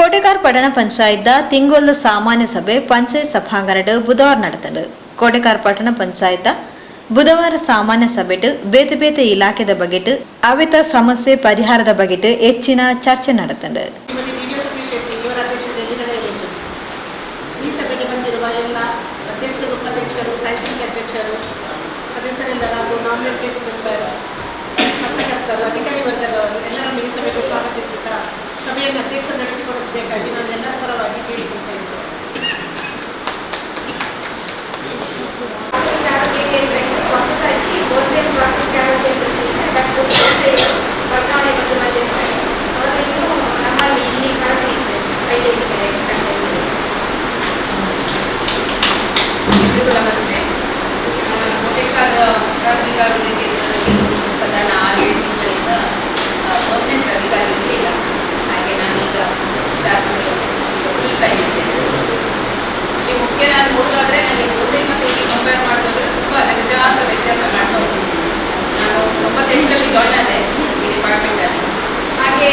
ಕೋಟೆಕಾರ್ ಪಟ್ಟಣ ಪಂಚಾಯತ್ ತಿಂಗೊಲ್ಲ ಸಾಮಾನ್ಯ ಸಭೆ ಪಂಚಾಯತ್ ಸಭಾಂಗಣ ಬುಧವಾರ ನಡೆತಂಡು. ಕೋಟೆಕಾರ್ ಪಟ್ಟಣ ಪಂಚಾಯತ್ ಬುಧವಾರ ಸಾಮಾನ್ಯ ಸಭೆಟ್ ಬೇತೆ ಬೇತೆ ಇಲಾಖೆದ ಬಗೆಟ್ ಅವಿತ ಸಮಸ್ಯೆ ಪರಿಹಾರದ ಬಗೆಟ್ ಹೆಚ್ಚಿನ ಚರ್ಚೆ ನಡೆತಂಡು. ಈ ಸಭೆಗೆ ಬಂದಿರುವ ಎಲ್ಲ ಅಧ್ಯಕ್ಷರು, ಉಪಾಧ್ಯಕ್ಷರು, ಸ್ಥಾಯಿ ಸಮಿತಿ ಅಧ್ಯಕ್ಷರು, ಸದಸ್ಯರೆಲ್ಲರ ಹಾಗೂ ನಾಮಿನೇಟೆಡ್ ಮೆಂಬರ್, ಪತ್ರಕರ್ತರು, ಅಧಿಕಾರಿ ವರ್ಗದವರು ಎಲ್ಲರನ್ನು ಈ ಸಭೆಗೆ ಸ್ವಾಗತಿಸುತ್ತಾ ಸಭೆಯನ್ನು ಅಧ್ಯಕ್ಷರು ನಡೆಸಿಕೊಡಬೇಕಾಗಿ ನಾನು ಎಲ್ಲರ ಪರವಾಗಿ ಕೇಳಿಕೊಳ್ತಾ ಇದ್ದೇನೆ. ಆರೋಗ್ಯ ಕೇಂದ್ರಕ್ಕೆ ಹೊಸದಾಗಿ ಬೋರ್ವೆಲ್ ವಾಟರ್ ಆರೋಗ್ಯ ಕೇಂದ್ರಕ್ಕೆ ಡಾಕ್ಟರ್ ಸಂಸ್ಥೆಯು ವರ್ಗಾವಣೆ ಬಂದಿದ್ದಾರೆ. ಅವರಿಗೂ ನಮ್ಮಲ್ಲಿ ಇಲ್ಲಿ ಕಡಿಮೆ ಇದೆ ವೈದ್ಯಕೀಯ ನಮಸ್ತೆ. ಕೋಟೆಕಾರ್ ಪ್ರಾಥಮಿಕ ಆರೋಗ್ಯ ಕೇಂದ್ರದಲ್ಲಿ ಸಾಧಾರಣ 6-7 ತಿಂಗಳಿಂದ ಪರ್ಮನೆಂಟ್ ಅಧಿಕಾರಿ ಇರಲಿಲ್ಲ. ಹಾಗೆ ನಾನೀಗ ಚಾರ್ಜ್ ಫುಲ್ ಟೈಮ್ ಇದ್ದೇನೆ. ಇಲ್ಲಿ ಮುಖ್ಯ ನಾನು ನೋಡೋದಾದರೆ ನನಗೆ ಮೊದಲೇ ಮತ್ತು ಇಲ್ಲಿ ಕಂಪೇರ್ ಮಾಡೋದಾದರೆ ತುಂಬ ಜಗಜಾಂತರ ವ್ಯತ್ಯಾಸ ಕಾಣ್ತಾ ಹೋಗ್ತೀನಿ. ನಾನು 98ರಲ್ಲಿ ಜಾಯ್ನ್ ಆದೆ ಈ ಡಿಪಾರ್ಟ್ಮೆಂಟಲ್ಲಿ. ಹಾಗೆ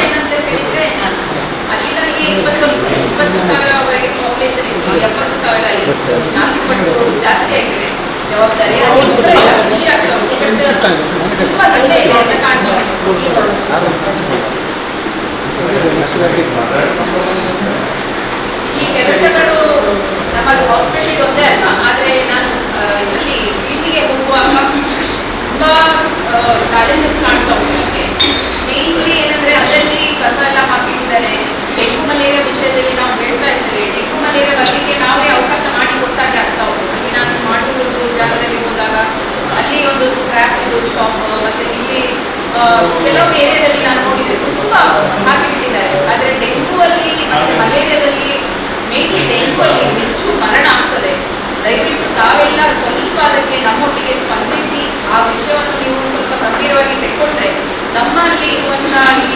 ಏನಂತ ಹೇಳಿದರೆ ಅಲ್ಲಿ ನನಗೆ 20,000ವರೆಗೆ ಪಾಪ್ಯುಲೇಷನ್ ಇತ್ತು, 70,000 ಆಗಿದೆ. 4 ಪಟ್ಟು ಜಾಸ್ತಿ ಆಗಿದೆ ಜವಾಬ್ದಾರಿ. ಖುಷಿ ಆಗ್ತಾ ತುಂಬ ಗಂಟೆ ಇದೆ ಅಂತ ಕಾಣ್ತಾ ಈ ಕೆಲಸಗಳು ನಮ್ಮದು ಹಾಸ್ಪಿಟಲಿಗೆ ಒಂದೇ ಅಲ್ಲ. ಆದರೆ ನಾನು ಇಲ್ಲಿ ಫೀಲ್ಡಿಗೆ ಹೋಗುವಾಗ ತುಂಬ ಚಾಲೆಂಜಸ್ ಕಾಣ್ತಾ ಉಂಟು ನನಗೆ. ಮೇನ್ಲಿ ಏನಂದರೆ ಅದರಲ್ಲಿ ಕಸ ಎಲ್ಲ ಹಾಕಿಟ್ಟಿದ್ದಾರೆ. ಡೆಂಗು ಮಲೇರಿಯಾ ವಿಷಯದಲ್ಲಿ ನಾವು ಹೇಳ್ತಾ ಇದ್ದೇವೆ. ಡೆಂಗು ಮಲೇರಿಯಾ ಬರಲಿಕ್ಕೆ ನಾವೇ ಅವಕಾಶ ಮಾಡಿ ಕೊಟ್ಟಾಗೆ ಆಗ್ತಾ ಉಂಟು. ಅಲ್ಲಿ ನಾನು ಮಾಡಿರೋದು ಜಾಗದಲ್ಲಿ ಹೋದಾಗ ಅಲ್ಲಿ ಒಂದು ಸ್ಕ್ರ್ಯಾಪ್ ಶಾಪ್ ಮತ್ತು ಇಲ್ಲಿ ಕೆಲವು ಏರಿಯಾದಲ್ಲಿ ನಾನು ನೋಡಿದೆ ತುಂಬ ಹಾಕಿಬಿಟ್ಟಿದ್ದಾರೆ. ಆದರೆ ಡೆಂಗುವಲ್ಲಿ ಮತ್ತು ಮಲೇರಿಯಾದಲ್ಲಿ ಮೇನ್ಲಿ ಡೆಂಗುವಲ್ಲಿ ಹೆಚ್ಚು ಮರಣ ಆಗ್ತದೆ. ದಯವಿಟ್ಟು ತಾವೆಲ್ಲ ಸ್ವಲ್ಪ ಅದಕ್ಕೆ ನಮ್ಮೊಟ್ಟಿಗೆ ಸ್ಪಂದಿಸಿ ಆ ವಿಷಯವನ್ನು ನೀವು ಸ್ವಲ್ಪ ಗಂಭೀರವಾಗಿ ತೆಕ್ಕೊಂಡ್ರೆ ನಮ್ಮಲ್ಲಿ ಇರುವಂಥ ಈ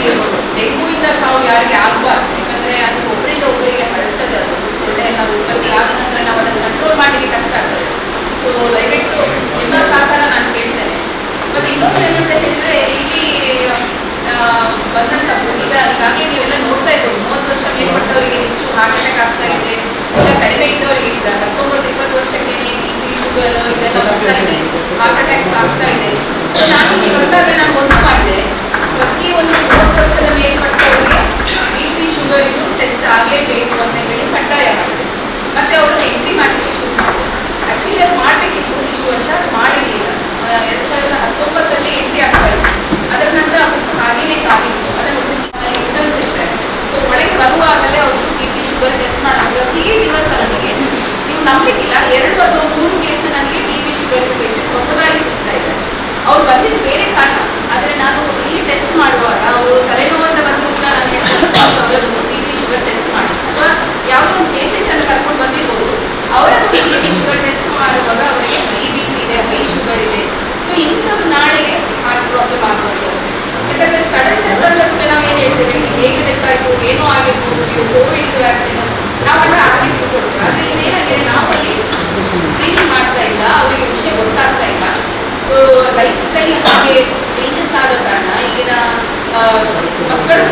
ಡೆಂಗುವಿಂದ ಸಾವು ಯಾರಿಗೆ ಆಗಬಾರ್ದು. ಯಾಕಂದರೆ ಅದು ಒಬ್ಬರಿಂದ ಒಬ್ಬರಿಗೆ ಹರಡ್ತದೆ. ಅದು ಸೊಳ್ಳೆ ಎಲ್ಲ ಉತ್ಪತ್ತಿ ಆದ ನಂತರ ನಾವು ಅದನ್ನು ಕಂಟ್ರೋಲ್ ಮಾಡಲಿಕ್ಕೆ ಕಷ್ಟ ಆಗ್ತದೆ. ಸೊ ದಯವಿಟ್ಟು ನಿಮ್ಮ ಸಹಕಾರ ನಾನು ಕೇಳ್ತೇನೆ. ಮತ್ತು ಇನ್ನೊಂದು ಏನಂತ ಹೇಳಿದರೆ ಇಲ್ಲಿ ಬಂದಂಥ ಈಗಾಗಲೇ ನೀವೆಲ್ಲ ನೋಡ್ತಾ ಇರ್ಬೋದು, 30 ವರ್ಷ ಮೇಲ್ಪಟ್ಟವರಿಗೆ ಹೆಚ್ಚು ಹಾರ್ಟ್ ಅಟ್ಯಾಕ್ ಆಗ್ತಾ ಇದೆ. ಇಲ್ಲ ಕಡಿಮೆ ಇದ್ದವರಿಗೆ ಈಗ 19-20 ವರ್ಷಕ್ಕೆ BP, ಶುಗರ್ ಇದೆಲ್ಲ ಬರ್ತಾ ಇದೆ, ಹಾರ್ಟ್ ಅಟ್ಯಾಕ್ಸ್ ಆಗ್ತಾ ಇದೆ. ಸೊ ನಾನು ಇಲ್ಲಿ ಬಂದಾಗ ನಾನು ಒಂದು ಮಾಡಿದೆ, ಪ್ರತಿಯೊಂದು 30 ವರ್ಷದ ಮೇಲ್ಪಟ್ಟವರಿಗೆ BP, ಶುಗರ್ ಇದು ಟೆಸ್ಟ್ ಆಗಲೇಬೇಕು ಅಂತ ಹೇಳಿ ಕಡ್ಡಾಯ ಮಾಡಿದೆ. ಮತ್ತು ಅವರು ಎಂಟ್ರಿ ಮಾಡಲಿಕ್ಕೆ ಶುರು ಮಾಡಿದೆ. ಆ್ಯಕ್ಚುಲಿ ಅದು ಮಾಡಬೇಕಿತ್ತು ಇಷ್ಟು ವರ್ಷ, ಅದು ಮಾಡಿರಲಿಲ್ಲ. 2019ರಲ್ಲಿ ಎಂಟ್ರಿ ಆಗ್ತಾ ಇತ್ತು. ಅದರ ನಂತರ ಹಾಗೇನೆ ಕಾದಿತ್ತು. ಅದನ್ನು ರಿಟರ್ನ್ಸ್ ಇರ್ತಾರೆ. ಸೊ ಒಳಗೆ ಬರುವಾಗಲೇ ಅವರು BP, ಶುಗರ್ ಟೆಸ್ಟ್ ಮಾಡೋದು ಪ್ರತಿ ದಿವಸ ನನಗೆ ನೀವು ನಂಬಲಿಕ್ಕಿಲ್ಲ 2 ಅಥವಾ 3 ಕೇಸ್ ನನಗೆ BP, ಶುಗರ್ ಪೇಷಂಟ್ ಹೊಸದಾಗಿ ಸಿಗ್ತಾ ಇದ್ದಾರೆ. ಅವ್ರು ಬಂದಿದ್ದು ಬೇರೆ ಕಾರಣ. ಆದರೆ ನಾನು ಇಲ್ಲಿ ಟೆಸ್ಟ್ ಮಾಡುವಾಗ ಅವರು ತಲೆನೋವಂತ ಬಂದ್ಬಿಟ್ಟು ನಾನು BP, ಶುಗರ್ ಟೆಸ್ಟ್ ಮಾಡಿ ಅಥವಾ ಯಾವುದೋ ಒಂದು ಪೇಷಂಟನ್ನು ಕರ್ಕೊಂಡು ಬಂದಿರ್ಬೋದು. ಅವರನ್ನು BP, ಶುಗರ್ ಟೆಸ್ಟ್ ಮಾಡುವಾಗ ಅವರಿಗೆ ಹೈ BP ಇದೆ, ಹೈ ಶುಗರ್ ಇದೆ. ಸೊ ಇಂಥದ್ದು ನಾಳೆಗೆ ಹಾರ್ಟ್ ಪ್ರಾಬ್ಲಮ್ ಆಗುವಂಥದ್ದು. ಯಾಕಂದರೆ ಸಡನ್ ಡೆತ್ ಅಂತ ನಾವೇನು ಹೇಳ್ತೇವೆ, ನೀವು ಹೇಗೆ ಡೆತ್ ಆಯಿತು, ಏನೋ ಆಗಿರ್ಬೋದು, ನೀವು ಕೋವಿಡ್ ವ್ಯಾಕ್ಸಿನ್ ನಾವೆಲ್ಲ ಹಾಗೆ ತಿಳ್ಕೊಡ್ತೀವಿ. ಆದರೆ ಇದೇನಾಗಿದೆ, ನಾವಲ್ಲಿ ಸ್ಕ್ರೀನಿಂಗ್ ಮಾಡ್ತಾ ಇಲ್ಲ, ಅವರಿಗೆ ವಿಷಯ ಗೊತ್ತಾಗ್ತಾ ಇಲ್ಲ. ಸೊ ಲೈಫ್ ಸ್ಟೈಲ್ ಹಾಗೆ ಚೇಂಜಸ್ ಆದ ಕಾರಣ ಈಗಿನ ಮಕ್ಕಳು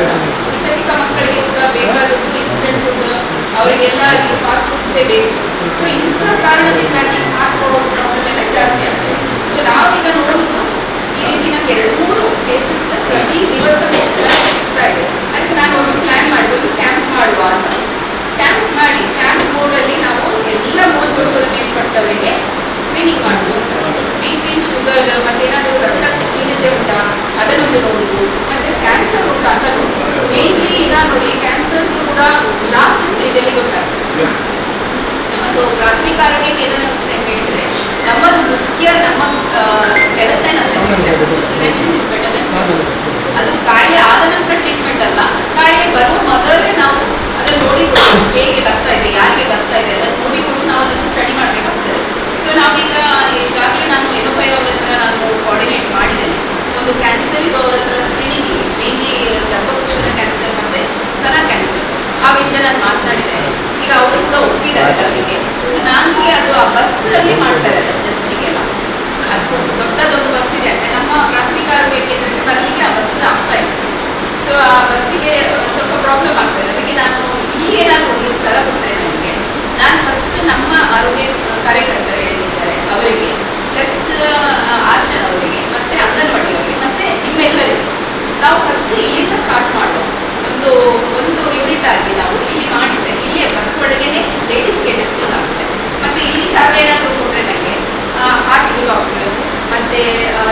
ಚಿಕ್ಕ ಚಿಕ್ಕ ಮಕ್ಕಳಿಗೆ ಕೂಡ ಬೇಕಾದದ್ದು ಇನ್ಸ್ಟೆಂಟ್ ಫುಡ್, ಅವರಿಗೆಲ್ಲ ಈ ಫಾಸ್ಟ್ ಫುಡ್ಸೇ ಬೇಕು. ಸೊ ಇಂಥ ಕಾರಣದಿಂದಾಗಿ ಹಾರ್ಟ್ ಪ್ರಾಬ್ಲಮ್ ಎಲ್ಲ ಜಾಸ್ತಿ ಆಗ್ತದೆ. ಸೊ ನಾವೀಗ ನೋಡೋದು ಈ ರೀತಿ ನಮ್ಗೆ 2-3 ಕೇಸಸ್ ಪ್ರತಿ ದಿವಸವೇ ಸಿಗ್ತಾ ಇದೆ. ಅದಕ್ಕೆ ನಾನು ಒಂದು ಪ್ಲ್ಯಾನ್ ಮಾಡಿಕೊಂಡು ಕ್ಯಾಂಪ್ ಮಾಡುವ ಅಂತ. ಕ್ಯಾಂಪ್ ಮಾಡಿ ಕ್ಯಾಂಪ್ ಮೋಡಲ್ಲಿ ನಾವು ಎಲ್ಲ 30 ವರ್ಷದ ಮೇಲ್ಪಟ್ಟವರಿಗೆ ಸ್ಕ್ರೀನಿಂಗ್ ಮಾಡುವುದು ಅಂತ. BP, ಶುಗರ್ ಮತ್ತು ಏನಾದರೂ ರಕ್ತಹೀನತೆ ಉಂಟಾ ಅದನ್ನೊಂದು ನೋಡುವುದು, ಮತ್ತು ಕ್ಯಾನ್ಸರ್ ಉಂಟಾ ಅಂತ ನೋಡುವುದು. ಮೇನ್ಲಿ ಈಗ ನೋಡಿ ಕ್ಯಾನ್ಸರ್ಸು ಕೂಡ ಲಾಸ್ಟ್ ಸ್ಟೇಜಲ್ಲಿ ಗೊತ್ತಾಗ್ತದೆ. ನಮ್ಮದು ಪ್ರಾಥಮಿಕ ಆರೋಗ್ಯ ಕೇಂದ್ರ ಅಂತ ಹೇಳಿದರೆ ನಮ್ಮದು ಮುಖ್ಯ ನಮ್ಮ ಕೆಲಸ ಏನಂತ ಹೇಳಿದರೆ prevention is better then cure. ಅದು ಕಾಯಿಲೆ ಆದ ನಂತರ ಟ್ರೀಟ್ಮೆಂಟ್ ಅಲ್ಲ, ಕಾಯಿಲೆ ಬರುವ ಮೊದಲೇ ನಾವು ಅದನ್ನು ನೋಡಿಕೊಂಡು ಹೇಗೆ ಬರ್ತಾ ಇದೆ, ಯಾರಿಗೆ ಬರ್ತಾ ಇದೆ ಅದನ್ನು ನೋಡಿಕೊಂಡು ನಾವು ಅದನ್ನು ಸ್ಟಡಿ ಮಾಡಬೇಕಾಗ್ತದೆ. ಸೊ ನಾವೀಗ ಈಗಾಗಲೇ ನಾನು NOI ಅವರ ಹತ್ರ ನಾನು ಕೋಆರ್ಡಿನೇಟ್ ಮಾಡಿದ್ದೇನೆ. ಒಂದು ಕ್ಯಾನ್ಸರ್ಗೂ ಅವರ ಹತ್ರ ಸ್ಕ್ರೀನಿಂಗ್, ಮೇನ್ಲಿ ಗರ್ಭಕೋಶದ ಕ್ಯಾನ್ಸರ್ ಮತ್ತು ಸ್ತನ ಕ್ಯಾನ್ಸರ್ ಆ ವಿಷಯ ನಾನು ಮಾತನಾಡಿದೆ. ಈಗ ಅವರು ಕೂಡ ಒಪ್ಪಿದ್ದಾರೆ ಅದರಿಗೆ. ಸೊ ನನಗೆ ಅದು ಆ ಬಸ್ಸಲ್ಲಿ ಮಾಡ್ತಾರೆ ಟೆಸ್ಟಿಗೆಲ್ಲ. ಅದು ದೊಡ್ಡದೊಂದು ಬಸ್ ಇದೆ ಅಂತೆ ನಮ್ಮ ಪ್ರಾಥಮಿಕ ಆರೋಗ್ಯ ಕೇಂದ್ರಕ್ಕೆ ಬರಲಿಕ್ಕೆ ಆ ಬಸ್ ಆಗ್ತಾ ಇದೆ. ಸೊ ಆ ಬಸ್ಸಿಗೆ ಸ್ವಲ್ಪ ಪ್ರಾಬ್ಲಮ್ ಆಗ್ತದೆ. ಅದಕ್ಕೆ ನಾನು ಇಲ್ಲಿ ಏನಾದರೂ ನೀವು ಸ್ಥಳ ಕೊಟ್ಟರೆ ನನಗೆ, ನಾನು ಫಸ್ಟ್ ನಮ್ಮ ಆರೋಗ್ಯ ಕಾರ್ಯಕರ್ತರು ಏನಿದ್ದಾರೆ ಅವರಿಗೆ, ಪ್ಲಸ್ ಆಶಾನವರಿಗೆ, ಮತ್ತು ಅಂಗನವಾಡಿಯವರಿಗೆ, ಮತ್ತು ನಿಮ್ಮೆಲ್ಲರಿಗೂ ನಾವು ಫಸ್ಟ್ ಇಲ್ಲಿಂದ ಸ್ಟಾರ್ಟ್ ಮಾಡುವ. ಒಂದು ಯೂನಿಟ್ ಆಗಿ ನಾವು ಇಲ್ಲಿ ಮಾಡಿದರೆ, ಇಲ್ಲಿಯೇ ಬಸ್ ಒಳಗೇನೆ ಲೇಡೀಸ್ಗೆ ಟೆಸ್ಟಿಂಗ್ ಆಗುತ್ತೆ. ಮತ್ತು ಇಲ್ಲಿ ಜಾಗ ಏನಾದರೂ ಕೊಟ್ಟರೆ ನನಗೆ ಹಾರ್ಟಿಗೆ ಡಾಕ್ಟ್ರು, ಮತ್ತು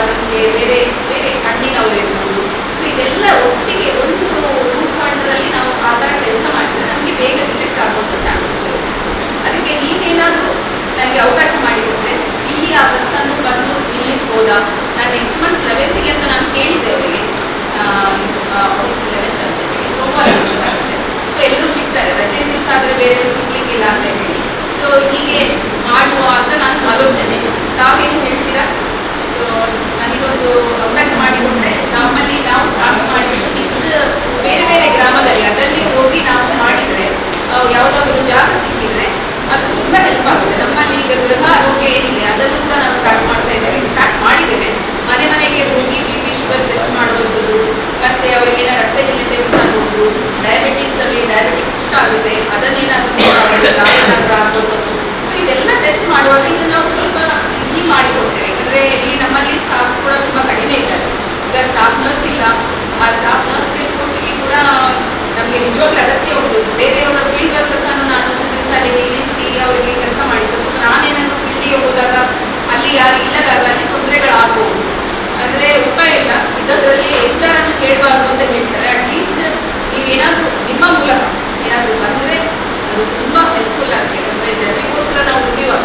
ನಮಗೆ ಬೇರೆ ಬೇರೆ ಕಣ್ಣಿನವರು ಇರ್ಬೋದು. ಸೊ ಇದೆಲ್ಲ ಒಟ್ಟಿಗೆ ಒಂದು ರೂಫ್ ಅಂಡರಲ್ಲಿ ನಾವು ಆ ಥರ ಕೆಲಸ ಮಾಡಿದರೆ ನಮಗೆ ಬೇಗ ಡಿಟೆಕ್ಟ್ ಆಗುವಂಥ ಚಾನ್ಸಸ್ ಇರುತ್ತೆ. ಅದಕ್ಕೆ ನೀವೇನಾದರೂ ನನಗೆ ಅವಕಾಶ ಮಾಡಿಕೊಟ್ರೆ ಇಲ್ಲಿ ಆ ಬಸ್ಸನ್ನು ಬಂದು ನಿಲ್ಲಿಸ್ಬೋದಾ. ನಾನು ನೆಕ್ಸ್ಟ್ ಮಂತ್ 11ಗೆ ಅಂತ ನಾನು ಕೇಳಿದ್ದೆ ಅವರಿಗೆ, ಆಗಸ್ಟ್ 11 ಅಂತ ಹೇಳಿ ಸೋಮವಾರ ದಿವಸ ಆಗುತ್ತೆ. ಸೊ ಎಲ್ಲರೂ ಸಿಗ್ತಾರೆ, ರಜೆ ದಿವಸ ಆದರೆ ಬೇರೆಯವರು ಸಿಗ್ಲಿಕ್ಕಿಲ್ಲ ಅಂತ ಹೇಳಿ. ಸೊ ಹೀಗೆ ಮಾಡುವ ಅಂತ ನಾನು ಆಲೋಚನೆ. ತಾವೇನು ಹೇಳ್ತೀರಾ? ಸೊ ನನಗೊಂದು ಅವಕಾಶ ಮಾಡಿಕೊಟ್ರೆ ನಮ್ಮಲ್ಲಿ ನಾವು ಸ್ಟಾರ್ಟ್ ಮಾಡಿಬಿಟ್ಟು ನೆಕ್ಸ್ಟ್ ಬೇರೆ ಬೇರೆ ಗ್ರಾಮದಲ್ಲಿ ಅದರಲ್ಲಿ ಹೋಗಿ ನಾವು ಮಾಡಿದರೆ, ಯಾವುದಾದ್ರೂ ಜಾಗ ಸಿಕ್ಕಿದ್ರೆ ಅದು ತುಂಬ ಹೆಲ್ಪ್ ಆಗುತ್ತೆ. ನಮ್ಮಲ್ಲಿ ಈಗ ಗೃಹ ಆರೋಗ್ಯ ಏನಿದೆ ಅದನ್ನು ಕೂಡ ನಾವು ಸ್ಟಾರ್ಟ್ ಮಾಡಿದ್ದೇವೆ. ಮನೆ ಮನೆಗೆ ಹೋಗಿ BP ಶುಗರ್ ಟೆಸ್ಟ್ ಮಾಡುವಂಥದ್ದು, ಮತ್ತು ಅವರಿಗೇನ ರಕ್ತಹೀನತೆ ಉಂಟಾಗುವುದು, ಡಯಾಬಿಟಿಕ್ ಫುಟ್ ಆಗುತ್ತೆ, ಅದನ್ನೇನಾದರೂ ಆಗ್ಬೋದು. ಸೊ ಇದೆಲ್ಲ ಟೆಸ್ಟ್ ಮಾಡುವಾಗ ಇದು ನಾವು ಸ್ವಲ್ಪ ಈಸಿ ಮಾಡಿಕೊಡ್ತೇವೆ. ಯಾಕಂದರೆ ಇಲ್ಲಿ ನಮ್ಮಲ್ಲಿ ಸ್ಟಾಫ್ಸ್ ಕೂಡ ತುಂಬ ಕಡಿಮೆ ಇದ್ದಾರೆ. ಈಗ ಸ್ಟಾಫ್ ನರ್ಸ್ ಇಲ್ಲ, ಆ ಸ್ಟಾಫ್ ನರ್ಸ್ಗೆ ಪೋಸ್ಟಿಗೆ ಕೂಡ ನಮಗೆ ನಿಜವಾಗ್ಲೂ ಅಗತ್ಯ ಉಂಟು. ಬೇರೆಯವರ ಫೀಲ್ಡ್ ವರ್ಕರ್ಸ್ ಅನ್ನು ನಾನು ಒಂದು ದಿವಸ ಅಲ್ಲಿ ನಿಲ್ಲಿಸಿ ಅವರಿಗೆ ಕೆಲಸ ಮಾಡಿಸೋದು. ನಾನೇನಾದರೂ ಫೀಲ್ಡಿಗೆ ಹೋದಾಗ ಅಲ್ಲಿ ಯಾರು ಇಲ್ಲದಾಗ ಅಲ್ಲಿ ತೊಂದರೆಗಳಾಗಬಹುದು. ಅಂದರೆ ಉಪಾಯ ಇಲ್ಲ, ಇದ್ದದ್ರಲ್ಲಿ HR ಅನ್ನು ಕೇಳಬಾರ್ದು ಅಂತ ಹೇಳ್ತಾರೆ. ಅಟ್ಲೀಸ್ಟ್ ನೀವೇನಾದರೂ ನಿಮ್ಮ ಮೂಲಕ ಏನಾದರೂ ಬಂದರೆ ಅದು ತುಂಬ ಹೆಲ್ಪ್ಫುಲ್ ಆಗುತ್ತೆ. ಯಾಕಂದರೆ ಜನರಿಗೋಸ್ಕರ ನಾವು ದುಡಿಯುವಾಗ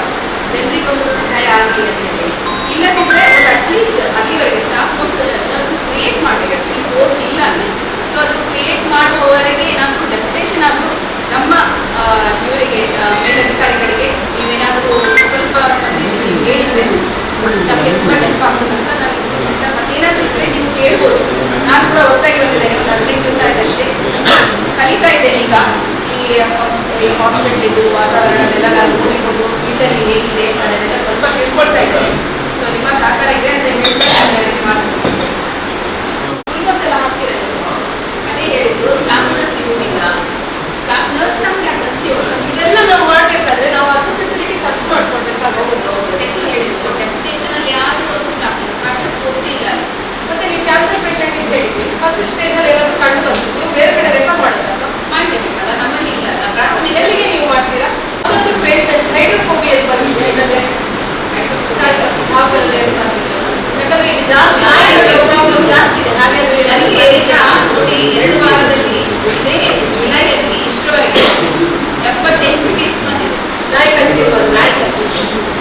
ಜನರಿಗೊಂದು ಸಹಾಯ ಆಗಲಿ ಅಂತ ಹೇಳಿ. ಇಲ್ಲದಿದ್ದರೆ ಒಂದು ಅಟ್ಲೀಸ್ಟ್ ಅಲ್ಲಿವರೆಗೆ ಸ್ಟಾಫ್ ನರ್ಸ್ ಕ್ರಿಯೇಟ್ ಮಾಡಬೇಕು. ಆ್ಯಕ್ಚುಲಿ ಪೋಸ್ಟ್ ಇಲ್ಲ ಅಲ್ಲಿ. ಸೊ ಅದು ಕ್ರಿಯೇಟ್ ಮಾಡುವವರೆಗೆ ಏನಾದರೂ ಡೆಪ್ಯುಟೇಷನ್ ಆದರೂ ನಮ್ಮ ಇವರಿಗೆ ಮೇಲಧಿಕಾರಿಗಳಿಗೆ ನೀವೇನಾದರೂ ಸ್ವಲ್ಪ ಸ್ಪಂದಿಸಿ ನೀವು ಹೇಳಿದರೆ ನಮಗೆ ತುಂಬ ಹೆಲ್ಪ್ ಆಗ್ತದೆ ಅಂತ ನಾನು ಮತ್ತೇನಾದರೂ ಇದ್ದರೆ ನೀವು ಕೇಳ್ಬೋದು. ನಾನು ಕೂಡ ಹೊಸದಾಗಿ ಬಂದಿದ್ದೇನೆ, ಒಂದು 15 ದಿವಸ ಆಯ್ತಷ್ಟೇ, ಕಲಿತಾ ಇದ್ದೇನೆ. ಈಗ ಈ ಹಾಸ್ಪಿಟ್ಲಿದ್ದು ವಾತಾವರಣದೆಲ್ಲ ನಾನು ನೋಡಿಕೊಂಡು ಫೀಲ್ಡಲ್ಲಿ ಹೇಗಿದೆ ಅದನ್ನೆಲ್ಲ ಸ್ವಲ್ಪ ತಿಳ್ಕೊಳ್ತಾ ಇದ್ದೇನೆ. ಸೊ ನಿಮ್ಮ ಸಹಕಾರ ಇದೆ ಅಂತ ಹೇಳ್ಕೊಂಡು ಮಾತಾಡ್ತೀನಿ. ಗ್ಲೂಕೋಸ್ ಎಲ್ಲ ಹಾಕ್ತೀರ? ಅದೇ ಹೇಳಿದ್ದು ಸ್ಟಾಫ್ ನರ್ಸ್ ಸಿಗುವುದಿಲ್ಲ. ಸ್ಟಾಫ್ ನರ್ಸ್ ನಮಗೆ ಅಗತ್ಯ. ಇದೆಲ್ಲ ನಾವು ಮಾಡಬೇಕಾದ್ರೆ ನಾವು ಅದು ಫೆಸಿಲಿಟಿ ಫಸ್ಟ್ ಮಾಡ್ಕೊಳ್ಬೇಕಾಗಬಹುದು. ಹೇಳಿದ್ದು ಡೆಪ್ಯುಟೇಷನಲ್ಲಿ ಯಾರು ಒಂದು ಸ್ಟಾಫ್ ನರ್ಸ್ ಪೋಸ್ಟೇ ಇಲ್ಲ. ಮತ್ತೆ ನೀವು ಕ್ಯಾನ್ಸರ್ ಪೇಷಂಟ್ ಅಂತ ಹೇಳಿದ್ವಿ, ಫಸ್ಟ್ ಸ್ಟೇಜಲ್ಲಿ ಏನಾದರೂ ಕಂಡು ಬಂತು, ನೀವು ಬೇರೆ ಕಡೆ ರೆಫರ್ ಮಾಡಿದಾಗ ಮಾಡಲೇಬೇಕಲ್ಲ. ನಮ್ಮಲ್ಲಿ ಇಲ್ಲ. ಪ್ರಾಥಮಿಕ ಎಲ್ಲಿಗೆ ನೀವು ಮಾಡ್ತೀರಾ? ಅದೊಂದು ಪೇಷಂಟ್ ಹೈಡ್ರೋಫೋಬಿಯಾ ಬಂದಿದೆ, ಇಲ್ಲದೆ ಯಾಕಂದ್ರೆ ಇಲ್ಲಿ ಜಾಸ್ತಿ ಜಾಸ್ತಿ ಇದೆ. ಹಾಗಾದ್ರೆ ನನಗೆ ಈಗ ನೋಡಿ 2 ವಾರದಲ್ಲಿ ಇದೇ ಜುಲೈಯಲ್ಲಿ ಇಷ್ಟರವರೆಗೆ 78 ಕೇಸ್ ಬಂದಿದೆ. ನಾಯಿ ಕಚ್ಚಿ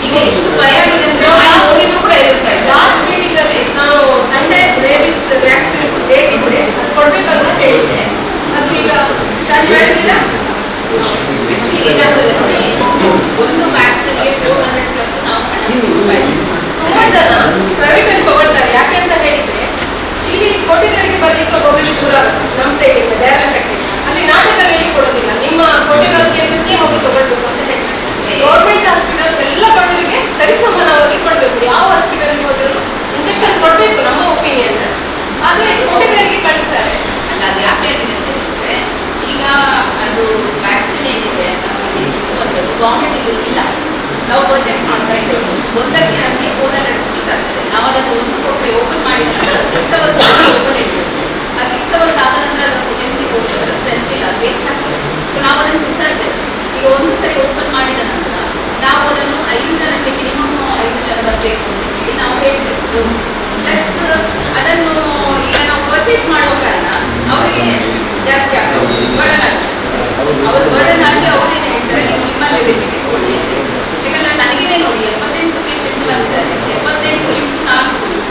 ಈಗ ಎಷ್ಟು ಭಯ ಆಗಿದೆ ಅಂದ್ರೆ ನೋಡಿದ್ರು ಕೂಡ ಇರುತ್ತೆ. ಲಾಸ್ಟ್ ಮೀಟಿಂಗ್ ಅಲ್ಲಿ ನಾನು ಸಂಡೇ ರೇಬಿಸ್ ವ್ಯಾಕ್ಸಿನ್ ಡೇಟ್ ಇದ್ರೆ ಅದು ಕೊಡ್ಬೇಕಂತ ಹೇಳಿದ್ದೆ. ಅದು ಈಗ ಸ್ಟಾರ್ಟ್ ಮಾಡಿದ್ದೀರಾ? ಆಕ್ಚುಲಿ ಏನಾಗ್ತದೆ ನೋಡಿ, ಒಂದು ವ್ಯಾಕ್ಸಿನ್ಗೆ 400+ ನಾವು ತುಂಬಾ ಜನ ಪ್ರೈವೇಟ್ ಅಲ್ಲಿ ತಗೊಳ್ತಾರೆ. ಯಾಕೆ ಅಂತ ಹೇಳಿದ್ರೆ ಇಲ್ಲಿ ಕೋಟೆಗರಿಗೆ ಬರ್ಲಿಕ್ಕೆ ಒಬ್ಬೊಬ್ಬರಿಗೆ ದೂರ ಆಗುತ್ತೆ. ನಮ್ಮ ಸೈಡ್ ಇದೆ ದೇರಳಕಟ್ಟೆ, ಅಲ್ಲಿ ನಾಟಕದಲ್ಲಿ ಕೊಡೋದಿಲ್ಲ. ನಿಮ್ಮ ಕೋಟೆಗರ ಕೇಂದ್ರಕ್ಕೆ ಹೋಗಿ ತಗೊಳ್ಬೇಕು ಅಂತ ಹೇಳ್ತಾರೆ. ಗೌರ್ಮೆಂಟ್ ಹಾಸ್ಪಿಟಲ್ ಎಲ್ಲ ಬಡವರಿಗೆ ಸರಿಸಮಾನವಾಗಿ ಕೊಡಬೇಕು. ಯಾವ ಹಾಸ್ಪಿಟಲ್ಗೆ ಹೋದ್ರೂ ಇಂಜೆಕ್ಷನ್ ಕೊಡಬೇಕು ನಮ್ಮ ಒಪಿನಿಯನ್. ಆದರೆ ಕೋಟೆಗರಿಗೆ ಕಳಿಸ್ತಾರೆ. ಅಲ್ಲ, ಅದು ಯಾಕೆ ಆಗಿದೆ ಅಂತ ಹೇಳಿದ್ರೆ ಈಗ ಅದು ವ್ಯಾಕ್ಸಿನ್ ಏನಿದೆ ನಮಗೆ ಸಿಗುವಂಥದ್ದು ಗೌರ್ಮೆಂಟ್ ಇಲ್ಲ. ನಾವು ಪರ್ಚೇಸ್ ಮಾಡ್ತಾ ಇದ್ದೇವೆ. ಒಂದಕ್ಕೆ ನಮಗೆ 400 rupees ಆಗ್ತದೆ. ನಾವು ಅದನ್ನು ಒಂದು ಕೊಟ್ಟರೆ ಓಪನ್ ಮಾಡಿದ ನಂತರ 6 hours ಓಪನ್ ಇಡಬೇಕು. ಆ 6 hours ಆದ ನಂತರ ಅದನ್ನು ಪೊಟೆನ್ಸಿಗೆ ಹೋಗ್ತದೆ, ಸ್ಟ್ರೆಂತ್ ಇಲ್ಲ, ಅದು ವೇಸ್ಟ್ ಆಗ್ತದೆ. ಸೊ ನಾವು ಅದನ್ನು ಬಿಸಾಡ್ತೇವೆ. ಈಗ ಒಂದು ಸರಿ ಓಪನ್ ಮಾಡಿದ ನಂತರ ನಾವು ಅದನ್ನು 5 ಜನಕ್ಕೆ ಮಿನಿಮಮ್ 5 ಜನ ಬರಬೇಕು ಅಂತ ಹೇಳಿ ನಾವು ಹೇಳ್ತೇವೆ. ಪ್ಲಸ್ ಅದನ್ನು ಈಗ ನಾವು ಪರ್ಚೇಸ್ ಮಾಡೋ ಕಾರಣ ಅವರಿಗೆ ಜಾಸ್ತಿ ಆಗ್ತದೆ, ಬರ್ಡನ್ ಆಗುತ್ತೆ. ಅವರು ಬರ್ಡನ್ ಆಗಿ ಅವರೇನು ಹೇಳ್ತಾರೆ, ನೀವು ನಿಮ್ಮಲ್ಲಿ ಲಿಮಿಟ್ ಕೊಡಿ ಅಂತ. ಯಾಕಂದರೆ ನನಗೇನೆ ನೋಡಿ 78 ಪೇಷಂಟ್ ಬಂದಿದ್ದಾರೆ. 78 × 4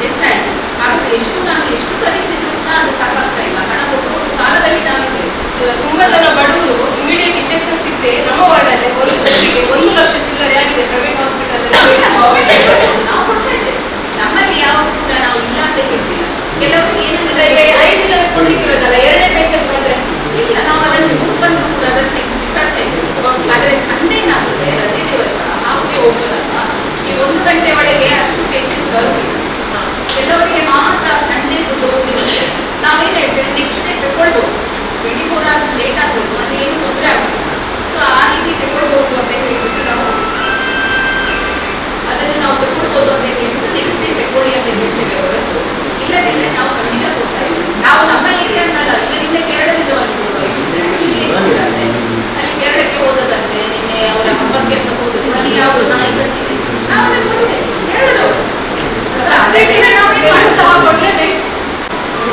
ಎಷ್ಟಾಯಿತು? ಹಾಗಾದರೆ ನಾನು ಎಷ್ಟು ಕಲಿಸಿದ್ರು ಕೂಡ ಅದು ಸಾಕಾಗ್ತಾ ಇಲ್ಲ. ಹಣ ಕೊಟ್ಟು ಸಾಲದಲ್ಲಿ ನಾವಿದ್ದೇವೆ. ತುಂಬ ಜನ ಬಡವರು ಇಮಿಡಿಯೇಟ್ ಇಂಜೆಕ್ಷನ್ ಸಿಗದೆ ನಮ್ಮ ವಾರ್ಡಲ್ಲಿ ಒಂದು ಜನರಿಗೆ 1 ಲಕ್ಷ ಚಿಲ್ಲರೆ ಆಗಿದೆ. ಪ್ರೈವೇಟ್ ಹಾಸ್ಪಿಟಲ್ ನಾವು ಕೊಡ್ತಾ ಇದ್ದೇವೆ. ನಮ್ಮಲ್ಲಿ ಯಾವುದು ಕೂಡ ನಾವು ಇಲ್ಲ ಅಂತ ಹೇಳ್ತಿಲ್ಲ. ಕೆಲವರಿಗೆ ಏನಿಲ್ಲ, ಈಗ 5 ಜನ ಕೊಡ್ಲಿಕ್ಕಿರೋದಲ್ಲ, 2ನೇ ಪೇಷಂಟ್ ಬಂದರೆ ಇಲ್ಲ, ನಾವು ಅದನ್ನು ಗ್ರೂಪ್ ಬಂದು ಕೂಡ ಅದನ್ನು ತೆಗೆದು ಬಿಸಾಡ್ತಾ ಇದ್ದೇವೆ. ಆದರೆ ಸಂಡೇ ಏನಾಗ್ತದೆ, ರಜೆ ದಿವಸ ಹಾಫ್ ಡೇ ಓಪನ್ ಅಲ್ಲ, ಈ 1 ಗಂಟೆ ಒಳಗೆ ಅಷ್ಟು ಪೇಷಂಟ್ ಬರುವುದಿಲ್ಲ. ಕೆಲವರಿಗೆ ಮಾತ್ರ ಸಂಡೇ ಡೋಸ್ ಇರುತ್ತೆ. ನಾವೇನು ಹೇಳ್ತೇವೆ, ನೆಕ್ಸ್ಟ್ ಡೇ ತಗೊಳ್ಬೋದು.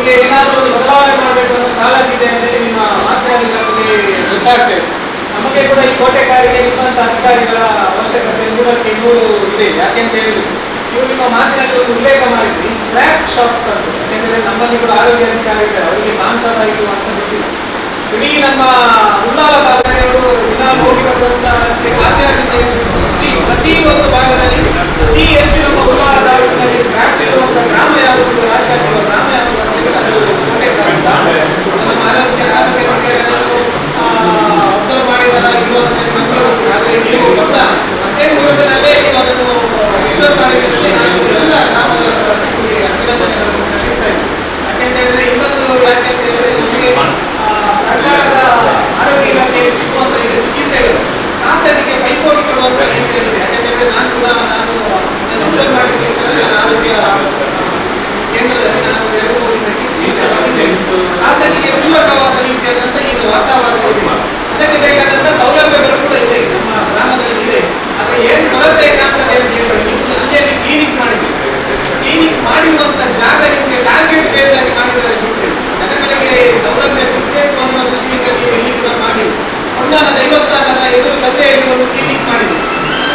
ನಿಮಗೆ ಏನಾದರೂ ಒಂದು ಬದಲಾವಣೆ ಮಾಡಬೇಕು ಅನ್ನೋ ಕಾಳಜಿದೆ ಅಂತೇಳಿ ನಿಮ್ಮ ಮಾತಿನಲ್ಲಿ ನಮಗೆ ಗೊತ್ತಾಗ್ತದೆ. ನಮಗೆ ಕೂಡ ಈ ಕೋಟೆಕಾರಿಗೆ ನಿಮ್ಮಂಥ ಅಧಿಕಾರಿಗಳ ಅವಶ್ಯಕತೆ ನೂರಕ್ಕೆ ನೂರು ಇದೆ. ಯಾಕೆಂತ ಹೇಳಿದ್ರು ನೀವು ನಿಮ್ಮ ಮಾತಿನಲ್ಲಿ ಒಂದು ಉಲ್ಲೇಖ ಮಾಡಿದ್ರಿ, ಈ ಸ್ಕ್ರ್ಯಾಪ್ ಶಾಪ್ಸ್ ಅಂತ. ಯಾಕೆಂದರೆ ನಮ್ಮಲ್ಲಿ ಕೂಡ ಆರೋಗ್ಯ ಅಧಿಕಾರಿ ಇದ್ದಾರೆ, ಅವರಿಗೆ ಕಾಂತಾರ ಇದು ಅಂತ ಗೊತ್ತಿಲ್ಲ. ಇಡೀ ನಮ್ಮ ಉಳ್ಳಾಲ ತಾಲೂಕಿನವರು ದಿನ ಹೋಗಿ ಬರುವಂಥ ರಸ್ತೆ ಆಚಾರದಿಂದ ಪ್ರತಿ ಒಂದು ಭಾಗದಲ್ಲಿ ಅತಿ ಹೆಚ್ಚು ನಮ್ಮ ಉಳ್ಳಾಲ ತಾಲೂಕಿನಲ್ಲಿ ಸ್ಕ್ರ್ಯಾಪ್ ಇರುವಂಥ ಗ್ರಾಮ ಯಾವುದು, ರಾಶಿ ಹಾಕಿರುವ ಗ್ರಾಮ ಯಾವುದು ಅಂತ ಹೇಳಿ ಅದು ಕೋಟೆಕಾರ. ನಮ್ಮ ಆರೋಗ್ಯ ಅಧಿಕಾರಿಗಳನ್ನು ಅಬ್ಸರ್ವ್ ಮಾಡಿದಾರ ಇಲ್ವೋ ಅಂತ ನಮಗೆ ಗೊತ್ತಿಲ್ಲ. ಆದರೆ ನೀವು ಬಂದ 15 ದಿವಸದಲ್ಲೇ ನೀವು ಅದನ್ನು ಅಬ್ಸರ್ವ್ ಮಾಡಿದ್ರೆ ನಾನು ಎಲ್ಲ ಗ್ರಾಮದ ಅಭಿನಂದನೆಗಳನ್ನು ಸಲ್ಲಿಸ್ತಾ ಇದ್ದೀನಿ. ಯಾಕೆಂತ ಹೇಳಿದ್ರೆ ಇನ್ನೊಂದು ಯಾಕೆಂತ ಹೇಳಿದ್ರೆ ನಮಗೆ ಸರ್ಕಾರದ ಆರೋಗ್ಯ ಇಲಾಖೆಯಲ್ಲಿ ಸಿಗುವಂತ ಈಗ ಚಿಕಿತ್ಸೆಗಳು ಖಾಸಗಿಗೆ ಪೈಪೋಟಿ ಕೊಡುವಂತ ರೀತಿಯಲ್ಲಿದೆ. ಯಾಕೆಂದ್ರೆ ನಾನು ಅದನ್ನು ಅಬ್ಸರ್ವ್ ಮಾಡಲಿಕ್ಕೋಸ್ಕರ ನಾನು ಆರೋಗ್ಯ ಕೇಂದ್ರದಲ್ಲಿ ನಾನು 2-3 ದಿನಕ್ಕೆ ಚಿಕಿತ್ಸೆ ಮಾಡಿದ್ದೇನೆ. ಖಾಸಗಿಗೆ ಪೂರಕವಾದ ರೀತಿಯಾದಂತ ಈಗ ವಾತಾವರಣ ಇದೆ, ಅದಕ್ಕೆ ಬೇಕಾದಂತ ಸೌಲಭ್ಯಗಳು ಕೂಡ ಇದೆ, ನಮ್ಮ ಗ್ರಾಮದಲ್ಲಿ ಇದೆ. ಆದ್ರೆ ಏನ್ ಕೊರತೆ ಕಾಣ್ತದೆ ಅಂತ ಹೇಳಿದ್ರೆ ನೀವು ಅಲ್ಲಿ ಕ್ಲಿನಿಕ್ ಮಾಡಿದ್ರಿ, ಕ್ಲಿನಿಕ್ ಮಾಡಿರುವಂತ ಜಾಗ ನಿಮಗೆ ಟಾರ್ಗೆಟ್ ಬೇಸ್ ಆಗಿ ಮಾಡಿದ್ದಾರೆ ಬಿಟ್ಟರೆ ಜನಗಳಿಗೆ ಸೌಲಭ್ಯ ಸಿಗಬೇಕು ಅನ್ನೋ ದೃಷ್ಟಿಯಿಂದ ನೀವು ಇಲ್ಲಿ ಕೂಡ ಮಾಡಿ ಹೊನ್ನಾನ ದೈವಸ್ಥಾನದ ಎದುರು ಗದ್ದೆಯಲ್ಲಿ ಒಂದು ಕ್ಲಿನಿಕ್ ಮಾಡಿದ್ರಿ.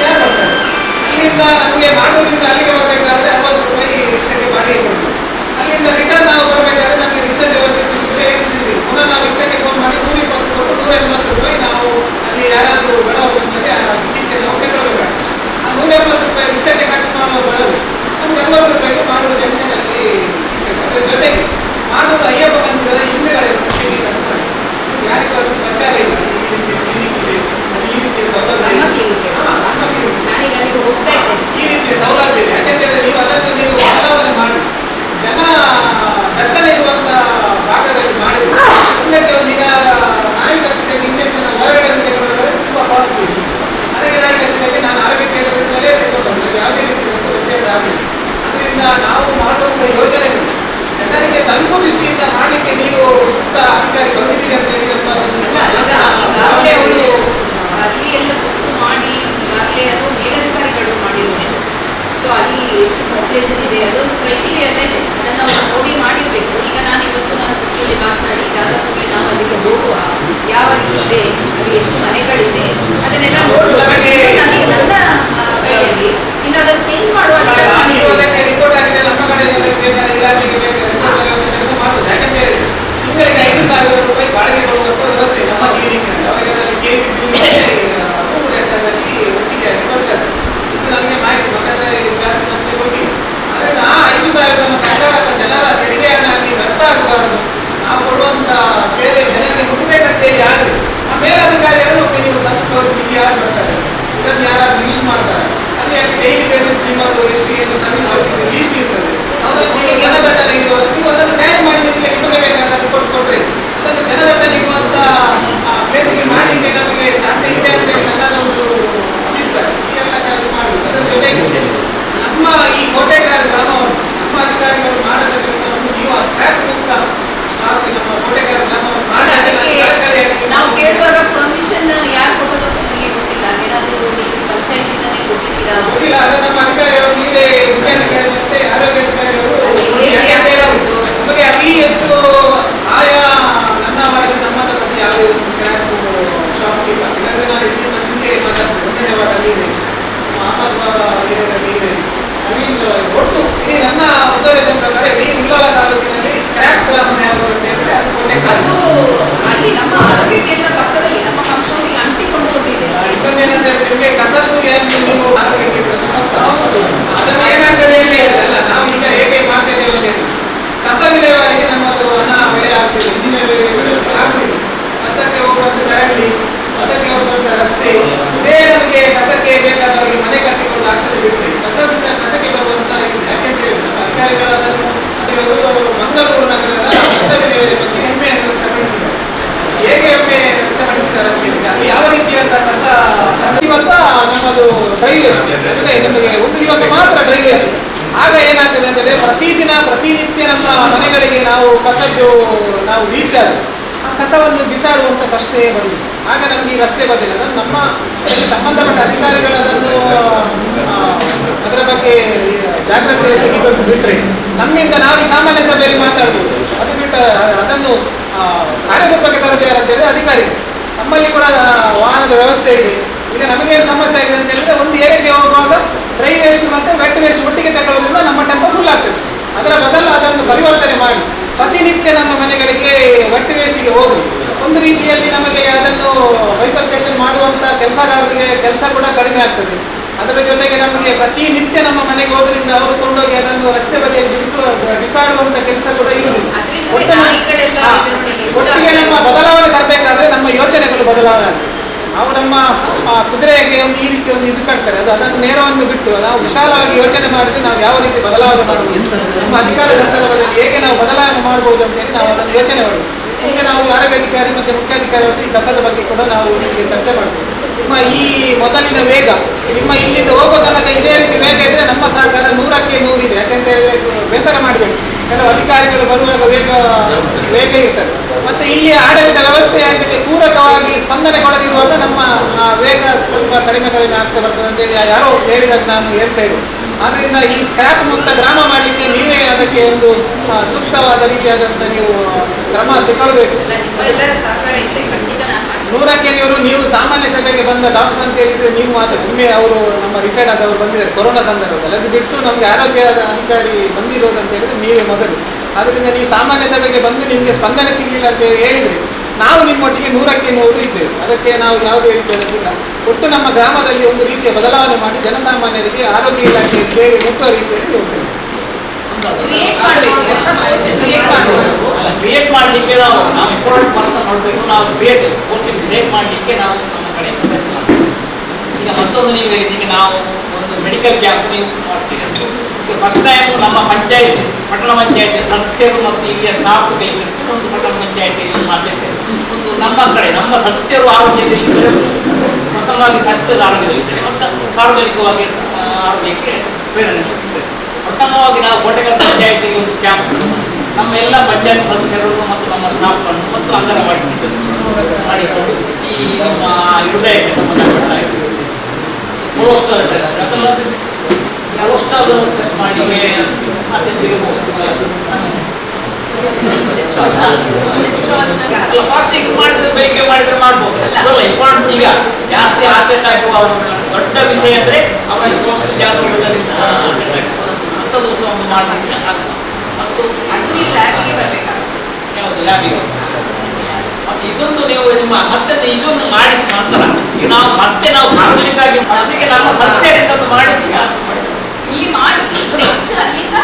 ಯಾರು ಬರ್ತಾರೆ ಅಲ್ಲಿಂದ ನಮಗೆ ಮಾಡೋದ್ರಿಂದ ಅಲ್ಲಿಗೆ ಬರಬೇಕಾದ್ರೆ 60 ರೂಪಾಯಿ ರಿಕ್ಷಾಗೆ ಬಾಡಿಗೆ ಕೊಡಬೇಕು. ಅಲ್ಲಿಂದ ರಿಟರ್ನ್ ನಾವು ಬರಬೇಕಾದ್ರೆ ನಮಗೆ ರಿಕ್ಷಾ ವ್ಯವಸ್ಥೆ ಸಿಗುತ್ತದೆ, ಏನು ಸಿಗುದಿಲ್ಲ. ಪುನಃ ನಾವು ರಿಕ್ಷಾಗೆ ಫೋನ್ ಮಾಡಿ 120 ಕೊಟ್ಟು 180 ರೂಪಾಯಿ ನಾವು ಅಲ್ಲಿ ಯಾರಾದರೂ ಬಡವರು ಬಂದರೆ ಆ ಚಿಕಿತ್ಸೆ ನಾವು ತಗೊಳ್ಬೇಕಾಗ್ತದೆ. ಆ 180 ರೂಪಾಯಿ ರಿಕ್ಷಾಗೆ ಖರ್ಚು ಮಾಡುವ ಬದಲು ನಮ್ಗೆ 80 ರೂಪಾಯಿಗೆ ಮಾಡೂರು ಜಂಕ್ಷನ್ ಅಲ್ಲಿ ಸಿಗ್ತದೆ. ಅದರ ಜೊತೆಗೆ ಮಾಡೂರು ಅಯ್ಯಪ್ಪ ಮಂದಿರದ ಹಿಂದುಗಡೆ ಒಂದು ಕ್ಲಿನಿಕ್ ಅನ್ನು ಮಾಡಿ, ಯಾರಿಗೂ ಅದು ಪ್ರಚಾರ ಇಲ್ಲ, ಈ ರೀತಿಯ ಕ್ಲಿನಿಕ್ ಇದೆ, ಈ ರೀತಿಯ ಸೌಲಭ್ಯ ಇದೆ, ಈ ರೀತಿಯ ಸೌಲಭ್ಯ ಇದೆ. ಯಾಕೆಂದ್ರೆ ನೀವು ಅದನ್ನು ನೀವು ಬದಲಾವಣೆ ಮಾಡಿ ಜನ ದಟ್ಟಣೆ ಇರುವಂತ ಭಾಗದಲ್ಲಿ ಮಾಡಿದ್ರೆ ಒಂದಕ್ಕೆ ಒಂದು ಈಗ ನಾಯಿ ಕಚ್ಚಿದಾಗ ಇಂಜೆಕ್ಷನ್ ಹೊರಗಡೆ ತೆಗೆದುಕೊಳ್ಳೋದ್ರೆ ತುಂಬಾ ಕಾಸ್ಟ್ಲಿ ಇದೆ. ಅದಕ್ಕೆ ನಾಯಿ ಕಚ್ಚಿದಾಗ ನಾನು ಆರೋಗ್ಯ ಕೇಂದ್ರದಿಂದಲೇ ತೆಗೆದುಕೊಂಡು ಯಾವುದೇ ರೀತಿಯ ವ್ಯತ್ಯಾಸ ಆಗಲಿಲ್ಲ. ಅದರಿಂದ ನಾವು ಮಾಡುವಂತ ಯೋಜನೆಗಳು ಜನರಿಗೆ ತಲುಪುವ ದೃಷ್ಟಿಯಿಂದ ಮಾಡಲಿಕ್ಕೆ ನೀವು ಸೂಕ್ತ ಅಧಿಕಾರಿ ಬಂದಿದ್ದೀರಿ ಅಂತ ಹೇಳಿ ಅಲ್ಲಿ ಎಲ್ಲ ಗೊತ್ತು ಮಾಡಿ ಈಗಾಗಲೇ ಅದು ಮೇಲಧಿಕಾರಿಗಳು ಮಾಡಿರುವುದು. ಸೊ ಅಲ್ಲಿ ಎಷ್ಟು ಪಾಪ್ಯುಲೇಷನ್ ಇದೆ ಅದೊಂದು ಕ್ರೈಟೀರಿಯಾನೇ ಇದೆ, ಅದನ್ನು ನಾವು ನೋಡಿ ಮಾಡಿರಬೇಕು. ಈಗ ನಾನು ಇವತ್ತು ನನ್ನ ಸಿಸ್ಟರ್ಲಿ ಮಾತನಾಡಿ ಇದಾದ ಕೂಡಲೇ ನಾವು ಅಲ್ಲಿಗೆ ಹೋಗುವ ಯಾವ ರೀತಿ ಇದೆ, ಅಲ್ಲಿ ಎಷ್ಟು ಮನೆಗಳಿದೆ ಅದನ್ನೆಲ್ಲ ನೋಡಬೇಕು. ನನಗೆ ನನ್ನ ಕೈಯಲ್ಲಿ ಇನ್ನು ಅದನ್ನು ಚೇಂಜ್ ಮಾಡುವ ರಿಪೋರ್ಟ್ ಆಗಿದೆ ನಮ್ಮ ಕಡೆಯಿಂದ ಬೇಕಾದ ಇಲಾಖೆಗೆ ಬೇಕಾದ ಕೆಲಸ ಮಾಡುವುದು. ಯಾಕಂತ ಹೇಳಿದ್ರೆ ತಿಂಗಳಿಗೆ 5,000 ರೂಪಾಯಿ ಬಾಡಿಗೆ ಕೊಡುವಂತ ವ್ಯವಸ್ಥೆ ನಮ್ಮ ಕ್ಲಿನಿಕ್ನಲ್ಲಿ. ಅವರಿಗೆ ಅದರಲ್ಲಿ ರೂಮ್ ರೆಂಟಲ್ಲಿ ಒಟ್ಟಿಗೆ ಆಗಿ ಕೊಡ್ತಾರೆ. ಇದು ನಮಗೆ ಮಾಹಿತಿ ಯಾಕಂದ್ರೆ ಜಾಸ್ತಿ ನಮಗೆ ಗೊತ್ತಿಲ್ಲ. ಅದರಿಂದ ಆ 5,000 ನಮ್ಮ ಸರ್ಕಾರದ ಜನರ ತೆರಿಗೆಯನ್ನು ಅಲ್ಲಿ ವ್ಯರ್ಥ ಆಗಬಾರ್ದು. ನಾವು ಕೊಡುವಂತ ಸೇವೆ ಜನರಿಗೆ ಮುಟ್ಟಬೇಕಂತೇಳಿ ಆದರೆ ಆ ಮೇಲಧಿಕಾರಿಗಳು ನೀವು ತಂದು ತೋರಿಸಿ ಯಾರು ಬರ್ತಾರೆ, ಇದನ್ನು ಯಾರಾದ್ರೂ ಯೂಸ್ ಮಾಡ್ತಾರೆ, ಅಲ್ಲಿ ಡೈಲಿ ಬೇಸಿಸ್ ನಿಮ್ಮದು ಎಷ್ಟು ಏನು ಸರ್ವಿಸ್ ಲೀಸ್ಟ್ ಇರ್ತದೆ, ಅದನ್ನು ಜನದಟ್ಟಣೆ ಇರುವುದು ನೀವು ಅದನ್ನು ತಯಾರು ಮಾಡಿ ನಿಮಗೆ ನಿಮಗೆ ಬೇಕಾದನ್ನು ಕೊಟ್ಟರೆ ಅದನ್ನು ಜನದಟ್ಟಣೆ ಇರುವಂತ ಪ್ಲೇಸಿಗೆ ಮಾಡಲಿಕ್ಕೆ ನಮಗೆ ಸಾಧ್ಯ ಇದೆ ಅಂತ ಹೇಳಿ ನನ್ನದೊಂದು ಅಭಿಪ್ರಾಯ. ಈ ಎಲ್ಲ ಮಾಡುವುದು ಅದರ ಜೊತೆಗೆ ನಮ್ಮ ಈ ಕೋಟೆಕಾರ ಗ್ರಾಮವನ್ನು ನಮ್ಮ ಅಧಿಕಾರಿಗಳು ಮಾಡದ ಕೆಲಸವನ್ನು ನೀವು ಆ ಸ್ಕ್ರ್ಯಾಪ್ ಮುಕ್ತ ಸ್ಟಾಕ್ ನಮ್ಮ ಕೋಟೆಕಾರ ಗ್ರಾಮವನ್ನು ನಾವು ಕೇಳುವಾಗ ಪರ್ಮಿಷನ್ ಯಾರು ಕೊಟ್ಟೋದು ನನಗೆ ಗೊತ್ತಿಲ್ಲ. ಏನಾದರೂ ನೀವು ಪಂಚಾಯತಿಂದನೇ ಕೊಟ್ಟಿದ್ದೀರಾ? ಗೊತ್ತಿಲ್ಲ. ಅದು ನಮ್ಮ ಅಧಿಕಾರಿಗಳು ನೀವೇ ಮುಖ್ಯಾಧಿಕಾರಿ ಮತ್ತೆ ಆರೋಗ್ಯ ಅಧಿಕಾರಿಗಳು ನಮಗೆ ಅತಿ ಹೆಚ್ಚು ಆಯಾ ನನ್ನ ವಾರ್ಡ್ಗೆ ಸಂಬಂಧಪಟ್ಟ ಯಾವುದೇ ಒಂದು ಸ್ಕ್ರ್ಯಾಪ್ ಶಾಪ್ಸ್ ಇಲ್ಲ. ಇಲ್ಲಾಂದ್ರೆ ನಾನು ಇದಕ್ಕಿಂತ ಮುಂಚೆ ಮಾತಾಡ್ತೀನಿ. 1ನೇ ವಾರ್ಡಲ್ಲಿ ಇದೆ, ಅಹಮದಾಬಾದ್ ಏರಿಯಾದಲ್ಲಿ ಇದೆ. ಒಟ್ಟು ಇಡೀ ನನ್ನ ಅಬ್ಸರ್ವೇಷನ್ ಪ್ರಕಾರ ಇಡೀ ಉಳ್ಳಾಲ ತಾಲೂಕಿನಲ್ಲಿ ಸ್ಕ್ರ್ಯಾಪ್ ಗ್ರಾಮ ಯಾವುದು ಅಂತ ಹೇಳಿದ್ರೆ ಅದು ಕೋಟೆಕಾರ. ಅಲ್ಲಿ ನಮ್ಮ ಆರೋಗ್ಯ ಕೇಂದ್ರ ಪಕ್ಕದಲ್ಲಿ ನಮ್ಮ ಕಂಪನಿಗೆ ಅಂಟಿಕೊಂಡು ಹೋಗಿದೆ. ಇನ್ನೊಂದೇನಂದ್ರೆ ನಿಮಗೆ ಕಸದ್ದು ಏನು ನೀವು ಆರೋಗ್ಯ ಕೇಂದ್ರ ಅದನ್ನು ಏನಾಗ್ತದೆ ಅಲ್ಲ ನಾವು ಈಗ ಹೇಗೆ ಮಾಡ್ತೇವೆ ಅಂತ ಕಸ ವಿಲೇವಾರಿಗೆ ನಮ್ಮದು ಹಣ ವ್ಯಯ ಆಗ್ತದೆ, ಹಿಂದಿನ ಆಗುದಿಲ್ಲ. ಕಸಕ್ಕೆ ಹೋಗುವಂತ ಚರಂಡಿ, ಕಸಕ್ಕೆ ಹೋಗುವಂತ ರಸ್ತೆ, ಇದೇ ನಮಗೆ ಕಸಕ್ಕೆ ಬೇಕಾದವರಿಗೆ ಮನೆ ಕಟ್ಟಿಕೊಂಡು ಆಗ್ತದೆ ಬಿಟ್ಟರೆ ಕಸದಿಂದ ಕಸಕ್ಕೆ ಬರುವಂತ ಇದೆ. ಯಾಕೆಂತ ಹೇಳಿದ್ರೆ ಅಧಿಕಾರಿಗಳು ಅದನ್ನು ಅವರು ಮಂಗಳೂರು ನಗರದ ಕಸ ವಿಲೇವಾರಿ ಬಗ್ಗೆ ಹೆಮ್ಮೆಯನ್ನು ವ್ಯಕ್ತಪಡಿಸಿದ್ದಾರೆ. ಹೇಗೆ ಹೆಮ್ಮೆ ವ್ಯಕ್ತಪಡಿಸಿದ್ದಾರೆ ಅಂತ ಹೇಳಿದ್ರೆ ಅದು ಯಾವ ರೀತಿಯಾದ ಕಸ ದಿವಸ ನಮ್ಮದು ಡ್ರೈ ವೇಸ್ಟ್ ಅಂದ್ರೆ ನಮಗೆ ಒಂದು ದಿವಸ ಮಾತ್ರ ಡ್ರೈ ವೇಸ್ಟ್. ಆಗ ಏನಾಗ್ತದೆ ಅಂತಂದ್ರೆ ಪ್ರತಿನಿತ್ಯ ನಮ್ಮ ಮನೆಗಳಿಗೆ ನಾವು ಕಸದ್ದು ನಾವು ರೀಚ್ ಆಗಿ ಆ ಕಸವನ್ನು ಬಿಸಾಡುವಂತ ಪ್ರಶ್ನೆ ಬರುವುದು. ಆಗ ನಮ್ಗೆ ಈ ರಸ್ತೆ ಬದಿಲ್ಲ ನಮ್ಮ ಸಂಬಂಧಪಟ್ಟ ಅಧಿಕಾರಿಗಳು ಅದನ್ನು ಅದರ ಬಗ್ಗೆ ಜಾಗ್ರತೆ ತೆಗಿಬೇಕು ಬಿಟ್ಟರೆ ನಮ್ಮಿಂದ ನಾವು ಈ ಸಾಮಾನ್ಯ ಸಭೆಯಲ್ಲಿ ಮಾತಾಡ್ಬೋದು. ಅದು ಬಿಟ್ಟು ಅದನ್ನು ಕಾರ್ಯರೂಪಕ್ಕೆ ತರದೇ ಯಾರಂತ ಹೇಳಿದ್ರೆ ಅಧಿಕಾರಿಗಳು. ನಮ್ಮಲ್ಲಿ ಕೂಡ ವಾಹನದ ವ್ಯವಸ್ಥೆ ಇದೆ. ಈಗ ನಮಗೇನು ಸಮಸ್ಯೆ ಇದೆ ಅಂತ ಹೇಳಿದ್ರೆ ಒಂದು ಏರಿಯಾಗೆ ಹೋಗುವಾಗ ಡ್ರೈ ವೇಸ್ಟ್ ಮತ್ತು ವೆಟ್ ವೇಸ್ಟ್ ಒಟ್ಟಿಗೆ ತಗೊಳ್ಳೋದ್ರಿಂದ ನಮ್ಮ ಟೆಂಪೋ ಫುಲ್ ಆಗ್ತದೆ. ಅದರ ಬದಲು ಅದನ್ನು ಪರಿವರ್ತನೆ ಮಾಡಿ ಪ್ರತಿನಿತ್ಯ ನಮ್ಮ ಮನೆಗಳಿಗೆ ವೆಟ್ ವೇಸ್ಟಿಗೆ ಹೋಗಿ ಒಂದು ರೀತಿಯಲ್ಲಿ ನಮಗೆ ಅದನ್ನು ಬೈಫರ್ಕೇಷನ್ ಮಾಡುವಂಥ ಕೆಲಸಗಾರರಿಗೆ ಕೆಲಸ ಕೂಡ ಕಡಿಮೆ ಆಗ್ತದೆ. ಅದರ ಜೊತೆಗೆ ನಮಗೆ ಪ್ರತಿನಿತ್ಯ ನಮ್ಮ ಮನೆಗೆ ಹೋದ್ರಿಂದ ಅವರು ಕೊಂಡೋಗಿ ಅದನ್ನು ರಸ್ತೆ ಬದಿಯಲ್ಲಿ ಬಿಸಾಡುವಂಥ ಕೆಲಸ ಕೂಡ ಇರುವುದಿಲ್ಲ. ಒಟ್ಟಿಗೆ ನಮ್ಮ ಬದಲಾವಣೆ ತರಬೇಕಾದ್ರೆ ನಮ್ಮ ಯೋಚನೆಗಳು ಬದಲಾವಣೆ ಆಗ್ತದೆ. ನಾವು ನಮ್ಮ ಕುದುರೆಗೆ ಒಂದು ಈ ರೀತಿ ಒಂದು ಇದು ಕಟ್ತಾರೆ, ಅದನ್ನು ನೇರವನ್ನು ಬಿಟ್ಟು ನಾವು ವಿಶಾಲವಾಗಿ ಯೋಚನೆ ಮಾಡಿದ್ರೆ ನಾವು ಯಾವ ರೀತಿ ಬದಲಾವಣೆ ಮಾಡಬಹುದು, ನಮ್ಮ ಅಧಿಕಾರ ಸಂದರ್ಭದಲ್ಲಿ ಹೇಗೆ ನಾವು ಬದಲಾವಣೆ ಮಾಡಬಹುದು ಅಂತೇಳಿ ನಾವು ಅದನ್ನು ಯೋಚನೆ ಮಾಡಬೇಕು. ಈಗ ನಾವು ಆರೋಗ್ಯಾಧಿಕಾರಿ ಮತ್ತು ಮುಖ್ಯಾಧಿಕಾರಿ ಈ ಕಸದ ಬಗ್ಗೆ ಕೂಡ ನಾವು ನಿಮಗೆ ಚರ್ಚೆ ಮಾಡಬೇಕು. ನಿಮ್ಮ ಈ ಮೊದಲಿನ ವೇಗ ನಿಮ್ಮ ಇಲ್ಲಿಂದ ಹೋಗೋ ತನಕ ಇದೇ ರೀತಿ ವೇಗ ಇದ್ರೆ ನಮ್ಮ ಸಹಕಾರ 100ಕ್ಕೆ 100 ಇದೆ. ಯಾಕೆಂತ ಹೇಳಿದ್ರೆ ಬೇಸರ ಮಾಡಬೇಕು, ಕೆಲವು ಅಧಿಕಾರಿಗಳು ಬರುವಾಗ ವೇಗ ಇರ್ತದೆ. ಮತ್ತೆ ಇಲ್ಲಿ ಆಡಳಿತ ವ್ಯವಸ್ಥೆ ಅದಕ್ಕೆ ಪೂರಕವಾಗಿ ಸ್ಪಂದನೆ ಕೊಡದಿರುವಾಗ ನಮ್ಮ ವೇಗ ಸ್ವಲ್ಪ ಕಡಿಮೆ ಆಗ್ತಾ ಬರ್ತದೆ ಅಂತೇಳಿ ಯಾರೋ ಹೇಳಿದ್ದನ್ನು ನಾನು ಹೇಳ್ತಾ ಇದ್ದೀನಿ. ಆದ್ದರಿಂದ ಈ ಸ್ಕ್ರಾಪ್ ಮುಕ್ತ ಗ್ರಾಮ ಮಾಡಲಿಕ್ಕೆ ನೀವೇ ಅದಕ್ಕೆ ಒಂದು ಸೂಕ್ತವಾದ ರೀತಿಯಾದಂಥ ನೀವು ಕ್ರಮ ತಗೊಳ್ಬೇಕು. 100ಕ್ಕೆ 100 ನೀವು ಸಾಮಾನ್ಯ ಸಭೆಗೆ ಬಂದ ಡಾಕ್ಟರ್ ಅಂತ ಹೇಳಿದ್ರೆ ನೀವು ಮಾತ್ರ ಒಮ್ಮೆ ಅವರು ನಮ್ಮ ರಿಟೈರ್ಡ್ ಆದವರು ಬಂದಿದ್ದಾರೆ ಕೊರೋನಾ ಸಂದರ್ಭದಲ್ಲಿ. ಅದು ಬಿಟ್ಟು ನಮಗೆ ಆರೋಗ್ಯದ ಅಧಿಕಾರಿ ಬಂದಿರೋದು ಅಂತ ಹೇಳಿದ್ರೆ ನೀವೇ ಮೊದಲು. ಆದ್ದರಿಂದ ನೀವು ಸಾಮಾನ್ಯ ಸಭೆಗೆ ಬಂದು ನಿಮಗೆ ಸ್ಪಂದನೆ ಸಿಗಲಿಲ್ಲ ಅಂತ ಹೇಳಿದರೆ ನಾವು ನಿಮ್ಮೊಟ್ಟಿಗೆ 100ಕ್ಕೆ 100 ಇದ್ದೇವೆ. ಅದಕ್ಕೆ ನಾವು ಯಾವುದೇ ರೀತಿಯಾದ ಒಟ್ಟು ನಮ್ಮ ಗ್ರಾಮದಲ್ಲಿ ಒಂದು ರೀತಿಯ ಬದಲಾವಣೆ ಮಾಡಿ ಜನಸಾಮಾನ್ಯರಿಗೆ ಆರೋಗ್ಯ ಇಲಾಖೆ ಸೇವೆ ಮುಖ್ಯ ರೀತಿಯಲ್ಲಿ ಹೋಗ್ತೇವೆ. ಕ್ರಿಯೇಟ್ ಮಾಡಲಿಕ್ಕೆ ನಾವು ಇಂಪಾರ್ಟೆಂಟ್ ಪರ್ಸನ್ ನೋಡಬೇಕು. ನಾವು ಪೋಸ್ಟಿಂಗ್ ಕ್ರಿಯೇಟ್ ಮಾಡಲಿಕ್ಕೆ ನಾವು ನಮ್ಮ ಕಡೆ ಈಗ ಮತ್ತೊಂದು ನೀವು ಹೇಳಿದ್ದೀಗ ನಾವು ಒಂದು ಮೆಡಿಕಲ್ ಕ್ಯಾಂಪ್ ನೀವು ಮಾಡ್ತೀರಿ ಅಂತ. ಈಗ ಫಸ್ಟ್ ಟೈಮ್ ನಮ್ಮ ಪಂಚಾಯತ್ ಪಟ್ಟಣ ಪಂಚಾಯತಿ ಸದಸ್ಯರು ಮತ್ತು ಇಲ್ಲಿಯ ಸ್ಟಾಫ್ ಕೈಬಿಟ್ಟು ಒಂದು ಪಟ್ಟಣ ಪಂಚಾಯತಿ ಅಧ್ಯಕ್ಷರು ಒಂದು ನಮ್ಮ ಕಡೆ ನಮ್ಮ ಸದಸ್ಯರು ಆರೋಗ್ಯದಲ್ಲಿದ್ದರೆ ಪ್ರಥಮವಾಗಿ ಸದಸ್ಯರ ಆರೋಗ್ಯದಲ್ಲಿದ್ದಾರೆ ಮತ್ತು ಸಾರ್ವಜನಿಕವಾಗಿ ಆರೋಗ್ಯಕ್ಕೆ ಪ್ರೇರಣೆ ಸಿಗ್ತದೆ. ಪ್ರಥಮವಾಗಿ ನಾವು ಕೋಟೆಕಲ್ ಪಂಚಾಯತಿಗೆ ಒಂದು ಕ್ಯಾಂಪ್ ನಮ್ಮ ಎಲ್ಲ ಪಂಚಾಯತ್ ಸದಸ್ಯರನ್ನು ಮತ್ತು ನಮ್ಮ ಸ್ಟಾಫನ್ನು ಮತ್ತು ಅಂಗನವಾಡಿ ಟೀಚರ್ಸ್ ಮಾಡಿಕೊಂಡು ಈ ನಮ್ಮ ಹೃದಯಕ್ಕೆ ಸಂಬಂಧಪಟ್ಟ ಕೊಲೆಸ್ಟ್ರಾಲ್ ಟೆಸ್ಟ್ ಅದೆಲ್ಲ ಕೊಲೆಸ್ಟ್ರಾಲ್ ಟೆಸ್ಟ್ ಮಾಡಲಿಕ್ಕೆ ಫಾಸ್ಟಿಂಗ್ ಮಾಡಿದ್ರೆ ಬೇಗ ಮಾಡಿದ್ರೆ ಮಾಡ್ಬೋದು. ಅದಲ್ಲ ಇಂಪಾರ್ಟೆನ್ಸ್ ಈಗ ಜಾಸ್ತಿ ಹಾರ್ಟ್ ಅಟ್ಯಾಕ್ ದೊಡ್ಡ ವಿಷಯ ಅಂದರೆ ಅವರಿಗೆ ಪೋಸ್ಟ್ ಜಾಸ್ತಿ ಅಂಥದ್ದು ಒಂದು ಮಾಡಲಿಕ್ಕೆ ಮತ್ತು ಅದು ನೀವು ಲ್ಯಾಬಿಗೆ ಬರಬೇಕಾಗುತ್ತೆ. ಯಾವುದು ಲ್ಯಾಬಿಗೆ ಮತ್ತು ಇದೊಂದು ನೀವು ನಿಮ್ಮ ಮತ್ತೆ ಇದನ್ನು ಮಾಡಿಸಿ ನಂತರ ಈಗ ನಾವು ಸಾರ್ವಜನಿಕವಾಗಿ ಫಸ್ಟಿಗೆ ನಮ್ಮ ಸದಸ್ಯರಿಂದ ಮಾಡಿಸಿ ಇಲ್ಲಿ ಮಾಡಿ ನೆಕ್ಸ್ಟ್ ಅಲ್ಲಿಂದ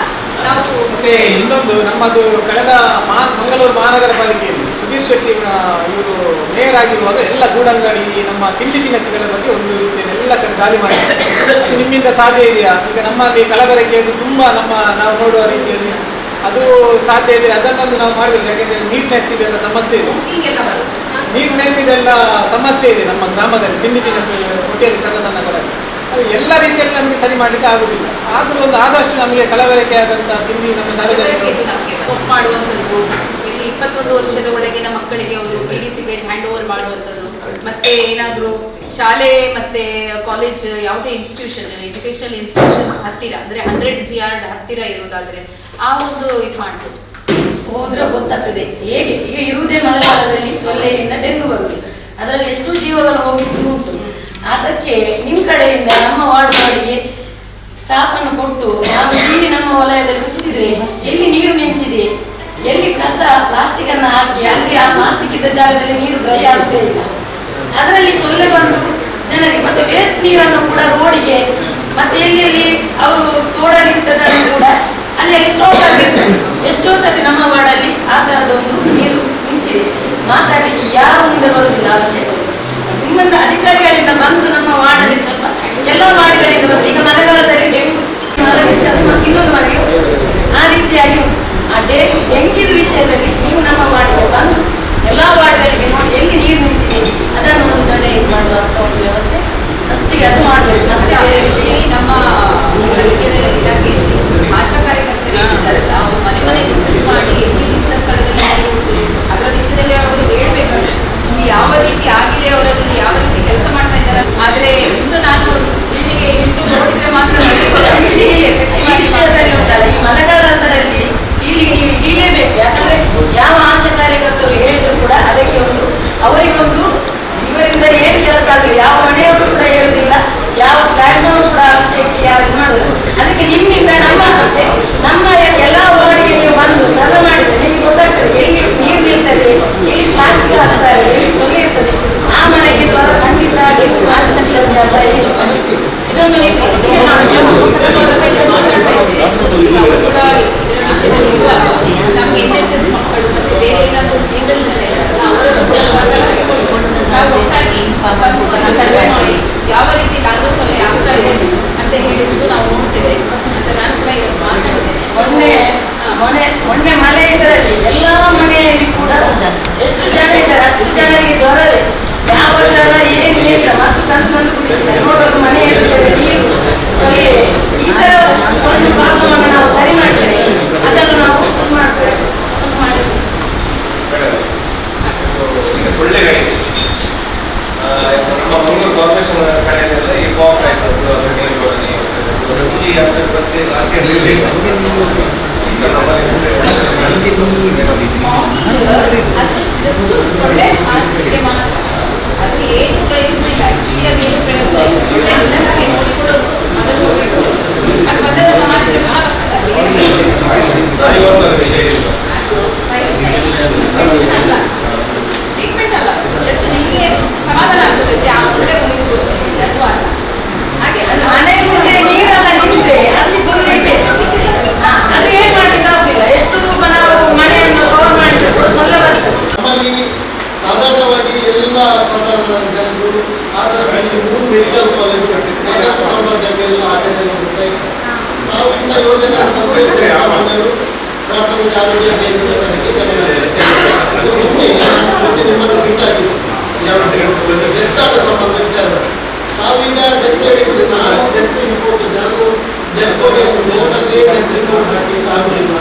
ನಾವು ಮತ್ತೆ ಇನ್ನೊಂದು ನಮ್ಮದು ಕಳೆದ ಮಂಗಳೂರು ಮಹಾನಗರ ಪಾಲಿಕೆಯಲ್ಲಿ ಸುಧೀರ್ ಶೆಟ್ಟಿ ಇವರು ಮೇಯರ್ ಆಗಿರುವಾಗ ಎಲ್ಲ ಗೂಡಂಗಡಿ ನಮ್ಮ ತಿಂಡಿ ತಿನಿಸುಗಳ ಬಗ್ಗೆ ಒಂದು ರೀತಿಯಲ್ಲಿ ಎಲ್ಲ ಕಡೆ ದಾಳಿ ಮಾಡಿದ್ದಾರೆ. ಅದು ನಿಮ್ಮಿಂದ ಸಾಧ್ಯ ಇದೆಯಾ? ಈಗ ನಮ್ಮಲ್ಲಿ ಕಲಬೆರಕೆ ಅದು ತುಂಬ ನಾವು ನೋಡುವ ರೀತಿಯಲ್ಲಿ ಅದು ಸಾಧ್ಯ ಇದೆ. ಅದನ್ನೊಂದು ನಾವು ಮಾಡಬೇಕು. ಯಾಕೆಂದರೆ ನೀಟ್ನೆಸ್ ಇದೆಲ್ಲ ಸಮಸ್ಯೆ ಇದೆ. ನೀಟ್ನೆಸ್ ಇದೆಲ್ಲ ಸಮಸ್ಯೆ ಇದೆ ನಮ್ಮ ಗ್ರಾಮದಲ್ಲಿ. ತಿಂಡಿ ತಿನಿಸು ಹೊಟ್ಟೆಯಲ್ಲಿ ಸಣ್ಣ ಸಣ್ಣ ಕಡೆ ಅದು ಎಲ್ಲ ರೀತಿಯಲ್ಲಿ ನಮಗೆ ಸರಿ ಮಾಡಲಿಕ್ಕೆ ಆಗುದಿಲ್ಲ. ಆದರೂ ಒಂದು ಆದಷ್ಟು ನಮಗೆ ಕಲಬೆರಕೆ ಆದಂಥ ತಿಂಡಿ ನಮ್ಮ ಸಾರ್ವಜನಿಕರು ಮಾಡುವಂಥದ್ದು, ಇಲ್ಲಿ 21 ವರ್ಷದ ಒಳಗಿನ ಮಕ್ಕಳಿಗೆ ಅವರು ಬೀಡಿ ಸಿಗರೇಟ್ ಹ್ಯಾಂಡ್ ಓವರ್ ಮಾಡುವಂಥದ್ದು, ಮತ್ತೆ ಏನಾದರೂ ಶಾಲೆ ಮತ್ತೆ ಕಾಲೇಜ್ ಯಾವುದೇ ಇನ್ಸ್ಟಿಟ್ಯೂಷನ್ ಎಜುಕೇಶನಲ್ ಇನ್ಸ್ಟಿಟ್ಯೂಷನ್ಸ್ ಹತ್ತಿರ ಅಂದರೆ 100 ಯಾರ್ಡ್ ಹತ್ತಿರ ಇರುವುದಾದ್ರೆ ಆ ಒಂದು ಇದು ಮಾಡ್ಬೋದು. ಹೋದ್ರೆ ಗೊತ್ತಾಗ್ತದೆ ಹೇಗೆ. ಈಗ ಇರುವುದೇ ಮಳೆಗಾಲದಲ್ಲಿ ಸೊಳ್ಳೆಯಿಂದ ಡೆಂಗು ಬರುವುದು, ಅದರಲ್ಲಿ ಎಷ್ಟು ಜೀವಗಳು ಹೋಗಿದ್ದು ಉಂಟು. ಅದಕ್ಕೆ ನಿಮ್ಮ ಕಡೆಯಿಂದ ನಮ್ಮ ವಾರ್ಡ್ಗಳಿಗೆ ಸ್ಟಾಫ್ ಅನ್ನು ಕೊಟ್ಟು ನಾವು ಇಲ್ಲಿ ನಮ್ಮ ವಲಯದಲ್ಲಿ ಸುತ್ತಿದ್ರೆ ಎಲ್ಲಿ ನೀರು ನಿಂತಿದೆ, ಎಲ್ಲಿ ಕಸ ಪ್ಲಾಸ್ಟಿಕ್ ಅನ್ನು ಹಾಕಿ ಅಲ್ಲಿ ಆ ಪ್ಲಾಸ್ಟಿಕ್ ಇದ್ದ ಜಾಗದಲ್ಲಿ ನೀರು ಡ್ರೈ ಆಗುತ್ತೇ ಇಲ್ಲ, ಅದರಲ್ಲಿ ಸೊಳ್ಳೆ ಬಂದು ಜನರಿಗೆ ಮತ್ತೆ ವೇಸ್ಟ್ ನೀರನ್ನು ಕೂಡ ರೋಡಿಗೆ ಮತ್ತೆ ಎಲ್ಲಿ ಅವರು ತೋಡಲಿಟ್ಟದನ್ನು ಕೂಡ ಅಲ್ಲಿ ಸ್ಟೋಕ್ ಆಗಿರ್ತದೆ. ಎಷ್ಟೋ ಸತಿ ನಮ್ಮ ವಾರ್ಡಲ್ಲಿ ಆ ತರದೊಂದು ನೀರು ನಿಂತಿದೆ. ಮಾತಾಡಲಿಕ್ಕೆ ಯಾರು ಮುಂದೆ ಬರುವುದಿಲ್ಲ ಆ ವಿಷಯಗಳು. ನಿಮ್ಮಂತ ಅಧಿಕಾರಿಗಳಿಂದ ಬಂದು ನಮ್ಮ ವಾರ್ಡಲ್ಲಿ ಸ್ವಲ್ಪ ಎಲ್ಲ ವಾರ್ಡ್ಗಳಿಂದ ಬಂದು ಈಗ ಮಳೆಗಾಲದಲ್ಲಿ ಡೆಂಗು ಮಲಗಿಸಿ ಅದು ಮತ್ತೆ ಇನ್ನೊಂದು ಮನೆಗೆ ಆ ರೀತಿಯಾಗಿ ಆ ಡೆಂಗಿನ ವಿಷಯದಲ್ಲಿ ನೀವು ನಮ್ಮ ವಾರ್ಡ್ಗೆ ಬಂದು ಎಲ್ಲ ವಾರ್ಡ್ಗಳಿಗೆ ನೋಡಿ ಎಲ್ಲಿ ನೀರು ನಿಂತಿದೆ ಅದನ್ನು ಒಂದು ದೊಡ್ಡ ಇದು ಮಾಡುವಂಥ ಒಂದು ವ್ಯವಸ್ಥೆ ಫಸ್ಟಿಗೆ ಅದು ಮಾಡಬೇಕು. ಮತ್ತೆ ಬೇರೆ ವಿಷಯ ನಮ್ಮ ಆರೋಗ್ಯ ಇಲಾಖೆಯಲ್ಲಿ ಆಶಾ ಕಾರ್ಯಕರ್ತರು ಏನಿದ್ದಾರಲ್ಲ ಅವರು ಮನೆ ಮನೆ ವಿಸಿಟ್ ಮಾಡಿ ಎಲ್ಲಿ ಇಂಥ ಸ್ಥಳದಲ್ಲಿ ಆಗಿರುವುದು ಅದರ ವಿಷಯದಲ್ಲಿ ಅವರು ಹೇಳ್ಬೇಕು ಇಲ್ಲಿ ಯಾವ ರೀತಿ ಆಗಿದೆ, ಅವರಲ್ಲಿ ಯಾವ ರೀತಿ ಕೆಲಸ ಮಾಡ್ತಾ ಇದ್ದಾರೆ. ಆದರೆ ಇನ್ನು ನಾನು ಫೀಲ್ಡಿಗೆ ಇಳಿದು ನೋಡಿದ್ರೆ ಮಾತ್ರ ಯಾವ ಆಶಾ ಕಾರ್ಯಕರ್ತರು ಹೇಳಿದ್ರು ಕೂಡ ಅದಕ್ಕೆ ಒಂದು ಅವರಿಗೆ ಒಂದು ಇವರಿಂದ ಏನು ಕೆಲಸ ಆಗಲಿ ಯಾವ ಮನೆಯವರು ಕೂಡ ಹೇಳುದಿಲ್ಲ, ಯಾವ ಪ್ಲಾಟ್ಫಾರ್ಮ್ ಕೂಡ ಆ ವಿಷಯಕ್ಕೆ ಯಾರು ಮಾಡುದು. ಅದಕ್ಕೆ ನಿಮ್ಮಿಂದ ನಮ್ಮ ಎಲ್ಲ ವಾರ್ಡಿಗೆ ನೀವು ಬಂದು ಸರ್ವೆ ಮಾಡಿದ್ರೆ ನಿಮ್ಗೆ ಗೊತ್ತಾಗ್ತದೆ ಎಲ್ಲಿ ನೀರು ನಿಲ್ತದೆ, ಎಲ್ಲಿ ಪ್ಲಾಸ್ಟಿಕ್ ಹಾಕ್ತಾರೆ, ಎಲ್ಲಿ ಸೊಳ್ಳೆ ಇರ್ತದೆ. ಆ ಮನೆಗೆ ಜ್ವರ ಖಂಡಿತ ಡೆಂಗು ಇದೊಂದು ನೀವು ನಮ್ಗೆ NSS ಮಕ್ಕಳು ಮತ್ತೆ ಬೇರೆ ಏನಾದ್ರು ಸ್ಟೂಡೆಂಟ್ಸ್ ನಾವು ಒಟ್ಟಾಗಿ ಬಂದು ಸರ್ವೆ ಮಾಡಿ ಯಾವ ರೀತಿ ನಗರಸಭೆ ಆಗ್ತಾ ಇದೆ ಅಂತ ಹೇಳಿಬಿಟ್ಟು ನಾವು ನೋಡ್ತೇವೆ. ಮತ್ತೆ ನಾನು ಕೂಡ ಇವತ್ತು ಮಾತಾಡಿದ್ದೇನೆ. ಮೊನ್ನೆ ಮಳೆ ಇದರಲ್ಲಿ ಎಲ್ಲ ಮನೆಯಲ್ಲಿ ಕೂಡ ಎಷ್ಟು ಜನ ಇದ್ದಾರೆ ಅಷ್ಟು ಜನರಿಗೆ ಜ್ವರವೇ, ಯಾವ ಜ್ವರ ಏನು ಇಲ್ಲ, ಮತ್ತು ತಂದು ಕುಡಿತಿದ್ದಾರೆ. ನೋಡೋದು ಮನೆಯಲ್ಲಿ ನೀರು ಸೊಳ್ಳೆ ಈ ತರ ಒಂದು ಪ್ರಾಬ್ಲಮ್ ನಾವು ಸರಿ ಮಾಡ್ತೇವೆ. ಅದನ್ನು ನಾವು ಮಾಡ್ತೇವೆ ಈಗ ಸೊಳ್ಳೆಗಳಿಗೆ ನಮ್ಮ ಮಂಗಳೂರು ಕಾರ್ಪೊರೇಷನ್ ಕಡೆಯಲ್ಲೆಲ್ಲ ಈ ಫಾರ್ಮ್ ಆಯಿತು ಈ ಅಂತ ಬಸ್ ಲಾಸ್ಟ್ ಇಯರ್ ಇರಲಿಲ್ಲ. ಈ ಸಲ ಅದು ಜಸ್ಟ್ ಸೊಳ್ಳೆ ಮಾನಸಿಕೆ ಮಾತ್ರ, ಅದು ಏನು ಪ್ರಯೋಜನ ಇಲ್ಲ. ಆಕ್ಚುಲಿ ಅದು ಏನು ಪ್ರಯೋಜನ ಇಲ್ಲ. ಸೊಳ್ಳೆ ಹಾಗೆ ನೋಡಿಕೊಡೋದು ಅದನ್ನು ನೋಡಬೇಕು. ಅದು ಬಂದದಲ್ಲ ಮಾಡಿದ್ರೆ ವಿಷಯ ಇಲ್ಲ, ಅದು ಪ್ರಯೋಜನ ಅಲ್ಲ, ಟ್ರೀಟ್ಮೆಂಟ್ ಅಲ್ಲ. ಜಸ್ಟ್ ನಿಮಗೆ ಸಮಾಧಾನ ಆಗ್ತದೆ ಅಷ್ಟೇ, ಆ ಸೊಳ್ಳೆ ಮುಗಿದು ಅಥವಾ ಅಲ್ಲ. ಹಾಗೆ ಮನೆ ಮುಂದೆ ನೀರೆಲ್ಲ ನಿಂತ್ರೆ ಅಲ್ಲಿ ಸೊಳ್ಳೆ ಇದೆ, ಅದು ಏನ್ ಮಾಡ್ಲಿಕ್ಕೆ ಆಗುದಿಲ್ಲ. ಎಷ್ಟು ನಾವು ಮನೆಯನ್ನು ಕವರ್ ಮಾಡಿದ್ರು ಸೊಳ್ಳೆ ಬರ್ತದೆ. ನಮ್ಮಲ್ಲಿ ಸಾಧಾರಣವಾಗಿ ಎಲ್ಲ ಸಾಧಾರಣ ಜನರು ಆದಷ್ಟು ಈ 3 ಮೆಡಿಕಲ್ ಕಾಲೇಜು ಸಾಕಷ್ಟು ಸೌಲಭ್ಯಗಳೆಲ್ಲ ಆ ಕಡೆ ಎಲ್ಲ ಬರ್ತಾ ಇದ್ದಾರೆ. ನಾವು ಇಂಥ ಯೋಜನೆ ಅಂತಂದ್ರೆ ಜನಸಾಮಾನ್ಯರು ಪ್ರಾಥಮಿಕ ಆರೋಗ್ಯ ಕೇಂದ್ರದ ಕಡೆಗೆ ಗಮನ ಮುಂದೆ ನಿಮ್ಮನ್ನು ಬಿಟ್ಟಾಗಿದೆ ಡೆತ್ತಾದ ಸಂಬಂಧ ವಿಚಾರ. ನಾವೀಗ ಡೆತ್ ಹೇಳಿದ್ರೆ ನಾನು ಡೆತ್ ರಿಪೋರ್ಟ್ ನಾನು ಡೆತ್ ಬಾಡಿಯನ್ನು ನೋಡದೆ ಡೆತ್ ರಿಪೋರ್ಟ್ ಹಾಕಲಿಕ್ಕೆ ಆಗುದಿಲ್ಲ.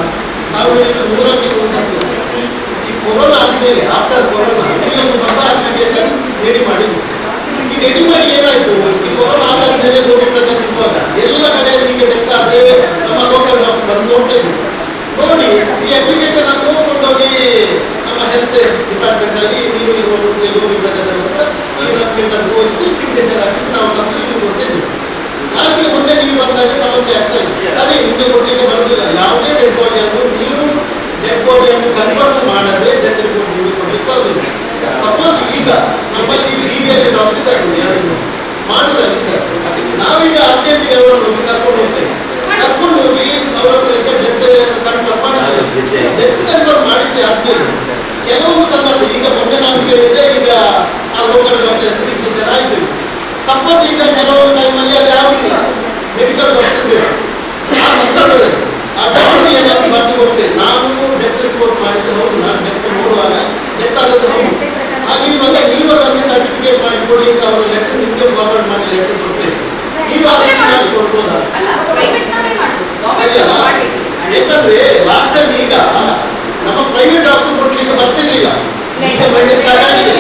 ನಾವು ಹೇಳಿದ್ದು 100ಕ್ಕೆ ಒಂದು. ಈ ಕೊರೋನಾ ಆದ್ಮೇಲೆ ಆಫ್ಟರ್ ಕೊರೋನಾ ಇಲ್ಲೊಂದು ಹೊಸ ಅಪ್ಲಿಕೇಶನ್ ರೆಡಿ ಮಾಡಿದ್ವಿ. ಈ ರೆಡಿ ಮಾಡಿ ಏನಾಯ್ತು, ಈ ಕೊರೋನಾ ಆದ ಮೇಲೆ ಗೋಪಿ ಪ್ರಕಾಶ್ ಇರುವಾಗ ಎಲ್ಲ ಕಡೆಯಲ್ಲಿ ಈಗ ಡೆತ್ ಆದ್ರೆ ನಮ್ಮ ಲೋಕಲ್ ಡಾಕ್ಟರ್ ಬಂದು ನೋಡ್ತಾ ಇದ್ವಿ. ನೋಡಿ ಈ ಅಪ್ಲಿಕೇಶನ್ ಅನ್ನು ಕೊಂಡೋಗಿ ನಮ್ಮ ಹೆಲ್ತ್ ಡಿಪಾರ್ಟ್ಮೆಂಟ್ ಅಲ್ಲಿ ನೀವು ಇರುವ ಮುಂಚೆ ಗೋಪಿ ಪ್ರಕಾಶ್ ಹತ್ರ ಈ ಡಾಕ್ಯುಮೆಂಟ್ ಅನ್ನು ತೋರಿಸಿ ಸಿಗ್ನೇಚರ್ ಹಾಕಿಸಿ ನಾವು ತಂದು ಇಲ್ಲಿ ಕೊಡ್ತಿದ್ವಿ. ಹಾಗೆ ಮೊನ್ನೆ ನೀವು ಬಂದಾಗ ಸಮಸ್ಯೆ ಆಗ್ತಾ ಇದೆ. ಸರಿ ನಿಮಗೆ ಕೊಡ್ಲಿಕ್ಕೆ ಬರುವುದಿಲ್ಲ. ಯಾವುದೇ ಡೆಡ್ ಬಾಡಿಯನ್ನು ನೀವು ಡೆಡ್ ಬಾಡಿಯನ್ನು ಕನ್ಫರ್ಮ್ ಮಾಡದೆ ಡೆತ್ ರಿಪೋರ್ಟ್ ನಿಮಗೆ ಕೊಡ್ಲಿಕ್ಕೆ ಬರುವುದಿಲ್ಲ. ಸಪೋಸ್ ಈಗ ನಮ್ಮಲ್ಲಿ BVಯಲ್ಲಿ ಡಾಕ್ಟರ್ ಇದ್ದಾರೆ 2 ಮಾಡೋದ್ರಲ್ಲಿ ನಾವೀಗ ಅರ್ಜೆಂಟಿಗೆ ಅವರನ್ನು ಕರ್ಕೊಂಡು ಹೋಗ್ತೇವೆ. ಕರ್ಕೊಂಡು ಹೋಗಿ ಅವರ ಹತ್ರ ಡೆತ್ ಕನ್ಫರ್ಮ್ ಮಾಡಿಸ್ತೇವೆ. ಡೆತ್ ಕನ್ಫರ್ಮ್ ಮಾಡಿಸಿ ಆದ್ಮೇಲೆ ಕೆಲವೊಂದು ಸಂದರ್ಭ ಈಗ ಮೊನ್ನೆ ನಾನು ಕೇಳಿದೆ, ಈಗ ಆ ಲೋಕಲ್ ಡಾಕ್ಟರ್ ಸಿಗ್ನೇಚರ್ ಆಯ್ತು. ಸಪೋಸ್ ಈಗ ಕೆಲವೊಂದು ಟೈಮಲ್ಲಿ ಅದು ಯಾರಿಲ್ಲ ಮೆಡಿಕಲ್ ಡಾಕ್ಟರ್ ಬೇಕು. ಆ ಸಂದರ್ಭದಲ್ಲಿ ಆ ಡಾಕ್ಟರ್ ಏನಾದ್ರು ಬರ್ದು ಕೊಡ್ತೇವೆ, ನಾನು ಡೆತ್ ರಿಪೋರ್ಟ್ ಮಾಡಿದ್ದು ಹೌದು, ನಾನು ಡೆತ್ ನೋಡುವಾಗ ಡೆತ್ ಆದದ್ದು ಹೌದು, ಹಾಗೆ ಇವಾಗ ನೀವು ಅದನ್ನು ಸರ್ಟಿಫಿಕೇಟ್ ಮಾಡಿ ಕೊಡಿ ಅಂತ ಅವರು ಲೆಟರ್ ನಿಮಗೆ ಫಾರ್ವರ್ಡ್ ಮಾಡಿ ಲೆಟರ್ ಕೊಡ್ತೇವೆ. ನೀವು ಅದನ್ನು ಮಾಡಿ ಕೊಡ್ಬೋದಾ? ಸರಿಯಲ್ಲ? ಯಾಕಂದ್ರೆ ಲಾಸ್ಟ್ ಟೈಮ್ ಈಗ ನಮ್ಮ ಪ್ರೈವೇಟ್ ಡಾಕ್ಟರ್ ಕೊಡ್ಲಿಕ್ಕೆ ಬರ್ತಿರ್ಲಿಲ್ಲ. ಈಗ ಮಂಡೆ ಸ್ಟಾರ್ಟ್ ಆಗಿದೆ.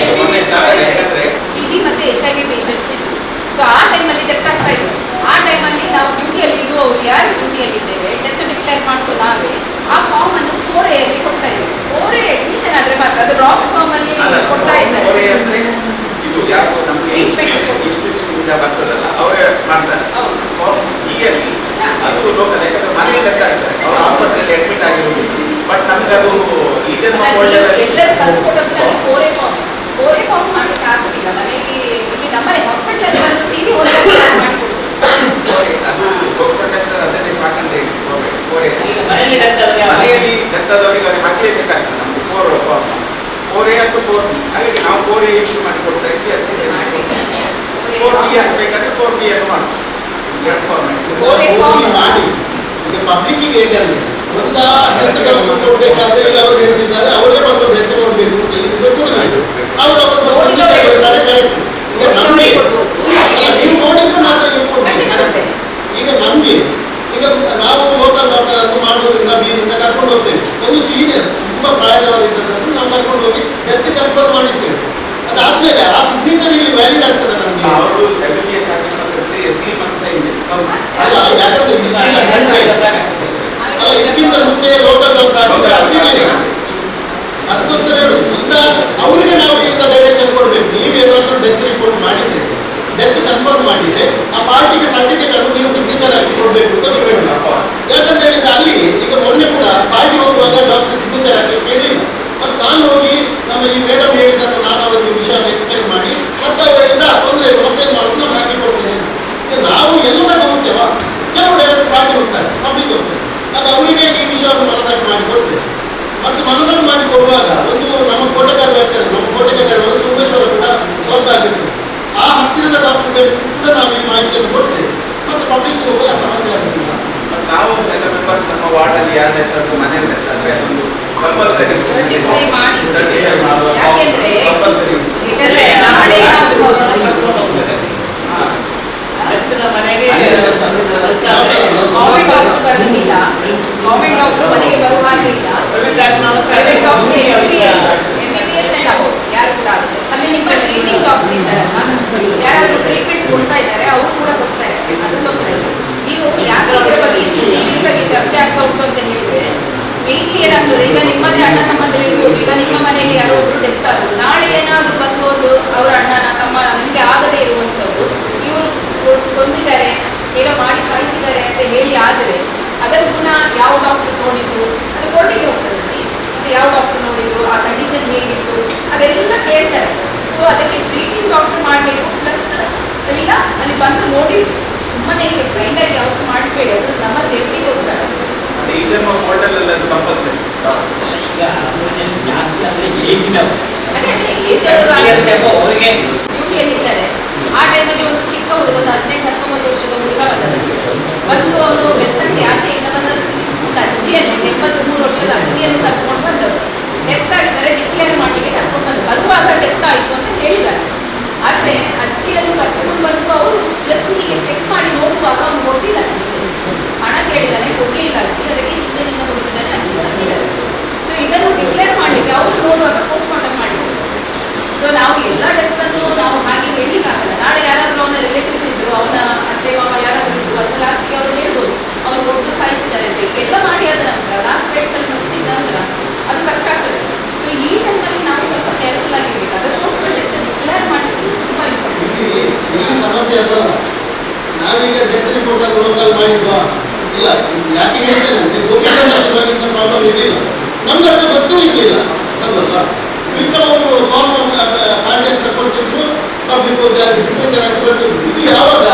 TB ಮತ್ತೆ HIV ಪೇಷಂಟ್ಸ್ ಇತ್ತು. ಸೊ ಆ ಟೈಮಲ್ಲಿ ಡೆತ್ ಆಗ್ತಾ ಇತ್ತು. ಆ ಟೈಮಲ್ಲಿ ನಾವು ಡ್ಯೂಟಿಯಲ್ಲಿ ಇರುವವರು ಯಾರು ಡ್ಯೂಟಿಯಲ್ಲಿ ಇದ್ದೇವೆ ಡೆತ್ ಡಿಕ್ಲೇರ್ ಮಾಡ್ಕೊಂಡು ನಾವೇ ಆ ಫಾರ್ಮ್ ಅನ್ನು 4A ಅಲ್ಲಿ ಕೊಡ್ತಾ ಇದ್ದೇವೆ. 4A ಅಡ್ಮಿಷನ್ ಆದ್ರೆ ಮಾತ್ರ, ಅದು ರಾಂಗ್ ಫಾರ್ಮ್ ಅಲ್ಲಿ ಕೊಡ್ತಾ ಇದ್ದಾರೆ. ಇದು ಯಾಕೋ ನಮಗೆ ಇನ್ಸ್ಟಿಟ್ಯೂಷನ್ ಬರ್ತದಲ್ಲ ಅವರೇ ಮಾಡ್ತಾರೆ. ಫಾರ್ಮ್ ಅಲ್ಲಿ ಅದು ಲೋಕಲ್, ಯಾಕಂದ್ರೆ ಮನೆಗೆ ಲೆಕ್ಕ ಆಗ್ತಾರೆ, ಅವರು ಆಸ್ಪತ್ರೆಯಲ್ಲಿ ಅಡ್ಮಿಟ್ ಆಗಿರೋದು. ಬಟ್ ನಮ್ಗೆ ಅದು ಈ ಜನ್ಮ ಎಲ್ಲರೂ ತಂದು ಕೊಟ್ಟದ್ದು ನನಗೆ 4A ಫಾರ್ಮ್ ಮಾಡ್ಲಿಕ್ಕೆ ಆಗುದಿಲ್ಲ. ಮನೆಯಲ್ಲಿ ಇಲ್ಲಿ ನಮ್ಮನೆ ಹಾಸ್ಪಿಟಲ್ ಬಂದು TV ಹೋದಾಗ ಮಾಡಿಕೊಡು. ಅದು ಗೋಪ್ರಕಾಶ್ ಸರ್ ಅದನ್ನೇ ಸಾಕಂತ ಹೇಳಿ 4A ಮನೆಯಲ್ಲಿ ಡೆತ್ ಆದವರಿಗೆ ಅವ್ರಿಗೆ ಹಾಕಲೇಬೇಕಾಗ್ತದೆ ನಮ್ಗೆ 4 ಫಾರ್ಮ್ 4A ಅಥವಾ 4B. ಹಾಗಾಗಿ ನಾವು 4A ಇಶ್ಯೂ ಮಾಡಿ ಕೊಡ್ತಾ ಇದ್ವಿ. ಅದಕ್ಕೆ 4B ಹಾಕಬೇಕಾದ್ರೆ 4B ಅನ್ನು ಮಾಡ್ತೀವಿ. 2 ಫಾರ್ಮ್ ಮಾಡಿ ಈಗ ಪಬ್ಲಿಕ್ಕಿಗೆ ಹೇಗಂದ್ರೆ ಒಂದ ಹೆಲ್ತ್ ಡಾಕ್ಟರ್ ಕೊಡ್ಬೇಕಾದ್ರೆ ಈಗ ಅವರು ಹೇಳ್ತಿದ್ದಾರೆ ಅವರೇ ಬಂದು ಡೆತ್ ನೋಡ್ಬೇಕು ಅಂತ ಹೇಳಿದ್ರೆ ಕೊಡುದಿಲ್ಲ. ಅವರು ಬರ್ತಾರೆ ಕರೆಕ್ಟ್. ಈಗ ನಮ್ಗೆ ನೀವು ನೋಡಿದ್ರೆ ಮಾತ್ರ ನೀವು ಕೊಡ್ಬೇಕು. ಈಗ ನಮ್ಗೆ ಈಗ ನಾವು ಲೋಕಲ್ ಡಾಕ್ಟರ್ ಅನ್ನು ಮಾಡೋದ್ರಿಂದ ಬೀರಿಂದ ಕರ್ಕೊಂಡು ಹೋಗ್ತೇವೆ. ಒಂದು ಸೀನಿಯರ್ ತುಂಬಾ ಪ್ರಾಯದವರಿದ್ದದನ್ನು ನಾವು ಕರ್ಕೊಂಡು ಹೋಗಿ ಡೆತ್ ಕನ್ಫರ್ಮ್ ಮಾಡಿಸ್ತೇವೆ. ಅದಾದ್ಮೇಲೆ ಆ ಸಿಗ್ನೇಚರ್ ಇಲ್ಲಿ ವ್ಯಾಲಿಡ್ ಆಗ್ತದೆ ನಮ್ಗೆ. ಅವರು WBS ಹಾಕಿ ಅಲ್ಲ ಯಾಕಂದ್ರೆ ಅಲ್ಲ, ಇದಕ್ಕಿಂತ ಮುಂಚೆ ಲೋಕಲ್ ಡಾಕ್ಟರ್ ಆಗಿದ್ರೆ ಅದಿದ್ದೇನೆ. ಅಲ್ಲ, ಈಗ ನಾವು 4A ಇಶ್ಯೂ ಮಾಡಿ ಕೊಡ್ತಾ ಇದ್ವಿ. ಅದಕ್ಕೆ ನಾವು 4A ಇಶ್ಯೂ ಮಾಡಿ ಕೊಡ್ತಾ ಇದ್ವಿ. 4A ಅಥವಾ 4B ಅಲ್ಲ ಇದಕ್ಕಿಂತ ಮುಂಚೆ ಲೋಕಲ್ ಡಾಕ್ಟರ್ ಆಗಿದ್ರೆ ಅದಕ್ಕೋಸ್ಕರ ಹೇಳು ಒಂದ ಅವರಿಗೆ ನಾವು ಇಲ್ಲಿಂದ ಡೈರೆಕ್ಷನ್ ಕೊಡ್ಬೇಕು. ನೀವೇನಾದ್ರೂ ಡೆತ್ ರಿಪೋರ್ಟ್ ಮಾಡಿದ್ರೆ, ಡೆತ್ ಕನ್ಫರ್ಮ್ ಮಾಡಿದ್ರೆ ಆ ಪಾರ್ಟಿಗೆ ಸರ್ಟಿಫಿಕೇಟ್ ಅನ್ನು ನೀವು ಸಿಗ್ನೇಚರ್ ಹಾಕಿ ಕೊಡ್ಬೇಕು ಅಂತ ನೀವು ಹೇಳಿ. ಯಾಕಂತ ಹೇಳಿದ್ರೆ ಅಲ್ಲಿ ಈಗ ಮೊನ್ನೆ ಕೂಡ ಪಾರ್ಟಿ ಹೋಗುವಾಗ ಡಾಕ್ಟರ್ ಸಿಗ್ನೇಚರ್ ಹಾಕಿ ಕೇಳಿಲ್ಲ. ಮತ್ತೆ ನಾನು ಹೋಗಿ ನಮ್ಮ ಈ ಮೇಡಮ್ ಹೇಳಿದ್ದನ್ನು ನಾನು ಅವರಿಗೆ ವಿಷಯವನ್ನು ಎಕ್ಸ್ಪ್ಲೈನ್ ಮಾಡಿ ಮತ್ತೆ ಅವರಿಂದ ತೊಂದರೆ ಇಲ್ಲ ಮತ್ತೆ ಮಾಡೋದು ನಾನು ಹಾಕಿ ಕೊಡ್ತೇನೆ. ನಾವು ಎಲ್ಲದನ್ನು ಹೋಗ್ತೇವ, ಕೆಲವು ಡೈರೆಕ್ಟ್ ಪಾರ್ಟಿ ಹೋಗ್ತಾರೆ, ಪಬ್ಲಿಕ್ ಹೋಗ್ತಾರೆ. ಅದು ಅವರಿಗೆ ಈ ವಿಷಯವನ್ನು ಮನದಟ್ಟು ಮಾಡಿ ಕೊಡ್ತೇವೆ. ಮತ್ತು ಮನದಟ್ಟು ಮಾಡಿ ಕೊಡುವಾಗ ಒಂದು ನಮ್ಮ ಕೋಟೆಗಾರ ಬೇಕಾದ್ರೆ ನಮ್ಮ ಕೋಟೆಗಾರ ಸೋಮೇಶ್ವರ ಕೂಡ ಕ್ಲಬ್ ಆಗಿರ್ತದೆ. ಆ ಹತ್ತಿರದ ಡಾಕ್ಟರ್ಗಳು ಕೂಡ ನಾವು ಈ ಮಾಹಿತಿಯನ್ನು ಕೊಟ್ಟರೆ ಮತ್ತು ಪಬ್ಲಿಕ್ ಹೋಗುವ ಸಮಸ್ಯೆ ಆಗುತ್ತಿಲ್ಲ. ನಾವು ಎಲ್ಲ ಮೆಂಬರ್ಸ್ ನಮ್ಮ ವಾರ್ಡಲ್ಲಿ ಯಾರು ಡೆತ್ ಮನೆಯಲ್ಲಿ ಡೆತ್ ಆದರೆ ಒಂದು ಕಂಪಲ್ಸರಿ ಸರ್ಟಿಫೈ ಮಾಡಿ. ಕಂಪಲ್ಸರಿ ಯಾಕೆಂದ್ರೆ ನಾಳೆ ಮನೆಗೆ ಗೌರ್ಮೆಂಟ್ ಡಾಕ್ಟರ್ ಬರಲಿಲ್ಲ, ಗೌರ್ಮೆಂಟ್ ಡಾಕ್ಟರ್ ಮನೆಗೆ ಬರುವ ಹಾಗೆ ಇಲ್ಲ. Private doctor MBBS and above ಯಾರು ಕೂಡ ಆಗುತ್ತೆ. ಅಲ್ಲಿ ನಿಮ್ಮ ಟ್ರೈನಿಂಗ್ ಡಾಕ್ಟರ್ಸ್ ಇದ್ದಾರಲ್ಲ, ಯಾರಾದ್ರೂ ಟ್ರೀಟ್ಮೆಂಟ್ ಕೊಡ್ತಾ ಇದ್ದಾರೆ, ಅವರು ಕೂಡ ಕೊಡ್ತಾರೆ. ಅದು ತೊಂದರೆ ಇಲ್ಲ. ನೀವು ಯಾಕೆ ಇದ್ರ ಬಗ್ಗೆ ಇಷ್ಟು ಸೀರಿಯಸ್ ಆಗಿ ಚರ್ಚೆ ಆಗ್ತಾ ಉಂಟು ಅಂತ ಹೇಳಿದ್ರೆ, ಮೇನ್ಲಿ ಏನಾಗ್ತದೆ, ಈಗ ನಿಮ್ಮದೇ ಅಣ್ಣ ತಮ್ಮಂದ್ರೆ ಇರ್ಬೋದು, ಈಗ ನಿಮ್ಮ ಮನೆಯಲ್ಲಿ ಯಾರೋ ಒಬ್ರು ಡೆತ್ ಆದ್ರು, ನಾಳೆ ಏನಾದ್ರು ಬಂದು ಒಂದು ಅವರ ಅಣ್ಣನ ತಮ್ಮ ನಿಮಗೆ ಆಗದೇ ಇರುವಂಥದ್ದು, ಇವರು ಕೊಂದಿದ್ದಾರೆ, ಏನೋ ಮಾಡಿ ಸಾಯಿಸಿದ್ದಾರೆ ಅಂತ ಹೇಳಿ ಆದರೆ ಅದನ್ನು ಪುನಃ ಯಾವ ಡಾಕ್ಟರ್ ನೋಡಿದ್ರು, ಅದು ಕೋರ್ಟಿಗೆ ಹೋಗ್ತದೆ. ಮತ್ತೆ ಯಾವ ಡಾಕ್ಟರ್ ನೋಡಿದ್ರು, ಆ ಕಂಡೀಷನ್ ಹೇಗಿತ್ತು, ಅದೆಲ್ಲ ಕೇಳ್ತಾರೆ. ಸೊ ಅದಕ್ಕೆ ಟ್ರೀಟಿಂಗ್ ಡಾಕ್ಟರ್ ಮಾಡಬೇಕು. ಪ್ಲಸ್ ಇಲ್ಲ ಅಲ್ಲಿ ಬಂದು ನೋಡಿ ಸುಮ್ಮನೆ ಈಗ ಬ್ಲೈಂಡ್ ಆಗಿ ಯಾವತ್ತು ಮಾಡಿಸ್ಬೇಡಿ, ಅದು ನಮ್ಮ ಸೇಫ್ಟಿಗೋಸ್ಕರ. ಕಂಪಲ್ಸರಿ ಈಗ ಜಾಸ್ತಿ ಅಂದ್ರೆ ಏಜಿನವರು ಅದೇ ಏಜ್ ಅವರು ಅವರಿಗೆ ಡ್ಯೂಟಿಯಲ್ಲಿದ್ದಾರೆ. ಆ ಟೈಮಲ್ಲಿ ಒಂದು ಚಿಕ್ಕ ಹುಡುಗ, ಒಂದು 18-19 ವರ್ಷದ ಹುಡುಗ ಬಂದು ಅವನು ಬೆತ್ತಕ್ಕೆ ಆಚೆಯಿಂದ ಬಂದ ಒಂದು ಅಜ್ಜಿಯನ್ನು, 83 ವರ್ಷದ ಅಜ್ಜಿಯನ್ನು ಕರ್ಕೊಂಡು ಬಂದದ್ದು. ಡೆತ್ ಆಗಿದ್ದಾರೆ, ಡಿಕ್ಲೇರ್ ಮಾಡಲಿಕ್ಕೆ ಕರ್ಕೊಂಡು ಬಂದು ಬರುವಾಗ ಡೆತ್ ಆಯಿತು ಅಂತ ಹೇಳಿದ್ದಾರೆ. ಆದರೆ ಅಜ್ಜಿಯನ್ನು ಕರ್ಕೊಂಡು ಬಂದು ಅವರು ಜಸ್ಟ್ ಹೀಗೆ ಚೆಕ್ ಮಾಡಿ ನೋಡುವಾಗ ಅವನು ಕೊಟ್ಟಿದ್ದಾನೆ, ಹಣ ಕೇಳಿದ್ದಾನೆ, ಕೊಡಲಿಲ್ಲ ಅಜ್ಜಿ. ಅದಕ್ಕೆ ಹಿಂದಿನಿಂದ ಕೊಟ್ಟಿದ್ದಾನೆ, ಅಜ್ಜಿ ಸತ್ತಿದ್ದಾರೆ. ಸೊ ಇದನ್ನು ಡಿಕ್ಲೇರ್ ಮಾಡಲಿಕ್ಕೆ ಅವರು ನೋಡುವಾಗ ಪೋಸ್ಟ್ ಮಾರ್ಟಮ್ ಮಾಡಿ. ಸೊ ನಾವು ಎಲ್ಲ ಡೆತ್ತನ್ನು ನಾವು ಹಾಗೆ ಹೇಳಲಿಕ್ಕಾಗಲ್ಲ. ನಾಳೆ ಯಾರಾದರೂ ಅವನ ರಿಲೇಟಿವ್ಸ್ ಇದ್ರು, ಅವನ ಅತ್ತೆ ಮಾವ ಯಾರಾದರೂ ಇದ್ರು, ಅದು ಲಾಸ್ಟಿಗೆ ಅವರು ಹೇಳ್ಬೋದು ಅವ್ರು ಕೊಟ್ಟು ಸಾಯಿಸಿದ್ದಾರೆ ಅಂತ. ಎಲ್ಲ ಮಾಡಿ ಆದ ನಂತರ ಲಾಸ್ಟ್ ರೇಟ್ಸಲ್ಲಿ ಮುಗಿಸಿದ ನಂತರ ಅದು ಕಷ್ಟ ಆಗ್ತದೆ. ಸೊ ಈ ಟೈಮಲ್ಲಿ ನಾವು ಸ್ವಲ್ಪ ಕೇರ್ಫುಲ್ ಆಗಿರ್ಬೇಕು. ಅದಕ್ಕೋಸ್ಕರ ಡೆತ್ ಡಿಕ್ಲೇರ್ ಮಾಡಿಸೋದು ತುಂಬ ಇಂಪಾರ್ಟೆಂಟ್. ಇಲ್ಲಿ ಸಮಸ್ಯೆ ಅದಲ್ಲ. ನಾವೀಗ ಡೆತ್ ರಿಪೋರ್ಟ್ ಅನ್ನು ಲೋಕಲ್ ಮಾಡಿದ್ವಾ ಇಲ್ಲ, ಯಾಕೆ ಹೇಳ್ತೇನೆ ಅಂದ್ರೆ ಗೋಪಿಕಂಡ ಪ್ರಾಬ್ಲಮ್ ಇರಲಿಲ್ಲ, ನಮ್ಗೆ ಅದ್ರ ಗೊತ್ತೂ ಇರಲಿಲ್ಲ ಅಲ್ವಲ್ಲ. ವಿಕ್ರಮ್ ಅವರು ಫಾರ್ಮ್ ಪಾರ್ಟಿ ಹತ್ರ ಕೊಟ್ಟಿದ್ರು, ಪಬ್ಲಿಕ್ ಹೋಗಿ ಸಿಗ್ನೇಚರ್ ಹಾಕಿ ಕೊಟ್ಟಿದ್ರು. ಇದು ಯಾವಾಗ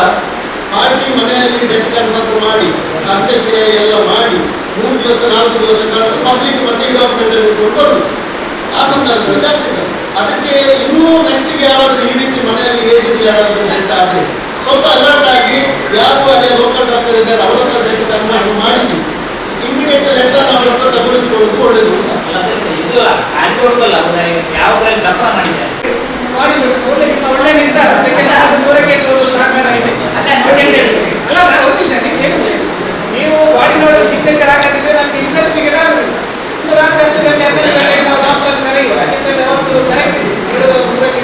ಪಾರ್ಟಿ ಮನೆಯಲ್ಲಿ ಡೆತ್ ಕನ್ಫರ್ಮ್ ಮಾಡಿ ಅಂತ್ಯಕ್ರಿಯೆ ಎಲ್ಲ ಮಾಡಿ 3 ದಿವಸ 4 ದಿವಸ ಕಂಡು ಪಬ್ಲಿಕ್ ಮತ್ತೆ ಈ ಡಾಕ್ಯುಮೆಂಟ್ ಇಟ್ಕೊಂಡು ಬರುದು, ಆ ಸಂದರ್ಭದಲ್ಲಿ ಆಗ್ತಿದ್ದಾರೆ. ಅದಕ್ಕೆ ಇನ್ನೂ ನೆಕ್ಸ್ಟ್ಗೆ ಯಾರಾದರೂ ಈ ರೀತಿ ಮನೆಯಲ್ಲಿ ಏಜ್ಗೆ ಯಾರಾದರೂ ಡೆತ್ ಆದರೆ ಸ್ವಲ್ಪ ಅಲರ್ಟ್ ಆಗಿ ಯಾರು ಅಲ್ಲೇ ಲೋಕಲ್ ಡಾಕ್ಟರ್ ಇದ್ದಾರೆ ಅವರ ಹತ್ರ ಡೆತ್ ಕನ್ಫರ್ಮ್ ಮಾಡಿಸಿ ಇಮಿಡಿಯೇಟ್ ಲೆಟರ್ ಅವರ ಹತ್ರ ತಗೊಳಿಸಿಕೊಳ್ಳೋದು ಒಳ್ಳೇದು ಅಂತ. ಇದು ಆಡ್ಕೊಳ್ಕಲ್ಲ ಯಾವ್ದ್ರಲ್ಲಿ ದಪ್ಪನ ಮಾಡಿದ್ದಾರೆ ಒಳ್ಳೆ ನಿರ್ಧಾರ. ಅದಕ್ಕೆ ನಾನು ದೂರಕ್ಕೆ ಸಹಕಾರ ಇದೆ. ಅಲ್ಲ ಒಂದು ನಿಮಿಷ ನೀವು ಬಾಡಿ ನೋಡಲು ಸಿಗ್ನೇಚರ್ ಹಾಕಿದ್ರೆ ನಮ್ಗೆ ಈ ಸರ್ಟಿಫಿಕೇಟ್ ಆಗುದಿಲ್ಲ. ಒಂದು ರಾತ್ರಿ 10 ಗಂಟೆ 11 ಗಂಟೆಗೆ ನಾವು ಡಾಕ್ಟರ್ ಕರೆಯುವ. ಯಾಕೆಂದ್ರೆ ಅವತ್ತು ಕರೆಕ್ಟ್ ಇದೆ, ಹೇಳೋದು ದೂರಕ್ಕೆ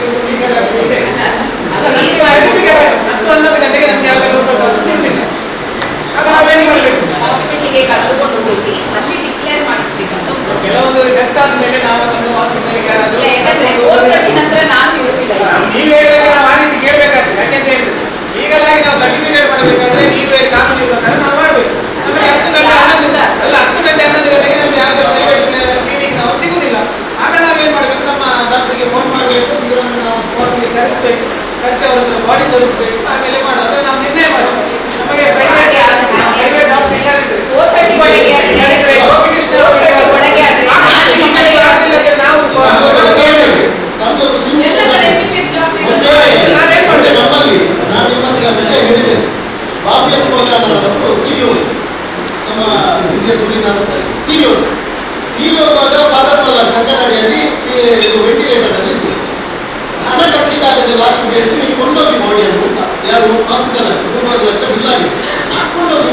ಇದೆ. ಸರ್ಟಿಫಿಕೇಟ್ 10-11 ಗಂಟೆಗೆ ನಮ್ಗೆ ಯಾವುದೇ ಡಾಕ್ಟರ್ ಸಿಗುದಿಲ್ಲ. ಆಗ ನಾವೇನು ಮಾಡಬೇಕು? ಹಾಸ್ಪಿಟಲ್ಗೆ ಕರೆದುಕೊಂಡು ಹೋಗಿ ಅಲ್ಲಿ ಡಿಕ್ಲೇರ್ ಮಾಡಿಸ್ಬೇಕಂತ. ಕೆಲವೊಂದು ಡೆತ್ ಆದ್ಮೇಲೆ ನಾವು ಅದನ್ನು ಹಾಸ್ಪಿಟಲ್ಗೆ ಯಾರಾದರೂ ಯಾಕಂದ್ರೆ 4:30 ನಂತರ ನಾನು ಇರುವುದಿಲ್ಲ. ನೀವು ಹೇಳಿದಾಗ ನಾವು ಆ ರೀತಿ ಕೇಳಬೇಕಾಗ್ತದೆ. ಯಾಕೆಂತ ಹೇಳಿದ್ರೆ ಈಗಲಾಗಿ ನಾವು ಸರ್ಟಿಫಿಕೇಟ್ ಮಾಡಬೇಕಾದ್ರೆ ನೀವು ಹೇಳಿ ಕಾನೂನು ಪ್ರಕಾರ ನಾವು ಮಾಡಬೇಕು. ನಮಗೆ 10 ಗಂಟೆ 11 ಗಂಟೆಗೆ ನಮ್ಗೆ ಯಾವುದೇ ಪ್ರೈವೇಟ್ ಕ್ಲಿನಿಕ್ ನಾವು ಸಿಗುದಿಲ್ಲ. ಆಗ ನಾವೇನು ಮಾಡಬೇಕು, ನಮ್ಮ ಡಾಕ್ಟರ್ಗೆ ಫೋನ್ ಮಾಡಬೇಕು, ಇವರನ್ನು ನಾವು ಸ್ಪಾಟ್ಗೆ ಕರೆಸಬೇಕು, ಕರೆಸಿ ಅವ್ರ ಹತ್ರ ಬಾಡಿ ತೋರಿಸಬೇಕು, ಆಮೇಲೆ ಮಾಡೋದು ನಾವು ನಿರ್ಣಯ ಮಾಡಬೇಕು. ನಮಗೆ ಪ್ರೈವೇಟ್ ಡಾಕ್ಟರ್ ಇಲ್ಲದಿದ್ರೆ ನಮ್ಮಲ್ಲಿ ನಾನು ನಿಮ್ಮ ಹತ್ರ ವಿಷಯ ಹೇಳಿದ್ದೇನೆ. ಬಾಬಿ ಎಂಬುವರು ತೀರಿಯೋದು ನಮ್ಮ ವಿದ್ಯಾ ಗುಡಿನ ತೀರಿಯೋಗುವಾಗ ಪಾದರ್ಮಲ ಕಂಕನಾಡಿಯಲ್ಲಿ ವೆಂಟಿಲೇಟರ್ ಇತ್ತು. ಹಣ ಕಟ್ಟಲಿಕ್ಕಾಗದೆ ಲಾಸ್ಟ್ ಡೇಟ್ ನೀವು ಕೊಂಡೋಗಿ ಬಾಡಿಯನ್ನು ಅಂತ ಯಾರು ಹಾಸ್ಪಿಟಲ್ 3 ಲಕ್ಷ ಬಿಲ್ ಆಗಿದೆ ಕೊಂಡೋಗಿ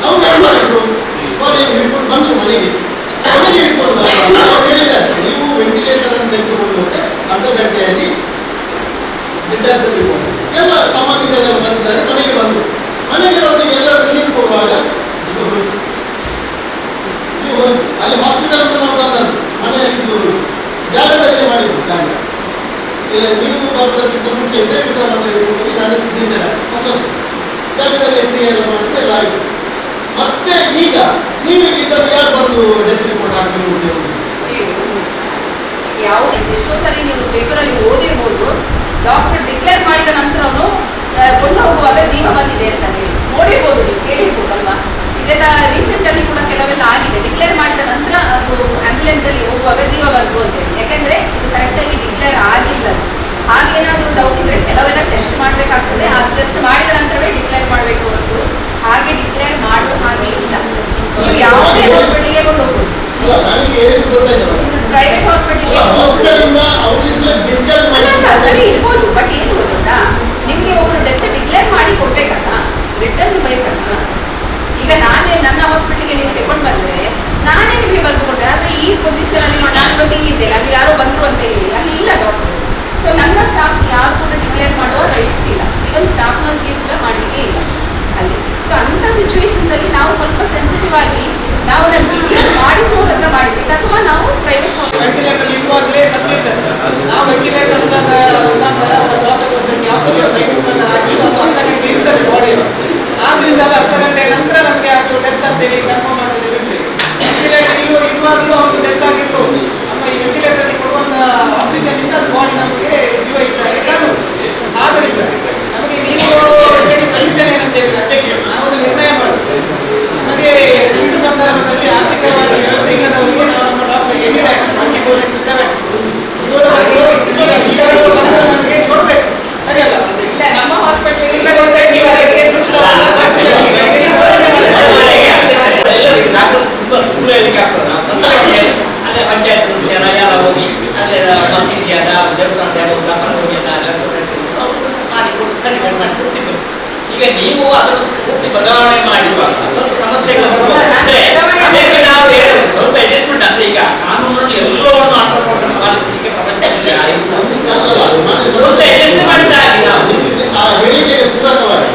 ಅವ್ರು ಏನು ಮಾಡಿದ್ರು, ಬಾಡಿಯನ್ನು ಹಿಡ್ಕೊಂಡು ಬಂದರು ಮನೆಗೆ ಹಿಡ್ಕೊಂಡು ಬಂದರು. ಅವ್ರು ಹೇಳಿದ್ದಾರೆ ನೀವು ವೆಂಟಿಲೇಟರ್ ಅನ್ನು ತೆಗೆದುಕೊಂಡು ಹೋದ್ರೆ ಅರ್ಧ ಗಂಟೆಯಲ್ಲಿ ಗಿಡ್ಡಾಗ್ತದೆ. ಎಲ್ಲ ಸಾಮಾನ್ಯರೆಲ್ಲ ಬಂದಿದ್ದಾರೆ, ಮನೆಗೆ ಬಂದು ಎಲ್ಲರೂ ನೀರು ಕೊಡುವಾಗ ಅಲ್ಲಿ ಹಾಸ್ಪಿಟಲ್ ಅಂತ ನಾವು ತಂದದ್ದು ಮನೆಯಲ್ಲಿ ನೀವು ಬರೋದಕ್ಕಿಂತ ಮುಂಚೆ ಇದೆ ವಿಕ್ರಮ ಅಂತ ಹೇಳ್ಬಿಟ್ಟು ನಾನು ಸಿಗ್ನೇಚರ್ ಹಾಕಿ ಜಾಗದಲ್ಲಿ ಕ್ರಿಯೆ ಎಲ್ಲ ಮಾಡಿದ್ರೆ ಎಲ್ಲ ಆಯಿತು. ಮತ್ತೆ ಈಗ ನೀವೀಗ ಇದನ್ನು ಯಾರು ಬಂದು ಡೆತ್ ರಿಪೋರ್ಟ್ ಹಾಕಿ ಯಾವುದೇ ಎಷ್ಟೋ ಸರಿ ನೀವು ಪೇಪರಲ್ಲಿ ಓದಿರ್ಬೋದು, ಡಾಕ್ಟರ್ ಡಿಕ್ಲೇರ್ ಮಾಡಿದ ನಂತರನು ಕೊಂಡು ಹೋಗುವಾಗ ಜೀವ ಬಂದಿದೆ ಅಂತ ಹೇಳಿ ನೋಡಿರ್ಬೋದು, ನೀವು ಕೇಳಿರ್ಬೋದಲ್ವಾ. ಇದೆಲ್ಲ ರೀಸೆಂಟ್ ಅಲ್ಲಿ ಕೂಡ ಕೆಲವೆಲ್ಲ ಆಗಿದೆ. ಡಿಕ್ಲೇರ್ ಮಾಡಿದ ನಂತರ ಅದು ಆಂಬ್ಯುಲೆನ್ಸ್ ಅಲ್ಲಿ ಹೋಗುವಾಗ ಜೀವ ಬಂತು ಅಂತೇಳಿ. ಯಾಕೆಂದ್ರೆ ಇದು ಕರೆಕ್ಟ್ ಆಗಿ ಡಿಕ್ಲೇರ್ ಆಗಿಲ್ಲ. ಹಾಗೇನಾದ್ರೂ ಡೌಟ್ ಇದ್ರೆ ಕೆಲವೆಲ್ಲ ಟೆಸ್ಟ್ ಮಾಡಬೇಕಾಗ್ತದೆ. ಆ ಟೆಸ್ಟ್ ಮಾಡಿದ ನಂತರವೇ ಡಿಕ್ಲೇರ್ ಮಾಡಬೇಕು ಹೊರತು ಹಾಗೆ ಡಿಕ್ಲೇರ್ ಮಾಡುವ ಹಾಗೆ ಇಲ್ಲ. ನೀವು ಯಾವುದೇ ಹಾಸ್ಪಿಟಲ್ಗೆ ಕೊಂಡು ಹೋಗ್ಬೋದು, ಅಲ್ಲ ನನಗೆ ಹೇಳಿದ್ದು ಗೊತ್ತಾಯ್ತು. ಪ್ರೈವೇಟ್ ಹಾಸ್ಪಿಟಲ್ಗೆ ಸರಿ ಇರ್ಬೋದು. ಬಟ್ ಏನು ಗೊತ್ತಾ, ನಿಮಗೆ ಒಬ್ರು ಡೆತ್ ಡಿಕ್ಲೇರ್ ಮಾಡಿ ಕೊಡ್ಬೇಕಲ್ಲ, ರಿಟರ್ನ್ ಬೇಕಲ್ಲ. ಈಗ ನಾನೇ ನನ್ನ ಹಾಸ್ಪಿಟಲ್ಗೆ ನೀವು ತಗೊಂಡು ಬಂದರೆ ನಾನೇ ನಿಮಗೆ ಬರೆದು ಕೊಟ್ಟೆ. ಆದರೆ ಈ ಪೊಸಿಷನ್ ಅಲ್ಲಿ ನಾನು ಇವತ್ತು ಇಲ್ಲಿದ್ದೇನೆ, ಅಲ್ಲಿ ಯಾರೋ ಬಂದರು ಅಂತ ಹೇಳಿ ಅಲ್ಲಿ ಇಲ್ಲ ಡಾಕ್ಟರ್. ಸೊ ನನ್ನ ಸ್ಟಾಫ್ಸ್ ಯಾರು ಕೂಡ ಡಿಕ್ಲೇರ್ ಮಾಡುವ ರೈಟ್ಸ್ ಇಲ್ಲ. ಈವನ್ ಸ್ಟಾಫ್ ನರ್ಸ್ಗೆ ಕೂಡ ಮಾಡಲಿಕ್ಕೆ ಇಲ್ಲ ಅಲ್ಲಿ. ಸೊ ಅಂಥ ಸಿಚುವೇಶನ್ಸ್ ಅಲ್ಲಿ ನಾವು ಸ್ವಲ್ಪ ಸೆನ್ಸಿಟಿವ್ ಆಗಿ ನಾವು ಡಿಕ್ಲೇರ್ ಮಾಡಿಸುವುದನ್ನ ಮಾಡಿಸ್ಬೇಕು, ಅಥವಾ ನಾವು ಪ್ರೈವೇಟ್ ವೆಂಟಿಲೇಟರ್ ಇರುವಾಗಲೇ ಸತ್ತಿರ್ತಾರೆ. ನಾವು ವೆಂಟಿಲೇಟರ್ ಮುಖಾಂತರ ಅವರ ಶ್ವಾಸಕೋಶಕ್ಕೆ ಆಕ್ಸಿಜನ್ ಪೈಪ್ ಮುಖಾಂತರ ಹಾಕಿ ಅದು ಅರ್ಧ ಗಂಟೆ ಇರ್ತದೆ ಬಾಡಿಯಲ್ಲಿ. ಆದ್ರಿಂದ ಅದು ಅರ್ಧ ಗಂಟೆ ನಂತರ ನಮಗೆ ಅದು ಡೆತ್ ಅಂತೇಳಿ ಕನ್ಫರ್ಮ್ ಆಗ್ತದೆ. ವೆಂಟಿಲೇಟರ್ ಇರುವಾಗಲೂ ಅವನು ಡೆತ್ ಆಗಿರ್ಬೋದು. ನಮ್ಮ ಈ ವೆಂಟಿಲೇಟರ್ ಕೊಡುವಂತ ಆಕ್ಸಿಜನ್ ಇಂದ ಬಾಡಿ ನಮಗೆ ಜೀವ ಇದ್ದಾರೆ. ಆದ್ದರಿಂದ ನಮಗೆ ನೀವು ಸೊಲ್ಯೂಷನ್ ಏನಂತ ಹೇಳಿದ್ರೆ ಅಧ್ಯಕ್ಷ ನಾವು ಅದು ನಿರ್ಣಯ ಮಾಡುದು. ನಮಗೆ ಇಂಥ ಸಂದರ್ಭದಲ್ಲಿ ಆರ್ಥಿಕವಾಗಿ ವ್ಯವಸ್ಥೆ ಇಲ್ಲದವರಿಗೆ ನಾವು ನಮ್ಮ ಡಾಕ್ಟರ್ ಎನಿ ಟೈಮ್ 24/7 ಇವರು ಬಂದು ನಮಗೆ ಕೊಡ್ಬೇಕು. ಸರಿಯಲ್ಲ ಇಲ್ಲ. ನಮ್ಮ ಹಾಸ್ಪಿಟಲ್ ತುಂಬಾ ಸುಳ್ಳು ಹೇಳಿಕೆ ಆಗ್ತದೆ. ನಾವು ಸ್ವಲ್ಪ ಅಲ್ಲೇ ಪಂಚಾಯತ್ ಸದಸ್ಯರ ಯಾರ ಹೋಗಿ ಅಲ್ಲೇ ಮಸೀದಿಯಾದ ದೇವಸ್ಥಾನದ ಮಾಡಿಕೊಟ್ಟು ಸರ್ಟಿಫೈಡ್ ಮಾಡಿ ಕೊಡ್ತಿದ್ರು. ಈಗ ನೀವು ಅದನ್ನು ಪೂರ್ತಿ ಬದಲಾವಣೆ ಮಾಡಿರುವಾಗ ಸ್ವಲ್ಪ ಸಮಸ್ಯೆಗಳು ಅಂದ್ರೆ ಅದಕ್ಕೆ ನಾವು ಹೇಳೋದು ಸ್ವಲ್ಪ ಅಡ್ಜಸ್ಟ್ಮೆಂಟ್. ಅಂದ್ರೆ ಈಗ ಕಾನೂನಲ್ಲಿ ಎಲ್ಲವನ್ನು 100% ಪಾಲಿಸಲಿಕ್ಕೆ ಪ್ರಪಂಚದಲ್ಲಿ ಸ್ವಲ್ಪ ಅಡ್ಜಸ್ಟ್ಮೆಂಟ್ ಆಗಿ ನಾವು ಆ ಹೇಳಿಕೆಗೆ ಪೂರಕವಾಗಿ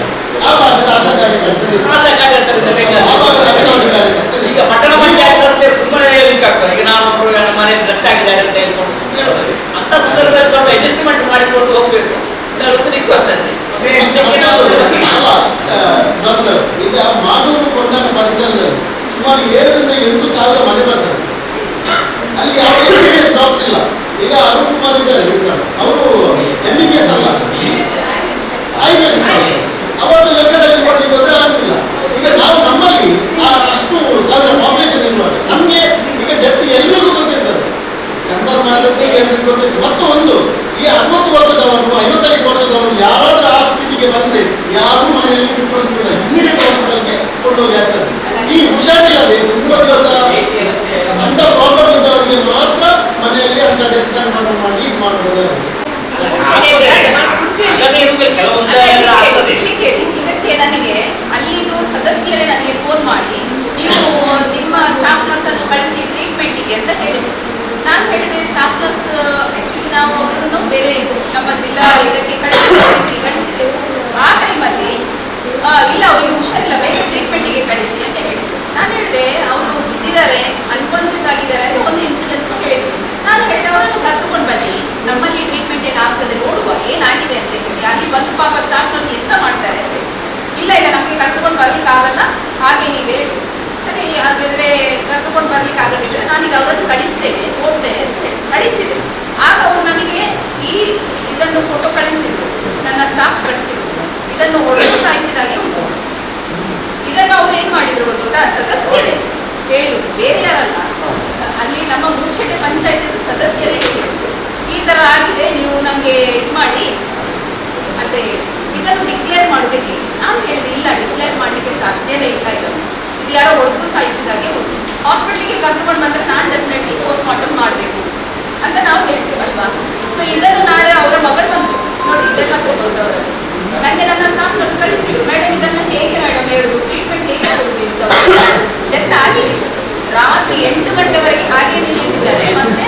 ಆ ಭಾಗದ ಆಶಾ ಕಾರ್ಯಕರ್ತರು ಈಗ ಪಟ್ಟಣ ಪಂಚಾಯತ್ ಸದಸ್ಯರು ಸುಮ್ಮನೆ ಹೇಳಿಕ್ಕೆ ಆಗ್ತದೆ. ಈಗ ನಾನು ಮನೆ ಡೆತ್ ಆಗಿದ್ದಾರೆ ಅಂತ ಹೇಳ್ಕೊಂಡು ಸುಮ್ಮನೆ ಹೇಳೋದು. ಅಂತ ಸಂದರ್ಭದಲ್ಲಿ ಸ್ವಲ್ಪ ಅಡ್ಜಸ್ಟ್ಮೆಂಟ್ ಮಾಡಿಕೊಂಡು ಹೋಗ್ಬೇಕು. ಒಂದು ರಿಕ್ವೆಸ್ಟ್ ಅಷ್ಟೇ. ಡಾಕ್ಟರ್, ಈಗ ಮಾಡೂರು ಕೊಂಡನ ಪರಿಸರದಲ್ಲಿ ಸುಮಾರು 7,000 to 8,000 ಮನೆ ಬರ್ತದೆ. ಅಲ್ಲಿ ಯಾವುದೇ ಡಾಕ್ಟರ್ ಇಲ್ಲ. ಈಗ ಅರುಣ್ ಕುಮಾರ್ ಇದ್ದಾರೆ ವಿಕ್ರಮ್, ಅವರು MBBS ಅಲ್ಲ, ಅವರನ್ನು ಲೆಕ್ಕದಲ್ಲಿ ಕೊಡ್ಲಿಕ್ಕೆ ಹೋದ್ರೆ ಆಗ್ತಿಲ್ಲ. ಈಗ ನಾವು ನಮ್ಮಲ್ಲಿ ಅಷ್ಟು ಸಾವಿರ ಪಾಪ್ಯುಲೇಷನ್ ಇರುವಾಗ ನಮಗೆ ಈಗ ಡೆತ್ ಎಲ್ಲರಿಗೂ ಗೊತ್ತಿರ್ತದೆ, ಕನ್ಫರ್ಮ್ ಆದದ್ದು ಎಲ್ಲರಿಗೂ ಗೊತ್ತಿರ್ತದೆ. ಮತ್ತು ಒಂದು ಈ 60 ವರ್ಷದವರು 55 ವರ್ಷದವರು ಯಾರಾದ್ರೂ ಆ ಸ್ಥಿತಿಗೆ ಬಂದ್ರೆ ಯಾರು ಮನೆಯಲ್ಲಿ ಕುತ್ಕೊಳಿಸುವುದಿಲ್ಲ, ಇಮಿಡಿಯೇಟ್ ಹಾಸ್ಪಿಟಲ್ಗೆ ಕೊಂಡೋಗಿ ಆಗ್ತದೆ. ಈ ಹುಷಾರಿಲ್ಲದೆ ತುಂಬ ದಿವಸ ಅಂತ ಪ್ರಾಬ್ಲಮ್ ಇದ್ದವರಿಗೆ ಮಾತ್ರ ಮನೆಯಲ್ಲಿ ಅಂತ ಡೆತ್ ಕನ್ಫರ್ಮ್ ಮಾಡಿ ಇದು ಮಾಡಬಹುದು. ಇದಕ್ಕೆ ನನಗೆ ಅಲ್ಲಿದು ಸದಸ್ಯರೇ ನನಗೆ ಫೋನ್ ಮಾಡಿ ನೀವು ನಿಮ್ಮ ಸ್ಟಾಫ್ ನರ್ಸ್ ಅನ್ನು ಕಳಿಸಿ ಟ್ರೀಟ್ಮೆಂಟಿಗೆ ಅಂತ ಹೇಳಿದ್ರು. ನಾನು ಹೇಳಿದೆ ಸ್ಟಾಫ್ ನರ್ಸ್ ಆಕ್ಚುಲಿ ನಾವು ಅವರನ್ನು ಬೇರೆ ನಮ್ಮ ಜಿಲ್ಲಾ ಇದಕ್ಕೆ ಕಳಿಸಿದ್ದೆವು. ಆ ಟೈಮಲ್ಲಿ ಇಲ್ಲ ಅವರಿಗೆ ಹುಷಾರಿಲ್ಲ, ಬೇರೆ ಟ್ರೀಟ್ಮೆಂಟಿಗೆ ಕಳಿಸಿ ಅಂತ ಹೇಳಿದ್ರು. ನಾನು ಹೇಳಿದೆ ಅವರು ಬಿದ್ದಿದ್ದಾರೆ, ಅನ್ಕಾನ್ಷಿಯಸ್ ಆಗಿದ್ದಾರೆ ಅಂತ ಒಂದು ಇನ್ಸಿಡೆನ್ಸ್ ಹೇಳಿದ್ರು. ನಾನು ಹೇಳಿದೆ ಅವರನ್ನು ಕರೆದುಕೊಂಡು ಬನ್ನಿ, ನಮ್ಮಲ್ಲಿ ಟ್ರೀಟ್ಮೆಂಟ್ ಏನು ಆಗ್ತದೆ ನೋಡುವ ಏನಾಗಿದೆ ಅಂತ ಹೇಳಿ. ಅಲ್ಲಿ ಬಂದು ಪಾಪ ಸ್ಟಾಫ್ ನರ್ಸ್ ಎಂತ ಮಾಡ್ತಾರೆ ಅಂತ ಹೇಳಿ. ಇಲ್ಲ ನಮಗೆ ಕರೆದುಕೊಂಡು ಬರ್ಲಿಕ್ಕೆ ಆಗಲ್ಲ, ಹಾಗೆ ನೀವು ಹೇಳಿ. ಸರಿ, ಹಾಗಾದ್ರೆ ಕರೆದುಕೊಂಡು ಬರ್ಲಿಕ್ಕೆ ಆಗದಿದ್ರೆ ನಾನೀಗ ಅವರನ್ನು ಕಳಿಸ್ತೇವೆ, ಓಡ್ತೇನೆ ಅಂತ ಹೇಳಿ ಕಳಿಸಿದೆ. ಆಗ ಅವರು ನನಗೆ ಇದನ್ನು ಫೋಟೋ ಕಳಿಸಿದ್ರು, ನನ್ನ ಸ್ಟಾಫ್ ಕಳಿಸಿದ್ರು. ಇದನ್ನು ಹೊಡೆದು ಸಾಯಿಸಿದಾಗೆ ಉಂಟು. ಇದನ್ನು ಅವ್ರು ಏನ್ ಮಾಡಿದ್ರು ಗೊತ್ತುಂಟಾ, ಸದಸ್ಯರೇ ಹೇಳಿದ್ರು, ಬೇರೆ ಯಾರಲ್ಲ. ಅಲ್ಲಿ ನಮ್ಮ ಮುನ್ಸಿಪಲ್ ಪಂಚಾಯತ್ ಸದಸ್ಯರೇ ಹೇಳಿದ್ರು, ಈ ತರ ಆಗಿದೆ, ನೀವು ನಂಗೆ ಇದು ಮಾಡಿ ಅಂತ ಹೇಳಿ. ಇದನ್ನು ಡಿಕ್ಲೇರ್ ಮಾಡೋದಕ್ಕೆ ನಾನು ಹೇಳಿದೆ, ಇಲ್ಲ ಡಿಕ್ಲೇರ್ ಮಾಡಲಿಕ್ಕೆ ಸಾಧ್ಯನೇ ಇಲ್ಲ, ಇದು ಯಾರೋ ಹೊಡೆದು ಸಾಯಿಸಿದಾಗೆ ಉಂಟು. ಹಾಸ್ಪಿಟ್ಲಿಗೆ ಕರ್ಕೊಂಡು ಬಂದರೆ ನಾನು ಡೆಫಿನೆಟ್ಲಿ ಪೋಸ್ಟ್ ಮಾರ್ಟಮ್ ಮಾಡಬೇಕು ಅಂತ ನಾವು ಹೇಳ್ತೇವಲ್ವಾ. ಸೊ ಇದನ್ನು ನಾಳೆ ಅವರ ಮಗಳು ಬಂದರು, ನೋಡಿ ಇದೆಲ್ಲ ಫೋಟೋಸ್ ಅವರದ್ದು. ನನಗೆ ನನ್ನ ಸ್ಟಾಫ್ ನರ್ಸ್ ಕಳಿಸಿದ್ರು, ಮೇಡಮ್ ಇದನ್ನು ಹೇಗೆ ಮೇಡಮ್ ಹೇಳುದು, ಟ್ರೀಟ್ಮೆಂಟ್ ಹೇಗೆ ಕೊಡುದು ಅಂತ. ಡೆತ್ ಆಗಿದೆ, ರಾತ್ರಿ 8 ಗಂಟೆವರೆಗೆ ಹಾಗೆ ನಿಲ್ಲಿಸಿದ್ದಾರೆ. ಮತ್ತೆ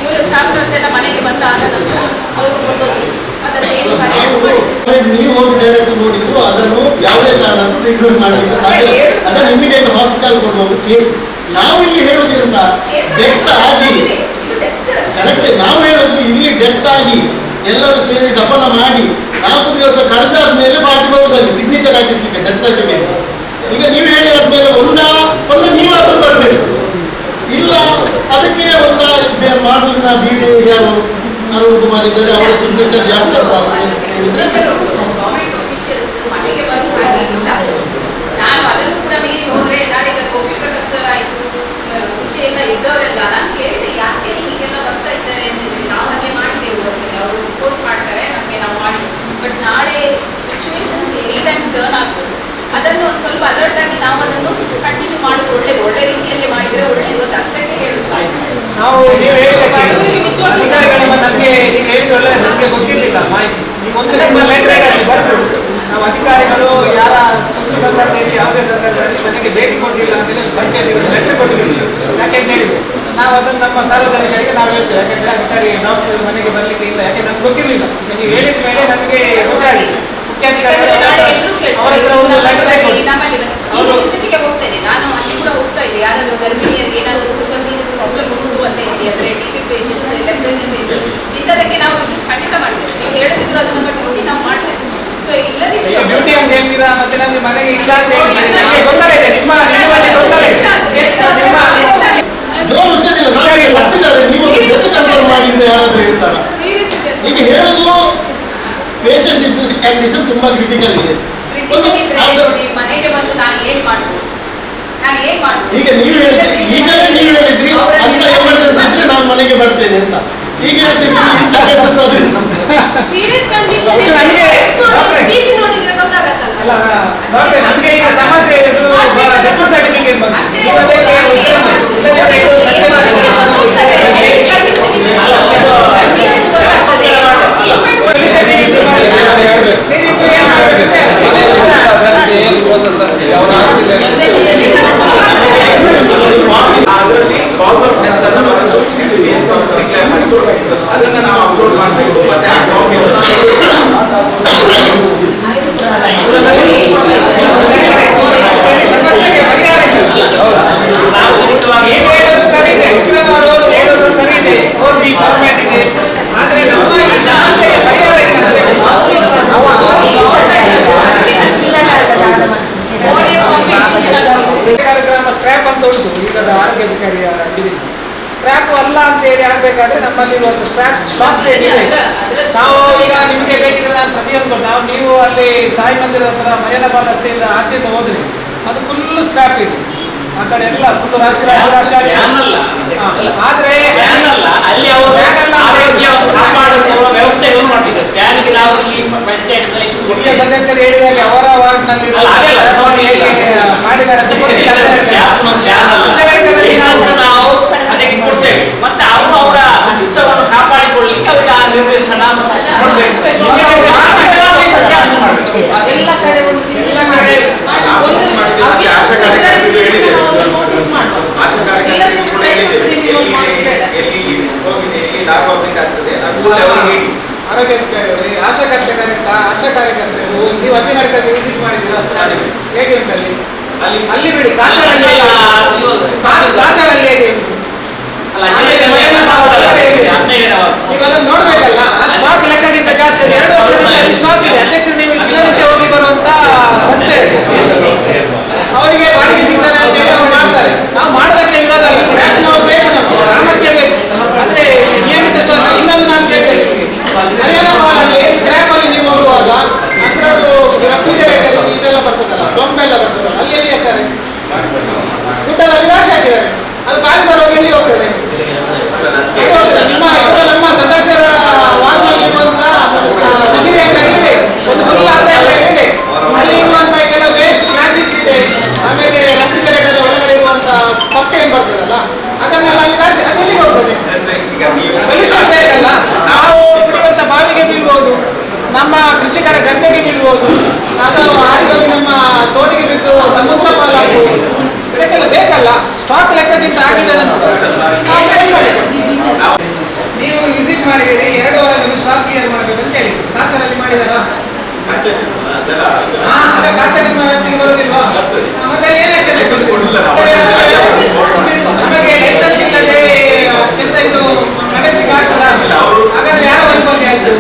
ಇವರು ಸ್ಟಾಫ್ ನರ್ಸ್ ಎಲ್ಲ ಮನೆಗೆ ಬಂದಾದ ನಂತರ ಅವರು ಕೊಂಡೋಗಿ ಅದನ್ನು ಏನು ನೀವು ಹೋಗಿ ಡೈರೆಕ್ಟ್ ನೋಡಿದ್ರು ಅದನ್ನು ಯಾವುದೇ ಕಾರಣಕ್ಕೂ ಟ್ರೀಟ್ಮೆಂಟ್ ಮಾಡಲಿಕ್ಕೆ ಸಾಧ್ಯ. ಅದನ್ನು ಇಮಿಡಿಯೇಟ್ ಹಾಸ್ಪಿಟಲ್ ಕೊಡುವ ಕೇಸ್. ನಾವು ಇಲ್ಲಿ ಹೇಳುವುದರಿಂದ ಡೆತ್ ಆಗಿ ಕರೆಕ್ಟ್, ನಾವು ಹೇಳುದು ಇಲ್ಲಿ ಡೆತ್ ಆಗಿ ಎಲ್ಲರೂ ಸೇರಿ ದಫನ ಮಾಡಿ 4 ದಿವಸ ಕಳೆದಾದ ಮೇಲೆ ಪಾರ್ಟಿ ಬರುವುದಲ್ಲಿ ಸಿಗ್ನೇಚರ್ ಹಾಕಿಸ್ಲಿಕ್ಕೆ ಡೆತ್ ಸರ್ಟಿಫಿಕೇಟ್. ಈಗ ನೀವು ಹೇಳಿದಾದ್ಮೇಲೆ ಒಂದ ನೀವಾದ್ರೂ ಬರಬೇಕು, ಇಲ್ಲ ಅದಕ್ಕೆ ಮಾಡುವ ಬಿಡಿ ಯಾರು ಅರುಣ್ ಕುಮಾರ್ ಇದ್ದಾರೆ, ಅವರ ಸಿಗ್ನೇಚರ್ ಯಾರು ಗವರ್ಮೆಂಟ್ ಅಫಿಷಿಯಲ್ಸ್ ಮನೆಗೆ ಬಂದು ಹಾಗಿಲ್ಲ. ನಾನು ಅದನ್ನು ಕೂಡ ಮೀರಿ ಹೋದ್ರೆ ನಾಡೀಗ ಕಂಪ್ಯೂಟರ್ ಸರ್ ಆಯ್ತು, ಮುಂಚೆ ಎಲ್ಲ ಇದ್ದವರೆಲ್ಲ ನಾನು ಕೇಳಿದೆ ಯಾಕೆ ಹೀಗೆಲ್ಲ ಬರ್ತಾ ಇದ್ದಾರೆ ಅಂತ ಹೇಳಿ. ನಾವು ಹಾಗೆ ಮಾಡಿದೆವು, ಅವರು ಕೋರ್ಸ್ ಮಾಡ್ತಾರೆ ನಮಗೆ, ನಾವು ಮಾಡಿ. ಬಟ್ ನಾಳೆ ಸಿಚುವೇಶನ್ಸ್ ಎನಿ ಟೈಮ್ ಟರ್ನ್ ಆಗ್ಬೋದು. ಅದನ್ನು ಒಂದು ಸ್ವಲ್ಪ ಅಲರ್ಟ್ ಆಗಿ ನಾವು ಅದನ್ನು ಕಂಟಿನ್ಯೂ ಮಾಡೋದು ಒಳ್ಳೇದು, ಒಳ್ಳೆ ರೀತಿಯಲ್ಲಿ ಮಾಡಿದರೆ ಒಳ್ಳೇದು ಅಂತ ಅಷ್ಟಕ್ಕೆ ಹೇಳುದು. ನಾವು ನೀವು ಹೇಳಿದ್ದಕ್ಕೆ ನಮಗೆ ನೀವು ಹೇಳಿದ ಒಳ್ಳೆ ನಮಗೆ ಗೊತ್ತಿರಲಿಲ್ಲ ಮಾಹಿತಿ. ನೀವು ಒಂದು ನಿಮ್ಮ ಲೆಟರ್ ಬರೆದು ನಾವು ಅಧಿಕಾರಿಗಳು ಯಾರ ತುರ್ತು ಸಂದರ್ಭದಲ್ಲಿ ಯಾವುದೇ ಸಂದರ್ಭದಲ್ಲಿ ಮನೆಗೆ ಭೇಟಿ ಕೊಟ್ಟಿಲ್ಲ ಅಂತೇಳಿ ಪಂಚಾಯತಿಗಳು ಲೆಟರ್ ಕೊಟ್ಟಿರಲಿಲ್ಲ. ಯಾಕೆಂತ ಹೇಳಿದ್ರು ನಾವು ಅದನ್ನು ನಮ್ಮ ಸಾರ್ವಜನಿಕರಿಗೆ ನಾವು ಹೇಳ್ತೇವೆ, ಯಾಕೆಂದ್ರೆ ಅಧಿಕಾರಿ ಡಾಕ್ಟರ್ ಮನೆಗೆ ಬರಲಿಕ್ಕೆ ಇಲ್ಲ, ಯಾಕೆ ನಮ್ಗೆ ಗೊತ್ತಿರಲಿಲ್ಲ. ನೀವು ಹೇಳಿದ ಮೇಲೆ ನಮಗೆ ಗೊತ್ತಾಗಿದೆ. ವಿಸಿಟಿಗೆ ಹೋಗ್ತೇನೆ ನಾನು, ಅಲ್ಲಿ ಕೂಡ ಹೋಗ್ತಾ ಇದ್ದೆ. ಯಾರಾದ್ರೂ ಗರ್ಭಿಣಿಯರಿಗೆ ಏನಾದರೂ ತುಂಬಾ ಸೀರಿಯಸ್ ಪ್ರಾಬ್ಲಮ್ ಉಂಟು ಅಂತ ಹೇಳಿ, ಅಂದ್ರೆ ಟಿಬಿ ಪೇಷಂಟ್ಸ್, ಲೆಪ್ರಸಿ ಪೇಷಂಟ್ಸ್, ಇಂಥದಕ್ಕೆ ನಾವು ವಿಸಿಟ್ ಖಂಡಿತ ಮಾಡ್ತೇವೆ. ನೀವು ಹೇಳಿದ್ರು ಅದು ನಮ್ಮ ಡ್ಯೂಟಿ, ನಾವು ಮಾಡ್ತೇವೆ. ಸೊ ಇಲ್ಲದೆ ಡ್ಯೂಟಿ ಅಂತ ಹೇಳ್ತೀರಾ, ಮತ್ತೆ ನಮಗೆ ಮನೆಗೆ ಇಲ್ಲ ಅಂತ ಹೇಳಿ ಗೊಂದಲ ಇದೆ. ನಿಮ್ಮ ಗೊಂದಲ ಇದೆ. ನೀವು ಕನ್ಫರ್ಮ್ ಮಾಡಿದ್ದ ಯಾರಾದ್ರೂ ಹೇಳ್ತಾರ? ಈಗ ಹೇಳುದು ಪೇಷಂಟ್ ಇದ್ದು ಕಂಡೀಷನ್ ತುಂಬಾ ಕ್ರಿಟಿಕಲ್ ಇದೆ. ಮನೆಗೆ ಬಂದು ನಾನು ಏನ್ ಮಾಡ್ಬೋದು, ಈಗ ನೀವು ಹೇಳಿದ್ರಿ, ಈಗಲೇ ನೀವು ಹೇಳಿದ್ರಿ ಅಂತ ಎಮರ್ಜೆನ್ಸಿ ಇದ್ರೆ ನಾನು ಮನೆಗೆ ಬರ್ತೇನೆ ಅಂತ. ಈಗ ಹೇಳ್ತಿದ್ರಿ ಇಂಥ ಕೇಸಸ್ ಅದು ಸೀರಿಯಸ್ ಕಂಡೀಷನ್ ಟಿವಿ ನೋಡಿದ್ರೆ ಗೊತ್ತಾಗತ್ತಲ್ಲ. ನಮಗೆ ಈಗ ಸಮಸ್ಯೆ ಇರೋದು ಡೆತ್ ಸರ್ಟಿಫಿಕೇಟ್ ಬಗ್ಗೆ. ಅದರಲ್ಲಿ ಕಾಸ್ ಆಫ್ ಡೆತ್ ಅನ್ನು ಬರೆದು ಡಿಕ್ಲೇರ್ ಮಾಡಿಕೊಂಡು ಅದನ್ನ ನಾವು ಅಪ್ಲೋಡ್ ಮಾಡಬೇಕು. ಮತ್ತೆ ಆ ಕಾಪಿಯನ್ನು ಕಾರ್ಯಕ್ರಮ ಸ್ಕ್ರಾಪ್ ಅಂತ ಉಂಟು. ಈಗ ಆರೋಗ್ಯ ಅಧಿಕಾರಿಯ ಸ್ಕ್ರಾಪ್ ಅಲ್ಲ ಅಂತ ಹೇಳಿ ಆಗ್ಬೇಕಾದ್ರೆ ನಮ್ಮಲ್ಲಿರುವಂತ ಸ್ಕ್ರಾಪ್ ಸ್ಟಾಕ್ಸ್ ಏನಿದೆ, ನಾವು ಈಗ ನಿಮಗೆ ಬೇಕಿದ್ರೆ ನಾನು ಪ್ರತಿಯೊಂದು ನೀವು ಅಲ್ಲಿ ಸಾಯಿ ಮಂದಿರದ ಹತ್ರ ಮರಿಯನಪಾಲ್ ರಸ್ತೆಯಿಂದ ಆಚೆಯಿಂದ ಹೋದ್ರಿ ಅದು ಫುಲ್ ಸ್ಕ್ರಾಪ್ ಇದೆ. ಆ ಕಡೆ ಎಲ್ಲ ಫುಲ್ ರಾಶಿ ಆದ್ರೆ ಅಲ್ಲಿ ಅವರು ವ್ಯವಸ್ಥೆಗಳನ್ನು ಮಾಡಬೇಕು. ಸ್ಕ್ಯಾನ್ಗೆ ನಾವು ಈ ಪಂಚಾಯತ್ನಲ್ಲಿ ಹಿರಿಯ ಸದಸ್ಯರು ಹೇಳಿದಾಗ ಅವರ ವಾರ್ಡ್ನಲ್ಲಿ ಮಾಡಿದ್ದಾರೆ ನಾವು ಅದಕ್ಕೆ ಕೊಡ್ತೇವೆ. ಮತ್ತೆ ಅವರು ಅವರ ಶುಚಿತ್ವವನ್ನು ಕಾಪಾಡಿಕೊಳ್ಳಲಿಕ್ಕೆ ಅವರಿಗೆ ಆ ನಿರ್ದೇಶನ ಎಲ್ಲ ಕಡೆ ಆಶಾ ಕಾರ್ಯಕರ್ತರು ಹೇಳಿದೆ, ಆಶಾ ಕಾರ್ಯಕರ್ತರು ಕೂಡ ಹೇಳಿದೆ ಎಲ್ಲಿ ಹೋಗಿದೆ, ಎಲ್ಲಿ ಡಾರ್ಕ್ ಆಪರೇಟ್ ಆಗ್ತದೆ ಅದು ಹೇಳಿ. ಆರೋಗ್ಯ ಅಧಿಕಾರಿ ಆಶಾ ಕಾರ್ಯಕರ್ತರು ನೀವು ಹದಿನಾಲ್ಕಕ್ಕೆ ವಿಸಿಟ್ ಮಾಡಿದ್ದೀರಾ? ಹೇಗೆ ಉಂಟಲ್ಲಿ? ಅಲ್ಲಿ ಬಿಡಿ, ಕಾಚಾರಲ್ಲಿ ಹೇಗೆ ಉಂಟು? ಈಗ ಅದನ್ನು ನೋಡ್ಬೇಕಲ್ಲ, ಸ್ಟಾಕ್ ಲೆಕ್ಕಕ್ಕಿಂತ ಜಾಸ್ತಿ 2 ವರ್ಷದಿಂದ ಸ್ಟಾಕ್ ಇದೆ. ಅಧ್ಯಕ್ಷರು ನೀವು ದಿನನಿತ್ಯ ಹೋಗಿ ಬರುವಂತ ರಸ್ತೆ ಅವರಿಗೆ ಬಾಡಿಗೆ ಸಿಗ್ತಾರೆ ಅಂತ ಹೇಳಿ ಅವ್ರು ಮಾಡ್ತಾರೆ. ನಾವು ಮಾಡೋದಕ್ಕೆ ವಿರೋಧ ಅಲ್ಲ, ಸ್ಕ್ರಾಪ್ ನಾವು ಬೇಕು, ನಮಗೆ ಗ್ರಾಮಕ್ಕೆ ಬೇಕು. ಆದ್ರೆ ನಿಯಮಿತ ಸ್ಟಾಕ್ ಇನ್ನೊಂದು ನಾನು ಕೇಳ್ತೇನೆ, ಮರಿಯನಪಾಲಲ್ಲಿ ಸ್ಕ್ರಾಪ್ ಅಲ್ಲಿ ನೀವು ಹೋಗುವಾಗ ಅದರದ್ದು ರೆಫ್ರಿಜರೇಟರ್ ಇದೆಲ್ಲ ಬರ್ತದಲ್ಲ, ಫ್ಲಂಬ್ ಎಲ್ಲ ಬರ್ತದಲ್ಲ, ಅಲ್ಲಿ ಎಲ್ಲಿ ಹಾಕ್ತಾರೆ? ದುಡ್ಡೆಲ್ಲ ನಿರಾಶೆ ಆಗಿದ್ದಾರೆ. ಅದು ಖಾಲಿ ಬರುವಾಗ ಎಲ್ಲಿ ಹೋಗ್ತದೆ? ನಮ್ಮ ಸದಸ್ಯರ ವಾರ್ಡ್ನಲ್ಲಿ ಇರುವಂತಹ ಮಜಿರಿ ಅಂಗಡಿ ಒಂದು ಫುಲ್ ಅಂತ ಇದೆ, ಅಲ್ಲಿ ಇರುವಂತಹ ಕೆಲವು ವೇಸ್ಟ್ ಪ್ಲಾಸ್ಟಿಕ್ಸ್ ಇದೆ, ಆಮೇಲೆ ರೆಫ್ರಿಜರೇಟರ್ ಒಳಗಡೆ ಇರುವಂತಹ ಪಕ್ಕೆ ಏನ್ ಬರ್ತದಲ್ಲ ಅದನ್ನೆಲ್ಲ ಅದೆಲ್ಲಿಗೆ ಹೋಗ್ತದೆ? ಸೊಲ್ಯೂಷನ್ ಬೇಕಲ್ಲ. ನಾವು ಕುಡಿಯುವಂತ ಬಾವಿಗೆ ಬೀಳ್ಬೋದು, ನಮ್ಮ ಕೃಷಿಕರ ಗದ್ದೆಗೆ ಬೀಳ್ಬೋದು, ಅಥವಾ ಹಾರಿಗೋಗಿ ನಮ್ಮ ತೋಟಿಗೆ ಬಿದ್ದು ಸಮುದ್ರ ಪಾಲಾಗ್ಬೋದು. ಇದಕ್ಕೆಲ್ಲ ಬೇಕಲ್ಲ, ಸ್ಟಾಕ್ ಲೆಕ್ಕಕ್ಕಿಂತ ಆಗಿದೆ. ನೀವು ವಿಸಿಟ್ ಮಾಡಿದ್ದೀರಿ, 2 ವಾರದಲ್ಲಿ ಸ್ಟಾಕ್ ಕ್ಲಿಯರ್ ಮಾಡಬೇಕಂತ ಹೇಳಿ ಕಾಚರಲ್ಲಿ ಮಾಡಿದಾರಾ? ಕಾಚ ನಿಮ್ಮ ವ್ಯಕ್ತಿಗೆ ಬರೋದಿಲ್ವಾ? ಮತ್ತೆ ನಮಗೆ ಲೈಸೆನ್ಸ್ ಇಲ್ಲದೆ ಕೆಲಸ ಇದು ನಡೆಸಲಿಕ್ಕೆ ಆಗ್ತದ? ಹಾಗಾದ್ರೆ ಯಾರ ವೈಫಲ್ಯ ಆಯ್ತು?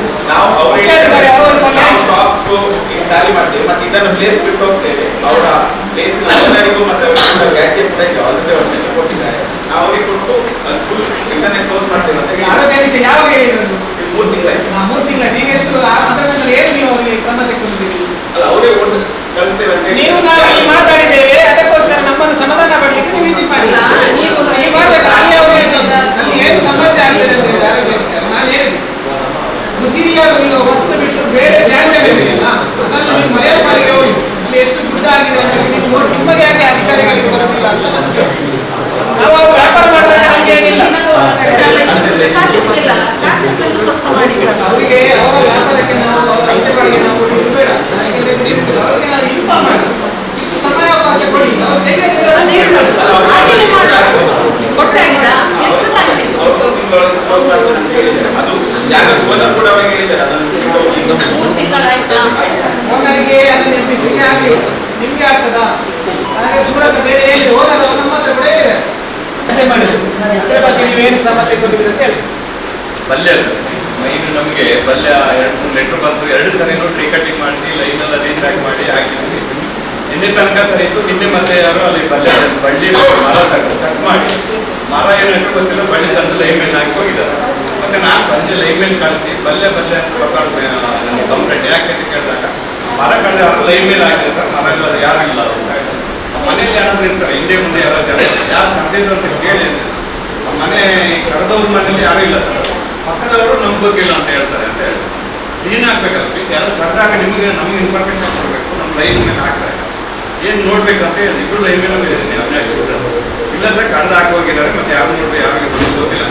ಅದನ್ನ ಪ್ಲೇಸ್ ಬಿಟ್ಟು ಹೋಗ್ತೇವೆ. ಅವರ ಪ್ಲೇಸ್ ಓನರಿಗೂ ಮತ್ತೆ ಅವರಿಗೆ ಗ್ಯಾಜೆಟ್ ಕೂಡ ಆಲ್ರೆಡಿ ಅವ್ರಿಗೆ ಕೊಟ್ಟಿದ್ದಾರೆ. ನಾವು ಅವರಿಗೆ ಕೊಟ್ಟು ಅಲ್ಲಿ ಫುಲ್ ಇದನ್ನೇ ಕ್ಲೋಸ್ ಮಾಡ್ತೇವೆ ಅಂತ ಹೇಳಿ. ಆರೋಗ್ಯ ರೀತಿ ಯಾವಾಗ ಹೇಳಿರೋದು? 3 ತಿಂಗಳಾಯ್ತು. 3 ತಿಂಗಳಾಯ್ತು. ಈಗ ಎಷ್ಟು ಅದರಲ್ಲಿ ಏನು ನೀವು ಅವರಿಗೆ ಕ್ರಮ ತೆಗೆದುಕೊಂಡಿದ್ದೀರಿ? ಅಲ್ಲ ಅವರೇ ಕಳಿಸ್ತೇವೆ ಅಂತ ಹೇಳಿ. ನೀವು ನಾವು ಇಲ್ಲಿ ಮಾತಾಡಿದ್ದೇವೆ, ಅದಕ್ಕೋಸ್ಕರ ನಮ್ಮನ್ನು ಸಮಾಧಾನ ಮಾಡಲಿಕ್ಕೆ ನೀವು ವಿಸಿಟ್ ಮಾಡಿ. ನೀವು ಮಾಡ್ಬೇಕು. ಅಲ್ಲಿ ಅವರಿಗೆ ಅಲ್ಲಿ ಏನು ಸಮಸ್ಯೆ ಆಗಿದೆ ಅಂತ ಹೇಳಿ ಆರೋಗ್ಯ ನಾನು ಹೇಳಿದೆ. ಮುದಿರಿಯ ವಸ್ತು ಬಿಟ್ಟು ಬೇರೆ ತ್ಯಾಜ್ಯಗಳಿದೆಯಲ್ಲ ಅದನ್ನು ನೀವು ಮನೆಯ ಪಾಲಿಗೆ ಹೋಗಿ ಅಲ್ಲಿ ಎಷ್ಟು ದುಡ್ಡು ಆಗಿದೆ ಅಂತ ಹೇಳಿ ನೀವು ನೋಡಿ. ನಿಮಗೆ ಯಾಕೆ ಅಧಿಕಾರಿಗಳಿಗೆ ಬರೋದಿಲ್ಲ ಅಂತ ನಮಗೆ ನಾವು ಅವ್ರು ವ್ಯಾಪಾರ ಮಾಡಿದಾಗ ನಮಗೆ ಏನಿಲ್ಲ. ಅವರಿಗೆ ಅವರ ವ್ಯಾಪಾರಕ್ಕೆ ನಾವು ಅವರ ಕಷ್ಟಗಳಿಗೆ ನಾವು ಇರಬೇಡ. ಅವರಿಗೆ ನಾವು ಇನ್ಫಾರ್ಮ್ ಮಾಡಿ ಇಷ್ಟು ಸಮಯಾವಕಾಶ ಕೊಡಿ. ಅವ್ರು ಅದು ಜಾಗ ಓನರ್ ಕೂಡ ಅವರಿಗೆ ಹೇಳಿದ್ದಾರೆ ಅದನ್ನು ಬಿಟ್ಟು ಹೋಗಿ. 3 ತಿಂಗಳಾಯ್ತಾ? ಓನರ್ಗೆ ಅದನ್ನು ಎಬ್ಬಿಸಿಗೆ ಆಗಲಿಲ್ಲ. ನಿಮ್ಗೆ ಆಗ್ತದಾ? ಹಾಗೆ ದೂರದ ಬೇರೆ ಹೇಳಿ ಓನರ್ ಅವರು ನಮ್ಮ ಹತ್ರ ಕೂಡ ಹೇಳಿದ್ದಾರೆ. ಅದೇ ಮಾಡಿದ್ರು. ಅದ್ರ ಬಗ್ಗೆ ನೀವೇನು ಕ್ರಮ ತೆಗೆದುಕೊಂಡಿದ್ದೀರಿ ಅಂತ ಹೇಳಿ. ಪಲ್ಯ ಇದು ನಮಗೆ ಪಲ್ಯ 2-3 ಲೀಟರ್ ಬಂತು. 2 ಸರಿನೂ ಟ್ರೀ ಕಟಿಂಗ್ ಮಾಡಿಸಿ ಲೈನೆಲ್ಲ ರೀಸ್ಯಾಕ್ ಮಾಡಿ ಹಾಕಿದ್ವಿ. ನಿನ್ನೆ ತನಕ ಸರಿ ಇತ್ತು. ನಿನ್ನೆ ಮತ್ತೆ ಯಾರು ಅಲ್ಲಿ ಪಲ್ಯ ಬಳ್ಳಿ ಮರ ಕಟ್ ಮಾಡಿ ಮರ ಏನಂತ ಗೊತ್ತಿಲ್ಲ ಬಳ್ಳಿ ತಂದು ಲೈನ್ ಮೇಲೆ ಹಾಕಿ ಹೋಗಿದ್ದಾರೆ. ಮತ್ತೆ ನಾನು ಸಂಜೆ ಲೈನ್ ಮೇಲೆ ಕಳಿಸಿ ಬಲ್ಲೆ ಅಂತ ನನಗೆ ಕಂಪ್ಲೇಂಟ್ ಯಾಕೆ ಅಂತ ಕೇಳಿದಾಗ ಮರ ಕಡ್ದು ಯಾರು ಲೈನ್ ಮೇಲೆ ಹಾಕಿದೆ ಸರ್, ಮರ ಇಲ್ಲ ಯಾರು ಇಲ್ಲ ಮನೇಲಿ ಯಾರಾದ್ರೂ ಇರ್ತಾರೆ ಹಿಂದೆ ಮುಂದೆ ಯಾರು ಜನ ಯಾರು ಕಡ್ದಿದ್ರು ಅಂತ ಕೇಳಿ ಮನೆ ಕರೆದವ್ರ ಮನೇಲಿ ಯಾರು ಇಲ್ಲ ಸರ್, ಪಕ್ಕದವರು ನಮ್ಗೆ ಗೊತ್ತಿಲ್ಲ ಅಂತ ಹೇಳ್ತಾರೆ ಅಂತ ಹೇಳಿ ಕ್ಲೀನ್ ಹಾಕ್ಬೇಕಲ್ಲ. ಯಾರು ಕರೆದಾಗ ನಮಗೆ ಇನ್ಫಾರ್ಮೇಶನ್ ಕೊಡಬೇಕು. ನಮ್ಮ ಲೈನ್ ಮೇಲೆ ಹಾಕ್ತಾರೆ ಏನು ನೋಡ್ಬೇಕಂತ ಹೇಳಿ ಇಬ್ಬರು ಲೈನ್ ಮೇಲೆ ಹೋಗಿದ್ದೀನಿ. ಅವಿನಾಶ್ ಇಲ್ಲ ಸರ್ ಕಡ್ದು ಹಾಕಿ ಹೋಗಿದ್ದಾರೆ. ಮತ್ತೆ ಯಾರು ನೋಡ್ರಿ ಯಾರಿಗೆ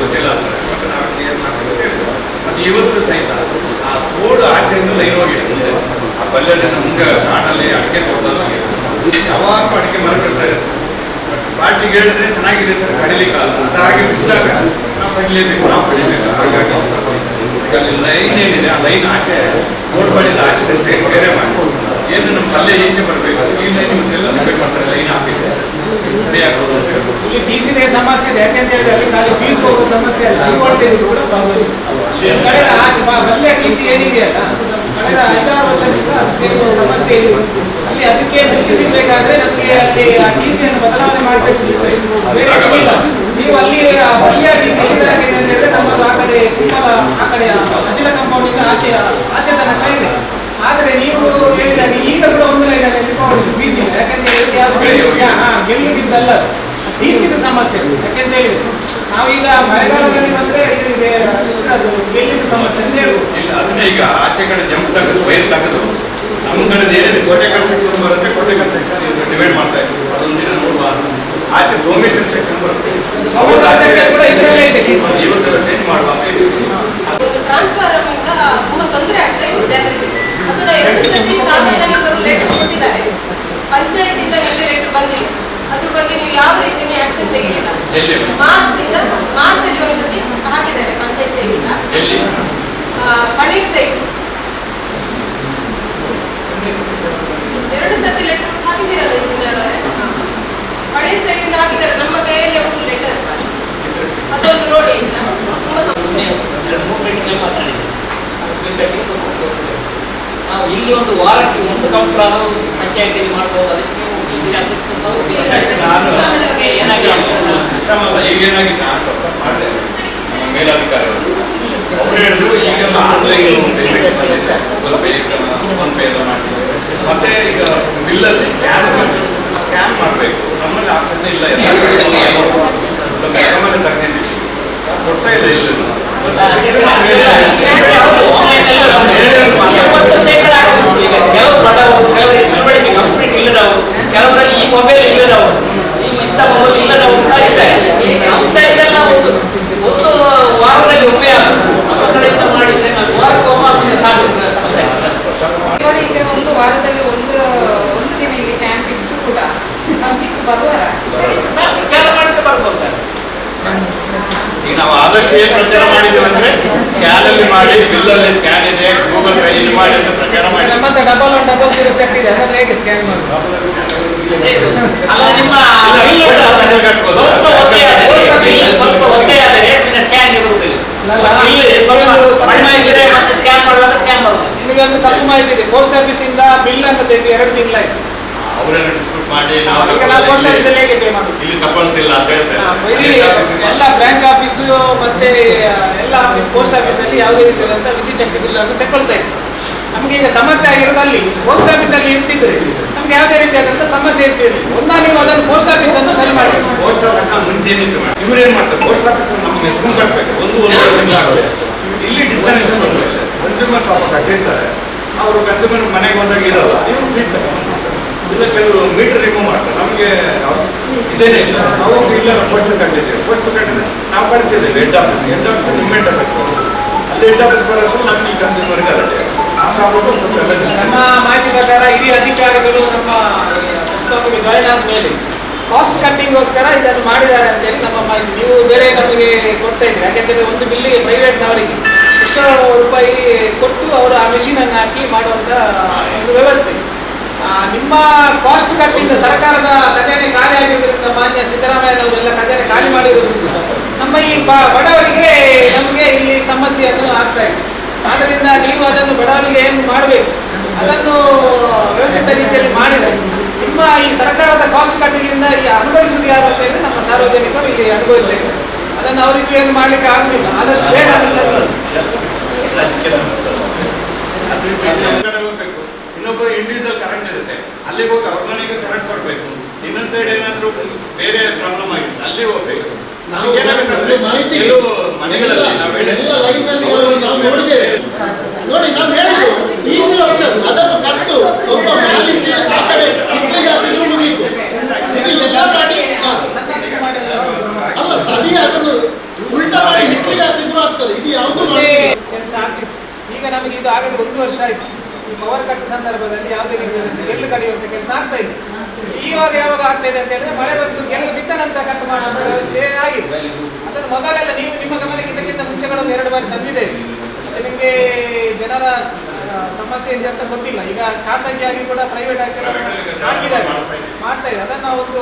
ಗೊತ್ತಿಲ್ಲ ಅಂತಾರೆ. ಮತ್ತೆ ನಾವು ಕ್ಲಿಯರ್ ಮಾಡ್ಬೇಕು ಅಂತ ಹೇಳಿದ್ರು. ಮತ್ತೆ ಇವತ್ತು ಸಹಿತ ಆ ರೋಡ್ ಆಚೆಯಿಂದ ಲೈನ್ ಹೋಗಿದೆ ಮುಂದೆ ಆ ಪಲ್ಯದ ನಮ್ಗೆ ಕಾಡಲ್ಲಿ ಅಡಿಕೆ ತೋಟದಲ್ಲಿ ಯಾವಾಗೂ ಅಡಿಕೆ ಮರ ಬಿಡ್ತಾ ಇರುತ್ತೆ. ಪಾರ್ಟಿಗೆ ಹೇಳಿದ್ರೆ ಚೆನ್ನಾಗಿದೆ ಸರ್ ಕಡಿಲಿಕ್ಕೆ ಅದು ಹಾಗೆ ಬಿದ್ದಾಗ ನಾವು ಕಡಿಲೇಬೇಕು ಹಾಗಾಗಿ ಅಲ್ಲಿ ಲೈನ್ ಏನಿದೆ ಆ ಲೈನ್ ಆಚೆ ರೋಡ್ ಬಳಿದ ಆಚೆ ಸೈಡ್ ಬೇರೆ ಮಾಡಿ ಏನು ನಮ್ಮ ಪಲ್ಯ ಈಚೆ ಬರಬೇಕು. ಈ ಲೈನ್ ಇವತ್ತೆಲ್ಲ ರಿಪೇರ್ ಮಾಡ್ತಾರೆ. ಲೈನ್ ಹಾಕಿದ್ರೆ ಸರಿಯಾಗೋದು ಅಂತ ಹೇಳ್ಬೋದು. ಇಲ್ಲಿ ಫೀಸಿನ ಸಮಸ್ಯೆ ಇದೆ. ಯಾಕೆಂತ ಹೇಳಿದ್ರೆ ಖಾಲಿ ಫೀಸ್ ಹೋಗೋ ಸಮಸ್ಯೆ ಅಲ್ಲ, ಇದು ಕೂಡ ಪ್ರಾಬ್ಲಮ್. ಕಳೆದ ಪಲ್ಯ ಟಿಸಿ ಏನಿದೆಯಲ್ಲ ಕಳೆದ 5-6 ವರ್ಷದಿಂದ ಸೇರುವ ಸಮಸ್ಯೆ ಇದೆ. ಅಲ್ಲಿ ಅದಕ್ಕೆ ಮುಕ್ತಿ ಸಿಗ್ಬೇಕಾದ್ರೆ ನಮಗೆ ಅಲ್ಲಿ ಆ ಟಿಸಿಯನ್ನು ಬದಲಾವಣೆ ಮಾಡಬೇಕು. ಬೇರೆ ಇಲ್ಲ. ನೀವು ಅಲ್ಲಿ ಪಲ್ಯ ಟಿಸಿ ಏನಾಗಿದೆ ಅಂತ ಹೇಳಿದ್ರೆ ನಮ್ಮದು ಆ ಕಡೆ ಕುಂಬಲ ಆ ಕಡೆ ಅಜಿಲ ಕಾಂಪೌಂಡ್ ಇಂದ ಆಚೆ ತನಕ ಇದೆ. ಆದರೆ ನೀವು ಹೇಳಿದಾಗ ಈಗ ಕೂಡ ಒಂದು ಲೈನಲ್ಲಿ ಫೀಸ್ ಇಲ್ಲ. ಯಾಕಂದ್ರೆ ಗೆಲ್ಲುವುದಿದ್ದಲ್ಲ ಟಿಸಿದ ಸಮಸ್ಯೆ. ಯಾಕೆಂತ ಹೇಳಿದ್ರೆ ನಾವೀಗ ಮಳೆಗಾಲದಲ್ಲಿ ಬಂದ್ರೆ ಅದು ಗೆಲ್ಲಿದ ಸಮಸ್ಯೆ ಅಂತ ಹೇಳ್ಬೋದು. ಇಲ್ಲ ಅದನ್ನೇ ಈಗ ಆಚೆ ಕಡೆ ಜಂಪ್ ತೆಗೆದು ವೈರ್ ತೆಗೆದು ನಮ್ಮ ಕಡೆ ಏನೇನು ಕೋಟೆಕಲ್ ಸೆಕ್ಷನ್ ಬರುತ್ತೆ ಕೋಟೆಕಲ್ ಸೆಕ್ಷನ್ ಡಿವೈಡ್ ಮಾಡ್ತಾ ಇದ್ರು. ಅದೊಂದಿನ ನೋಡುವ ಆಚೆ ಸೋಮೇಶ್ವರ ಸೆಕ್ಷನ್ ಬರುತ್ತೆ. ಇವತ್ತೆಲ್ಲ ಚೇಂಜ್ ಮಾಡುವ ಟ್ರಾನ್ಸ್ಫಾರ್ಮರ್ ಇಂದ ತುಂಬಾ ತೊಂದರೆ ಆಗ್ತಾ ಇದೆ ಜನರಿಗೆ. ಅದನ್ನ 2 ಸತಿ ಸಾರ್ವಜನಿಕರು ಲೆಟರ್ ಕೊಟ್ಟಿದ್ದಾರೆ. ಪಂಚಾಯತ್ ಇಂದ ನಿಮಗೆ ಲೆಟರ್ ಬಂದಿದೆ. ಅದ್ರ ಬಗ್ಗೆ ನೀವು ಯಾವ ರೀತಿ ಆಕ್ಷನ್ ತೆಗೆಯಲಿಲ್ಲ. ಮಾರ್ಚ್ ಅಲ್ಲಿ ಒಂದ್ಸತಿ ಹಾಕಿದ್ದಾರೆ ಪಂಚಾಯತ್ ಸೈಡ್ ಇಂದ. ಪಣೀರ್ ಸೈಡ್ 2 ಸತಿ ಲೆಟರ್ ಹಾಕಿದ್ದೀರಲ್ಲ ಇಂಜಿನಿಯರ್ ಪಣೀರ್ ಸೈಡ್ ಇಂದ ಹಾಕಿದ್ದಾರೆ. ನಮ್ಮ ಕೈಯಲ್ಲಿ ಒಂದು ಲೆಟರ್ ಅದೊಂದು ನೋಡಿ ಅಂತ ನಾವು ಇಲ್ಲಿ ಒಂದು ವಾರಕ್ಕೆ ಒಂದು ಕೌಂಟರ್ ಪಂಚಾಯತಿಯಲ್ಲಿ ಮಾಡ್ಬೋದು. ಅದಕ್ಕೆ ಸಿಸ್ಟಮ್ ಅಲ್ಲ. ಈಗ ಏನಾಗಿದೆ 4 ವರ್ಷ ಮಾಡಿದೆ ನಮ್ಮ ಮೇಲಾಧಿಕಾರಿಗಳು ಅವ್ರು ಹೇಳಿದ್ರು ಈಗೆಲ್ಲ ಆನ್ಲೈನ್ ಪೇಮೆಂಟ್ ಬಂದಿದೆ. ಗೂಗಲ್ ಪೇ ಫೋನ್ ಪೇ ಎಲ್ಲ ಮಾಡಿದ್ದಾರೆ. ಮತ್ತೆ ಈಗ ಬಿಲ್ಲಲ್ಲಿ ಸ್ಕ್ಯಾನ್ ಮಾಡಬೇಕು. ನಮ್ಮಲ್ಲಿ ಆಪ್ಷನ್ ಇಲ್ಲ. ಎಲ್ಲ ಮೇಲೆ ತಗೊಂಡಿದ್ದೀವಿ ಕೊಡ್ತಾ ಇಲ್ಲ. ಇಲ್ಲ ಕೆಲವು ಬಡವರು ಕೆಲವರಿಗೆ ಕಂಪ್ಲೀಟ್ ಇಲ್ಲದವರು ಕೆಲವರಲ್ಲಿ ಈ ಮೊಬೈಲ್ ಇಲ್ಲದವರು ಇಂಥ ಮೊಬೈಲ್ ಇಲ್ಲದವರು ಕೂಡ ಇದ್ದಾರೆ. ಅಂತ ಇದೆಲ್ಲ ಒಂದು ವಾರದಲ್ಲಿ ಒಮ್ಮೆ ನಮ್ಮ ಕಡೆಯಿಂದ ಮಾಡಿದ್ರೆ ನಾವು ವಾರಕ್ಕೆ ಒಮ್ಮೆ ಸಮಸ್ಯೆ ಇವರಿಗೆ ಒಂದು ವಾರದಲ್ಲಿ ಒಂದು ದಿನ ಇಲ್ಲಿ ಕ್ಯಾಂಪ್ ಇಟ್ಟು ಕೂಡ ನಾವು ಫಿಕ್ಸ್ ಬರುವಾರ ವಿಚಾರ ಮಾಡಿದ್ರೆ ಬರ್ಬೋದಾರೆ. ಈಗ ನಾವು ಆದಷ್ಟು ಏನು ಪ್ರಚಾರ ಮಾಡಿದ್ದೇವೆ ಅಂದ್ರೆ ಸ್ಕ್ಯಾನ್ ಅಲ್ಲಿ ಮಾಡಿ ಬಿಲ್ಲಲ್ಲಿ ಸ್ಕ್ಯಾನ್ ಇದೆ ಗೂಗಲ್ ಪೇ ಇಲ್ಲಿ ಮಾಡಿ ಅಂತ ಪ್ರಚಾರ ಮಾಡಿ. ನಮ್ಮಂತ ಡಬಲ್ ಸೆಟ್ ಇದೆ. ಅದನ್ನ ಹೇಗೆ ಸ್ಕ್ಯಾನ್ ಮಾಡೋದು? ಅಲ್ಲ ನಿಮ್ಮ ಸ್ವಲ್ಪ ಒತ್ತೆ ಆದರೆ ಸ್ಕ್ಯಾನ್ ಬರುವುದಿಲ್ಲ. ಸ್ಕ್ಯಾನ್ ಮಾಡುವಾಗ ಸ್ಕ್ಯಾನ್ ಬರುತ್ತದೆ. ನಿಮಗೆ ಒಂದು ತಪ್ಪು ಮಾಹಿತಿ ಇದೆ. ಪೋಸ್ಟ್ ಆಫೀಸ್ ಇಂದ ಬಿಲ್ ಅನ್ನು ತೆಗೆದು 2 ತಿಂಗಳಾಯ್ತು. ಅವರನ್ನ ಡಿಸ್ಪ್ಯೂಟ್ ಮಾಡಿ ಈಗ ನಾವು ಪೋಸ್ಟ್ ಆಫೀಸ್ ಅಲ್ಲಿ ಹೇಗೆ ಪೇ ಮಾಡೋದು? ಇಲ್ಲಿ ತಗೊಳ್ತಿಲ್ಲ ಅಂತ ಹೇಳ್ತಾರೆ. ಎಲ್ಲ ಬ್ರಾಂಚ್ ಆಫೀಸು ಮತ್ತೆ ಎಲ್ಲ ಆಫೀಸ್ ಪೋಸ್ಟ್ ಆಫೀಸ್ ಅಲ್ಲಿ ಯಾವುದೇ ರೀತಿಯಾದಂತ ವಿದ್ಯುತ್ ಶಕ್ತಿ ಬಿಲ್ ಅನ್ನು ತಗೊಳ್ತಾ ಇತ್ತು. ನಮ್ಗೆ ಈಗ ಸಮಸ್ಯೆ ಆಗಿರೋದು ಅಲ್ಲಿ ಪೋಸ್ಟ್ ಆಫೀಸ್ ಅಲ್ಲಿ ಇರ್ತಿದ್ರೆ ನಮ್ಗೆ ಯಾವುದೇ ರೀತಿಯಾದಂತ ಸಮಸ್ಯೆ ಇರ್ತಿರ್ಲಿ. ನೀವು ಅದನ್ನು ಪೋಸ್ಟ್ ಆಫೀಸ್ ಅನ್ನು ಸರಿ ಮಾಡಿ. ಪೋಸ್ಟ್ ಆಫೀಸ್ ಮುಂಚೆ ಏನಿತ್ತು ಇವ್ರು ಏನ್ ಮಾಡ್ತಾರೆ, ಪೋಸ್ಟ್ ಆಫೀಸ್ ನಮ್ಗೆ ಹೆಸರು ಕಟ್ಟಬೇಕು, ಒಂದು ತಿಂಗಳಾಗುತ್ತೆ. ಇಲ್ಲಿ ಡಿಸ್ಕನೆಕ್ಷನ್ ಬರಬೇಕು. ಕನ್ಸ್ಯೂಮರ್ ಪಾಪ ಕಟ್ಟಿರ್ತಾರೆ, ಅವರು ಕನ್ಸ್ಯೂಮರ್ ಮನೆಗೆ ಹೋದಾಗ ಇರಲ್ಲ, ಇವ್ರು ಫೀಸ್ ತಗೊಂಡ್ಬಿಡ್ತಾರೆ. ಇಲ್ಲ ಕೆಲವು ಮೀಟರ್ ರಿಮೂವ್ ಮಾಡ್ತಾರೆ. ನಮಗೆ ಇದೇನೇ ಇಲ್ಲ, ನಾವು ಇಲ್ಲ ಪೋಸ್ಟ್ ಕಟ್ಟಿದ್ದೇವೆ. ಪೋಸ್ಟ್ ಕಟ್ಟಿದ್ರೆ ನಾವು ಕಳಿಸಿದ್ದೇವೆ ಹೆಡ್ ಆಫೀಸ್ ಇನ್ವೆಂಟ್ ಆಫೀಸ್ ಬರೋದು. ಅಲ್ಲಿ ಹೆಡ್ ಆಫೀಸ್ ಬರೋಷ್ಟು ನಮ್ಗೆ ಈ ಕನ್ಸ್ಯೂಮರ್ಗೆ ಅಲ್ಲದೆ ಆ ಪ್ರಾಬ್ಲಮ್ ಸ್ವಲ್ಪ ಎಲ್ಲ ನಮ್ಮ ಮಾಹಿತಿ ಪ್ರಕಾರ ಹಿರಿಯ ಅಧಿಕಾರಿಗಳು ನಮ್ಮ ಪ್ರಸ್ತಾವನೆಗೆ ಜಾಯಿನ್ ಆದ ಮೇಲೆ ಕಾಸ್ಟ್ ಕಟ್ಟಿಂಗ್ಗೋಸ್ಕರ ಇದನ್ನು ಮಾಡಿದ್ದಾರೆ ಅಂತೇಳಿ ನಮ್ಮ ಮಾಹಿತಿ. ನೀವು ಬೇರೆ ನಮಗೆ ಕೊಡ್ತಾ ಇದ್ದೀರಿ, ಯಾಕೆಂತಂದ್ರೆ ಒಂದು ಬಿಲ್ಲಿಗೆ ಪ್ರೈವೇಟ್ನವರಿಗೆ ಎಷ್ಟೋ ರೂಪಾಯಿ ಕೊಟ್ಟು ಅವರು ಆ ಮೆಷಿನ್ ಅನ್ನು ಹಾಕಿ ಮಾಡುವಂತ ಒಂದು ವ್ಯವಸ್ಥೆ. ನಿಮ್ಮ ಕಾಸ್ಟ್ ಕಟ್ಟಿಂದ ಸರ್ಕಾರದ ಖಜಾನೆ ಖಾಲಿ ಆಗಿರುವುದರಿಂದ, ಮಾನ್ಯ ಸಿದ್ದರಾಮಯ್ಯನವರೆಲ್ಲ ಖಜಾನೆ ಖಾಲಿ ಮಾಡಿರುವುದರಿಂದ ನಮ್ಮ ಈ ಬಡವರಿಗೆ ನಮಗೆ ಇಲ್ಲಿ ಸಮಸ್ಯೆಯನ್ನು ಆಗ್ತಾ ಇದೆ. ಆದ್ದರಿಂದ ನೀವು ಅದನ್ನು ಬಡವರಿಗೆ ಏನು ಮಾಡಬೇಕು ಅದನ್ನು ವ್ಯವಸ್ಥಿತ ರೀತಿಯಲ್ಲಿ ಮಾಡಿದರೆ ನಿಮ್ಮ ಈ ಸರ್ಕಾರದ ಕಾಸ್ಟ್ ಕಟ್ಟಿಂಗಿಂದ ಈ ಅನುಭವಿಸುವುದು ಯಾರು ಅಂತ ಹೇಳಿದ್ರೆ ನಮ್ಮ ಸಾರ್ವಜನಿಕರು ಇಲ್ಲಿ ಅನುಭವಿಸ್ತಾ ಇದ್ದಾರೆ. ಅದನ್ನು ಅವರಿಗೂ ಏನು ಮಾಡ್ಲಿಕ್ಕೆ ಆಗುದಿಲ್ಲ. ಆದಷ್ಟು ಬೇಗ ಅದನ್ನು ಸರಿ ಮಾಡಿ. ಇನ್ನೊಬ್ಬರು ಇಂಡಿವಿಜುವಲ್ ಕರೆಂಟ್ ಇರುತ್ತೆ, ಅಲ್ಲಿಗೆ ಹೋಗಿ ಅವ್ರ ಮನೆಗೆ ಕರೆಂಟ್ ಕೊಡಬೇಕು. ಇನ್ನೊಂದು ಸೈಡ್ ಏನಾದರೂ ಬೇರೆ ಪ್ರಾಬ್ಲಮ್ ಆಗಿದೆ ಅಲ್ಲಿ ಹೋಗ್ಬೇಕು. ನಾವು ಮಾಹಿತಿ ನೋಡಿ, ನಾವು ಹೇಳಿದ್ರು ಈಸಿ ಆಪ್ಷನ್, ಅದನ್ನು ಕಟ್ಟು ಸ್ವಲ್ಪ ಪಾಲಿಸಿ ಆ ಕಡೆ ಇಟ್ಲಿಗೆ ಹಾಕಿದ್ರು ಮುಗೀತು. ಇದು ಎಲ್ಲ ಮಾಡಿ ಅಲ್ಲ ಸಡಿ ಅದನ್ನು ಉಲ್ಟಾ ಮಾಡಿ ಹಿಟ್ಲಿಗೆ ಹಾಕಿದ್ರು ಆಗ್ತದೆ. ಇದು ಯಾವುದು ಕೆಲಸ ಆಗ್ತಿತ್ತು. ಈಗ ನಮಗೆ ಇದು ಆಗದೆ 1 ವರ್ಷ ಆಯ್ತು. ಈ ಪವರ್ ಕಟ್ ಸಂದರ್ಭದಲ್ಲಿ ಯಾವುದೇ ರೀತಿಯಾದಂಥ ಗೆಲ್ಲು ಕಡಿಯುವಂಥ ಕೆಲಸ ಆಗ್ತಾ ಇದೆ. ಇವಾಗ ಯಾವಾಗ ಆಗ್ತಾ ಇದೆ ಅಂತ ಹೇಳಿದ್ರೆ ಮಳೆ ಬಂದು ಗೆಲ್ಲು ಬಿದ್ದ ನಂತರ ಕಟ್ ಮಾಡುವಂಥ ವ್ಯವಸ್ಥೆ ಆಗಿದೆ. ಅದನ್ನು ಮೊದಲೆಲ್ಲ ನೀವು ನಿಮ್ಮ ಗಮನಕ್ಕೆ ಇದಕ್ಕಿಂತ ಮುಂಚೆ ಕೂಡ 2 ಬಾರಿ ತಂದಿದೆ. ನಿಮಗೆ ಜನರ ಸಮಸ್ಯೆ ಇದೆ ಅಂತ ಗೊತ್ತಿಲ್ಲ. ಈಗ ಖಾಸಗಿಯಾಗಿ ಕೂಡ ಪ್ರೈವೇಟ್ ಆಗಿ ಹಾಕಿದ್ದಾರೆ, ಮಾಡ್ತಾ ಇದೆ. ಅದನ್ನು ಒಂದು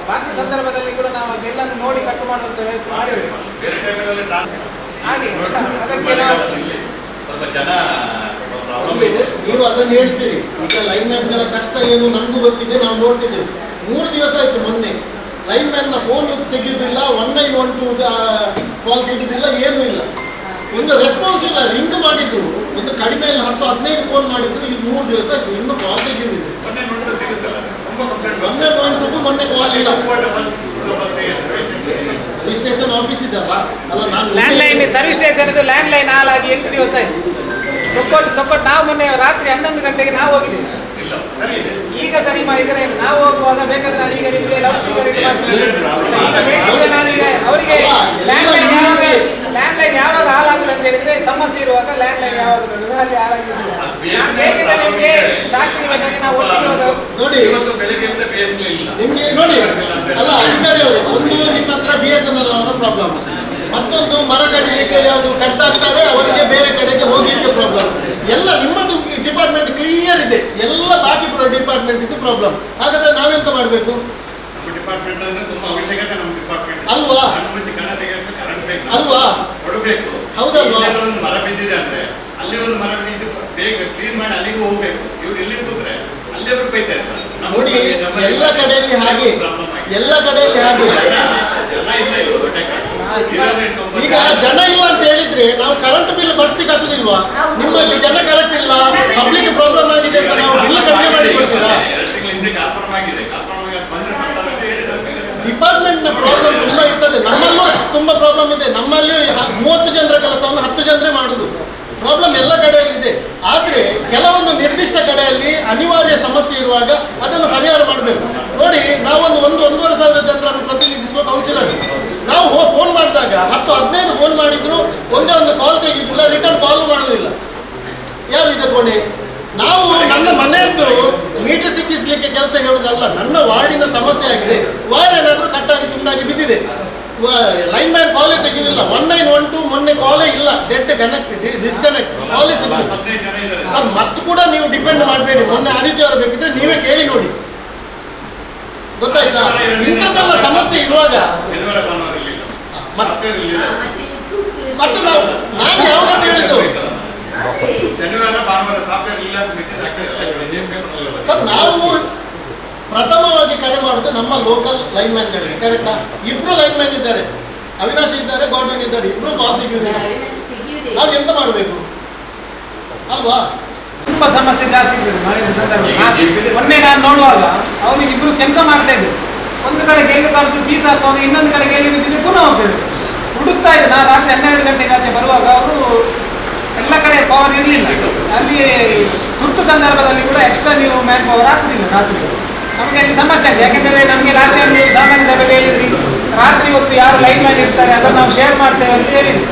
ಬಾಕಿ ಸಂದರ್ಭದಲ್ಲಿ ಕೂಡ ನಾವು ಗೆಲ್ಲನ್ನು ನೋಡಿ ಕಟ್ ಮಾಡುವಂಥ ವ್ಯವಸ್ಥೆ ಮಾಡಿದ್ದೇವೆ. ಹಾಗೆ ಅದಕ್ಕೆ ನೀವು ಅದನ್ನು ಹೇಳ್ತೀರಿ. ಈಗ ಲೈನ್ ಮ್ಯಾನ್ಗಳ ಕಷ್ಟ ಏನು ನಮಗೂ ಗೊತ್ತಿದೆ, ನಾವು ನೋಡ್ತಿದ್ದೇವೆ. 3 ದಿವಸ ಆಯ್ತು ಮೊನ್ನೆ ಲೈನ್ ಮ್ಯಾನ್ನ ಫೋನ್ ತೆಗೆಯುವುದಿಲ್ಲ, 1912 ಕಾಲ್ ಸಿಗುವುದಿಲ್ಲ, ಏನೂ ಇಲ್ಲ. ಒಂದು ರೆಸ್ಪಾನ್ಸ್ ಇಲ್ಲ. ರಿಂಗ್ ಮಾಡಿದ್ರು, ಒಂದು ಕಡಿಮೆ 10-15 ಫೋನ್ ಮಾಡಿದ್ರು. ಇದು 3 ದಿವಸ ಆಯ್ತು, ಇನ್ನೂ ಕಾಲ್ ತೆಗೆಯುವುದಿಲ್ಲ. ಮೊನ್ನೆ ಕಾಲ್ ಇಲ್ಲ. ಸರ್ವಿಸ್ ಸ್ಟೇಷನ್ ಆಫೀಸ್ ಇದಲ್ಲ ಅಲ್ಲ, ನಾನು ಲ್ಯಾಂಡ್ಲೈನ್ ಸರ್ವಿಸ್ ಸ್ಟೇಷನ್ ಇದು ಲ್ಯಾಂಡ್ಲೈನ್ ಹಾಲಾಗಿ 8 ದಿವಸ ಆಯ್ತು. ತೊಕ್ಕೊಟ್ಟು ನಾವು ಮೊನ್ನೆ ರಾತ್ರಿ 11 ಗಂಟೆಗೆ ನಾವು ಹೋಗಿದ್ದೇವೆ. ಈಗ ಸರಿ ಮಾಡಿದರೆ ನಾವು ಹೋಗುವಾಗ ಬೇಕಾದ್ರೆ ನಾನು ಈಗ ನಿಮಗೆ ಲೌಡ್ ಸ್ಪೀಕರ್ ಇಟ್ಟು ಈಗ ನಾನೀಗ ಅವರಿಗೆ ಲ್ಯಾಂಡ್ಲೈನ್ ಯಾವಾಗ ಹಾಳಾಗುದು ಅಂತ ಹೇಳಿದ್ರೆ ಸಮಸ್ಯೆ ಇರುವಾಗ ಲ್ಯಾಂಡ್ಲೈನ್ ಯಾವಾಗ ನೋಡುದು ಅಲ್ಲಿ ಹಾಳಾಗಿಲ್ಲ. ಬೇಕಿದ್ರೆ ನಿಮಗೆ ಸಾಕ್ಷಿ ಬೇಕಾಗಿ ನಾವು ಒಟ್ಟಿಗೆ ಹೋದವರು ನೋಡಿ ನಿಮ್ಗೆ ನೋಡಿ ಅಲ್ಲ ಅಧಿಕಾರಿ ಅವರು, ಒಂದು ನಿಮ್ಮ ಹತ್ರ BSNL ಅವರ ಪ್ರಾಬ್ಲಮ್, ಮತ್ತೊಂದು ಮರ ಕಡಿಲಿಕ್ಕೆ ಯಾವುದು ಕಟ್ಟಾಗ್ತಾರೆ ಅವರಿಗೆ ಬೇರೆ ಕಡೆಗೆ ಹೋಗ್ಲಿಕ್ಕೆ ಪ್ರಾಬ್ಲಮ್. ಎಲ್ಲ ನಿಮ್ಮದು ಡಿಪಾರ್ಟ್ಮೆಂಟ್ ಕ್ಲಿಯರ್ ಇದೆ, ಎಲ್ಲ ಬಾಕಿ ಡಿಪಾರ್ಟ್ಮೆಂಟ್ ಇದು ಪ್ರಾಬ್ಲಮ್. ಹಾಗಾದ್ರೆ ನಾವೆಂತ ಮಾಡಬೇಕು ಅಲ್ವಾ? ಅಲ್ವಾ? ಹೌದಲ್ವಾ? ಮರ ಬಿದ್ದಿದೆ ಅಂದ್ರೆ ಅಲ್ಲಿ ಒಂದು ಮರ ಬಿದ್ದು ಬೇಗ ಕ್ಲೀನ್ ಮಾಡಿ ಅಲ್ಲಿಗೂ ಹೋಗ್ಬೇಕು. ಇವ್ರು ಎಲ್ಲಿ ಹೋದ್ರೆ ಅಲ್ಲಿ ಅವರು ಬೈತಾ ಇರ್ತಾರೆ. ನೋಡಿ ಎಲ್ಲ ಕಡೆಯಲ್ಲಿ ಹಾಗೆ, ಎಲ್ಲ ಕಡೆಯಲ್ಲಿ ಹಾಗೆ. ಈಗ ಜನ ಇಲ್ಲ ಅಂತ ಹೇಳಿದ್ರೆ ನಾವು ಕರೆಂಟ್ ಬಿಲ್ ಭರ್ತಿ ಕಟ್ಟುದಿಲ್ವಾ? ನಿಮ್ಮಲ್ಲಿ ಜನ ಕರೆಕ್ಟ್ ಇಲ್ಲ, ಪಬ್ಲಿಕ್ ಪ್ರಾಬ್ಲಮ್ ಆಗಿದೆ ಅಂತ ನಾವು ಬಿಲ್ ಕಡಿಮೆ ಮಾಡಿ ಕೊಡ್ತೀರಾ? ಡಿಪಾರ್ಟ್ಮೆಂಟ್ ನ ಪ್ರಾಬ್ಲಮ್ ತುಂಬಾ ಇರ್ತದೆ. ನಮ್ಮಲ್ಲೂ ತುಂಬಾ ಪ್ರಾಬ್ಲಮ್ ಇದೆ. ನಮ್ಮಲ್ಲಿ 30 ಜನರ ಕೆಲಸವನ್ನು 10 ಜನರೇ ಮಾಡುದು. ಪ್ರಾಬ್ಲಮ್ ಎಲ್ಲ ಕಡೆಯಲ್ಲಿ ಇದೆ. ಆದ್ರೆ ಕೆಲವೊಂದು ನಿರ್ದಿಷ್ಟ ಕಡೆಯಲ್ಲಿ ಅನಿವಾರ್ಯ ಸಮಸ್ಯೆ ಇರುವಾಗ ಅದನ್ನು ಪರಿಹಾರ ಮಾಡಬೇಕು. ನೋಡಿ, ನಾವೊಂದು 1-1.5 ಸಾವಿರ ಜನರನ್ನು ಪ್ರತಿನಿಧಿಸುವ ಕೌನ್ಸಿಲರ್. ನಾವು ಫೋನ್ ಮಾಡಿದಾಗ 10-15 ಫೋನ್ ಮಾಡಿದ್ರು ಒಂದೇ ಒಂದು ಕಾಲ್ ತೆಗೆದಿಲ್ಲ, ರಿಟರ್ನ್ ಕಾಲ್ ಮಾಡೋದಿಲ್ಲ. ಯಾರು ಇದೆ ಕೊನೆ? ನಾವು ನನ್ನ ಮನೆಯದ್ದು ಮೀಟರ್ ಸಿಕ್ಕಿಸ್ಲಿಕ್ಕೆ ಕೆಲಸ ಹೇಳುವುದಲ್ಲ, ನನ್ನ ವಾರ್ಡಿನ ಸಮಸ್ಯೆ ಆಗಿದೆ, ವೈರ್ ಏನಾದರೂ ಕಟ್ಟಾಗಿ ತುಂಡಾಗಿ ಬಿದ್ದಿದೆ, ಲೈನ್ ಮ್ಯಾನ್ ಕಾಲೇ ತೆಗೆದಿಲ್ಲ, 1912 ಮೊನ್ನೆ ಕಾಲೇ ಇಲ್ಲ, ಡೆಡ್ ಕನೆಕ್ಟ್ ಡಿಸ್ಕನೆಕ್ಟ್ ಕಾಲೇ ಸಿಗಲಿಲ್ಲ ಸರ್. ಮತ್ತು ಕೂಡ ನೀವು ಡಿಪೆಂಡ್ ಮಾಡಬೇಡಿ. ಮೊನ್ನೆ ಆದಿತ್ಯವಾರ ಬೇಕಿದ್ರೆ ನೀವೇ ಕೇಳಿ ನೋಡಿ, ಗೊತ್ತಾಯ್ತಾ? ಇಂಥದ್ದೆಲ್ಲ ಸಮಸ್ಯೆ ಇರುವಾಗ ಮತ್ತೆ ನಾನು ಯಾವಾಗ ಹೇಳಿದ್ದು ಶನಿವಾರ ಭಾನುವಾರ ಸಾಫ್ಟ್ವೇರ್ ಇಲ್ಲ ಅಂತ ಮೆಸೇಜ್ ಆಗ್ತದೆ. ಸರ್ ನಾವು ಪ್ರಥಮವಾಗಿ ಕರೆ ಮಾಡುದು ನಮ್ಮ ಲೋಕಲ್ ಲೈನ್ ಮ್ಯಾನ್ಗಳಿಗೆ, ಕರೆಕ್ಟಾ? ಇಬ್ರು ಲೈನ್ ಮ್ಯಾನ್ ಇದ್ದಾರೆ, ಅವಿನಾಶ್ ಇದ್ದಾರೆ, ಗಾಡ್ವಿನ್ ಇದ್ದಾರೆ, ಇಬ್ರು ಕಾಂಪಿಟೇಟಿವ್. ನಾವು ಎಂತ ಮಾಡಬೇಕು ಅಲ್ವಾ? ತುಂಬಾ ಸಮಸ್ಯೆ ಜಾಸ್ತಿ ಇರ್ತದೆ ಮಳೆಯ ಸಂದರ್ಭ. ಮೊನ್ನೆ ನಾನು ನೋಡುವಾಗ ಅವರು ಇಬ್ರು ಕೆಲಸ ಮಾಡ್ತಾ ಇದ್ರು. ಒಂದು ಕಡೆ ಗೆಲ್ಲು ಕಳೆದು ಫೀಸ್ ಹಾಕುವಾಗ ಇನ್ನೊಂದು ಕಡೆ ಗೆಲ್ಲು ಬಿದ್ದಿದ್ದು ಪುನಃ ಹೋಗ್ತದೆ. ಹುಡುಕ್ತಾ ಇದ್ದೆ ನಾನು ರಾತ್ರಿ 12 ಗಂಟೆಗೆ ಆಚೆ ಬರುವಾಗ. ಅವರು ಎಲ್ಲ ಕಡೆ ಪವರ್ ಇರಲಿಲ್ಲ. ಅಲ್ಲಿ ತುರ್ತು ಸಂದರ್ಭದಲ್ಲಿ ಕೂಡ ಎಕ್ಸ್ಟ್ರಾ ನೀವು ಮ್ಯಾನ್ ಪವರ್ ಹಾಕುದಿಲ್ಲ ರಾತ್ರಿ. ನಮಗೆ ಅಲ್ಲಿ ಸಮಸ್ಯೆ ಆಗಿದೆ. ಯಾಕೆಂದರೆ ನಮಗೆ ಲಾಸ್ಟ್ ಟೈಮ್ ನೀವು ಸಾಮಾನ್ಯ ಸಭೆಯಲ್ಲಿ ಹೇಳಿದ್ರಿ ರಾತ್ರಿ ಹೊತ್ತು ಯಾರು ಲೈನ್ ಮ್ಯಾನ್ ಇರ್ತಾರೆ ಅದನ್ನು ನಾವು ಶೇರ್ ಮಾಡ್ತೇವೆ ಅಂತ ಹೇಳಿದ್ರಿ.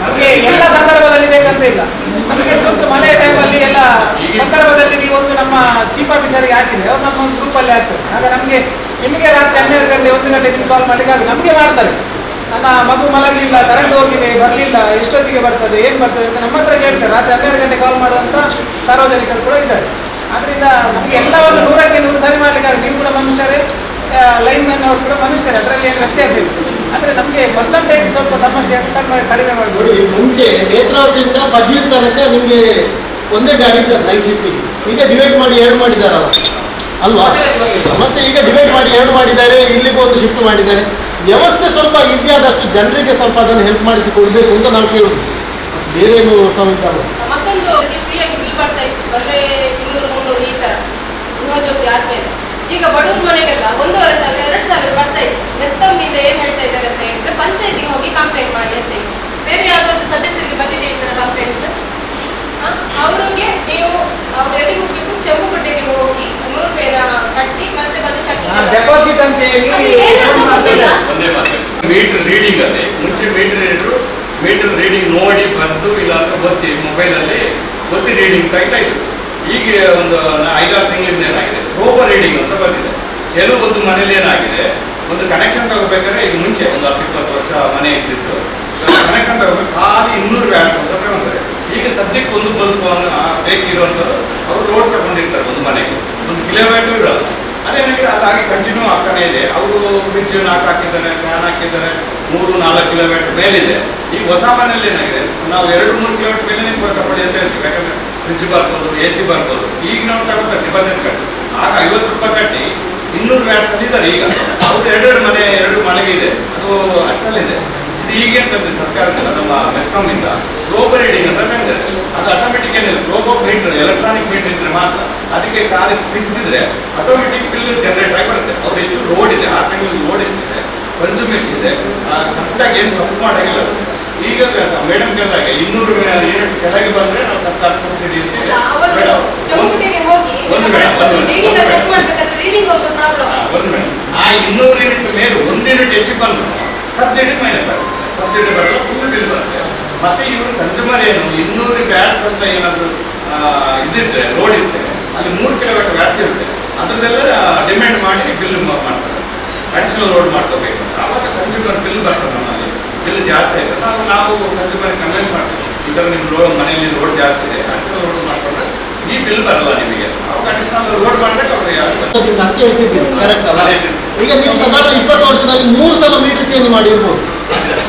ನಮಗೆ ಎಲ್ಲ ಸಂದರ್ಭದಲ್ಲಿ ಬೇಕಂತ ಇಲ್ಲ. ನಮಗೆ ತುರ್ತು ಮಳೆಯ ಟೈಮಲ್ಲಿ ಎಲ್ಲ ಸಂದರ್ಭದಲ್ಲಿ ನೀವು ಒಂದು ನಮ್ಮ ಚೀಫ್ ಆಫೀಸರ್ಗೆ ಹಾಕಿದ್ರೆ ಅವ್ರು ನಮ್ಮ ಒಂದು ಗ್ರೂಪಲ್ಲಿ ಹಾಕ್ತಾರೆ. ಆಗ ನಮಗೆ ನಿಮಗೆ ರಾತ್ರಿ 12 ಗಂಟೆ 1 ಗಂಟೆ ನೀವು ಕಾಲ್ ಮಾಡಲಿಕ್ಕೆ ನಮಗೆ ಮಾಡ್ತಾರೆ. ನನ್ನ ಮಗು ಮಲಗಲಿಲ್ಲ, ಕರೆಂಟ್ ಹೋಗಿದೆ, ಬರಲಿಲ್ಲ, ಎಷ್ಟೊತ್ತಿಗೆ ಬರ್ತದೆ, ಏನು ಬರ್ತದೆ ಅಂತ ನಮ್ಮ ಹತ್ರ ಕೇಳ್ತಾರೆ. ರಾತ್ರಿ 12 ಗಂಟೆ ಕಾಲ್ ಮಾಡುವಂಥ ಸಾರ್ವಜನಿಕರು ಕೂಡ ಇದ್ದಾರೆ. ಆದ್ದರಿಂದ ನಮಗೆ ಎಲ್ಲವನ್ನು 100ಕ್ಕೆ 100 ಸರಿ ಮಾಡಲಿಕ್ಕಾಗ ನೀವು ಕೂಡ ಮನುಷ್ಯರೇ, ಲೈನ್ ಮ್ಯಾನ್ ಅವರು ಕೂಡ ಮನುಷ್ಯರೇ, ಅದರಲ್ಲಿ ಏನು ವ್ಯತ್ಯಾಸ ಇಲ್ಲ. ಆದರೆ ನಮಗೆ ಪರ್ಸೆಂಟೇಜ್ ಸ್ವಲ್ಪ ಸಮಸ್ಯೆಯನ್ನು ಕಡಿಮೆ ನೋಡಿ. ಮುಂಚೆ ನೇತ್ರಾವತಿಯಿಂದ ಬಜೀರ್ ತನಕ ನಿಮಗೆ ಒಂದೇ ಗಾಡಿ ಇದ್ದಾರೆ ನೈಟ್ ಶಿಫ್ಟಿಗೆ. ಈಗ ಡಿವೈಡ್ ಮಾಡಿ 2 ಮಾಡಿದಾರಲ್ಲ ಅಲ್ವಾ? ಸಮಸ್ಯೆ ಈಗ ಡಿವೈಡ್ ಮಾಡಿ 2 ಮಾಡಿದ್ದಾರೆ, ಇಲ್ಲಿಗೂ ಒಂದು ಶಿಫ್ಟ್ ಮಾಡಿದ್ದಾರೆ. ವ್ಯವಸ್ಥೆ ಸ್ವಲ್ಪ ಈಸಿ ಆದಷ್ಟು ಜನರಿಗೆ ಸ್ವಲ್ಪ ಅದನ್ನು ಹೆಲ್ಪ್ ಮಾಡಿಸಿಕೊಡ್ಬೇಕು ಅಂತ ನಾವು ಕೇಳುದು, ಬೇರೇನು ಸಮೇತ. ಮತ್ತೊಂದು ಫ್ರೀಯಾಗಿ ಬಿಲ್ ಬರ್ತಾ ಇತ್ತು, ಬಂದ್ರೆ 200-300 ಈ ತರ ಗೃಹಜ್ಯೋತಿ ಆದ್ಮೇಲೆ. ಈಗ ಬಡವ್ರ ಮನೆಗೆಲ್ಲ 1,500 2,000 ಬರ್ತಾ ಇತ್ತು. ಮೆಸ್ಕಾಂನಿಂದ ಏನ್ ಹೇಳ್ತಾ ಇದ್ದಾರೆ ಅಂತ ಹೇಳಿದ್ರೆ ಪಂಚಾಯತಿಗೆ ಹೋಗಿ ಕಂಪ್ಲೇಂಟ್ ಮಾಡಿ ಅಂತ ಹೇಳಿ. ಬೇರೆ ಯಾವ್ದಾದ್ರು ಸದಸ್ಯರಿಗೆ ಬಂದಿದೆ ಈ ತರ ಕಂಪ್ಲೇಂಟ್ಸ್? ಅವ್ರಿಗೆ ನೀವು ಅವ್ರು ಎಲ್ಲಿಗೆ ಹೋಗ್ಬೇಕು, ಚೆಂಬುಗುಡ್ಡೆಗೆ ಹೋಗಿ 100 ರೂಪಾಯಿನ ಕಟ್ಟಿ ಮತ್ತೆ ಬಂದು ಚೆಕ್ ಡೆಪಾಸಿಟ್ ಅಂತ ಹೇಳಿ ಒಂದೇ ಮಾತು, ಮೀಟರ್ ರೀಡಿಂಗ್ ಅಲ್ಲಿ ಮುಂಚೆ ಮೀಟರ್ ರೀಡಿಂಗ್ ನೋಡಿ ಬಂದು ಇಲ್ಲ ಅಂತ ಗೊತ್ತಿ ಮೊಬೈಲಲ್ಲಿ ಗೊತ್ತಿ ರೀಡಿಂಗ್ ಕಾಯ್ತಾ ಇದ್ರು. ಈಗ ಒಂದು 5-6 ತಿಂಗಳಿಂದ ಏನಾಗಿದೆ, ರೋಬೋ ರೀಡಿಂಗ್ ಅಂತ ಬಂದಿದೆ. ಕೆಲವೊಂದು ಮನೇಲಿ ಏನಾಗಿದೆ, ಒಂದು ಕನೆಕ್ಷನ್ ತಗೋಬೇಕಾದ್ರೆ ಈಗ ಮುಂಚೆ ಒಂದು 10-20 ವರ್ಷ ಮನೆ ಇದ್ದಿತ್ತು, ಕನೆಕ್ಷನ್ ತಗೋಬೇಕು ಖಾಲಿ 200 ವ್ಯಾಟ್ಸ್ ಅಂತ ತಗೊಂತಾರೆ. ಈಗ ಸದ್ಯಕ್ಕೆ ಒಂದು ಬಲ್ಬ್ ಬೇಕಿರುವಂಥದ್ದು ಅವರು ರೋಡ್ ತಗೊಂಡಿರ್ತಾರೆ ಒಂದು ಮನೆಗೆ, 1 ಕಿಲೋಮೀಟರ್ ಇರೋದು. ಅದೇನಾಗಿದೆ ಅದಾಗಿ ಕಂಟಿನ್ಯೂ ಆಗ್ತಾನೆ ಇದೆ. ಅವರು ಫ್ರಿಡ್ಜ್ ಹಾಕಿದ್ದಾರೆ, ಫ್ಯಾನ್ ಹಾಕಿದ್ದಾರೆ, 3-4 ಕಿಲೋಮೀಟರ್ ಮೇಲಿದೆ. ಈಗ ಹೊಸ ಮನೆಯಲ್ಲಿ ಏನಾಗಿದೆ, ನಾವು 2-3 ಕಿಲೋಮೀಟರ್ ಮೇಲೆ ತಗೊಳ್ಳಿ ಅಂತ ಹೇಳ್ತೀವಿ. ಯಾಕಂದರೆ ಫ್ರಿಡ್ಜ್ ಬರ್ಬೋದು, AC ಬರ್ಬೋದು. ಈಗ ನಾವು ತಗೋತಾರೆ ಡಿಪಾಸಿಟ್ ಕಟ್ಟಿ, ಆಗ 50 ರೂಪಾಯಿ ಕಟ್ಟಿ 200 ವ್ಯಾಟ್ಸ್ ಅಲ್ಲಿ ಇದ್ದಾರೆ. ಈಗ ಅವ್ರು 2 ಮನೆ 2 ಮನೆಗೆ ಇದೆ, ಅದು ಅಷ್ಟಲ್ಲಿದೆ. ಇದು ಈಗೇನು ತಂದಿದೆ ಸರ್ಕಾರದಿಂದ, ನಮ್ಮ ಮೆಸ್ಕಾಂನಿಂದ ರೋಬೋ ರೀಡಿಂಗ್ ಅಂತ ತಂದಿದೆ. ಅದು ಆಟೋಮೆಟಿಕ್ ಏನಿಲ್ಲ, ರೋಬೋ ಮೀಟರ್, ಎಲೆಕ್ಟ್ರಾನಿಕ್ ಮೀಟರ್ ಇದ್ರೆ ಮಾತ್ರ. ಅದಕ್ಕೆ ಕಾಲಿಗೆ ಸಿಕ್ಸಿದ್ರೆ ಆಟೋಮೆಟಿಕ್ ಬಿಲ್ ಜನರೇಟ್ ಆಗಿ ಬರುತ್ತೆ. ಅವ್ರು ಎಷ್ಟು ಲೋಡ್ ಇದೆ, 6 ತಿಂಗಳಿಗೆ ಲೋಡ್ ಎಷ್ಟಿದೆ, ಕನ್ಸ್ಯೂಮ್ ಎಷ್ಟಿದೆ, ಕರೆಕ್ಟಾಗಿ ಏನು ತಪ್ಪು ಮಾಡೋಂಗಿಲ್ಲ. ಈಗ ಮೇಡಮ್ ಕೇಳಿದಾಗ 200 ಯೂನಿಟ್ ಕೆಳಗೆ ಬಂದರೆ ನಾವು ಸರ್ಕಾರ ಸಬ್ಸಿಡಿ ಇರ್ತೀವಿ. ಒಂದು ಮೇಡಮ್ ಆ 200 ಯೂನಿಟ್ ಮೇಲೆ 1 ಯೂನಿಟ್ ಹೆಚ್ಚಿಗೆ ಬಂದ್ರು ಸಬ್ಸಿಡಿ ಮೈನಸ್ ಆಗುತ್ತೆ. ಸಬ್ಸಿಡಿ ಬರಲ್ಲ, ಫುಲ್ ಬಿಲ್ ಬರುತ್ತೆ. ಮತ್ತೆ ಇವರು ಕನ್ಸ್ಯೂಮರ್ ಏನು 200 ವ್ಯಾಟ್ಸ್ ಅಂತ ಏನಾದರೂ ಇದಿದ್ರೆ ಲೋಡ್ ಇರುತ್ತೆ, ಅಲ್ಲಿ 3 ಕಿಲೋಮೀಟರ್ ವ್ಯಾಟ್ಸ್ ಇರುತ್ತೆ, ಅದರದೆಲ್ಲ ಡಿಮ್ಯಾಂಡ್ ಮಾಡಿ ಬಿಲ್ ಮಾಡ್ತಾರೆ. ಅಡಿಷನಲ್ ಲೋಡ್ ಮಾಡ್ಕೋಬೇಕು. ಆವಾಗ ಕನ್ಸ್ಯೂಮರ್ ಬಿಲ್ ಬರ್ತದೆ. ನಮ್ಮಲ್ಲಿ ಬಿಲ್ ಜಾಸ್ತಿ ಆಯಿತು, ನಾವು ಕನ್ಸ್ಯೂಮರ್ ಕನ್ವಿನ್ಸ್ ಮಾಡ್ತೀವಿ, ಈ ಥರ ನಿಮ್ಮ ಮನೆಯಲ್ಲಿ ಲೋಡ್ ಜಾಸ್ತಿ ಇದೆ, ಅಡಿಷನಲ್ ಲೋಡ್ ಮಾಡ್ಕೊಂಡ್ರೆ ಈ ಬಿಲ್ ಬರಲ್ಲ ನಿಮಗೆ. ಅವಾಗ ಅಡಿಷನಲ್ ಲೋಡ್ ಮಾಡಬೇಕು ಅವ್ರಿಗೆ ಅಂತ ಹೇಳ್ತಿದ್ದೀರಿ, ಕರೆಕ್ಟ್ ಅಲ್ಲ? ಈಗ ನೀವು ಸಾಧಾರಣ 20 ವರ್ಷದಲ್ಲಿ 3 ಸಲ ಮೀಟರ್ ಚೇಂಜ್ ಮಾಡಿರ್ಬೋದು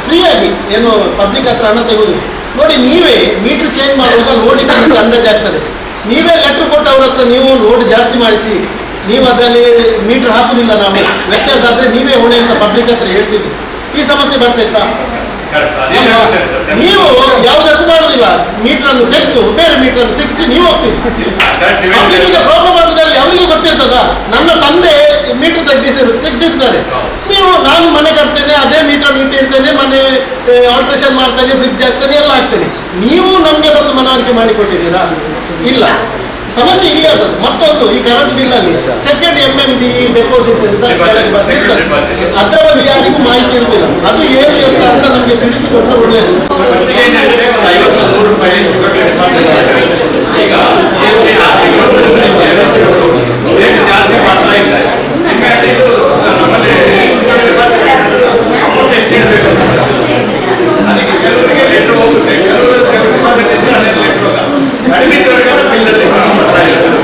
ಫ್ರೀಯಾಗಿ, ಏನು ಪಬ್ಲಿಕ್ ಹತ್ರ ಹಣ ತೆಗೆದು. ನೋಡಿ, ನೀವೇ ಮೀಟರ್ ಚೇಂಜ್ ಮಾಡುವಾಗ ಲೋಡ್ ಇದೆ ಅಂದಾಜು ಆಗ್ತದೆ. ನೀವೇ ಲೆಟ್ರ್ ಕೊಟ್ಟು ಅವ್ರ ಹತ್ರ ನೀವು ಲೋಡ್ ಜಾಸ್ತಿ ಮಾಡಿಸಿ, ನೀವು ಅದರಲ್ಲಿ ಮೀಟರ್ ಹಾಕುದಿಲ್ಲ, ನಾವು ವ್ಯತ್ಯಾಸ ಆದರೆ ನೀವೇ ಹೊಣೆ ಅಂತ ಪಬ್ಲಿಕ್ ಹತ್ರ ಹೇಳ್ತಿದ್ವಿ. ಈ ಸಮಸ್ಯೆ ಬರ್ತಾಯಿತ್ತಾ? ನೀವು ಯಾವುದಕ್ಕೂ ಮಾಡುದಿಲ್ಲ, ಮೀಟರನ್ನು ತೆಗೆದು ಬೇರೆ ಮೀಟರನ್ನು ಸಿಕ್ಕಿಸಿ ನೀವು ಹೋಗ್ತೀವಿ. ಪಬ್ಲಿಕ್ಕಿಗೆ ಪ್ರಾಬ್ಲಮ್ ಆಗುದಲ್ಲಿ ಅವರಿಗೆ ಗೊತ್ತಿರ್ತದ. ನನ್ನ ತಂದೆ ಮೀಟರ್ ತೆಗೆಸಿರ್ತಾರೆ, ನಾನು ಮನೆ ಕಟ್ತೇನೆ, ಅದೇ ಮೀಟರ್ ಇಟ್ಟಿರ್ತೇನೆ, ಮನೆ ಆಲ್ಟ್ರೇಷನ್ ಮಾಡ್ತೇನೆ, ಫ್ರಿಡ್ಜ್ ಹಾಕ್ತೇನೆ, ಎಲ್ಲ ಹಾಕ್ತೇನೆ. ನೀವು ನಮಗೆ ಬಂದು ಮನವರಿಕೆ ಮಾಡಿಕೊಟ್ಟಿದ್ದೀರಾ? ಇಲ್ಲ. ಸಮಸ್ಯೆ ಇಲ್ಲಿ ಆದದ್ದು. ಮತ್ತೊಂದು, ಈ ಕರೆಂಟ್ ಬಿಲ್ ಅಲ್ಲಿ ಸೆಕೆಂಡ್ MMD ಡೆಪಾಸಿಟ್ ಅಂತ ಬರ್ತಿರ್ತದೆ, ಅದರ ಬಗ್ಗೆ ಯಾರಿಗೂ ಮಾಹಿತಿ ಇರುವುದಿಲ್ಲ. ಅದು ಏನು ಅಂತ ನಮಗೆ ತಿಳಿಸಿಕೊಟ್ರೆ ಒಳ್ಳೆಯದು. ಈಗ ಜಾಸ್ತಿ ಮಾಡ್ತಾ ಇದ್ದಾರೆ. ನಮ್ಮಲ್ಲಿ ಅಮೌಂಟ್ ಹೆಚ್ಚಿಡಬೇಕು, ಅದಕ್ಕೆ ಕೆಲವರಿಗೆ ಲೆಟ್ರ್ ಹೋಗುತ್ತೆ, ಕೆಲವರು ಲೆಟ್ರ್ ಹೋಗಲ್ಲ. ಕಡಿಮೆ ಬಿಲ್ಲಲ್ಲಿ ಮಾಡ್ತಾ ಇದ್ದಾರೆ,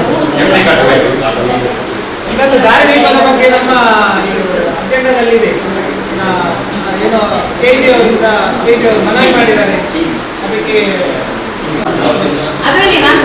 MD ಕಟ್ಟಬೇಕು. ಇನ್ನೊಂದು ದಾರಿ ದೀಪದ ಬಗ್ಗೆ ನಮ್ಮ ಅಜೆಂಡಾದಲ್ಲಿದೆ. ಏನೋ KG ಅವರಿಂದ ಮನವಿ ಮಾಡಿದ್ದಾರೆ. ಅದಕ್ಕೆ ಅದರಲ್ಲಿ ನಾನು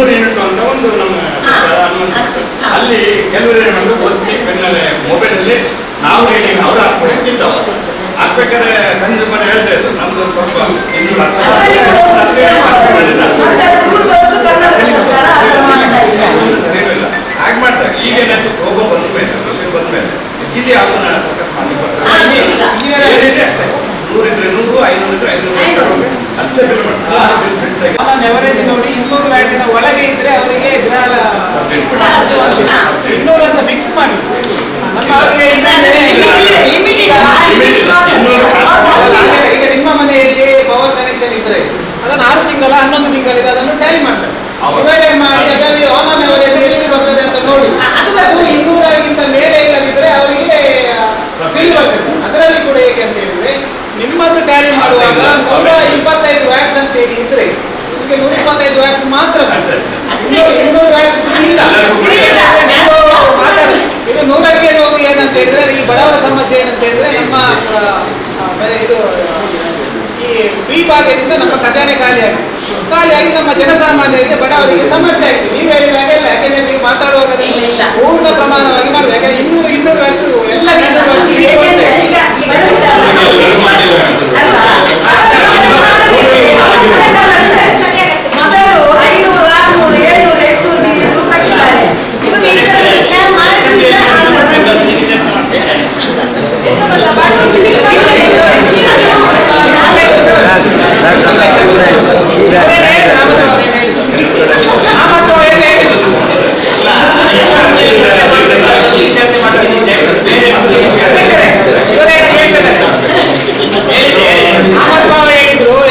200 ಯೂನಿಟ್ ಅಂತ ಒಂದು ನಮ್ಮ ಅಲ್ಲಿ ಕೆಲವರು ಏನು ಮಾಡೋದು ಓದಿ ಪೆನ್ನಲ್ಲಿ ಮೊಬೈಲಲ್ಲಿ ನಾವು ರೇಟಿಂಗ್ ಅವ್ರು ಹಾಕ್ಬಿಟ್ಟಿದ್ದಾವ ಹಾಕ್ಬೇಕಾದ್ರೆ ಕನ್ಸ್ಯೂಮರ್ ಹೇಳ್ತಾ ಇದ್ರು ನಮ್ದು ಸ್ವಲ್ಪ 210 ಸರಿಯೂ ಇಲ್ಲ ಹಾಗೆ ಮಾಡ್ತಾರೆ. ಈಗೇನಾಯ್ತು ಪ್ರೋಗೋ ಬಂದ್ಮೇಲೆ ಮಷಿನ್ ಬಂದ್ಮೇಲೆ ಇದು ಯಾವ್ದನ್ನ ಸರ್ಕಸ್ ಮಾಡಿ ಬರ್ತಾರೆ ಏನಿದೆ ಅಷ್ಟೇ 100 ಇದ್ರೆ 100, 500 ಇದ್ರೆ 500 ಅಷ್ಟೇ ಬಿಲ್ ಮಾಡ್ತಾರೆ. ಎವರೇಜ್ ನೋಡಿ 200 ವ್ಯಾಟಿನ ಒಳಗೆ ಇದ್ರೆ ಅವರಿಗೆ 200 ಅಂತ ಫಿಕ್ಸ್ ಮಾಡಿ ನಮ್ಮ ಅವರಿಗೆ ಈಗ ನಿಮ್ಮ ಮನೆಯಲ್ಲಿ ಪವರ್ ಕನೆಕ್ಷನ್ ಇದ್ರೆ ಅದನ್ನು 6 ತಿಂಗಳ 11 ತಿಂಗಳಿದೆ ಅದನ್ನು ಟ್ಯಾಲಿ ಮಾಡ್ತಾರೆ. ಡಿವೈಡೆಡ್ ಮಾಡಿ ಅದರಲ್ಲಿ ಆನ್ ಆನ್ ಅವರೇಜ್ ಎಷ್ಟು ಬರ್ತದೆ ಅಂತ ನೋಡಿ ಅದು 200ಗಿಂತ ಮೇಲೆ ಇಲ್ಲದಿದ್ರೆ ಅವರಿಗೆ ಬಿಲ್ ಬರ್ತದೆ. ಅದರಲ್ಲಿ ಕೂಡ ಹೇಗೆ ಅಂತ ಹೇಳಿದ್ರೆ ನಿಮ್ಮದು ಟ್ಯಾಲಿ ಮಾಡುವಾಗ 125 ವ್ಯಾಟ್ಸ್ ಅಂತ ಹೇಳಿ ಇದ್ರೆ ನಿಮಗೆ 125 ವ್ಯಾಟ್ಸ್ ಮಾತ್ರ 200 ವ್ಯಾಟ್ಸ್ ಇಲ್ಲ. ಇದು 100ಕ್ಕೆ 100 ಏನಂತ ಹೇಳಿದ್ರೆ ಈ ಬಡವರ ಸಮಸ್ಯೆ ಏನಂತ ಹೇಳಿದ್ರೆ ನಮ್ಮ ಇದು ಈ ಫ್ರೀ ಭಾಗದಿಂದ ನಮ್ಮ ಖಜಾನೆ ಖಾಲಿಯಾಗಿ ನಮ್ಮ ಜನಸಾಮಾನ್ಯರಿಗೆ ಬಡವರಿಗೆ ಸಮಸ್ಯೆ ಆಗಿದೆ. ನೀವು ಹೇಳಿದಾಗ ಇಲ್ಲ, ಯಾಕೆಂದ್ರೆ ನೀವು ಮಾತಾಡುವಾಗ ಪೂರ್ಣ ಪ್ರಮಾಣವಾಗಿ ಮಾಡಬೇಕು. ಯಾಕಂದ್ರೆ 200 ವ್ಯಾಟ್ಸ್ ಎಲ್ಲ 200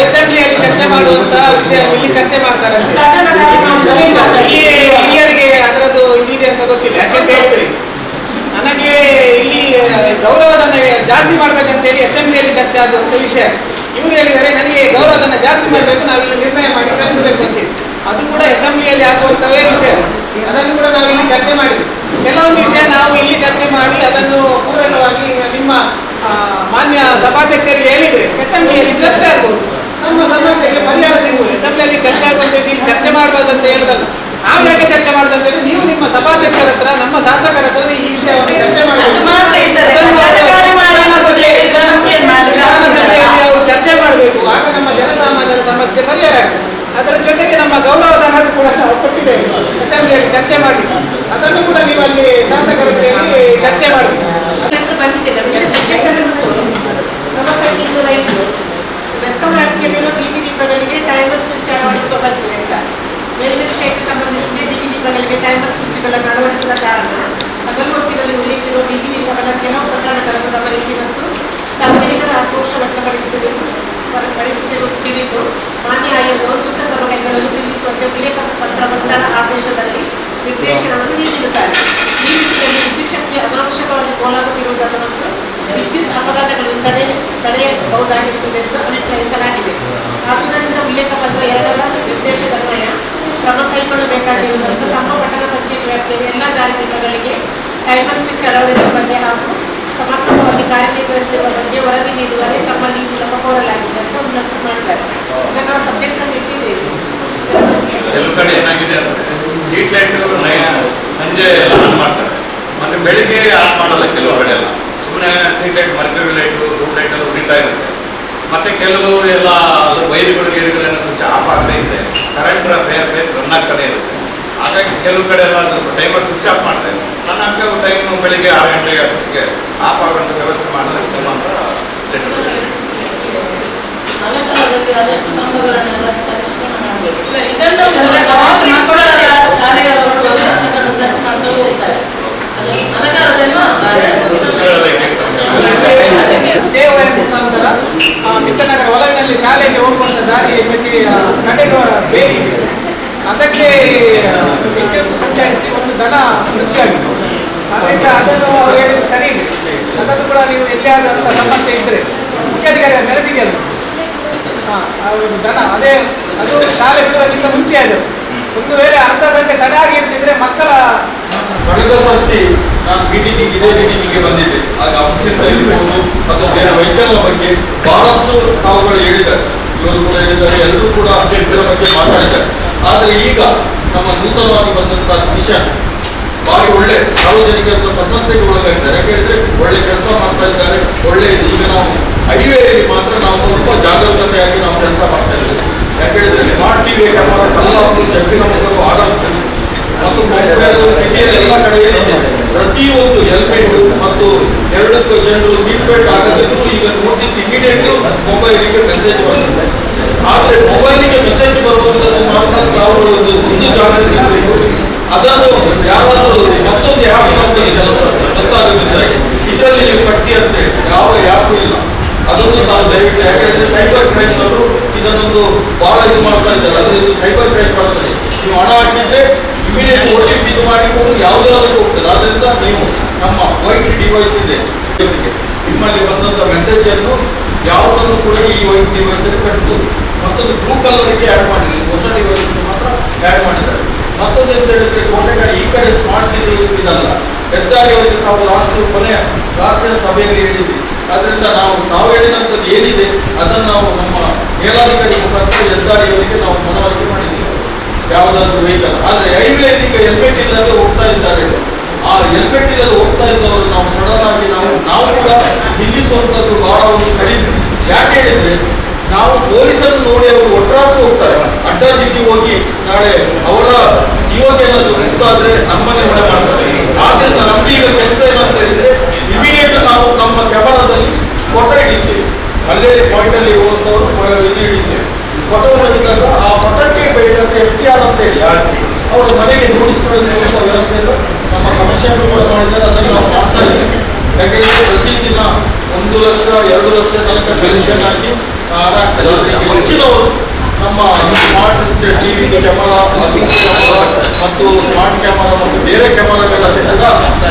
ಅಸೆಂಬ್ಲಿಯಲ್ಲಿ ಚರ್ಚೆ ಮಾಡುವಂತ ವಿಷಯ ಇಲ್ಲಿ ಚರ್ಚೆ ಮಾಡ್ತಾರಂತೆ. ಹಿರಿಯರಿಗೆ ಅದರದ್ದು ಇದಿದೆ ಅಂತ ಗೊತ್ತಿಲ್ಲ. ಯಾಕೆಂತ ಹೇಳಿದ್ರೆ ನನಗೆ ಇಲ್ಲಿ ಗೌರವಧನ ಜಾಸ್ತಿ ಮಾಡ್ಬೇಕಂತ ಹೇಳಿ ಅಸೆಂಬ್ಲಿಯಲ್ಲಿ ಚರ್ಚೆ ಆಗುವಂತ ವಿಷಯ. ಇವರು ಹೇಳಿದರೆ ನನಗೆ ಗೌರವಧನ ಜಾಸ್ತಿ ಮಾಡಬೇಕು, ನಾವು ಇಲ್ಲಿ ನಿರ್ಣಯ ಮಾಡಿ ಕಳಿಸಬೇಕು ಅಂತೇಳಿ. ಅದು ಕೂಡ ಅಸೆಂಬ್ಲಿಯಲ್ಲಿ ಆಗುವಂತವೇ ವಿಷಯ. ಅದನ್ನು ಕೂಡ ನಾವು ಇಲ್ಲಿ ಚರ್ಚೆ ಮಾಡಿದ್ವಿ. ಕೆಲವೊಂದು ವಿಷಯ ನಾವು ಇಲ್ಲಿ ಚರ್ಚೆ ಮಾಡಿ ಅದನ್ನು ಪೂರಕವಾಗಿ ನಿಮ್ಮ ಮಾನ್ಯ ಸಭಾಧ್ಯಕ್ಷರಿಗೆ ಹೇಳಿದ್ರೆ ಅಸೆಂಬ್ಲಿಯಲ್ಲಿ ಚರ್ಚೆ ಆಗ್ಬೋದು, ನಮ್ಮ ಸಮಸ್ಯೆಗೆ ಪರಿಹಾರ ಸಿಗುವುದು. ಅಸೆಂಬ್ಲಿಯಲ್ಲಿ ಚರ್ಚೆ ಆಗುವಂತ ವಿಷಯ ಇಲ್ಲಿ ಚರ್ಚೆ ಮಾಡಬಾರ್ದಂತ ಹೇಳುದಲ್ಲ. ನಾವು ಯಾಕೆ ಚರ್ಚೆ ಮಾಡೋದಂತ ಹೇಳಿ ನೀವು ನಿಮ್ಮ ಸಭಾಧ್ಯಕ್ಷರ ಹತ್ರ ನಮ್ಮ ಶಾಸಕರ ಹತ್ರ ಈ ವಿಷಯವನ್ನು ಚರ್ಚೆ ಮಾಡಿ ವಿಧಾನಸಭೆಯಲ್ಲಿ ಅವರು ಚರ್ಚೆ ಮಾಡಬೇಕು. ಆಗ ನಮ್ಮ ಜನಸಾಮಾನ್ಯರ ಸಮಸ್ಯೆ ಪರಿಹಾರ ಆಗುತ್ತೆ. ಅದರ ಜೊತೆಗೆ ನಮ್ಮ ಗೌರವಧನ ಕೂಡ ನಾವು ಕೊಟ್ಟಿದ್ದೇವೆ ಅಸೆಂಬ್ಲಿಯಲ್ಲಿ ಚರ್ಚೆ ಮಾಡಿ. ಅದನ್ನು ಕೂಡ ನೀವು ಅಲ್ಲಿ ಶಾಸಕರ ಚರ್ಚೆ ಮಾಡಬೇಕು. ಬಂದಿದೆ ನಮಗೆ ಸಬ್ಜೆಕ್ಟ್ ಅನ್ನು ನಮಸ್ಕಾರ 205 ಬೆಸ್ಕಾಂ ವ್ಯಾಪ್ತಿಯಲ್ಲಿರುವ ಬೀದಿ ದೀಪಗಳಿಗೆ ಟೈಮರ್ ಸ್ವಿಚ್ ಅಳವಡಿಸುವ ಬಗ್ಗೆ ಅಂತ ಮೇಲಿನ ವಿಷಯಕ್ಕೆ ಸಂಬಂಧಿಸಿದ ಬೀದಿ ದೀಪಗಳಿಗೆ ಟೈಮರ್ ಸ್ವಿಚ್ಗಳನ್ನು ಅಳವಡಿಸಿದ ಕಾರಣ ಹಗಲು ಹೊತ್ತಿನಲ್ಲಿ ಉಳಿಯುತ್ತಿರುವ ಬೀದಿ ದೀಪಗಳ ಕೆಲವು ಪ್ರಕರಣಗಳನ್ನು ಗಮನಿಸಿ ಮತ್ತು ಸಾರ್ವಜನಿಕರ ಆಕ್ರೋಶ ವ್ಯಕ್ತಪಡಿಸುತ್ತಿರುವ ತಿಳಿದು ಮಾನ್ಯ ಆಯೋಗವು ಸೂಕ್ತ ಕ್ರಮ ಕೈಗೊಳ್ಳಲು ತಿಳಿಸುವಂತೆ ಉಲ್ಲೇಖ ಪತ್ರ ಆದೇಶದಲ್ಲಿ ನಿರ್ದೇಶನವನ್ನು ನೀಡಿರುತ್ತಾರೆ. ಈ ರೀತಿಯಲ್ಲಿ ವಿದ್ಯುತ್ ಶಕ್ತಿ ಅನಾವಶ್ಯಕವಾಗಿ ಪೋಲಾಗುತ್ತಿರುವುದನ್ನು ಮತ್ತು ವಿದ್ಯುತ್ ಅಪಘಾತಗಳನ್ನು ತಡೆಯಬಹುದಾಗಿರುತ್ತದೆ ಎಂದು ಅಭಿಪ್ರಾಯಿಸಲಾಗಿದೆ. ಆದುದರಿಂದ ಉಲ್ಲೇಖ ಪತ್ರ 2ರ ನಿರ್ದೇಶದನ್ವಯ ಕ್ರಮ ಕೈಗೊಳ್ಳಬೇಕಾಗಿರುವುದನ್ನು ತಮ್ಮ ಪಟ್ಟಣ ಪಂಚಾಯತ್ ವ್ಯಾಪ್ತಿಯಲ್ಲಿ ಎಲ್ಲ ದಾರಿ ದೀಪಗಳಿಗೆ ಟೈಮರ್ ಸ್ವಿಚ್ ಅಳವಡಿಸುವ ಬಗ್ಗೆ ಹಾಗೂ ಸಮರ್ಪಕವಾಗಿ ಕಾರ್ಯನಿರ್ವಹಿಸುತ್ತಿರುವ ಬಗ್ಗೆ ವರದಿ ನೀಡುವರೆ ತಮ್ಮಲ್ಲಿ ಈ ಮೂಲಕ ಕೋರಲಾಗಿದೆ ಅಂತ ಉಲ್ಲೇಖ ಮಾಡಿದ್ದಾರೆ. ಇದನ್ನು ನಾವು ಸಬ್ಜೆಕ್ಟ್ ಅಲ್ಲಿ ಇಟ್ಟಿದ್ದೇವೆ. ಕೆಲವು ಕಡೆ ಏನಾಗಿದೆ ಅಂದ್ರೆ ಸ್ಟ್ರೀಟ್ ಲೈಟ್ ಸಂಜೆ ಆನ್ ಮಾಡ್ತಾರೆ, ಮತ್ತೆ ಬೆಳಿಗ್ಗೆ ಆನ್ ಮಾಡಲ್ಲ. ಕೆಲವು ಕಡೆ ಎಲ್ಲ ಸುಮ್ಮನೆ street light, mercury light, route light ಎಲ್ಲ ಉರಿತಾ ಇರುತ್ತೆ. ಮತ್ತೆ ಕೆಲವು ಎಲ್ಲ ವೈರ್ಗಳು ಗೇರುಗಳನ್ನ ಸ್ವಿಚ್ ಆಫ್ ಆಗ್ತಾ ಇದೆ, ಕರೆಂಟ್ ಬೇಸ್ ರನ್ ಆಗ್ತಾನೆ ಇರುತ್ತೆ. ಹಾಗಾಗಿ ಕೆಲವು ಕಡೆ ಎಲ್ಲ ಟೈಮರ್ ಸ್ವಿಚ್ ಆಫ್ ಮಾಡ್ತಾರೆ. ನನ್ನ ಹಾಕೋ ಟೈಮ್ ಬೆಳಿಗ್ಗೆ 6 ಗಂಟೆಗೆ ಅಷ್ಟೊತ್ತಿಗೆ ಆಫ್ ಆಗುವಂಥ ವ್ಯವಸ್ಥೆ ಮಾಡಿದ್ರೆ ಉತ್ತಮ ಅಂತ ಅದೆಷ್ಟು ಕಂಬಗಳನ್ನೆಲ್ಲ ಪರಿಷ್ಕರಣೆ ಮಾಡಬೇಕು. ಇದನ್ನು ಶಾಲೆಗಳ ಖರ್ಚು ಮಾಡ್ತಾ ಹೋಗ್ತಾರೆ. ಸ್ಟೇ ವೈರ್ ಮುಖಾಂತರ ಮಿತ್ತನಗರ ಒಳಗಿನಲ್ಲಿ ಶಾಲೆಗೆ ಹೋಗುವಂತ ದಾರಿ ಬಗ್ಗೆ ಕಡೆಗೆ ಬೇಡಿ ಇದೆ. ಅದಕ್ಕೆ ವಿದ್ಯುತ್ ಸಂಚರಿಸಿ ಒಂದು ದನ ಮೃತ್ಯುವಾಗಿದೆ. ಅದರಿಂದ ಅದನ್ನು ಅವರು ಹೇಳಿದ್ದು ಸರಿ ಇದೆ. ಅದನ್ನು ಕೂಡ ನೀವು ಎಲ್ಲಿಯಾದಂಥ ಸಮಸ್ಯೆ ಇದ್ದರೆ ಮುಖ್ಯಾಧಿಕಾರಿ ನೆನಪಿದೆಯಲ್ಲ, ದನ ಅದೇ ಅದು ಶಾಲೆ ಬಿಡುವುದಕ್ಕಿಂತ ಮುಂಚೆ ಅದು ಒಂದು ವೇಳೆ ಅರ್ಧ ಗಂಟೆ ತಡ ಆಗಿರ್ತಿದ್ರೆ ಮಕ್ಕಳ ಕಳೆದ ಸರ್ತಿ ನಾನು ಮೀಟಿಂಗಿಗೆ ಇದೇ ಮೀಟಿಂಗಿಗೆ ಬಂದಿದ್ದೆ. ಆಗ ಅಂಶದಿಂದ ಇರ್ಬೋದು ಅಥವಾ ಬೇರೆ ವೆಹಿಕಲ್ನ ಬಗ್ಗೆ ಬಹಳಷ್ಟು ತಾವುಗಳು ಹೇಳಿದ್ದಾರೆ. ಇವರು ಕೂಡ ಹೇಳಿದ್ದಾರೆ, ಎಲ್ಲರೂ ಕೂಡ ಇದರ ಬಗ್ಗೆ ಮಾತಾಡಿದ್ದಾರೆ. ಆದರೆ ಈಗ ನಮ್ಮ ನೂತನವಾಗಿ ಬಂದಂತಹ ಮಿಷನ್ ಭಾರಿ ಒಳ್ಳೆ ಸಾರ್ವಜನಿಕರ ಪ್ರಶಂಸೆಗೆ ಒಳಗಾಗಿದ್ದಾರೆ. ಯಾಕೆ ಹೇಳಿದ್ರೆ ಒಳ್ಳೆ ಕೆಲಸ ಮಾಡ್ತಾ ಇದ್ದಾರೆ, ಒಳ್ಳೆ ಇದೆ. ಈಗ ನಾವು ಹೈವೇಯಲ್ಲಿ ಮಾತ್ರ ನಾವು ಸ್ವಲ್ಪ ಜಾಗರೂಕತೆಯಾಗಿ ನಾವು ಕೆಲಸ ಮಾಡ್ತಾ ಇದ್ದೇವೆ. ಯಾಕೆ ಹೇಳಿದ್ರೆ ಸ್ಮಾರ್ಟ್ ಟಿವಿ ಕ್ಯಾಮರಾ ಕಲ್ಲಾಪುರ, ಜಪ್ಪಿನಮಕ್ಕಳು, ಆಡಳಿತ ಮತ್ತು ಮೊಬೈಲ್ ಸಿಟಿಯಲ್ಲಿ ಎಲ್ಲ ಕಡೆ ಏನಿದೆ ಪ್ರತಿಯೊಂದು ಹೆಲ್ಮೆಟ್ ಮತ್ತು 2 ಜನರು ಸೀಟ್ ಬೆಲ್ಟ್ ಆಗದಿದ್ರು ಈಗ ನೋಟಿಸ್ ಇಮಿಡಿಯೇಟ್ ಮೊಬೈಲಿಗೆ ಮೆಸೇಜ್ ಬರ್ತದೆ. ಆದರೆ ಮೊಬೈಲಿಗೆ ಮೆಸೇಜ್ ಬರುವಂಥದ್ದು ಮಾತ್ರ ನಾವು ಒಂದು ಜಾಗೃತಿ ಇರಬೇಕು. ಅದನ್ನು ಯಾರಾದರೂ ಮತ್ತೊಂದು ಆ್ಯಪ್ ಮಾಡ್ತಾರೆ ಕೆಲಸ ಗೊತ್ತಾಗೋದಿಲ್ಲ. ಇದರಲ್ಲಿ ನೀವು ಕಟ್ಟಿ ಅಂತ ಯಾವ ಆ್ಯಪು ಇಲ್ಲ. ಅದನ್ನು ನಾವು ದಯವಿಟ್ಟು, ಯಾಕಂದ್ರೆ ಸೈಬರ್ ಕ್ರೈಮ್ನವರು ಇದನ್ನೊಂದು ಬಹಳ ಇದು ಮಾಡ್ತಾ ಇದ್ದಾರೆ. ಅದು ಇದು ಸೈಬರ್ ಕ್ರೈಮ್ ಮಾಡ್ತಾರೆ. ನೀವು ಹಣ ಹಾಕಿದ್ರೆ ಇಮಿಡಿಯೇಟ್ OTP ಇದು ಮಾಡಿಕೊಂಡು ಯಾವುದಾದ್ರೂ ಹೋಗ್ತದೆ. ಆದ್ದರಿಂದ ನೀವು ನಮ್ಮ ವೈಟ್ ಡಿವೈಸ್ ಇದೆ, ನಿಮ್ಮಲ್ಲಿ ಬಂದಂಥ ಮೆಸೇಜ್ ಅನ್ನು ಯಾವುದನ್ನು ಕೂಡ ಈ ವೈಟ್ ಡಿವೈಸ್ ಅಲ್ಲಿ ಕಟ್ಬೋದು. ಮತ್ತೊಂದು ಬ್ಲೂ ಕಲರ್ಗೆ ಆ್ಯಡ್ ಮಾಡಿದ್ದೀವಿ, ಹೊಸ ಡಿವೈಸ್ ಮಾತ್ರ ಆ್ಯಡ್ ಮಾಡಿದ್ದಾರೆ. ಮತ್ತೊಂದು ಅಂತ ಹೇಳಿದ್ರೆ ಕೋಟೆಗಾಡಿ ಈ ಕಡೆ ಸ್ಮಾರ್ಟ್ ಡಿವೈಸ್ ಇದಲ್ಲ, ಹೆದ್ದಾರಿಯವರಿಗೆ ತಾವು ರಾಷ್ಟ್ರೀಯ ಸಭೆಯಲ್ಲಿ ಹೇಳಿದ್ವಿ. ಅದರಿಂದ ನಾವು ತಾವು ಹೇಳಿದಂಥದ್ದು ಏನಿದೆ ಅದನ್ನು ನಾವು ನಮ್ಮ ಮೇಲಾಧಿಕಾರಿ ಮುಖಾಂತರ ಹೆದ್ದಾರಿಯವರಿಗೆ ನಾವು ಮನವರಿಕೆ ಮಾಡಿದ್ದೀವಿ, ಯಾವುದಾದ್ರೂ ವೆಹಿಕಲ್. ಆದರೆ ಹೈವೇಲಿ ಈಗ ಹೆಲ್ಮೆಟ್ ಇಲ್ಲದೆ ಹೋಗ್ತಾ ಇದ್ದಾರೆ. ಆ ಹೆಲ್ಮೆಟ್ ಇಲ್ಲದೆ ಹೋಗ್ತಾ ಇದ್ದವರು ನಾವು ಸಡನ್ ಆಗಿ ನಾವು ಕೂಡ ನಿಲ್ಲಿಸುವಂಥದ್ದು ಬಹಳ ಒಂದು ಕಡಿಮೆ. ಯಾಕೆ ಹೇಳಿದ್ರೆ ನಾವು ಪೊಲೀಸರನ್ನು ನೋಡಿ ಅವರು ಒಟ್ರಾಸು ಹೋಗ್ತಾರೆ, ಅಡ್ಡದಿಡ್ಡಿ ಹೋಗಿ ನಾಳೆ ಅವರ ಜೀವಕ್ಕೆ ಏನಾದರೂ ಮುಕ್ತಾದ್ರೆ ನಮ್ಮನ್ನೇ ಹೊಣೆ ಮಾಡ್ತಾರೆ. ಆದ್ರಿಂದ ನಮ್ಗೆ ಈಗ ಕೆಲಸ ಏನಂತ ಹೇಳಿದ್ರೆ ಇಮಿಡಿಯೇಟ್ ನಾವು ನಮ್ಮ ಕ್ಯಾಮರಾದಲ್ಲಿ ಫೋಟೋ ಹಿಡಿತೇವೆ, ಅಲ್ಲೇ ಪಾಯಿಂಟಲ್ಲಿ ಹೋಗುತ್ತವರು ಇದು ಹಿಡಿತೇವೆ. ಫೋಟೋ ಹಿಡಿದಾಗ ಆ ಫೋಟೋಕ್ಕೆ ಬೇಕಾದ್ರೆ FTR ಅಂತ ಹೇಳಿ ಅವರ ಮನೆಗೆ ನೋಟಿಸ್ ಕಳಿಸುವಂಥ ವ್ಯವಸ್ಥೆಯನ್ನು ನಮ್ಮ ಕಮಿಷನರ್ ಕೂಡ ಮಾಡಿದ್ದಾರೆ. ಅದನ್ನು ನಾವು ಮಾಡ್ತಾ ಇದ್ದೇವೆ. ಯಾಕೆಂದರೆ ಪ್ರತಿದಿನ 1 ಲಕ್ಷ 2 ಲಕ್ಷ ತನಕ ಕಲೆಕ್ಷನ್ ಆಗಿ ಹೆಚ್ಚಿನವರು ನಮ್ಮ ಸ್ಮಾರ್ಟ್ ಟಿವಿ ಕ್ಯಾಮರಾ ಮತ್ತು ಸ್ಮಾರ್ಟ್ ಕ್ಯಾಮರಾ ಮತ್ತು ಬೇರೆ ಕ್ಯಾಮರಾಗಳಲ್ಲಿ ಕೂಡ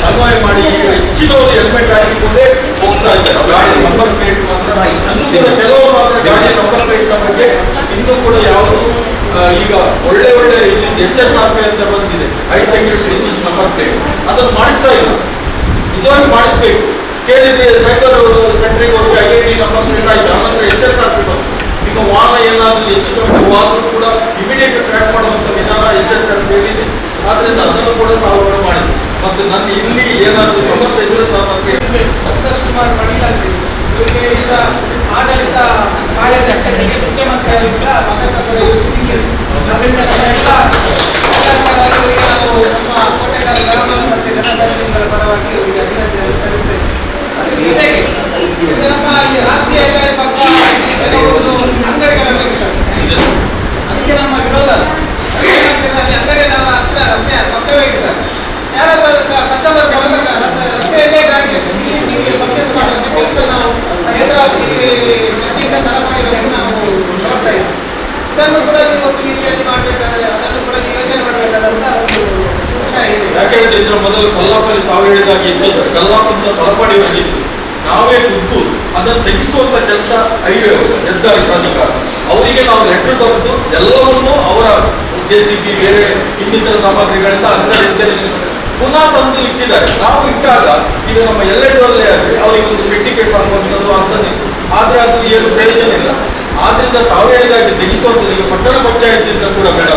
ಅನ್ವಯ ಮಾಡಿ ಈಗ ಹೆಚ್ಚಿನವರು ಹೆಲ್ಮೆಟ್ ಹಾಕಿಕೊಂಡೇ ಹೋಗ್ತಾ ಇದ್ದಾರೆ. ಗಾಡಿ ನಂಬರ್ ಪ್ಲೇಟ್ ಮಾತ್ರ ಕೆಲವರು ಮಾತ್ರ ಗಾಡಿ ನಂಬರ್ ಪ್ಲೇಟ್ ಬಗ್ಗೆ ಇನ್ನೂ ಕೂಡ ಯಾವುದು ಈಗ ಒಳ್ಳೆ HSRP ಅಂತ ಬಂದಿದೆ, high security register number plate, ಅದನ್ನು ಮಾಡಿಸ್ತಾ ಇಲ್ಲ. ನಿಜವಾಗಿ ಮಾಡಿಸ್ಬೇಕು. ಕೇಳಿದ್ರೆ ಸೈಬರ್ ಸೆಂಟ್ರಿಗೆ ಹೋಗಿ IIT ನಂಬರ್ ಪ್ಲೇಟ್ ಆಯ್ತು, ಆನಂತರ HSRP ಬಂತು. ಈಗ ವಾಹನ ಏನಾದರೂ ಹೆಚ್ಚು ಕಮ್ಮಿ ಹೋದರೂ ಕೂಡ ಇಮಿಡಿಯೇಟ್ ಟ್ರ್ಯಾಕ್ ಮಾಡುವಂಥ ವಿಧಾನ HSRP ಇದೆ. ಆದ್ದರಿಂದ ಅದನ್ನು ಕೂಡ ತಾವು ಮಾಡಿಸಿ. ಮತ್ತು ನನ್ನ ಇಲ್ಲಿ ಏನಾದರೂ ಸಮಸ್ಯೆ ಇದ್ರೆ ಮತ್ತಷ್ಟು ಮಾಡಿಲ್ಲ. ಇವರಿಗೆ ಈಗ ಆಡಳಿತ ಕಾರ್ಯಾಧ್ಯಕ್ಷತೆಗೆ ಮುಖ್ಯಮಂತ್ರಿಯವರಿಂದ ಮತದಾರರ ಸಿಕ್ಕಿದೆ. ಅದರಿಂದ ನಮ್ಮ ಎಲ್ಲ ಆಡಳಿತಗಾರರಿಗೆ ನಾವು ನಮ್ಮ ಕೋಟೆಗಾರ ಗ್ರಾಮದ ಮತ್ತು ಜನಪ್ರತಿನಿಧಿಗಳ ಪರವಾಗಿ ಅವರಿಗೆ ಅಭಿನಂದನೆ ಸಲ್ಲಿಸ್ತೇವೆ. ಅದರ ಜೊತೆಗೆ ಈಗ ನಮ್ಮ ಈ ರಾಷ್ಟ್ರೀಯ ಹೆದ್ದಾರಿ ಪಕ್ಕ ಕೆಲವೊಂದು ಅಂಗಡಿಗಳನ್ನು ಇಟ್ಟಿದ್ದಾರೆ. ಅದಕ್ಕೆ ನಮ್ಮ ವಿರೋಧ. ಅಂಗಡಿಯ ಹತ್ತಿರ ರಸ್ತೆ ಪಕ್ಕವೇ ಇಟ್ಟಿದ್ದಾರೆ. ಯಾರಾದ್ರೂ ಕಸ್ಟಮರ್ ಬಂದಾಗ ರಸ್ತೆಯಲ್ಲೇ ಗಾಡಿ ನಿಲ್ಲಿಸಿ ಪರ್ಚೇಸ್ ಮಾಡುವಂಥ ಕೆಲಸ ನಾವು ನೇತ್ರಾವತಿ ನಜಿಯಿಂದ ತಲಪಾಡಿವರೆಗೆ ನಾವು ನೋಡ್ತಾ ಇದ್ದೀವಿ. ಇದನ್ನು ಕೂಡ ನೀವು ಒಂದು ರೀತಿಯಲ್ಲಿ ಮಾಡಬೇಕಾದ್ರೆ ಅದನ್ನು ಕೂಡ ಯೋಚನೆ ಮಾಡಬೇಕಾದಂಥ ಒಂದು ವಿಷಯ ಇದೆ. ಯಾಕೆಂದ್ರೆ ಇದರ ಮೊದಲು ಕಲ್ಲಾಪಲ್ಲಿ ತಾವು ಹೇಳಿದಾಗಿ ಇದ್ದದ್ದು ಕಲ್ಲಾಪದಿಂದ ತಲಪಾಡಿವರೆಗೆ ಇತ್ತು. ನಾವೇ ಖುದ್ದು ಅದನ್ನು ತೆಗೆಸುವಂತ ಕೆಲಸ ಹೈವೇ ಹೆದ್ದಾರಿ ಪ್ರಾಧಿಕಾರ ಅವರಿಗೆ ನಾವು ಲೆಟರ್ ಬರೆದು ಎಲ್ಲವನ್ನೂ ಅವರ JCB ಬೇರೆ ಇನ್ನಿತರ ಸಾಮಗ್ರಿಗಳಿಂದ ಅದರಲ್ಲಿ ಪುನಃ ತಂದು ಇಟ್ಟಿದ್ದಾರೆ. ನಾವು ಇಟ್ಟಾಗ ಈಗ ನಮ್ಮ ಎಲ್ಲೆಡರಲ್ಲೇ ಆಗಲಿ ಅವರಿಗೊಂದು ಪೆಟ್ಟಿಗೆ ಸಾಕುವಂಥದ್ದು ಅಂತಂದಿತ್ತು. ಆದರೆ ಅದು ಏನು ಪ್ರಯೋಜನ ಇಲ್ಲ. ಆದ್ರಿಂದ ತಾವು ಹೇಳಿದಾಗೆ ತೆಗೆಸುವಂಥದ್ದು ಈಗ ಪಟ್ಟಣ ಪಂಚಾಯತಿಯಿಂದ ಕೂಡ ಬೇಡ,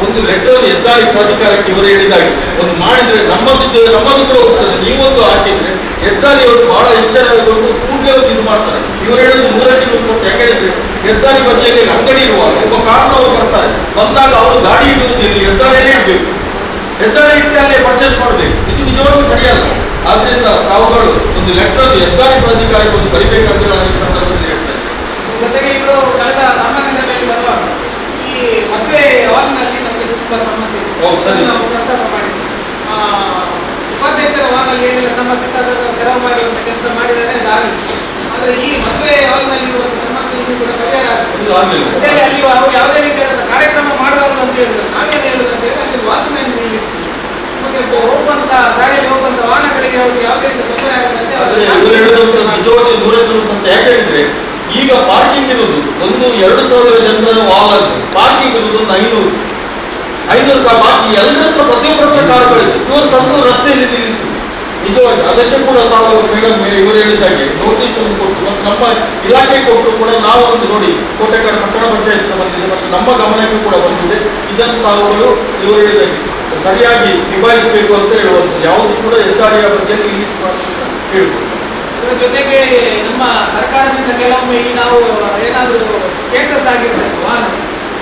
ಒಂದು ಲೆಟರ್ ಹೆದ್ದಾರಿ ಪ್ರಾಧಿಕಾರಕ್ಕೆ ಇವರು ಹೇಳಿದಾಗೆ ಒಂದು ಮಾಡಿದ್ರೆ ನಮ್ಮದು ಕೂಡ ಹೋಗ್ತದೆ. ನೀವೊಂದು ಹಾಕಿದ್ರೆ ಹೆದ್ದಾರಿಯವರು ಬಹಳ ಎಚ್ಚರಗೊಂಡು ಕೂಡಲೇ ಒಂದು ಇದು ಮಾಡ್ತಾರೆ. ಇವರು ಹೇಳೋದು 3 ಕಿಲೋಮೀಟರ್. ಯಾಕೆ ಹೇಳಿದ್ರೆ ಹೆದ್ದಾರಿ ಬದಿಯಲ್ಲಿ ಅಂಗಡಿ ಇರುವಾಗ ಒಬ್ಬ ಕಾರಣವರು ಬರ್ತಾರೆ, ಬಂದಾಗ ಅವರು ಗಾಡಿ ಇಡುವುದು ಇಲ್ಲಿ ಹೆದ್ದಾರಿಯಲ್ಲೇ ಇಡಬೇಕು, ಹೆದ್ದಾರಿ ಇಟ್ಟೆ ಅಲ್ಲೇ ಪರ್ಚೇಸ್ ಮಾಡಬೇಕು. ಇದು ನಿಜವಾಗ್ಲೂ ಸರಿಯಲ್ಲ. ಆದ್ರಿಂದ ತಾವುಗಳು ಒಂದು ಲೆಟರ್ ಹೆದ್ದಾರಿ ಪ್ರಾಧಿಕಾರಕ್ಕೆ ಒಂದು ಬರಿಬೇಕಂದ್ರೆ ನಾನು ಈ ಸಂದರ್ಭದಲ್ಲಿ ಹೇಳ್ತಾ ಇದ್ದೇನೆ. ಜೊತೆಗೆ ಇವರು ಕಳೆದ ಸಾಮಾನ್ಯ ಸಭೆಯಲ್ಲಿ ಬರುವಾಗ ಈ ಮದುವೆ ಹಾಲ್ನಲ್ಲಿ ನಮಗೆ ತುಂಬ ಸಮಸ್ಯೆ ಇದೆ. ನಾವು ಪ್ರಸ್ತಾಪ ಮಾಡಿದ್ವಿ. ಉಪಾಧ್ಯಕ್ಷರ ಹಾಲ್ನಲ್ಲಿ ಏನೆಲ್ಲ ಸಮಸ್ಯೆ ಇತ್ತು ಅದನ್ನು ತೆರವು ಮಾಡುವಂಥ ಕೆಲಸ ಮಾಡಿದರೆ ಅದಾಗಲಿ. ಆದರೆ ಈ ಮದುವೆ ಹಾಲ್ನಲ್ಲಿ ಇರುವಂಥ ಸಮಸ್ಯೆ ಇನ್ನೂ ಕೂಡ ಪರಿಹಾರ ಆಗಲಿ. ಅಲ್ಲಿ ಅವರು ಯಾವುದೇ ರೀತಿಯಾದ ಕಾರ್ಯಕ್ರಮ ಮಾಡಬಾರದು ಅಂತ ಹೇಳಿದ್ರು. ನಾವೇನು ಹೇಳುದು ಅಂತ ಹೇಳಿದ್ರೆ ಅಲ್ಲಿ ವಾಚ್ಮ್ಯಾನ್ ನಿಲ್ಲಿಸಿ ನಮಗೆ ಹೋಗುವಂಥ ದಾರಿಯಲ್ಲಿ ಹೋಗುವಂಥ ವಾಹನಗಳಿಗೆ ಯಾವುದೇ ರೀತಿ ತೊಂದರೆ ಆಗದಂತೆ ನಿಜವಾಗಿ 100 ಕಿಲೋಮೀಟರ್ ಅಂತ ಯಾಕೆ ಹೇಳಿದ್ರೆ ಈಗ ಪಾರ್ಕಿಂಗ್ ಇರುವುದು ಒಂದು 2,000 ಜನರ ವಾಹನ, ಪಾರ್ಕಿಂಗ್ ಇರುವುದು ಒಂದು 500 ಕಾರ್. ಬಾಕಿ ಎಲ್ಲರ ಹತ್ರ ಪ್ರತಿಯೊಬ್ಬರ ಹತ್ರ ಕಾರುಗಳಿದೆ. ಇವರು ತಂದು ರಸ್ತೆಯಲ್ಲಿ ನಿಲ್ಲಿಸುವುದು ನಿಜವಾಗಿ ಅದಕ್ಕೆ ಕೂಡ ತಾವು ಮೇಡಮ್ ಇವರು ಹೇಳಿದಾಗೆ ನೋಟಿಸ್ ಅನ್ನು ಕೊಟ್ಟು ಮತ್ತು ನಮ್ಮ ಇಲಾಖೆ ಕೊಟ್ಟರು ಕೂಡ ನಾವೊಂದು ನೋಡಿ ಕೋಟೆಕಾರ ಪಟ್ಟಣ ಪಂಚಾಯತ್ ಬಂದಿದೆ ಮತ್ತು ನಮ್ಮ ಗಮನಕ್ಕೆ ಕೂಡ ಬಂದಿದೆ. ಇದನ್ನು ತಾವುಗಳು ಇವರು ಹೇಳಿದಾಗೆ ಸರಿಯಾಗಿ ನಿಭಾಯಿಸಬೇಕು ಅಂತ ಹೇಳುವಂಥದ್ದು. ಯಾವುದು ಕೂಡ ಹೆದ್ದಾರಿಯ ಬಗ್ಗೆ ರಿಲೀಸ್ ಮಾಡಿ ಹೇಳ್ಬೋದು. ಅದರ ಜೊತೆಗೆ ನಮ್ಮ ಸರ್ಕಾರದಿಂದ ಕೆಲವೊಮ್ಮೆ ಈ ನಾವು ಏನಾದರೂ ಕೇಸಸ್ ಆಗಿರ್ತದೆ ವಾಹನ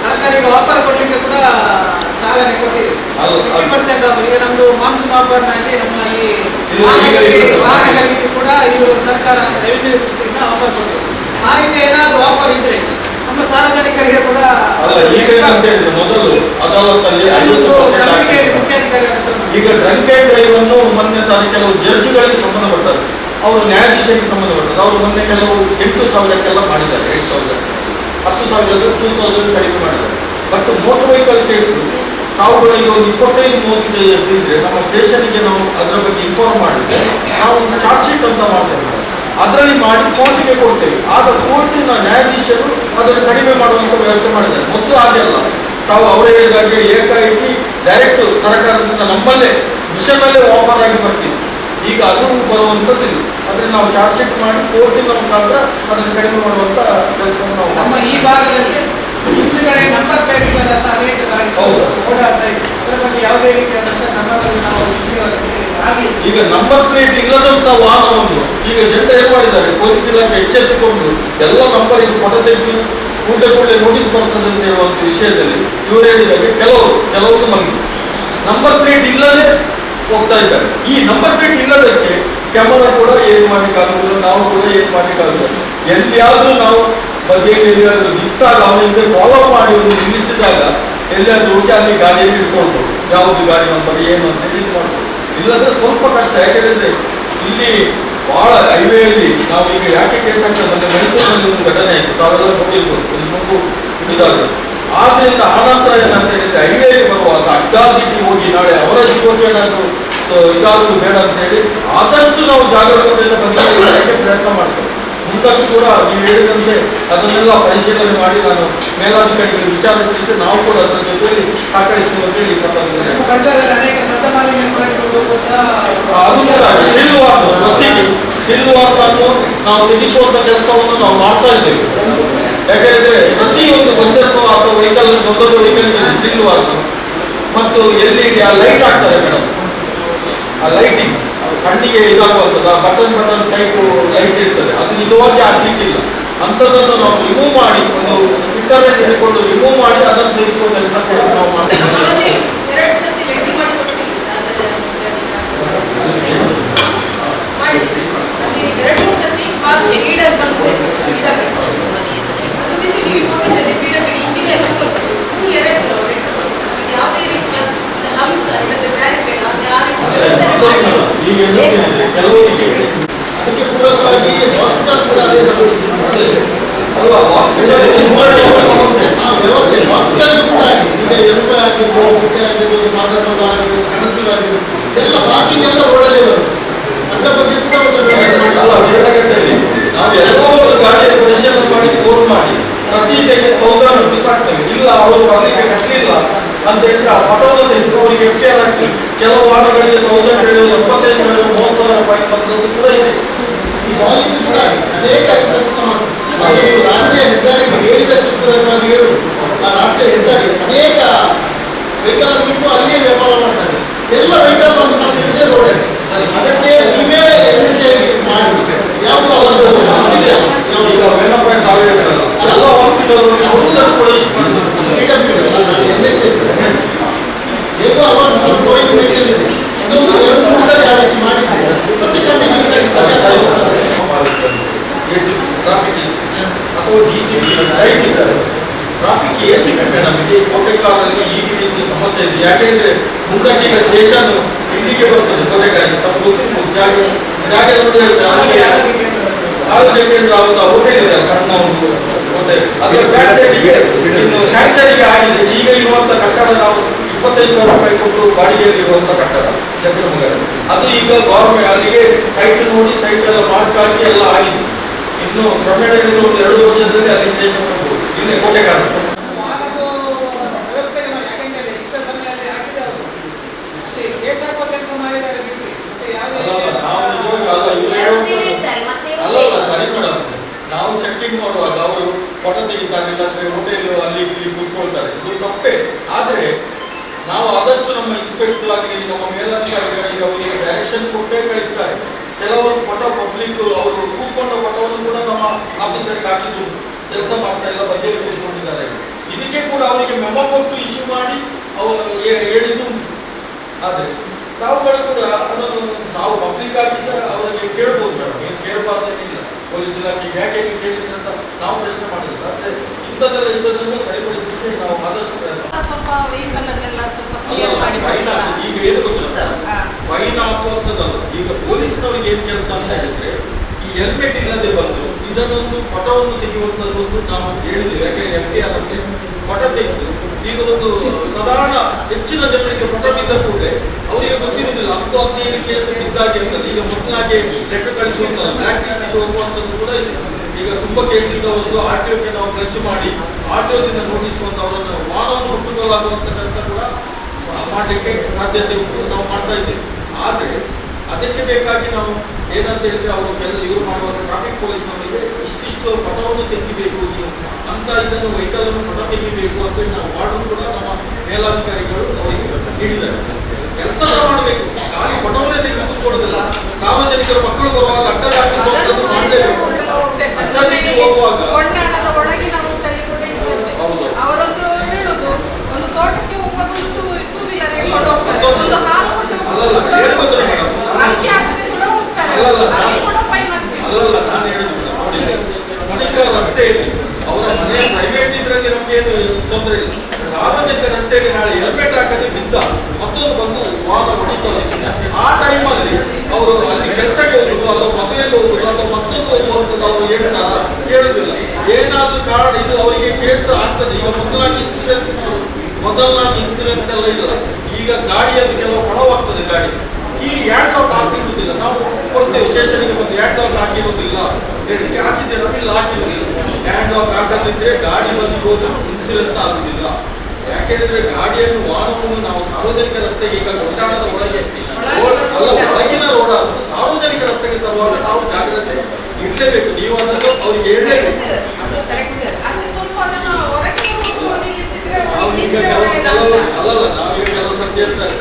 ಸರ್ಕಾರಿಗೆ ಆಫರ್ ಕೊಡಲಿಕ್ಕೆ ಕೂಡ ಚಾಲನೆ ಕೊಟ್ಟಿದೆ. 50% ಆಫರ್. ಈಗ ನಮ್ದು ಮಾನ್ಸೂನ್ ಆಫರ್ನಾಗಿ ನಮ್ಮ ಈ ವಾಹನಗಳಿಗೆ ಕೂಡ ಇವರು ಸರ್ಕಾರ ರೆವಿನ್ಯೂ ದೃಷ್ಟಿಯಿಂದ ಆಫರ್ ಕೊಟ್ಟಿದೆ. ಆ ರೀತಿ ಏನಾದರೂ ಆಫರ್ ಇದ್ರೆ ನಮ್ಮ ಸಾರ್ವಜನಿಕರಿಗೆ ಕೂಡ ಈಗ ಅಂತ ಹೇಳಿದ್ರೆ ಮೊದಲು ಅದಾಲತ್ತಲ್ಲಿ 50% ಮುಖ್ಯಾಧಿಕಾರಿ ಈಗ ಡ್ರಂಕ್ ಅಂಡ್ ಡ್ರೈವ್ ಅನ್ನು ಮೊನ್ನೆ ಕೆಲವು ಜಡ್ಜ್ಗಳಿಗೆ ಸಂಬಂಧಪಟ್ಟರು, ಅವರು ನ್ಯಾಯಾಧೀಶರಿಗೆ ಸಂಬಂಧಪಟ್ಟದ್ದು. ಅವರು ಮೊನ್ನೆ ಕೆಲವು 8,000ಕ್ಕೆಲ್ಲ ಮಾಡಿದ್ದಾರೆ. 8,000 10,000 2,000 ಕಡಿಮೆ ಮಾಡಿದ್ದಾರೆ. ಬಟ್ ಮೋಟರ್ ವೆಹಿಕಲ್ ಕೇಸು ತಾವುಗಳಿಗೆ ಒಂದು 25-30 ಕೇಸ್ ಇದ್ರೆ ನಮ್ಮ ಸ್ಟೇಷನ್ಗೆ ನಾವು ಅದರ ಬಗ್ಗೆ ಇನ್ಫಾರ್ಮ್ ಮಾಡಿದ್ರೆ ನಾವು ಒಂದು ಚಾರ್ಜ್ ಶೀಟ್ ಅಂತ ಮಾಡ್ತೇವೆ. ಅದರಲ್ಲಿ ಮಾಡಿ ಕೋರ್ಟಿಗೆ ಕೊಡ್ತೇವೆ. ಆಗ ಕೋರ್ಟಿನ ನ್ಯಾಯಾಧೀಶರು ಅದನ್ನು ಕಡಿಮೆ ಮಾಡುವಂಥ ವ್ಯವಸ್ಥೆ ಮಾಡಿದ್ದಾರೆ. ಮೊದಲು ಹಾಗೆಲ್ಲ ತಾವು ಅವರೇ ಹೇಳಿದಾಗೆ ಏಕಾಏಕಿ ಡೈರೆಕ್ಟ್ ಸರ್ಕಾರದಿಂದ ನಮ್ಮಲ್ಲೇ ಮಿಷನ್ನಲ್ಲೇ ಆಫರ್ ಆಗಿ ಬರ್ತಿತ್ತು. ಈಗ ಅದು ಬರುವಂಥದ್ದಿಲ್ಲ. ಅದನ್ನು ನಾವು ಚಾರ್ಜ್ ಶೀಟ್ ಮಾಡಿ ಕೋರ್ಟಿನ ಮುಖಾಂತರ ಅದನ್ನು ಕಡಿಮೆ ಮಾಡುವಂಥ ಕೆಲಸವನ್ನು ನಾವು ನಮ್ಮ ಈ ಭಾಗದಲ್ಲಿ ಹಿಂದುಗಡೆ ನಂಬರ್ ಪ್ಲೇಟ್ ಇಲ್ಲದಂತ ಅನೇಕ ಗಾಡಿ ಓಡಾಡ್ತಾ ಇದೆ. ಅದರ ಬಗ್ಗೆ ಯಾವುದೇ ರೀತಿಯಾದಂಥ ನಂಬರ್ ನಾವು ಹಾಗೆ ಈಗ ನಂಬರ್ ಪ್ಲೇಟ್ ಇಲ್ಲದಂತ ವಾಹನವನ್ನು ಈಗ ಜನರು ಏನ್ ಮಾಡಿದ್ದಾರೆ, ಪೊಲೀಸ್ ಇಲಾಖೆ ಎಚ್ಚೆತ್ತುಕೊಂಡು ಎಲ್ಲ ನಂಬರ್ ಈಗ ಫೋಟೋ ತೆಗೆದು ಕೂಡಲೇ ನೋಟಿಸ್ ಬರ್ತದೆ ಅಂತ ಹೇಳುವಂತ ವಿಷಯದಲ್ಲಿ ಇವರು ಹೇಳಿದಾಗ ಕೆಲವರು ಮಂದಿ ನಂಬರ್ ಪ್ಲೇಟ್ ಇಲ್ಲದೆ ಹೋಗ್ತಾ ಇದ್ದಾರೆ. ಈ ನಂಬರ್ ಪ್ಲೇಟ್ ಇಲ್ಲದಕ್ಕೆ ಕ್ಯಾಮರಾ ಕೂಡ ಏನು ಮಾಡ್ಲಿಕ್ಕಾಗುದಿಲ್ಲ, ನಾವು ಕೂಡ ಏನು ಮಾಡ್ಲಿಕ್ಕಾಗುದಿಲ್ಲ. ಎಲ್ಲಿಯಾದ್ರೂ ನಾವು ಬದಿಯಲ್ಲಿ ನಿಂತಾಗ ಅವನಿಂದ ಫಾಲೋ ಮಾಡಿ ಒಂದು ನಿಲ್ಲಿಸಿದಾಗ ಎಲ್ಲಿಯಾದ್ರೂ ಹೋಗಿ ಅಲ್ಲಿ ಗಾಡಿಯಲ್ಲಿ ಇಟ್ಕೊಂಡು ಯಾವುದು ಗಾಡಿ ನಂಬರ್ ಏನು ಅಂತ ಹೇಳಿ ಇದು ಮಾಡ್ಬೋದು. ಇಲ್ಲಾಂದ್ರೆ ಸ್ವಲ್ಪ ಕಷ್ಟ. ಯಾಕೆಂದ್ರೆ ಇಲ್ಲಿ ಬಹಳ ಹೈವೇಯಲ್ಲಿ ನಾವು ಈಗ ಯಾಕೆ ಕೇಸ್ ಆಗ್ತದೆ ಮತ್ತೆ ಮೈಸೂರಿನಲ್ಲಿ ಒಂದು ಘಟನೆ ಆಯಿತು, ತಾವೆಲ್ಲ ನೋಡಿರ್ಬೋದು, ಒಂದು ಮಗು ಇದಾಗಿದೆ. ಆದ್ರಿಂದ ಆನಂತರ ಏನಂತ ಹೇಳಿದ್ರೆ ಹೈವೇಲಿ ಬರುವಾಗ ಅಡ್ಡಾದಿಡ್ಡಿ ಹೋಗಿ ನಾಳೆ ಅವರ ಜೀವಕ್ಕೆ ಏನಾದರೂ ಇದಾಗೋದು ಬೇಡ ಅಂತ ಹೇಳಿ ಆದಷ್ಟು ನಾವು ಜಾಗರೂಕತೆಯಿಂದ ಬದಲಾಯಿಸಲಿಕ್ಕೆ ಪ್ರಯತ್ನ ಮಾಡ್ತೇವೆ. ಮುಂದಕ್ಕೂ ಕೂಡ ನೀವು ಹೇಳಿದಂತೆ ಅದನ್ನೆಲ್ಲ ಪರಿಶೀಲನೆ ಮಾಡಿ ನಾನು ಮೇಲಾಧಿಕಾರಿಗಳಿಗೆ ವಿಚಾರ ತಿಳಿಸಿ ನಾವು ಕೂಡ ಅದರ ಜೊತೆಯಲ್ಲಿ ಸಹಕರಿಸ್ತೀವಿ ಅಂತ ಹೇಳಿ ಈ ಸಂದರ್ಭದಲ್ಲಿ ಅದು ಕೂಡ ಶಿಲ್ವಾರ್ನನ್ನು ನಾವು ತೆಗೆಸುವಂತ ಕೆಲಸವನ್ನು ನಾವು ಮಾಡ್ತಾ ಇದ್ದೇವೆ. ಯಾಕೆಂದ್ರೆ ಪ್ರತಿಯೊಂದು ಬಸ್ಸನ್ನು ಅಥವಾ ವೆಹಿಕಲ್ ದೊಡ್ಡ ವೆಹಿಕಲ್ ಶಿಲ್ವಾರ್ನ ಮತ್ತು ಎಲ್ಲಿ ಆ ಲೈಟ್ ಆಗ್ತಾರೆ ಮೇಡಮ್, ಆ ಲೈಟಿಂಗ್ ಕಣ್ಣಿಗೆ ಇದಾಗುವಂಥದ್ದು, ಆ ಬಟನ್ ಟೈಪ್ ಲೈಟ್ ಇರ್ತದೆ, ಅದು ನಿಜವಾಗಿ ಆಗ್ಲಿಕ್ಕಿಲ್ಲ. ಅಂಥದ್ದನ್ನು ನಾವು ರಿಮೂವ್ ಮಾಡಿ ಒಂದು ಫಿಟ್ಟರ್ ಹಿಡಿಕೊಂಡು ರಿಮೂವ್ ಮಾಡಿ ಅದನ್ನು ತೆಗೆಸುವ ಕೆಲಸ ಕೂಡ ನಾವು ಮಾಡ್ತೀವಿ. CCTV ಫೋಟೋದಲ್ಲಿ ಗಿಡಗಡಿ ಇಂಜಿನಿಯರ್ ಯಾವುದೇ ರೀತಿಯ ಹಂಸ ಬ್ಯಾರಿಕೇಡ್ ಅದಕ್ಕೆ ಪೂರಕವಾಗಿ ಹಾಸ್ಪಿಟಲ್ ಕೂಡ ಅದೇ ಸಮಸ್ಯೆ ಅಲ್ವಾ? ಹಾಸ್ಪಿಟಲ್ ವ್ಯವಸ್ಥೆ ಹಾಸ್ಪಿಟಲ್ ಕೂಡ ಆಗಿದೆ. ಈಗ ಎಲ್ಪ ಆಗಿರ್ಬೋದು, ಮುಟ್ಟೆ ಆಗಿರ್ಬೋದು, ಮಾದಟೋಲ ಆಗಿರ್ಬೋದು, ಕಣಚೂರು ಆಗಿರ್ಬೋದು, ಎಲ್ಲ ಪಾರ್ಕಿಂಗ್ ಎಲ್ಲ ರೋಡಲ್ಲೇ ಬರುತ್ತೆ. ಅದರ ಬಗ್ಗೆ ಕೂಡ ಒಂದು ನಾವು ಎಲ್ಲೋ ಒಂದು ಗಾಡಿಯ ಪರಿಶೀಲನೆ ಮಾಡಿ ಫೋನ್ ಮಾಡಿ ಪ್ರತಿ ಇದಕ್ಕೆ 1000 ರುಪೀಸ್ ಆಗ್ತವೆ. ಇಲ್ಲ ಅವರು ಬರ್ಲಿಕ್ಕೆ ಕಟ್ಟಲಿಲ್ಲ ಅಂತ ಹೇಳಿದ್ರೆ ಆ ಫೋಟೋನ ತೆಗೆದು ಅವರಿಗೆ FIR ಹಾಕಿ ಕೆಲವು ವಾಹನಗಳಿಗೆ 1000 75,000 30,000 ಫೈನ್ ಬಂದದ್ದು ಕೂಡ ಇದೆ. ಈ ಹಾಲಿಗೆ ಕೂಡ ಅನೇಕ ಸಮಸ್ಯೆ. ನೀವು ರಾಷ್ಟ್ರೀಯ ಹೆದ್ದಾರಿಗೆ ಹೇಳಿದಕ್ಕೆ ಪೂರಕವಾಗಿ ಹೇಳು, ಆ ರಾಷ್ಟ್ರೀಯ ಹೆದ್ದಾರಿ ಅನೇಕ ವೆಹಿಕಲ್ ಬಿಟ್ಟು ಅಲ್ಲಿಯೇ ವ್ಯಾಪಾರ ಮಾಡ್ತಾರೆ. ಎಲ್ಲ ವೆಹಿಕಲ್ ತಂದಿದೆ ರೋಡಲ್ಲಿ. ಅದಕ್ಕೆ ನೀವೇ ಮಾಡಿ ಯಾವುದು ಈಗ ವೇಣಪ್ಪ ತಾವೇ ಹೇಳ್ತಾರಲ್ಲ, ಎಲ್ಲ ಹಾಸ್ಪಿಟಲ್ ಹೇಗೋ ಅವರು ಗೋಯಿಂಗ್ ವೆಹಿಕಲ್ ಇದೆ, ಅದೊಂದು 2-3 ಸರಿ ಆ ರೀತಿ ಮಾಡಿದ್ರೆ ಮತ್ತೆ ಕಂಟಿನ್ಯೂಸ್ ಆಗಿ ಟ್ರಾಫಿಕ್ ಎಸಿ ಅಥವಾ DCP ಲೈಟ್ ಇದ್ದಾರೆ. ಟ್ರಾಫಿಕ್ ಎಸಿ ನಮಗೆ ಕೋಟೆಕಾಲಲ್ಲಿ ಈ ರೀತಿ ಸಮಸ್ಯೆ ಇದೆ. ಯಾಕೆಂದ್ರೆ ಮುಂದಕ್ಕೆ ಈಗ ಸ್ಟೇಷನ್ ಇಲ್ಲಿಗೆ ಬರ್ತದೆ ಕೋಟೆಕಾಲಿಗೆ ತಮ್ಮ ಗೊತ್ತಿರ್ಬೋದು. ಜಾಗ ನೋಡಿ ಆರೋಗ್ಯ ಕೇಂದ್ರ ಒಂದು ಹೋಟೆಲ್ ಇದೆ, ಸಣ್ಣ ಒಂದು ಹೋಟೆಲ್. ಅದರ ಬ್ಯಾಕ್ ಸೈಡಿಗೆ ಇನ್ನು ಸ್ಯಾಂಕ್ಷನ್ಗೆ ಆಗಿದೆ. ಈಗ ಇರುವಂತ ಕಟ್ಟಡ ನಾವು 25,000 ರೂಪಾಯಿ ಕೊಟ್ಟು ಬಾಡಿಗೆಯಲ್ಲಿ ಇರುವಂತ ಕಟ್ಟಡ ಚಕ್ರಮಗರ, ಅದು ಈಗ ಗೌರ್ಮೆಂಟ್ ಅಲ್ಲಿಗೆ ಸೈಟ್ ನೋಡಿ ಸೈಟ್ ಎಲ್ಲ ಮಾರ್ಕ್ ಆಗಿ ಎಲ್ಲ ಆಗಿದೆ. ಇನ್ನು ಕ್ರಮೇಣ ಒಂದು 2 ವರ್ಷದಲ್ಲಿ ಅಲ್ಲಿ ಸ್ಟೇಷನ್ ಬರ್ಬೋದು. ಇಲ್ಲೇ ಕೋಟೆಗಾರ ವ್ಯವಸ್ಥೆ ಮಾಡಿ. ಯಾಕೆಂದ್ರೆ ಇಷ್ಟ ಸಮಯದಲ್ಲಿ ಹಾಕಿದೆ ಅವರು ಅಲ್ಲಿ ಕೇಸ್ ಹಾಕುವ ಕೆಲಸ ಮಾಡಿದ್ದಾರೆ. ನಾವು ಚೆಕಿಂಗ್ ಮಾಡುವಾಗ ಅವರು ಫೋಟೋ ತೆಗಿತಾರೆ, ಇಲ್ಲಾಂದ್ರೆ ಹೋಟೆಲ್ ಅಲ್ಲಿ ಇಲ್ಲಿ ಕೂತ್ಕೊಳ್ತಾರೆ, ಇದು ತಪ್ಪೇ. ಆದರೆ ನಾವು ಆದಷ್ಟು ನಮ್ಮ ಇನ್ಸ್ಪೆಕ್ಟರ್ ಆಗಲಿ ನಮ್ಮ ಮೇಲಧಿಕಾರಿಗಳಿಗೆ ಅವರಿಗೆ ಡೈರೆಕ್ಷನ್ ಕೊಟ್ಟೇ ಕಳಿಸ್ತಾರೆ. ಕೆಲವರು ಫೋಟೋ ಪಬ್ಲಿಕ್ ಅವರು ಕೂತ್ಕೊಂಡ ಫೋಟೋವನ್ನು ಕೂಡ ನಮ್ಮ ಆಫೀಸರ್ಗೆ ಹಾಕಿದ್ರು, ಕೆಲಸ ಮಾಡ್ತಾ ಇಲ್ಲ ಬದಿಯಲ್ಲಿ ಕೂತ್ಕೊಂಡಿದ್ದಾರೆ. ಇದಕ್ಕೆ ಕೂಡ ಅವರಿಗೆ ಮೆಮೊ ಕೊಟ್ಟು ಇಶ್ಯೂ ಮಾಡಿ ಅವರು ಹೇಳಿದ್ದು. ಆದರೆ ತಾವುಗಳು ಕೂಡ ಅದನ್ನು ತಾವು ಪಬ್ಲಿಕ್ ಆಫೀಸರ್ ಅವರಿಗೆ ಕೇಳ್ಬೋದು ಮೇಡಮ್, ಏನು ಕೇಳಬಾರ್ದೇನಿಲ್ಲ. ಪೊಲೀಸ್ ಇಲಾಖೆಗೆ ಯಾಕೆ ನೀವು ಕೇಳಿದ್ರಿ ಅಂತ ನಾವು ಪ್ರಶ್ನೆ ಮಾಡಿಲ್ಲ. ಆದರೆ ಇಂಥದ್ದನ್ನು ಸರಿಪಡಿಸಲಿಕ್ಕೆ ನಾವು ಆದಷ್ಟು ಸ್ವಲ್ಪ ವೆಹಿಕಲ್ ಅನ್ನೆಲ್ಲ ಸ್ವಲ್ಪ ಕ್ಲಿಯರ್ ಮಾಡಿ ಈಗ ಏನು ಗೊತ್ತಿಲ್ಲ, ಫೈನ್ ಹಾಕುವಂಥದ್ದಲ್ಲ. ಈಗ ಪೊಲೀಸ್ನವ್ರಿಗೆ ಏನು ಕೆಲಸ ಅಂತ ಹೇಳಿದ್ರೆ ಈ ಹೆಲ್ಮೆಟ್ ಇಲ್ಲದೆ ಬಂದು ಇದನ್ನೊಂದು ಫೋಟೋವನ್ನು ತೆಗೆಯುವಂಥದ್ದು ನಾವು ಹೇಳಿದ್ವಿ. ಯಾಕೆಂದ್ರೆ FDR ಅಂತ ಫೋಟೋ ತೆಗೆದು ಈಗ ಒಂದು ಸಾಧಾರಣ ಹೆಚ್ಚಿನ ಜನರಿಗೆ ಫೋಟೋ ಬಿದ್ದ ಕೂಡಲೇ ಅವರಿಗೆ ಗೊತ್ತಿರುವುದಿಲ್ಲ 10-15 ಕೇಸ್ ಬಿದ್ದಾಗಿರ್ತದೆ. ಈಗ ಮೊದಲಾಗೆ ಲೆಕ್ಕ ಕಳಿಸುವಂಥದ್ದು ಬ್ಲ್ಯಾಕ್ ಲಿಸ್ಟಿಗೆ ಹೋಗುವಂಥದ್ದು ಕೂಡ ಇದೆ. ಈಗ ತುಂಬ ಕೇಸ್ ಇದ್ದವರದ್ದು RTOಕ್ಕೆ ನಾವು ಪ್ರೆಚ್ ಮಾಡಿ RTOದಿಂದ ನೋಟಿಸ್ ಬಂದು ಅವರನ್ನು ವಾಹನವನ್ನು ಮುಟ್ಟುಕೊಳ್ಳಾಗುವಂಥ ಕೆಲಸ ಕೂಡ ಮಾಡಲಿಕ್ಕೆ ಸಾಧ್ಯತೆ ಉಂಟು, ನಾವು ಮಾಡ್ತಾ ಇದ್ದೇವೆ. ಆದರೆ ಅದಕ್ಕೆ ಬೇಕಾಗಿ ನಾವು ಏನಂತ ಹೇಳಿದ್ರೆ ಅವರು ಇವರು ಮಾಡುವಾಗ ಟ್ರಾಫಿಕ್ ಪೊಲೀಸ್ನವರಿಗೆ ಇಷ್ಟಿಷ್ಟು ಫೋಟೋವನ್ನು ತೆಗಿಬೇಕು ನೀವು ಅಂತ, ಇದನ್ನು ವೆಹಿಕಲನ್ನು ಫೋಟೋ ತೆಗಿಬೇಕು ಅಂತೇಳಿ ನಾವು ವಾರ್ಡನ್ ಕೂಡ ನಮ್ಮ ಮೇಲಾಧಿಕಾರಿಗಳು ಅವರಿಗೆ ನೀಡಿದ್ದಾರೆ. ಕೆಲಸ ಮಾಡಬೇಕು, ಖಾಲಿ ಫೋಟೋವನ್ನೇ ತೆಗೆದು ಕೂತ್ಕೊಳ್ಳೋದಿಲ್ಲ. ಸಾರ್ವಜನಿಕರು ಮಕ್ಕಳು ಬರುವಾಗ ಅಡ್ಡದಾಗಿಸುವಂಥದ್ದು ಮಾಡಲೇಬೇಕು. ಅಡ್ಡದಿಟ್ಟು ಹೋಗುವಾಗ ಹೌದು ಅವರೊಂದು ಹೇಳುದು ಒಂದು ತೋಟಕ್ಕೆ ಹೋಗುವಾಗ ಒಂದು ಟೂ ವೀಲರ್ ಹಿಡ್ಕೊಂಡು ಹೋಗ್ತಾರೆ, ಒಂದು ಹಾಲು ಅಲ್ಲಲ್ಲ ನಾನು ಹೇಳುದು ನೋಡಿ, ಮಣಿಕ ರಸ್ತೆಯಲ್ಲಿ ಅವರ ಮನೆಯ ಪ್ರೈವೇಟ್ ಇದರಲ್ಲಿ ನಮ್ಗೇನು ತೊಂದರೆ ಇಲ್ಲ. ಸಾರ್ವಜನಿಕ ರಸ್ತೆಯಲ್ಲಿ ನಾಳೆ ಹೆಲ್ಮೆಟ್ ಹಾಕದೆ ಬಿದ್ದ ಮತ್ತೊಂದು ಬಂದು ವಾಹನ ಹೊಡಿತಾರೆ. ಆ ಟೈಮಲ್ಲಿ ಅವರು ಅಲ್ಲಿ ಕೆಲಸಕ್ಕೆ ಹೋಗುದು ಅಥವಾ ಮದುವೆಗೆ ಹೋಗುದು ಅಥವಾ ಮತ್ತೊಂದು ಹೋಗುವಂಥದ್ದು ಅವರು ಹೇಳ್ತಾರ, ಹೇಳುದಿಲ್ಲ. ಏನಾದ್ರೂ ಕಾರಣ ಇದು ಅವರಿಗೆ ಕೇಸ್ ಆಗ್ತದೆ. ಈಗ ಮೊದಲಾಗಿ ಇನ್ಸೂರೆನ್ಸ್ ಎಲ್ಲ ಇಲ್ಲ. ಈಗ ಗಾಡಿಯಲ್ಲಿ ಕೆಲವು ಕೊಡವಾಗ್ತದೆ, ಗಾಡಿ ಈ ಹ್ಯಾಂಡ್ ಲಾಕ್ ಹಾಕಿರುವುದಿಲ್ಲ. ನಾವು ಕೊಡ್ತೇವೆ ಸ್ಟೇಷನ್ಗೆ ಬಂದು ಹ್ಯಾಂಡ್ ಲಾಕ್ ಹಾಕಿರುವುದಿಲ್ಲ ಹೇಳಿಕೆ ಹಾಕಿದ್ದೇವೆ, ಇಲ್ಲ ಹಾಕಿರುವುದಿಲ್ಲ. ಹ್ಯಾಂಡ್ ಲಾಕ್ ಹಾಕದಿದ್ರೆ ಗಾಡಿ ಬಂದು ಹೋದ್ರೆ ಇನ್ಸೂರೆನ್ಸ್ ಆಗುದಿಲ್ಲ. ಯಾಕೆಂದ್ರೆ ಗಾಡಿಯನ್ನು ವಾಹನವನ್ನು ನಾವು ಸಾರ್ವಜನಿಕ ರಸ್ತೆಗೆ ಈಗ ಗೊಂಡಾಣದ ಒಳಗೆ ಒಳಗಿನ ರೋಡ್ ಆದರೂ ಸಾರ್ವಜನಿಕ ರಸ್ತೆಗೆ ತರುವಾಗ ನಾವು ಜಾಗ್ರತೆ ಇರಲೇಬೇಕು. ನೀವು ಅದನ್ನು ಅವರಿಗೆ ಹೇಳಲೇಬೇಕು. ಅಲ್ಲಲ್ಲ ನಾವೀಗ ಕೆಲವು ಸರ್ತಿ ಹೇಳ್ತಾರೆ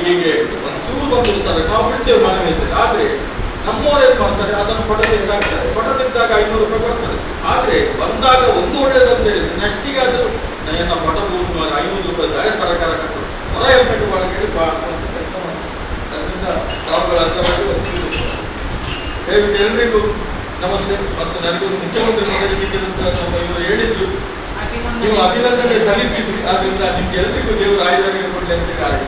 ಹೀಗೆ ಒಂಚೂರು ಬಂದು ಸರ್ ನಾವು ಬಿಡ್ತೇವೆ ಮನೆ ಇದ್ದೇವೆ. ಆದ್ರೆ ನಮ್ಮವ್ರು ಏನ್ ಮಾಡ್ತಾರೆ, ಅದನ್ನು ಫೋಟೋ ತೆಗೆದಾಕ್ತಾರೆ. ಫೋಟೋ ತೆಗೆದಾಗ 500 ರೂಪಾಯಿ ಕೊಡ್ತಾರೆ. ಆದ್ರೆ ಬಂದಾಗ ಒಂದು ಒಳ್ಳೇದಂತ ಹೇಳಿದ್ರೆ ನೆಕ್ಸ್ಟಿಗೆ ಅದು ನನ್ನ ಫೋಟೋ 500 ರೂಪಾಯಿ ದಾಯ ಸರ್ಕಾರ ಕಟ್ಟರು ಹೊರ ಹೆಲ್ಮೆಟ್ ಒಳಗಡೆ ಹಾಕುವಂತ ಕೆಲಸ ಮಾಡ್ತಾರೆ. ಅದರಿಂದ ತಾವುಗಳ ಹತ್ರ ಒಂಚೂರು ದಯವಿಟ್ಟು ಎಲ್ರಿಗೂ ನಮಸ್ತೆ. ಮತ್ತು ನನಗೊಂದು ಮುಖ್ಯಮಂತ್ರಿ ಪದವಿ ಸಿಕ್ಕಿದಂತ ನಮ್ಮ ಇವರು ಹೇಳಿದ್ರು, ನೀವು ಅಭಿನಂದನೆ ಸಲ್ಲಿಸಿದ್ರಿ. ಆದ್ರಿಂದ ನಿಮ್ಗೆ ಎಲ್ರಿಗೂ ದೇವರು ಆಯುರ್ವೇದ ಕೊಡ್ಲಿ ಅಂತ ಕಾರಣ.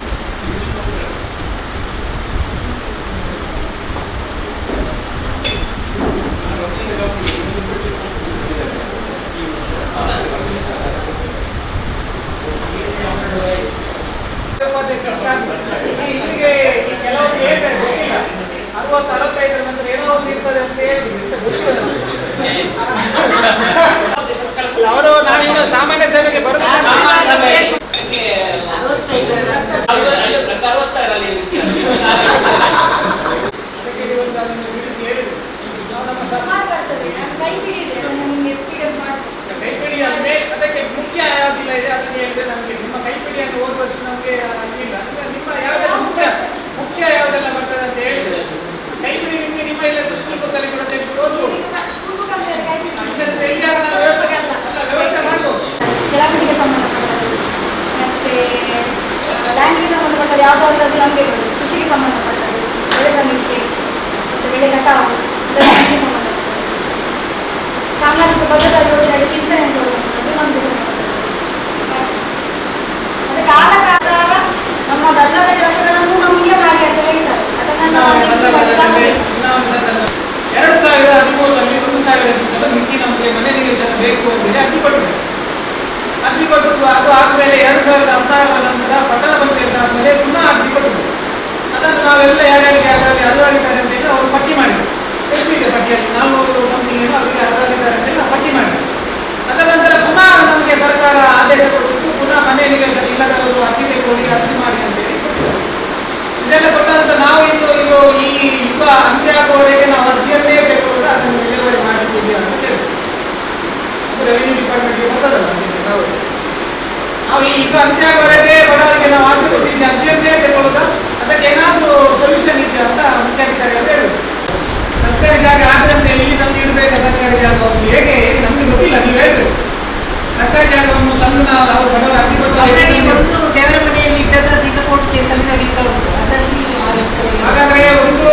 ಇಲ್ಲಿಗೆ ಕೆಲವರು ಹೇಳ್ತಾರೆ ಗೊತ್ತಿಲ್ಲ, 60-65 ನಂತರ ಏನೋ ಒಂದು ಇರ್ತದೆ ಅಂತ ಹೇಳಿ ಅವರು ನಾನಿನ್ನು ಸಾಮಾನ್ಯ ಸೇವೆಗೆ ಬರುತ್ತೇನೆ. ಅದಕ್ಕೆ ನೀವೊಂದು ಅದನ್ನು ಬಿಡಿಸಿ ಹೇಳಿದ್ರು. ನಾವು ನಮ್ಮ ಕೈಪಿಡಿ ಅಂದ್ರೆ ಅದಕ್ಕೆ ಮುಖ್ಯ ಯಾವುದಿಲ್ಲ ಇದೆ ಅದನ್ನು ಹೇಳಿದ್ರೆ ನಮಗೆ ನಿಮ್ಮ ಕೈಪಿಡಿಯನ್ನು ಓದುವಷ್ಟು ನಮಗೆ ಇದಿಲ್ಲ. ನಿಮ್ಮ ಯಾವುದೆಲ್ಲ ಮುಖ್ಯ ಯಾವುದೆಲ್ಲ ಬರ್ತದೆ ಅಂತ ಹೇಳಿದ್ರೆ ಕೈಪಿಡಿ ನಿಮಗೆ ನಿಮ್ಮ ಇಲ್ಲದ ಸ್ಕೂಲ್ ಬುಕ್ಕಲ್ಲಿ ಕೂಡ ತೆಗೆದು ಓದ್ಬೋದು. ಎಲ್ಲಿಯಾರ ನಾವು ವ್ಯವಸ್ಥೆ ಮಾಡ್ಬೋದು. ಕೆಳಗಡೆಗೆ ಸಂಬಂಧಪಟ್ಟದ್ದು ಮತ್ತೆ ಲ್ಯಾಂಡ್ಗೆ ಸಂಬಂಧಪಟ್ಟದ್ದು ಯಾವುದಾದ್ರೂ ನಮಗೆ ಕೃಷಿಗೆ ಸಂಬಂಧಪಟ್ಟದ್ದು, ಬೆಳೆ ಸಮೀಕ್ಷೆ ಮತ್ತು ಬೆಳೆ ಕಟಾವು ಇದಕ್ಕೆ ಸಂಬಂಧಪಟ್ಟದ್ದು, ಸಾಮಾಜಿಕ ಭದ್ರತಾ ಯೋಜನೆಗೆ ಪಿಂಚಣಿ ಕೊಡುವಂಥದ್ದು ನಮಗೆ ಸಂಬಂಧಪಟ್ಟದ್ದು. ಅದಕ್ಕೆ ಕಾಲ ನಮ್ಮದಲ್ಲದ ಕೆಲಸಗಳನ್ನು ನಮಗೆ ಮಾಡಿ ಅಂತ ಹೇಳ್ತಾರೆ. ಅದನ್ನು ನಾವು 2013ರಲ್ಲಿ 1,000 ಮಿಕ್ಕಿ ನಮಗೆ ಮನೆ ನಿವೇಶನ ಬೇಕು ಅಂತೇಳಿ ಅರ್ಜಿ ಕೊಟ್ಟಿದ್ದಾರೆ. ಅರ್ಜಿ ಕೊಟ್ಟು ಅದು ಆದಮೇಲೆ 2016ರ ನಂತರ ಪಟ್ಟಣ ಪಂಚಾಯತ್ ಆದಮೇಲೆ ಪುನಃ ಅರ್ಜಿ ಕೊಟ್ಟಿದ್ದಾರೆ. ಅದನ್ನು ನಾವೆಲ್ಲ ಯಾರ್ಯಾರಿಗೆ ಅದರಲ್ಲಿ ಅರ್ಹರಾಗಿದ್ದಾರೆ ಅಂತೇಳಿ ಅವರು ಪಟ್ಟಿ ಮಾಡಿದರು. ಎಷ್ಟು ಇದೆ ಪಟ್ಟಿಯಲ್ಲಿ 400 ಸಮಥಿಂಗ್ ಏನೋ ಅವರಿಗೆ ಅರ್ಹರಾಗಿದ್ದಾರೆ ಅಂತೇಳಿ ನಾವು ಪಟ್ಟಿ ಮಾಡಿದ್ವಿ. ಅದರ ನಂತರ ಪುನಃ ನಮಗೆ ಸರ್ಕಾರ ಆದೇಶ ಕೊಟ್ಟಿದ್ದು ಪುನಃ ಮನೆ ನಿವೇಶನ ಇಲ್ಲದವರು ಅರ್ಜಿ ತೆಗೆದುಕೊಳ್ಳಿ, ಅರ್ಜಿ ಮಾಡಿ ಅಂತೇಳಿ ಕೊಟ್ಟಿದ್ದಾರೆ. ಇದೆಲ್ಲ ಕೊಟ್ಟ ನಂತರ ನಾವು ಇದು ಈ ಯುಗ ಅಂತ್ಯ ಆಗುವವರೆಗೆ ನಾವು ಅರ್ಜಿಯನ್ನೇ ತೆಗೆದುಕೊಳ್ಳೋದು, ಅದನ್ನು ವಿಲೇವಾರಿ ಮಾಡಿದ್ದೀವಿ ಅಂತ ನಾವು ಈಗ ಅಂತ್ಯ ಆಗೋವರೆಗೆ ಬಡವರಿಗೆ ನಾವು ಆಸೆ ಕೊಟ್ಟಿಸಿ ಅಂತ್ಯಂತೆ ತಗೊಳ್ಳೋದಾ ಅದಕ್ಕೆ ಏನಾದರೂ ಸೊಲ್ಯೂಷನ್ ಇದೆಯಾ ಅಂತ ಮುಖ್ಯಾಧಿಕಾರಿ ಅವರು ಹೇಳುದು. ಸರ್ಕಾರಿ ಜಾಗ ಆದ್ರಂತೆ ಇಲ್ಲಿ ತಂದು ಇಡಬೇಕಾ ಸರ್ಕಾರಿ ಜಾಗವನ್ನು ಹೇಗೆ ನಮ್ಗೆ ಗೊತ್ತಿಲ್ಲ, ನೀವು ಹೇಳ್ಬೇಕು. ಸರ್ಕಾರಿ ಜಾಗವನ್ನು ತಂದು ನಾವು ಅವರು ಬಡವರು ಅರ್ಜಿ ಆಲ್ರೆಡಿ ಕೊಟ್ಟು ಒಂದು ದೇವರ ಮನೆಯಲ್ಲಿ ಇದ್ದದ್ದು ಈಗ ಕೋರ್ಟ್ ಕೇಸಲ್ಲಿ ನಡೀತಾ ಉಂಟು. ಅದರಲ್ಲಿ ಹಾಗಾದ್ರೆ ಒಂದು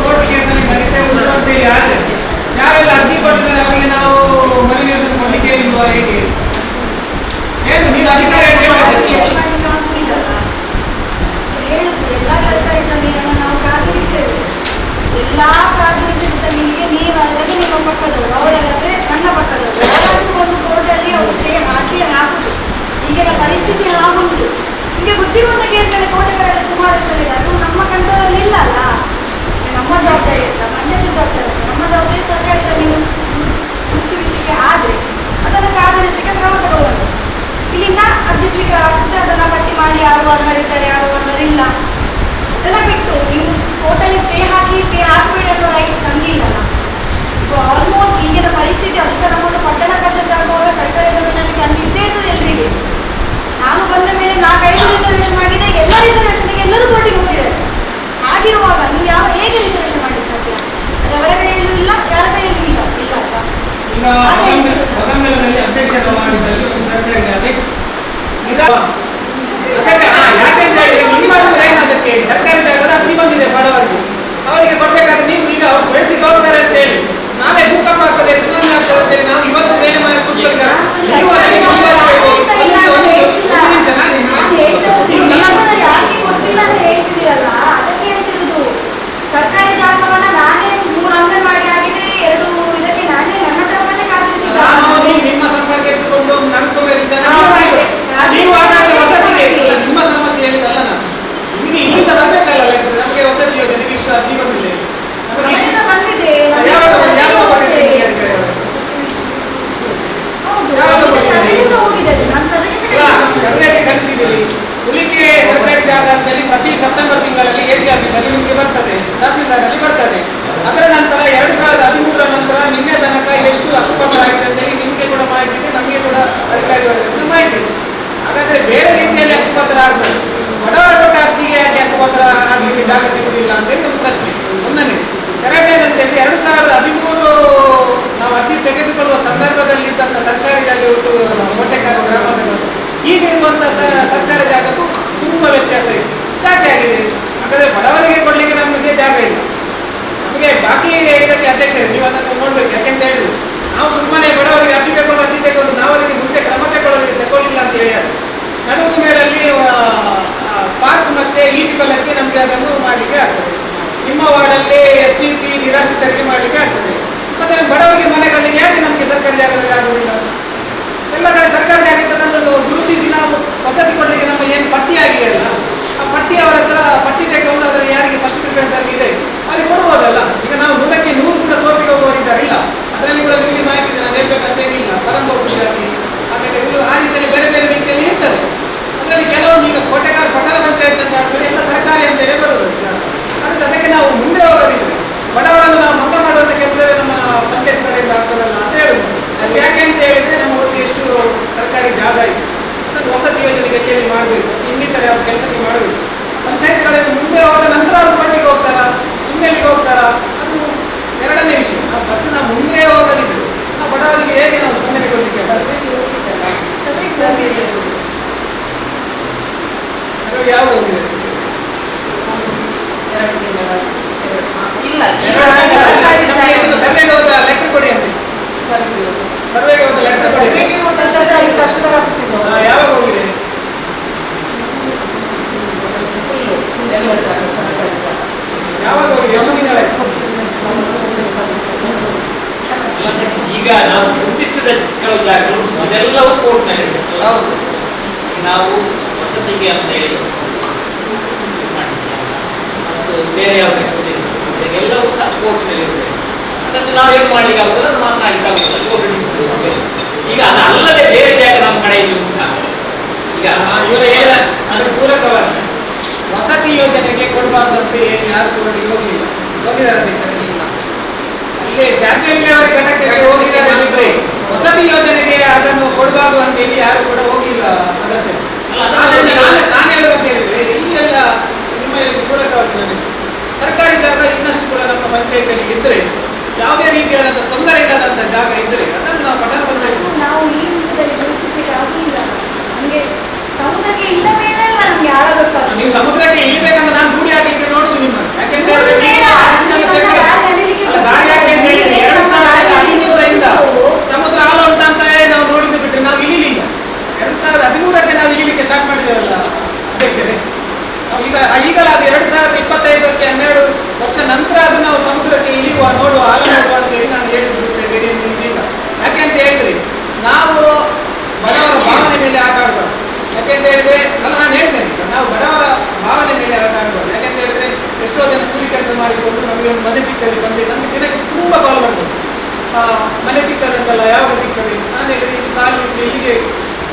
ಕೋರ್ಟ್ ಕೇಸಲ್ಲಿ ನಡೀತಾ ಉಂಟು ಅಂತ ಯಾರೆಲ್ಲ ಅರ್ಜಿ ಕೊಟ್ಟಿದ್ದಾರೆ ಅವರಿಗೆ ನಾವು ಮನೆ ನಿವೇಶನ ಕೊಡ್ಲಿಕ್ಕೆ ಇಲ್ವಾ ಹೇಗೆ? ಏನು ನೀವು ಅಧಿಕಾರ ಮಾಡ್ಲಿಕ್ಕೆ ಆಗುದಿಲ್ಲಲ್ಲ. ಹೇಳುದು ಎಲ್ಲ ಸರ್ಕಾರಿ ಜಮೀನನ್ನು ನಾವು ಕಾದಿರಿಸ್ತೇವೆ. ಎಲ್ಲಾ ಕಾದಿರಿಸಿದ ಜಮೀನಿಗೆ ನೀವಾದರೆ ನಿಮ್ಮ ಪಕ್ಕದವರು, ಅವರಾದ್ರೆ ನನ್ನ ಪಕ್ಕದವರು, ಯಾರಾದ್ರೂ ಒಂದು ಕೋರ್ಟಲ್ಲಿ ಅವರು ಸ್ಟೇ ಹಾಕುದು. ಈಗಿನ ಪರಿಸ್ಥಿತಿ ಹಾಗುಂಟು. ನಿಮಗೆ ಗೊತ್ತಿರುವಂತ ಕೇಸ್ಗಳ ಕೋರ್ಟ್ಗಳಲ್ಲಿ ಸುಮಾರಷ್ಟಲ್ಲಿದೆ. ಅದು ನಮ್ಮ ಕಂಟ್ರೋಲಲ್ಲಿ ಇಲ್ಲ ಅಲ್ಲ. ನಮ್ಮ ಜವಾಬ್ದಾರಿ ಇಲ್ಲ, ಪಂಚಾಯತ್ ಜವಾಬ್ದಾರಿ ಇಲ್ಲ. ನಮ್ಮ ಜವಾಬ್ದಾರಿ ಸರ್ಕಾರಿ ಜಮೀನು ಗುರುತಿಸಿಕೆ ಆದ್ರೆ ಅದನ್ನು ಕಾದಿರಿಸಲಿಕ್ಕೆ ಕ್ರಮ ತಗೊಳ್ಳುವಂಥದ್ದು. ಇಲ್ಲಿಂದ ಅರ್ಜಿ ಸ್ವೀಕಾರ ಆಗ್ತದೆ, ಅದನ್ನ ಪಟ್ಟಿ ಮಾಡಿ ಯಾರು ಅರ್ಹರಿದ್ದಾರೆ ಯಾರು ಅರ್ಹರಿಲ್ಲ ಅದನ್ನ ಬಿಟ್ಟು ನೀವು ಕೋರ್ಟಲ್ಲಿ ಸ್ಟೇ ಹಾಕಬೇಡಿ ಅನ್ನೋ ರೈಟ್ಸ್ ನಮಗಿಲ್ಲಲ್ಲ. ಆಲ್ಮೋಸ್ಟ್ ಈಗಿನ ಪರಿಸ್ಥಿತಿ ಅದು ಸಹ ನಮ್ಮದು ಪಟ್ಟಣ ಪಂಚಾಯತ್ ಆಗುವಾಗ ಸರ್ಕಾರಿ ಜಮೀನಲ್ಲಿ ಕಂಡಿದ್ದೇ ಇರ್ತದೆ ಎಲ್ರಿಗೆ. ನಾನು ಬಂದ ಮೇಲೆ 4-5 ರಿಸರ್ವೇಷನ್ ಆಗಿದೆ. ಎಲ್ಲ ರಿಸರ್ವೇಷನ್ಗೆ ಎಲ್ಲರೂ ಕೋರ್ಟಿಗೆ ಹೋಗಿದ್ದಾರೆ. ಆಗಿರುವಾಗ ನೀವು ಹೇಗೆ ರಿಸರ್ವೇಷನ್ ಮಾಡಿ ಸಾಧ್ಯ? ಅದು ಅವರ ಕೈಯಲ್ಲೂ ಇಲ್ಲ, ಯಾರ ಕೈಯಲ್ಲೂ ಇಲ್ಲ ಅಲ್ವಾ? ಈಗ ಹೊಗಂಬೆಲದಲ್ಲಿ ಅಧ್ಯಕ್ಷರ ಮಾಡಿದಲ್ಲಿ ಒಂದು ಸರ್ಕಾರಿ ಜಾಗ ಯಾಕೆಂತ ಹೇಳಿ ನಿಮ್ಮದು ಲೈನ್ ಅದಕ್ಕೆ ಸರ್ಕಾರಿ ಜಾಗದ ಅರ್ಜಿ ಬಂದಿದೆ ಬಡವರಿಗೆ, ಅವರಿಗೆ ಕೊಡ್ಬೇಕಾದ್ರೆ ನೀವು ಈಗ ಅವ್ರು ಬೆಳೆಸಿಗೆ ಹೋಗ್ತಾರೆ ಅಂತ ಹೇಳಿ ನಾಳೆ ಭೂಕಂಪ ಆಗ್ತದೆ ಸುನಾಮಿ ಆಗ್ತದೆ ಅಂತ ಹೇಳಿ ನಾವು ಇವತ್ತು ಮೇಲೆ ಮಾಡಿ ಕೂತ್ಕೊಳ್ಳಿ ನೀವು ಅದಕ್ಕೆ ಮುಂದುವರಬೇಕು. ಒಂದು ನಿಮಿಷ ಯಾಕೆ ಕೊಟ್ಟಿಲ್ಲ ಅಂತ ಹೇಳ್ತಿದ್ದೀರಲ್ಲ, ಅದಕ್ಕೆ ಹೇಳ್ತಿರುದು. ಸರ್ಕಾರಿ ಜಾಗವನ್ನ ನಾನೇ 3 ಅಂಗನವಾಡಿ ಆಗಿದೆ, 2 ಇದಕ್ಕೆ ನಾನೇ ನನ್ನ ತರವನ್ನೇ ಕಾದಿರಿಸಿದ. ನಿಮ್ಮ ಸಂಪರ್ಕ ಇಟ್ಟುಕೊಂಡು ನಡ್ಕೋಬೇಕಿದ್ದಾಗ ನೀವು ಹಾಗಾದ್ರೆ ವಸತಿಗೆ ನಿಮ್ಮ ಸಮಸ್ಯೆ ಹೇಳಿದಲ್ಲ ನಾನು ನಿಮಗೆ ಇಲ್ಲಿಂದ ಬರಬೇಕಲ್ಲ ಲೆಟರ್. ನಮಗೆ ವಸತಿ ಯೋಜನೆಗೆ ಇಷ್ಟು ಅರ್ಜಿ ಬಂದಿದೆ, ನಮಗೆ ಇಷ್ಟು ಬಂದಿದೆ. ಸರ್ವೆಗೆ ಕಳಿಸಿದ್ದೀರಿ. ಉಳಿಕೆ ಸರ್ಕಾರಿ ಜಾಗ ಅಂತೇಳಿ ಪ್ರತಿ ಸೆಪ್ಟೆಂಬರ್ ತಿಂಗಳಲ್ಲಿ ಎಸಿ ಆಫೀಸಲ್ಲಿ ನಿಮಗೆ ಬರ್ತದೆ, ತಹಸೀಲ್ದಾರಲ್ಲಿ ಬರ್ತದೆ. ಅದರ ನಂತರ 2013 ನಂತರ ನಿನ್ನೆ ತನಕ ಎಷ್ಟು ಹಕ್ಕುಪತ್ರ ಆಗಿದೆ ಅಂತೇಳಿ ನಿಮಗೆ ಕೂಡ ಮಾಹಿತಿ ಇದೆ, ನಮಗೆ ಕೂಡ ಅಧಿಕಾರಿ ವರ್ಗದಿಂದ ಮಾಹಿತಿ ಇದೆ. ಹಾಗಾದ್ರೆ ಬೇರೆ ರೀತಿಯಲ್ಲಿ ಹಕ್ಕುಪತ್ರ ಆಗ್ತದೆ, ಬಡವರ ಕೊಟ್ಟ ಅರ್ಜಿಗೆ ಯಾಕೆ ಹಕ್ಕುಪತ್ರ ಆಗ್ಲಿಕ್ಕೆ ಜಾಗ ಸಿಗುದಿಲ್ಲ ಅಂತೇಳಿ ಒಂದು ಪ್ರಶ್ನೆ. ಒಂದನೇ. ಎರಡನೇದಂತೇಳಿ 2013 ನಾವು ಅರ್ಜಿ ತೆಗೆದುಕೊಳ್ಳುವ ಸಂದರ್ಭದಲ್ಲಿದ್ದಂಥ ಸರ್ಕಾರಿ ಜಾಗ ಉಂಟು ಕೋಟೆಕಾರ ಗ್ರಾಮದಲ್ಲಿ ಈಗ ಇರುವಂಥ ಸರ್ಕಾರಿ ಜಾಗಕ್ಕೂ ತುಂಬ ವ್ಯತ್ಯಾಸ ಇದೆ. ಯಾಕೆ ಆಗಿದೆ? ಹಾಗಾದ್ರೆ ಬಡವರಿಗೆ ಕೊಡ್ಲಿಕ್ಕೆ ನಮಗೆ ಜಾಗ ಇಲ್ಲ. ನಮಗೆ ಬಾಕಿ ಇದಕ್ಕೆ ಅಧ್ಯಕ್ಷರೇ ನೀವು ಅದನ್ನು ನೋಡ್ಬೇಕು. ಯಾಕೆಂತ ಹೇಳಿದ್ರು ನಾವು ಸುಮ್ಮನೆ ಬಡವರಿಗೆ ಅರ್ಜಿ ತಗೊಂಡು ನಾವು ಅದಕ್ಕೆ ಮುಂದೆ ಕ್ರಮ ತಗೊಳ್ಳಿಲ್ಲ ಅಂತ ಹೇಳಿ ಅದು ನಡುಕು ಮೇಲಲ್ಲಿ ಪಾರ್ಕ್ ಮತ್ತೆ ಈಜುಕೊಳಕ್ಕೆ ನಮಗೆ ಅದನ್ನು ಮಾಡಲಿಕ್ಕೆ ಆಗ್ತದೆ. ನಿಮ್ಮ ವಾರ್ಡಲ್ಲಿ STP ನಿರಾಶ್ರಿತರಿಗೆ ಮಾಡಲಿಕ್ಕೆ ಆಗ್ತದೆ. ಮತ್ತೆ ಬಡವರಿಗೆ ಮನೆ ಕಟ್ಟಲಿಕ್ಕೆ ಯಾಕೆ ನಮಗೆ ಸರ್ಕಾರಿ ಜಾಗದಲ್ಲಿ ಆಗೋದಿಲ್ಲ? ಎಲ್ಲ ಕಡೆ ಸರ್ಕಾರಿ ಜಾಗ ಅದನ್ನು ಗುರುತಿಸಿ ನಾವು ವಸತಿ ಕೊಡಲಿಕ್ಕೆ ನಮ್ಮ ಏನು ಪಟ್ಟಿ ಆಗಿದೆ ಅಲ್ಲ, ಆ ಪಟ್ಟಿ ಅವರ ಹತ್ರ ಪಟ್ಟಿ ತೆಗೆದುಕೊಂಡು ಅದರ ಯಾರಿಗೆ ಫಸ್ಟ್ ಪ್ರಿಫರೆನ್ಸ್ ಅಲ್ಲಿ ಇದೆ ಅವರಿಗೆ ಕೊಡ್ಬೋದಲ್ಲ. ಈಗ ನಾವು 100ಕ್ಕೆ 100 ಕೂಡ ಕೋರ್ಟಿಗೆ ಹೋಗುವವರಿದ್ದಾರೆ ಇಲ್ಲ, ಅದರಲ್ಲಿ ಕೂಡ ನಿಮಗೆ ಮಾಹಿತಿ ಇದೆ, ನಾನು ಹೇಳ್ಬೇಕಂತ ಏನಿಲ್ಲ. ಪರಂಭೋಗಿಯಾಗಿ ಆಮೇಲೆ ಇನ್ನು ಆ ರೀತಿಯಲ್ಲಿ ಬೇರೆ ಬೇರೆ ರೀತಿಯಲ್ಲಿ ಇರ್ತದೆ. ಅದರಲ್ಲಿ ಕೆಲವೊಂದು ಈಗ ಕೋಟೆಕಾರ ಪಟ್ಟಣ ಪಂಚಾಯತ್ ಅಂತ ಆದ್ಮೇಲೆ ಎಲ್ಲ ಸರ್ಕಾರಿ ಅಂತೇಳಿ ಬರೋದು. ಅದಕ್ಕೆ ನಾವು ಮುಂದೆ ಹೋಗೋದಿದ್ರೆ ಬಡವರನ್ನು ನಾವು ಮಂಗ ಮಾಡುವಂಥ ಕೆಲಸವೇ ನಮ್ಮ ಪಂಚಾಯತ್ ಕಡೆಯಿಂದ ಆಗ್ತದಲ್ಲ ಅಂತ ಹೇಳುದು. ಅದು ಯಾಕೆ ಅಂತ ಹೇಳಿದ್ರೆ ನಮ್ಮ ಒಟ್ಟು ಎಷ್ಟು ಸರ್ಕಾರಿ ಜಾಗ ಇದೆ ಅದನ್ನು ವಸತಿ ಯೋಜನೆಗೆ ಎಲ್ಲಿ ಮಾಡಬೇಕು, ಇನ್ನಿತರ ಯಾವ್ದು ಕೆಲಸಕ್ಕೆ ಮಾಡಬೇಕು. ಪಂಚಾಯತ್ ಕಡೆಯಿಂದ ಮುಂದೆ ಹೋದ ನಂತರ ಅವ್ರು ಪಟ್ಟಿಗೆ ಹೋಗ್ತಾರಾ, ಇನ್ನೆಲ್ಲಿಗೆ ಹೋಗ್ತಾರಾ, ಅದು ಎರಡನೇ ವಿಷಯ. ನಾವು ಫಸ್ಟ್ ನಾವು ಮುಂದೆ ಹೋಗದಿದ್ರೆ ನಾವು ಬಡವರಿಗೆ ಹೇಗೆ ನಾವು ಸ್ಪಂದನೆ ಕೊಡಲಿಕ್ಕೆ ಸರ್ವೆ ಯಾವುದು ಹೋಗಿದೆ? ಇಲ್ಲ ಸರ್ವೆಗೆ ಹೋದ ಲೆಟರ್ ಕೊಡಿ ಅಂತ. ಸರ್ವೆಗೆ ಹೋದ ಲೆಟರ್ ಕೊಡಿ. ಯಾವಾಗ ಹೋಗಿದೆ? ಯಾವಾಗ ಹೋಗಿದೆ? ಎಷ್ಟು ತಿಂಗಳಾಯ್ತು? ಈಗ ನಾವು ಗುರುತಿಸಿದ ಕೆಲವು ಜಾಗಗಳು ಅದೆಲ್ಲವೂ ಕೋರ್ಟ್ನಲ್ಲಿ ಇದೆ. ನಾವು ವಸತಿಗೆ ಅಂತ ಹೇಳಿ ಮತ್ತು ಬೇರೆ ಯಾವುದೇ ಎಲ್ಲವೂ ಸಹ ಕೋರ್ಟ್ನಲ್ಲಿ ಇರುತ್ತೆ. ಅದನ್ನು ನಾವೇನು ಮಾಡ್ಲಿಕ್ಕೆ ಆಗುತ್ತಲ್ಲ ಅದು ಮಾತನಾಡಲಿಕ್ಕಾಗುತ್ತಲ್ಲ, ಕೋರ್ಟ್ ಹಿಡಿಸಬೇಕು. ಈಗ ಅದು ಅಲ್ಲದೆ ಬೇರೆ ಜಾಗ ನಮ್ಮ ಕಡೆಯಲ್ಲಿ ಉಂಟಾ? ಈಗ ಇವರು ಹೇಳಿದ ಅದರ ಪೂರಕವಾಗಿ ವಸತಿ ಯೋಜನೆಗೆ ಕೊಡಬಾರ್ದಂತೆ ಹೇಳಿ ಯಾರು ಕೋರ್ಟಿಗೆ ಹೋಗಲಿಲ್ಲ. ಹೋಗಿದ್ದಾರೆ ಅಧ್ಯಕ್ಷರಲ್ಲಿ ಅಲ್ಲಿ ತ್ಯಾಜ್ಯ ವಿಲೇವಾರಿ ಘಟಕಕ್ಕೆ ಹೋಗಿದ್ದಾರೆ ಬಿಟ್ರೆ ವಸತಿ ಯೋಜನೆಗೆ ಅದನ್ನು ಕೊಡಬಾರ್ದು ಅಂತೇಳಿ ಯಾರು ಕೂಡ ಹೋಗಿಲ್ಲ ಸದಸ್ಯರು. ನೀವು ಸಮುದ್ರಕ್ಕೆ ಇಳಿಬೇಕಂತ ನಾನು ರೂಢಿ ಆಗ್ಲಿಕ್ಕೆ ನೋಡುದು ನಿಮ್ಮನ್ನು. ಯಾಕೆಂತ ಹೇಳಿದ್ರೆ ನೀವು ಆ risk ಅನ್ನು ತೆಗೆದು- ಅಲ್ಲ, ದಾರಿ ಯಾಕೆ ಅಂತ ಹೇಳಿದ್ರೆ 2013ರಿಂದ ಸಮುದ್ರ ಆಳ ಉಂಟಂತ ನಾವು ನೋಡಿದ್ದು ಬಿಟ್ರೆ ನಾವು ಇಳಿಲಿಲ್ಲ. 2013ಕ್ಕೆ ನಾವು ಇಳಿಲಿಕ್ಕೆ ಸ್ಟಾರ್ಟ್ ಮಾಡಿದ್ದೇವಲ್ಲ ಅಧ್ಯಕ್ಷರೇ. ನಾವು ಈಗಲಾದ 2025ಕ್ಕೆ 12 ವರ್ಷ ನಂತರ ಅದು ನಾವು ಸಮುದ್ರಕ್ಕೆ ಇಳಿಯುವ ನೋಡುವ ಆಳ ನೋಡುವ ಅಂತೇಳಿ ನಾನು ಹೇಳಿದ್ದು ಬಿಟ್ಟರೆ ಬೇರೆ ಏನು ಇದಿಲ್ಲ. ಯಾಕೆ ಅಂತ ಹೇಳಿದ್ರೆ ನಾವು ಬಡವರ ಭಾವನೆ ಮೇಲೆ ಆಟ ಆಡಬಾರ್ದು. ಯಾಕೆಂತ ಹೇಳಿದ್ರೆ ಅಲ್ಲ, ನಾನು ಹೇಳ್ತೇನೆ, ನಾವು ಬಡವರ ಭಾವನೆ ಮೇಲೆ ಆಟ ಆಡಬಾರ್ದು. ಯಾಕೆಂತ ಹೇಳಿದ್ರೆ ಎಷ್ಟೋ ಜನ ಕೂಲಿ ಕೆಲಸ ಮಾಡಿಕೊಂಡು ನಮಗೆ ಒಂದು ಮನೆ ಸಿಗ್ತದೆ ಪಂಚಾಯತ್, ನಮಗೆ ದಿನಕ್ಕೆ ತುಂಬ ಕಾಲ್ ಮಾಡ್ಬೋದು. ಮನೆ ಸಿಗ್ತದೆ ಅಂತಲ್ಲ, ಯಾವಾಗ ಸಿಗ್ತದೆ? ನಾನು ಹೇಳಿದ್ರೆ ಇದು ಕಾಲು ಇಲ್ಲಿಗೆ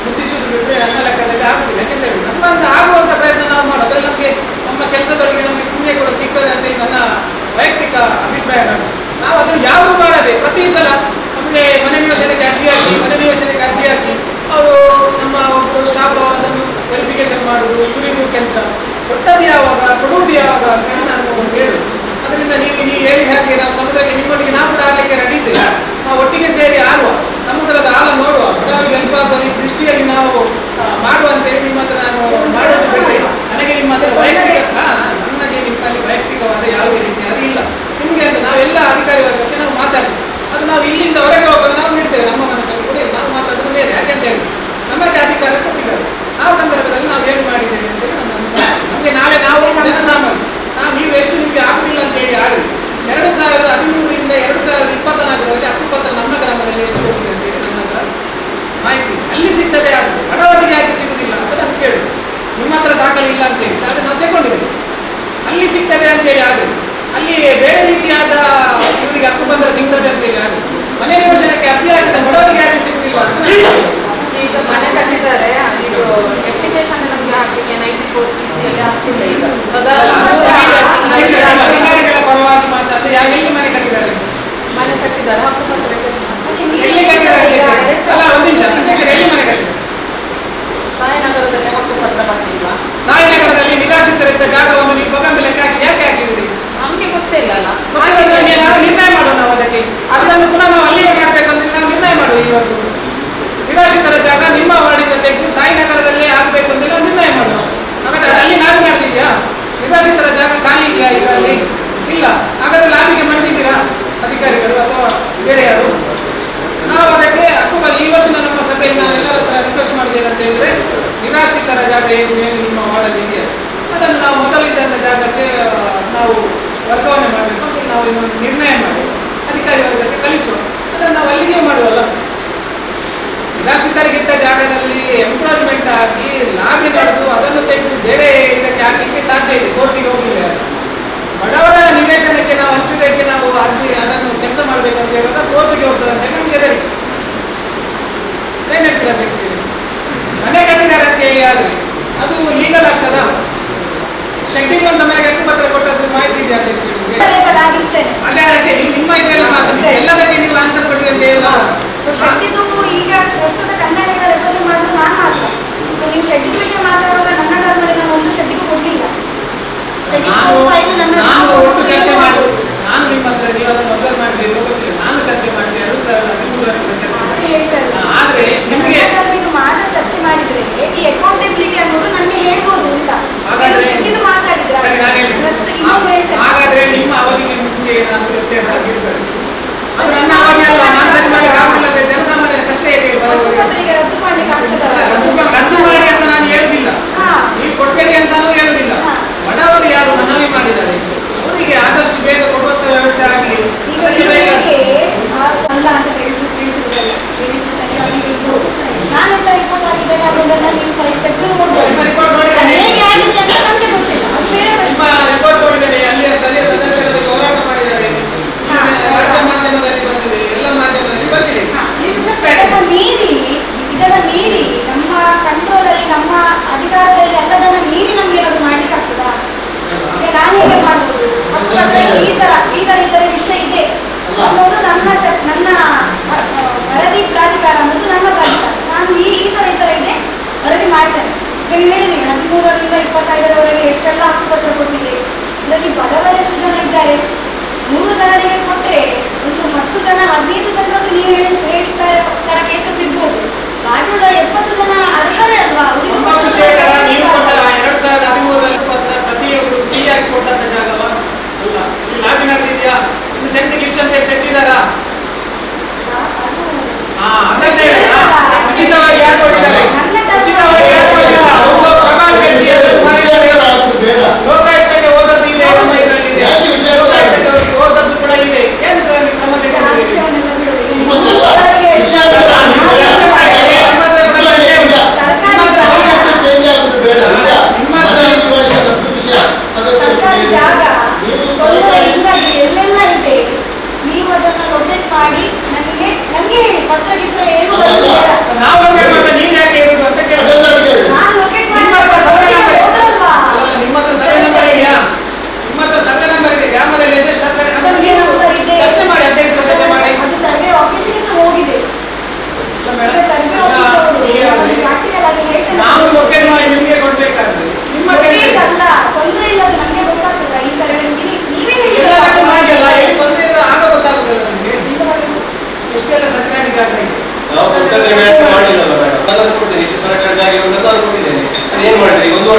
ಮುಟ್ಟಿಸುವುದು ಬಿಟ್ಟರೆ ನನ್ನ ಲೆಕ್ಕದಲ್ಲಿ ಆಗುದಿಲ್ಲ. ಯಾಕೆಂತ ಹೇಳಿ ನಮ್ಮಂತ ಆಗುವಂತ ಪ್ರಯತ್ನ ನಾವು ಮಾಡೋದು, ಅದರಲ್ಲಿ ನಮಗೆ ನಮ್ಮ ಕೆಲಸದೊಳಗೆ ನಮಗೆ ಪುಣ್ಯ ಕೂಡ ಸಿಗ್ತದೆ ಅಂತೇಳಿ ನನ್ನ ವೈಯಕ್ತಿಕ ಅಭಿಪ್ರಾಯ. ನಾವು ಅದನ್ನು ಯಾವುದು ಮಾಡದೆ ಪ್ರತಿ ಸಲ ನಮಗೆ ಮನೆ ನಿವೇಶನಕ್ಕೆ ಅರ್ಜಿ ಹಾಕಿ ಅವರು ನಮ್ಮ ಒಬ್ಬರು ಸ್ಟಾಫ್ ಅವರು ಅದನ್ನು ವೆರಿಫಿಕೇಶನ್ ಮಾಡುವುದು, ಇವರಿಗೂ ಕೆಲಸ ಕೊಟ್ಟದ್ದು ಯಾವಾಗ, ಕೊಡುವುದು ಯಾವಾಗ ಅಂತೇಳಿ ನಾನು ಹೇಳುದು. ಅದರಿಂದ ನೀವು ಹೇಳಿದ ಹಾಗೆ ನಾವು ಸಮುದ್ರಕ್ಕೆ ನಿಮ್ಮೊಟ್ಟಿಗೆ ನಾವು ಕೂಡ ಆಡಲಿಕ್ಕೆ ರೆಡಿ ಇದ್ದೇವೆ. ನಾವು ಒಟ್ಟಿಗೆ ಸೇರಿ ಆಡುವ, ಸಮುದ್ರದ ಆಳ ನೋಡುವ, ಬಡವರಿಗೆ ಹೆಲ್ಪ್ ಆಗುವ ದೃಷ್ಟಿಯಲ್ಲಿ ನಾವು ಮಾಡುವಂತೇಳಿ ನಿಮ್ಮ ಹತ್ರ ನಾನು ಮಾಡೋದು ಬಿಟ್ಟರೆ ನನಗೆ ನಿಮ್ಮ ಹತ್ರ ನನಗೆ ನಿಮ್ಮಲ್ಲಿ ವೈಯಕ್ತಿಕವಾದ ಯಾವುದೇ ರೀತಿ ಅದಿಲ್ಲ. ನಿಮಗೆ ಅಂತ ನಾವೆಲ್ಲ ಅಧಿಕಾರಿ ವರ್ಗಕ್ಕೆ ನಾವು ಮಾತಾಡ್ತೀವಿ. ಅದು ನಾವು ಇಲ್ಲಿಂದ ಹೊರಗೆ ಹೋಗೋದು ನಾವು ನೀಡ್ತೇವೆ, ನಮ್ಮ ಮನಸ್ಸಲ್ಲಿ ಕೂಡ ನಾವು ಮಾತಾಡೋದು ಬೇರೆ. ಯಾಕೆಂತ ಹೇಳಿ ನಮಗೆ ಅಧಿಕಾರ ಕೊಟ್ಟಿದ್ದಾರೆ, ಆ ಸಂದರ್ಭದಲ್ಲಿ ನಾವು ಏನು ಮಾಡಿದ್ದೇವೆ ಅಂತೇಳಿ ನಮಗೆ ನಾಳೆ ನಾವು ಜನಸಾಮಾನ್ಯ ನೀವು ಎಷ್ಟು ನಿಮಗೆ ಆಗುದಿಲ್ಲ ಅಂತ ಹೇಳಿ ಆಗಲಿ 2013ರಿಂದ 2024 ಹಕ್ಕುಪತ್ರ ನಮ್ಮ ಗ್ರಾಮದಲ್ಲಿ ಎಷ್ಟು ಹೋಗಿದೆ ಅಂತೇಳಿ ನನ್ನ ಹತ್ರ ಮಾಹಿತಿ ಅಲ್ಲಿ ಸಿಗ್ತದೆ. ಆದರೆ ಬಡವರಿಗೆ ಯಾಕೆ ಸಿಗುದಿಲ್ಲ ಅಂತ ನಾನು ಕೇಳುದು. ನಿಮ್ಮ ಹತ್ರ ದಾಖಲೆ ಇಲ್ಲ ಅಂತೇಳಿ ಆದರೆ ನಾವು ತಗೊಂಡಿದ್ದೇವೆ, ಅಲ್ಲಿ ಸಿಗ್ತದೆ ಅಂತೇಳಿ. ಆದರೆ ಅಲ್ಲಿ ಬೇರೆ ರೀತಿಯಾದ ಇವರಿಗೆ ಹಕ್ಕುಪತ್ರ ಸಿಗ್ತದೆ ಅಂತೇಳಿ. ಆದರೆ ಮನೆ ನಿವೇಶನಕ್ಕೆ ಅರ್ಜಿ ಹಾಕಿದ ಬಡವರಿಗೆ ಯಾಕೆ ಸಿಗುದಿಲ್ಲ ಅಂತ ಈಗ ಮನೆ ಕಟ್ಟಿದ್ದಾರೆ, ಇದು ಅಪ್ಲಿಕೇಶನ್ ನಮಗೆ ಹಾಕಲಿಕ್ಕೆ 94cc ಅಲ್ಲಿ ಆಗ್ತಿಲ್ಲ. ಈಗ ಅಧಿಕಾರಿಗಳ ಪರವಾಗಿ ಮಾತಾಡಿದ್ರೆ ಎಲ್ಲಿ ಮನೆ ಕಟ್ಟಿದ್ದಾರೆ? ಮನೆ ಕಟ್ಟಿದ್ದಾರೆ, ಹಕ್ಕುಪತ್ರ ಎಲ್ಲಿ ಕಟ್ಟಿದ್ದಾರೆ? ಅಲ್ಲ, ಒಂದು ನಿಮಿಷ, ಎಲ್ಲಿ ಮನೆ ಕಟ್ಟಿದ್ದಾರೆ? ಸಾಯಿನಗರದಲ್ಲಿ ಹಕ್ಕುಪತ್ರ ಬಂದಿಲ್ಲ. ಸಾಯಿನಗರದಲ್ಲಿ ನಿರಾಶ್ರಿತರಿದ್ದ ಜಾಗವನ್ನು ನೀವು ಬಗಂಬ ಲೆಕ್ಕ ಹಾಕಿ ಯಾಕೆ ಹಾಕಿದ್ದೀರಿ? ನಮ್ಗೆ ಗೊತ್ತಿಲ್ಲ ಅಲ್ಲ, ನಿರ್ಣಯ ಮಾಡೋಣ ನಾವು ಅದಕ್ಕೆ. ಅದನ್ನು ಪುನಃ ನಾವು ಅಲ್ಲಿಯೇ ಮಾಡ್ಬೇಕಂದ್ರೆ ನಾವು ನಿರ್ಣಯ ಮಾಡುವ. ಇವತ್ತು ನಿರಾಶ್ರಿತರ ಜಾಗ ನಿಮ್ಮ ವಾರ್ಡಿಂದ ತೆಗೆದು ಸಾಯಿನಗರದಲ್ಲೇ ಆಗಬೇಕು ಅಂತ ನಾವು ನಿರ್ಣಯ ಮಾಡುವ. ಹಾಗಾದ್ರೆ ಅಲ್ಲಿ ಲಾಬಿ ನಡೆದಿದ್ಯಾ? ನಿರಾಶ್ರಿತರ ಜಾಗ ಖಾಲಿ ಇದೆಯಾ ಈಗ ಅಲ್ಲಿ? ಇಲ್ಲ. ಹಾಗಾದ್ರೆ ಲಾಬಿಗೆ ಮಾಡಿದ್ದೀರಾ ಅಧಿಕಾರಿಗಳು ಅಥವಾ ಬೇರೆ ಯಾರು? ನಾವು ಅದಕ್ಕೆ ಇವತ್ತಿನ ನಮ್ಮ ಸಭೆಯಲ್ಲಿ ನಾನು ಎಲ್ಲರ ಹತ್ರ ರಿಕ್ವೆಸ್ಟ್ ಮಾಡಿದ್ದೇನೆ ಅಂತ ಹೇಳಿದ್ರೆ, ನಿರಾಶ್ರಿತರ ಜಾಗ ಏನು ನಿಮ್ಮ ವಾರ್ಡಲ್ಲಿ ಇದೆಯಾ ಅದನ್ನು ನಾವು ಮೊದಲಿದ್ದಂಥ ಜಾಗಕ್ಕೆ ನಾವು ವರ್ಗಾವಣೆ ಮಾಡಬೇಕು ಅಂತ ನಾವು ಇನ್ನೊಂದು ನಿರ್ಣಯ ಮಾಡಿ ಅಧಿಕಾರಿ ವರ್ಗಕ್ಕೆ ಕಲಿಸುವ. ಅದನ್ನು ನಾವು ಅಲ್ಲಿಗೆ ಮಾಡುವಲ್ಲ. ನಿರಾಶ್ರಿತರಿಗಿಟ್ಟ ಜಾಗದಲ್ಲಿ ಎಂಕ್ರೋಚ್ಮೆಂಟ್ ಆಗಿ ಲಾಬಿ ನಡೆದು ಅದನ್ನು ತೆಗೆದು ಬೇರೆ ಇದಕ್ಕೆ ಹಾಕಲಿಕ್ಕೆ ಸಾಧ್ಯ ಇದೆ. ಕೋರ್ಟಿಗೆ ಹೋಗಲಿಲ್ಲ. ಬಡವರ ನಿವೇಶನಕ್ಕೆ ನಾವು ಹಂಚುವುದಕ್ಕೆ ನಾವು ಅರ್ಜಿ ಅದನ್ನು ಕೆಲಸ ಮಾಡಬೇಕಂತ ಹೇಳುವಾಗ ಕೋರ್ಟಿಗೆ ಹೋಗ್ತದೆ ಅಂತ ಹೇಳಿ ನಮ್ಗೆ ಹೆದರಿಕೆ. ಏನ್ ಹೇಳ್ತೀರ ಅಧ್ಯಕ್ಷ? ಮನೆ ಕಟ್ಟಿದ್ದಾರೆ ಅಂತ ಹೇಳಿ ಆದ್ರೆ ಅದು ಲೀಗಲ್ ಆಗ್ತದ? ಶೆಡ್ಡಿಂಗ್ ಅಂತ ಮನೆಗೆ ಹಕ್ಕುಪತ್ರ ಕೊಟ್ಟದ್ದು ಮಾಹಿತಿ ಇದೆಯಾ ಅಧ್ಯಕ್ಷ ನಿಮಗೆ? ಅದೇ ಅಷ್ಟೇ, ನಿಮ್ಮ ಇದೆಲ್ಲ ಮಾತಾಡಿ ಎಲ್ಲದಕ್ಕೆ ನೀವು ಆನ್ಸರ್ ಕೊಡಿ ಅಂತ ಹೇಳುವ. ಶೆಡ್ಡಿದು ಈಗ ಪ್ರಸ್ತುತ ಕನ್ನಡಿಗರ ರೆಪ್ರೆಸೆಂಟ್ ಮಾಡೋದು ನಾನು ಮಾತ್ರ. ಸೊ ನೀವು ಶೆಡ್ಡಿದ ವಿಷಯ ಮಾತಾಡುವಾಗ ನನ್ನ ಟರ್ಮಲ್ಲಿ ನಾನು ಒಂದು ಶೆಡ್ಡಿಗೂ ಕೊಡಲಿಲ್ಲ. ನಾನು ನಿಮ್ಮ ಹತ್ರ ನೀವು ಅದನ್ನು ಅಬ್ಸರ್ವ್ ಮಾಡಿದ್ರೆ ಗೊತ್ತಿಲ್ಲ. ನಾನು ಚರ್ಚೆ ಮಾಡಿದೆ 2013 ಆದ್ರೆ ಇದು ಮಾತ್ರ ಚರ್ಚೆ ಮಾಡಿದ್ರೆ ಈ ಅಕೌಂಟಬಿಲಿಟಿ ಅನ್ನೋದು ನನಗೆ ಹೇಳ್ಬೋದು ಅಂತ. ಶೆಡ್ಡಿದು ಮಾತಾಡಿದ್ರೆ ಹಾಗಾದ್ರೆ ನಿಮ್ಮ ಅವಧಿಗೆ ಮುಂಚೆ ಏನಾದರೂ ವ್ಯತ್ಯಾಸ ಆಗಿರ್ತದೆ. ಅದು ನನ್ನ ಅವಧಿ ಅಲ್ಲ, ನಾನು ಸರಿ ಮಾಡಿ ಆಗುತ್ತದೆ. ಜನಸಾಮಾನ್ಯರ ಕಷ್ಟ ಇದೆ. ರದ್ದು ಮಾಡ್ಲಿಕ್ಕೆ ಆಗ್ತದಲ್ಲ? ರದ್ದು ಮಾಡಿ ಅಂತ ನಾನು ಹೇಳುದಿಲ್ಲ, ನೀವು ಕೊಡ್ಬೇಡಿ ಅಂತಾನೂ ಹೇಳುದಿಲ್ಲ. ಬಡವರು ಯಾರು ಮನವಿ ಮಾಡಿದ್ದಾರೆ ಅವರಿಗೆ ಆದಷ್ಟು ಬೇಗ ಕೊಡುವಂತ ವ್ಯವಸ್ಥೆ ಆಗಲಿ. ಅಲ್ಲ ಅಂತ ಹೇಳ್ತಿದ್ದಲ್ಲ, ಹೇಳಿದ್ದು ಸರಿಯಾಗಿ ಇರ್ಬೋದು. ನಾನೆಂತ ರಿಪೋರ್ಟ್ ಹಾಕಿದ್ದೇನೆ ಅದನ್ನೆಲ್ಲ ನೀವು ಫೈಲ್ ತೆಗೆದು ನೋಡ್ಬೋದು. ಹೇಗೆ ಆಗಿದೆ ಅಂತ ನಮಗೆ ಗೊತ್ತಿಲ್ಲ, ಅದು ಬೇರೆ ಪ್ರಶ್ನೆ. ರಿಪೋರ್ಟ್ ನೋಡಿದರೆ ಅಲ್ಲಿಯ ಸ್ಥಳೀಯ ಸದಸ್ಯರಲ್ಲಿ ಹೋರಾಟ ಮಾಡಿದ್ದಾರೆ, ರಾಜ್ಯ ಮಾಧ್ಯಮದಲ್ಲಿ ಬಂದಿದೆ, ಎಲ್ಲ ಮಾಧ್ಯಮದಲ್ಲಿ ಬಂದಿದೆ. ಇದನ್ನ ಮೀರಿ ನಮ್ಮ ಕಂಟ್ರೋಲಲ್ಲಿ ನಮ್ಮ ಅಧಿಕಾರದಲ್ಲಿ ಎಲ್ಲದನ್ನ ಮೀರಿ ನಮ್ಗೆ ಏನಾದ್ರು ಮಾಡ್ಲಿಕ್ಕೆ ಆಗ್ತದಾ? ನಾನು ಹೇಗೆ ಮಾಡ್ಬೋದು? ಈ ತರ ವಿಷಯ ಇದೆ ಅನ್ನೋದು ನನ್ನ ವರದಿ ಪ್ರಾಧಿಕಾರ ಅನ್ನೋದು ನನ್ನ ಪ್ರಾಧಿಕಾರ. ನಾನು ಈ ತರ ಇದೆ ವರದಿ ಮಾಡ್ತೇನೆ. ನೀವು ಹೇಳಿದ್ದೀನಿ 13ರಿಂದ 25ರವರೆಗೆ ಎಷ್ಟೆಲ್ಲ ಹಕ್ಕುಪತ್ರ ಕೊಟ್ಟಿದೆ. ಇದರಲ್ಲಿ ಬಡವರೆಷ್ಟು ಜನ ಇದ್ದಾರೆ? 3 ಜನರಿಗೆ ಕೊಟ್ಟರೆ ಒಂದು 10 ಜನ 15 ಜನರದ್ದು ನೀವು ಹೇಳ್ತಾರೆ ತರ ಕೇಸಸ್ ಇರ್ಬೋದು. ಬಾಕಿയുള്ള 70 ಜನ ಅರ್ಹರೇ ಅಲ್ವಾ? 9% ನೀವು 2013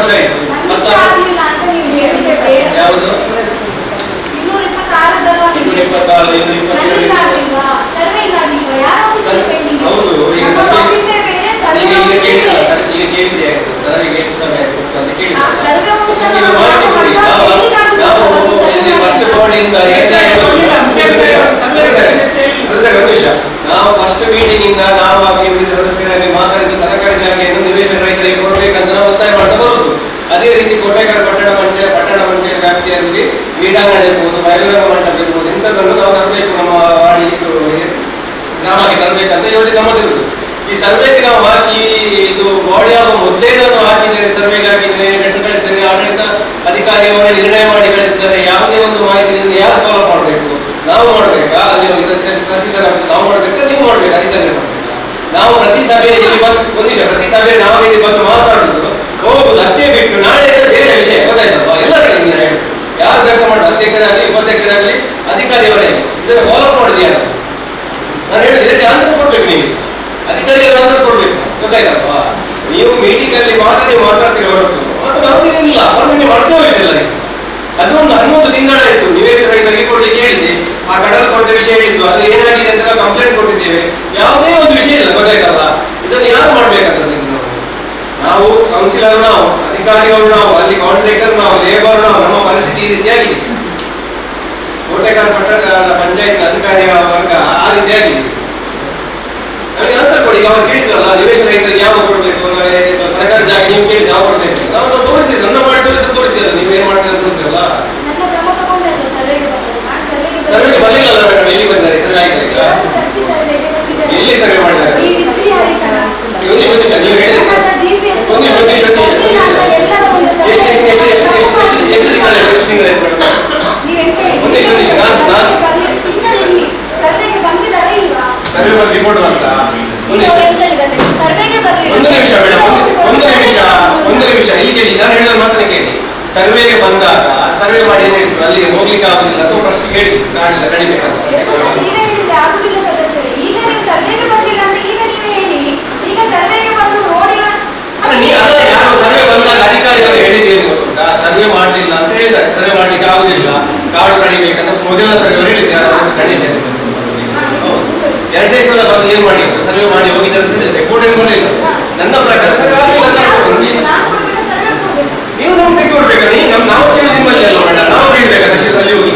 ವರ್ಷ ಆಯ್ತು. ನನಗೆ ಆಗ್ಲಿಲ್ಲ ಅಂತ ನೀವು ಹೇಳಿದ್ರೆ ಬೇಡ. ಯಾವುದು 226 226 ನನಗೆ ಆಗ್ಲಿಲ್ವಾ? ಸರ್ವೆ ಇಲ್ಲ ಆಗ್ಲಿಲ್ವಾ? ಯಾರ ಆಫೀಸಲ್ಲಿ ಪೆಂಡಿಂಗ್? ಹೌದು, ಈಗ ನಮ್ಮ ಸರ್ವೆ ಆಫೀಸೇ ಬೇರೆ, ಸರ್ವೆ ಈಗ ಆಫೀಸೇ ಕೇಳಿದ ಬೇರೆ. ಈಗ ಕೇಳಿದೆ ಸರ್ವೆಗೆ ಎಷ್ಟು ಸಮಯ ಆಯ್ತು ಅಂತ ಕೇಳಿದೆ. ಸರ್ವೆ ಆಫೀಸಲ್ಲಿ ನೀವು ಮಾಹಿತಿ ಕೊಡಿ. ನಾವು ಇಲ್ಲಿ ಫಸ್ಟ್ ಬೋರ್ಡಿಂದ ನಾವು ಫಸ್ಟ್ ಮೀಟಿಂಗ್ ಇಂದ ನಾವು ಆಗಿ ಸದಸ್ಯರಾಗಿ ಮಾತಾಡಿದ್ದು ಸರ್ಕಾರಿ ಜಾಗೆಯನ್ನು ನಿವೇಶನ ರೈತರಿಗೆ ಕೊಡಬೇಕಂತ ನಾವು ಒತ್ತಾಯ ಮಾಡ್ತಾ ಬರುವುದು. ಅದೇ ರೀತಿ ಕೋಟೆಗಾರ ಪಟ್ಟಣ ಪಂಚಾಯತ್ ವ್ಯಾಪ್ತಿಯಲ್ಲಿ ಕ್ರೀಡಾಂಗಣ ಇರ್ಬೋದು, ಬಯಲುರಂಗ ಮಂಟಪ ಇರ್ಬೋದು, ಇಂಥದ್ದನ್ನು ನಾವು ತರಬೇಕು, ನಮ್ಮ ವಾಡಿ ಗ್ರಾಮಕ್ಕೆ ತರಬೇಕಂತ ಯೋಜನೆ ನಮ್ಮದಿರುವುದು. ಈ ಸರ್ವೆಗೆ ನಾವು ಹಾಕಿ ಇದು ಬಾಡಿ ಆಗುವ ಮೊದಲೇ ನಾನು ಹಾಕಿದ್ದೇನೆ, ಸರ್ವೆಗೆ ಹಾಕಿದ್ದೇನೆ, ಲೆಟರ್ ಕಳಿಸಿದ್ದೇನೆ, ಆಡಳಿತ ಅಧಿಕಾರಿಯವರೇ ನಿರ್ಣಯ ಮಾಡಿ ಕಳಿಸಿದ್ದಾರೆ. ಯಾವುದೇ ಒಂದು ಮಾಹಿತಿಯನ್ನು ಯಾರು ಫಾಲೋ ಮಾಡಬೇಕು? ನಾವು ಮಾಡಬೇಕಾ? ಅಲ್ಲಿ ತಹಸೀಲ್ದಾರ್ ನಾವು ಮಾಡಬೇಕಾ? ನೀವು ಮಾಡಬೇಕಾ? ಅಧಿಕಾರಿ ಮಾಡಬೇಕಾ? ನಾವು ಪ್ರತಿ ಸಭೆಯಲ್ಲಿ ಪ್ರತಿ ಸಭೆ ನಾವು ಇಲ್ಲಿ ಬಂದು ಮಾತಾಡುದು ಹೋಗುದು ಅಷ್ಟೇ ಬಿಟ್ಟು ನಾಳೆ ಬೇರೆ ವಿಷಯ ಗೊತ್ತಾಯ್ತಲ್ವಾ? ಎಲ್ಲರಿಗೂ ನೀವು ಯಾರು ಕೆಲಸ ಮಾಡುದು, ಅಧ್ಯಕ್ಷರಾಗಲಿ ಉಪಾಧ್ಯಕ್ಷರಾಗಲಿ ಅಧಿಕಾರಿಯವರೇ ಇದನ್ನು ಫಾಲೋ ಮಾಡುದು ಯಾರು? ನಾನು ಹೇಳಿದ್ರೆ ಇದಕ್ಕೆ ಆನ್ಸರ್ ಕೊಡ್ಬೇಕು, ನೀವು ಅಧಿಕಾರಿಗಳು ಆನ್ಸರ್ ಕೊಡ್ಬೇಕು, ಗೊತ್ತಾಯ್ತಲ್ವಾ? ನೀವು ಮೀಟಿಂಗ್ ಅಲ್ಲಿ ಮಾತ್ರ ನೀವು ಮಾತಾಡ್ತೀರಿ ಹೊರತು ಮತ್ತೆ ಬರೋದಿಲ್ಲ, ಅಂದ್ರೆ ನೀವು ಅರ್ಥ ಹೋಗಿದ್ದಿಲ್ಲ. ಅದು ಒಂದು 11 ತಿಂಗಳಾಯ್ತು ನಿವೇಶನ ರೈತರಿಗೆ ಕೊಡ್ಲಿಕ್ಕೆ ಹೇಳಿದ್ದೆ. ಆ ಕಡಲ ಕೊಟ್ಟ ವಿಷಯ ಹೇಳಿದ್ದು, ಅಲ್ಲಿ ಏನಾಗಿದೆ ಅಂತ ನಾವು ಕಂಪ್ಲೇಂಟ್ ಕೊಟ್ಟಿದ್ದೇವೆ. ಯಾವುದೇ ಒಂದು ವಿಷಯ ಇಲ್ಲ, ಗೊತ್ತಾಯ್ತಲ್ಲ? ಇದನ್ನು ಯಾರು ಮಾಡ್ಬೇಕಾಗ್ತದೆ? ನಾವು ಕೌನ್ಸಿಲರ್, ನಾವು ಅಧಿಕಾರಿಗಳು, ನಾವು ಅಲ್ಲಿ ಕಾಂಟ್ರಾಕ್ಟರ್, ನಾವು ಲೇಬರ್, ನಮ್ಮ ಪರಿಸ್ಥಿತಿ ಈ ರೀತಿಯಾಗಿದೆ. ಕೋಟೆಗಾರ ಪಟ್ಟಣ ಪಂಚಾಯತ್ ಅಧಿಕಾರಿ ವರ್ಗ ಆ ರೀತಿಯಾಗಿದೆ. ನಮಗೆ ಆನ್ಸರ್ ಕೊಡಿ. ಅವ್ರು ಕೇಳಿದ್ರಲ್ಲ ನಿವೇಶನ ರೈತರಿಗೆ ಯಾವ ಕೊಡಬೇಕು, ಸರ್ಕಾರಿ ಜಾಗ ನೀವು ಕೇಳಿ ನಾವು ಕೊಡ್ಬೇಕು. ನಾವು ತೋರಿಸಿದ್ರೆ ನನ್ನ ಮಾಡಿ ತೋರಿಸಿದ್ರೆ ನೀವು ಏನ್ ಮಾಡ್ತೀರ ತೋರಿಸಿರಲ್ಲ. ನನ್ನ ಕ್ರಮ ತಗೊಂಡಲ್ಲ ಸರ್ವೆಗೆ ಬಂದದ್ದು. ನಾನು ಸರ್ವೆಗೆ ಬರಲಿಲ್ಲ ಅಲ್ಲ ಮೇಡಮ್, ಎಲ್ಲಿ ಬಂದಾರೆ? ಸರ್ವೆ ಆಯ್ತಾ ಈಗ? ಎಲ್ಲಿ ಸರ್ವೆ ಮಾಡಿದ್ದಾರೆ? ಈ ವಿತ್ರಿ ಹರೀಶಣ್ಣ ಒಂದು ನಿಮಿಷ ನೀವು ಹೇಳಿದ್ರೆ ನನ್ನ GPS ಒಂದು ನಿಮಿಷ ಎಲ್ಲ ಒಂದು ಎಷ್ಟು ತಿಂಗಳಾಯ್ತು ಮೇಡಮ್? ನೀವು ತಿಂಗಳಿರಲಿ ಸರ್ವೆಗೆ ಬಂದಿದ್ದಾರೆ ಇಲ್ವಾ? ಸರ್ವೆ ಬಗ್ಗೆ ರಿಪೋರ್ಟ್ ಬಂತ? ಸರ್ವೆಗೆ ಬರಲಿಲ್ಲ. ಒಂದು ನಿಮಿಷ ಮೇಡಮ್, ಒಂದು ನಿಮಿಷ ಇಲ್ಲಿ ಕೇಳಿ, ನಾನು ಹೇಳಿದ ಮಾತನ್ನ ಕೇಳಿ. ಸರ್ವೆಗೆ ಬಂದಾಗ ಸರ್ವೆ ಮಾಡಿ ಏನ್ ಹೇಳ್ತಾರೆ? ಅಲ್ಲಿ ಹೋಗ್ಲಿಕ್ಕೆ ಆಗುದಿಲ್ಲ ಅಥವಾ ಪ್ರಶ್ನೆ ಕೇಳಿ ಕಾಣಿಲ್ಲ ಕಡಿಬೇಕಂತ ನೀವೇ ಹೇಳಿದ್ರೆ ಆಗುದಿಲ್ಲ ಸದಸ್ಯರೇ. ಈಗ ನೀವು ಸರ್ವೆಗೆ ಬರಲಿಲ್ಲ ಅಂತ ಈಗ ನೀವೇ ಹೇಳಿ. ಈಗ ಸರ್ವೆಗೆ ಬಂದು ರೋಡಿನ ಯಾರು ಸರ್ವೆ ಬಂದಾಗ ಅಧಿಕಾರಿಗಳು ಹೇಳಿದ್ದೇನು ಗೊತ್ತುಂಟಾ? ಸರ್ವೆ ಮಾಡಲಿಲ್ಲ ಅಂತ ಹೇಳಿದ್ದಾರೆ, ಸರ್ವೆ ಮಾಡ್ಲಿಕ್ಕೆ ಆಗುದಿಲ್ಲ, ಕಾಡು ಕಡಿಬೇಕಂತ ಮೊದಲ ಸರ್ವೆ ಹೇಳಿದ್ದಾರೆ. ಗಣೇಶ ಎರಡನೇ ಸಲ ಬಂದು ಏನ್ ಮಾಡಿ ಸರ್ವೆ ಮಾಡಿ ಹೋಗಿದ್ದಾರೆ ಅಂತ ಹೇಳಿದ್ರೆ ರಿಪೋರ್ಟ್ ಏನು ಬರಲಿಲ್ಲ. ನನ್ನ ಪ್ರಕಾರ ಸರ್ವೆ ಆಗಲಿಲ್ಲ ಅಂತ ನೀವು ನಮ್ಗೆ ತೆಗೆದು ಕೊಡ್ಬೇಕಾ? ನಾವು ಕೇಳಿ ನಿಮ್ಮಲ್ಲಿ ಅಲ್ಲ ಮೇಡಮ್, ನಾವು ಕೇಳಬೇಕಾ? ತಹಶೀಲ್ದಾರ್ ಹೋಗಿ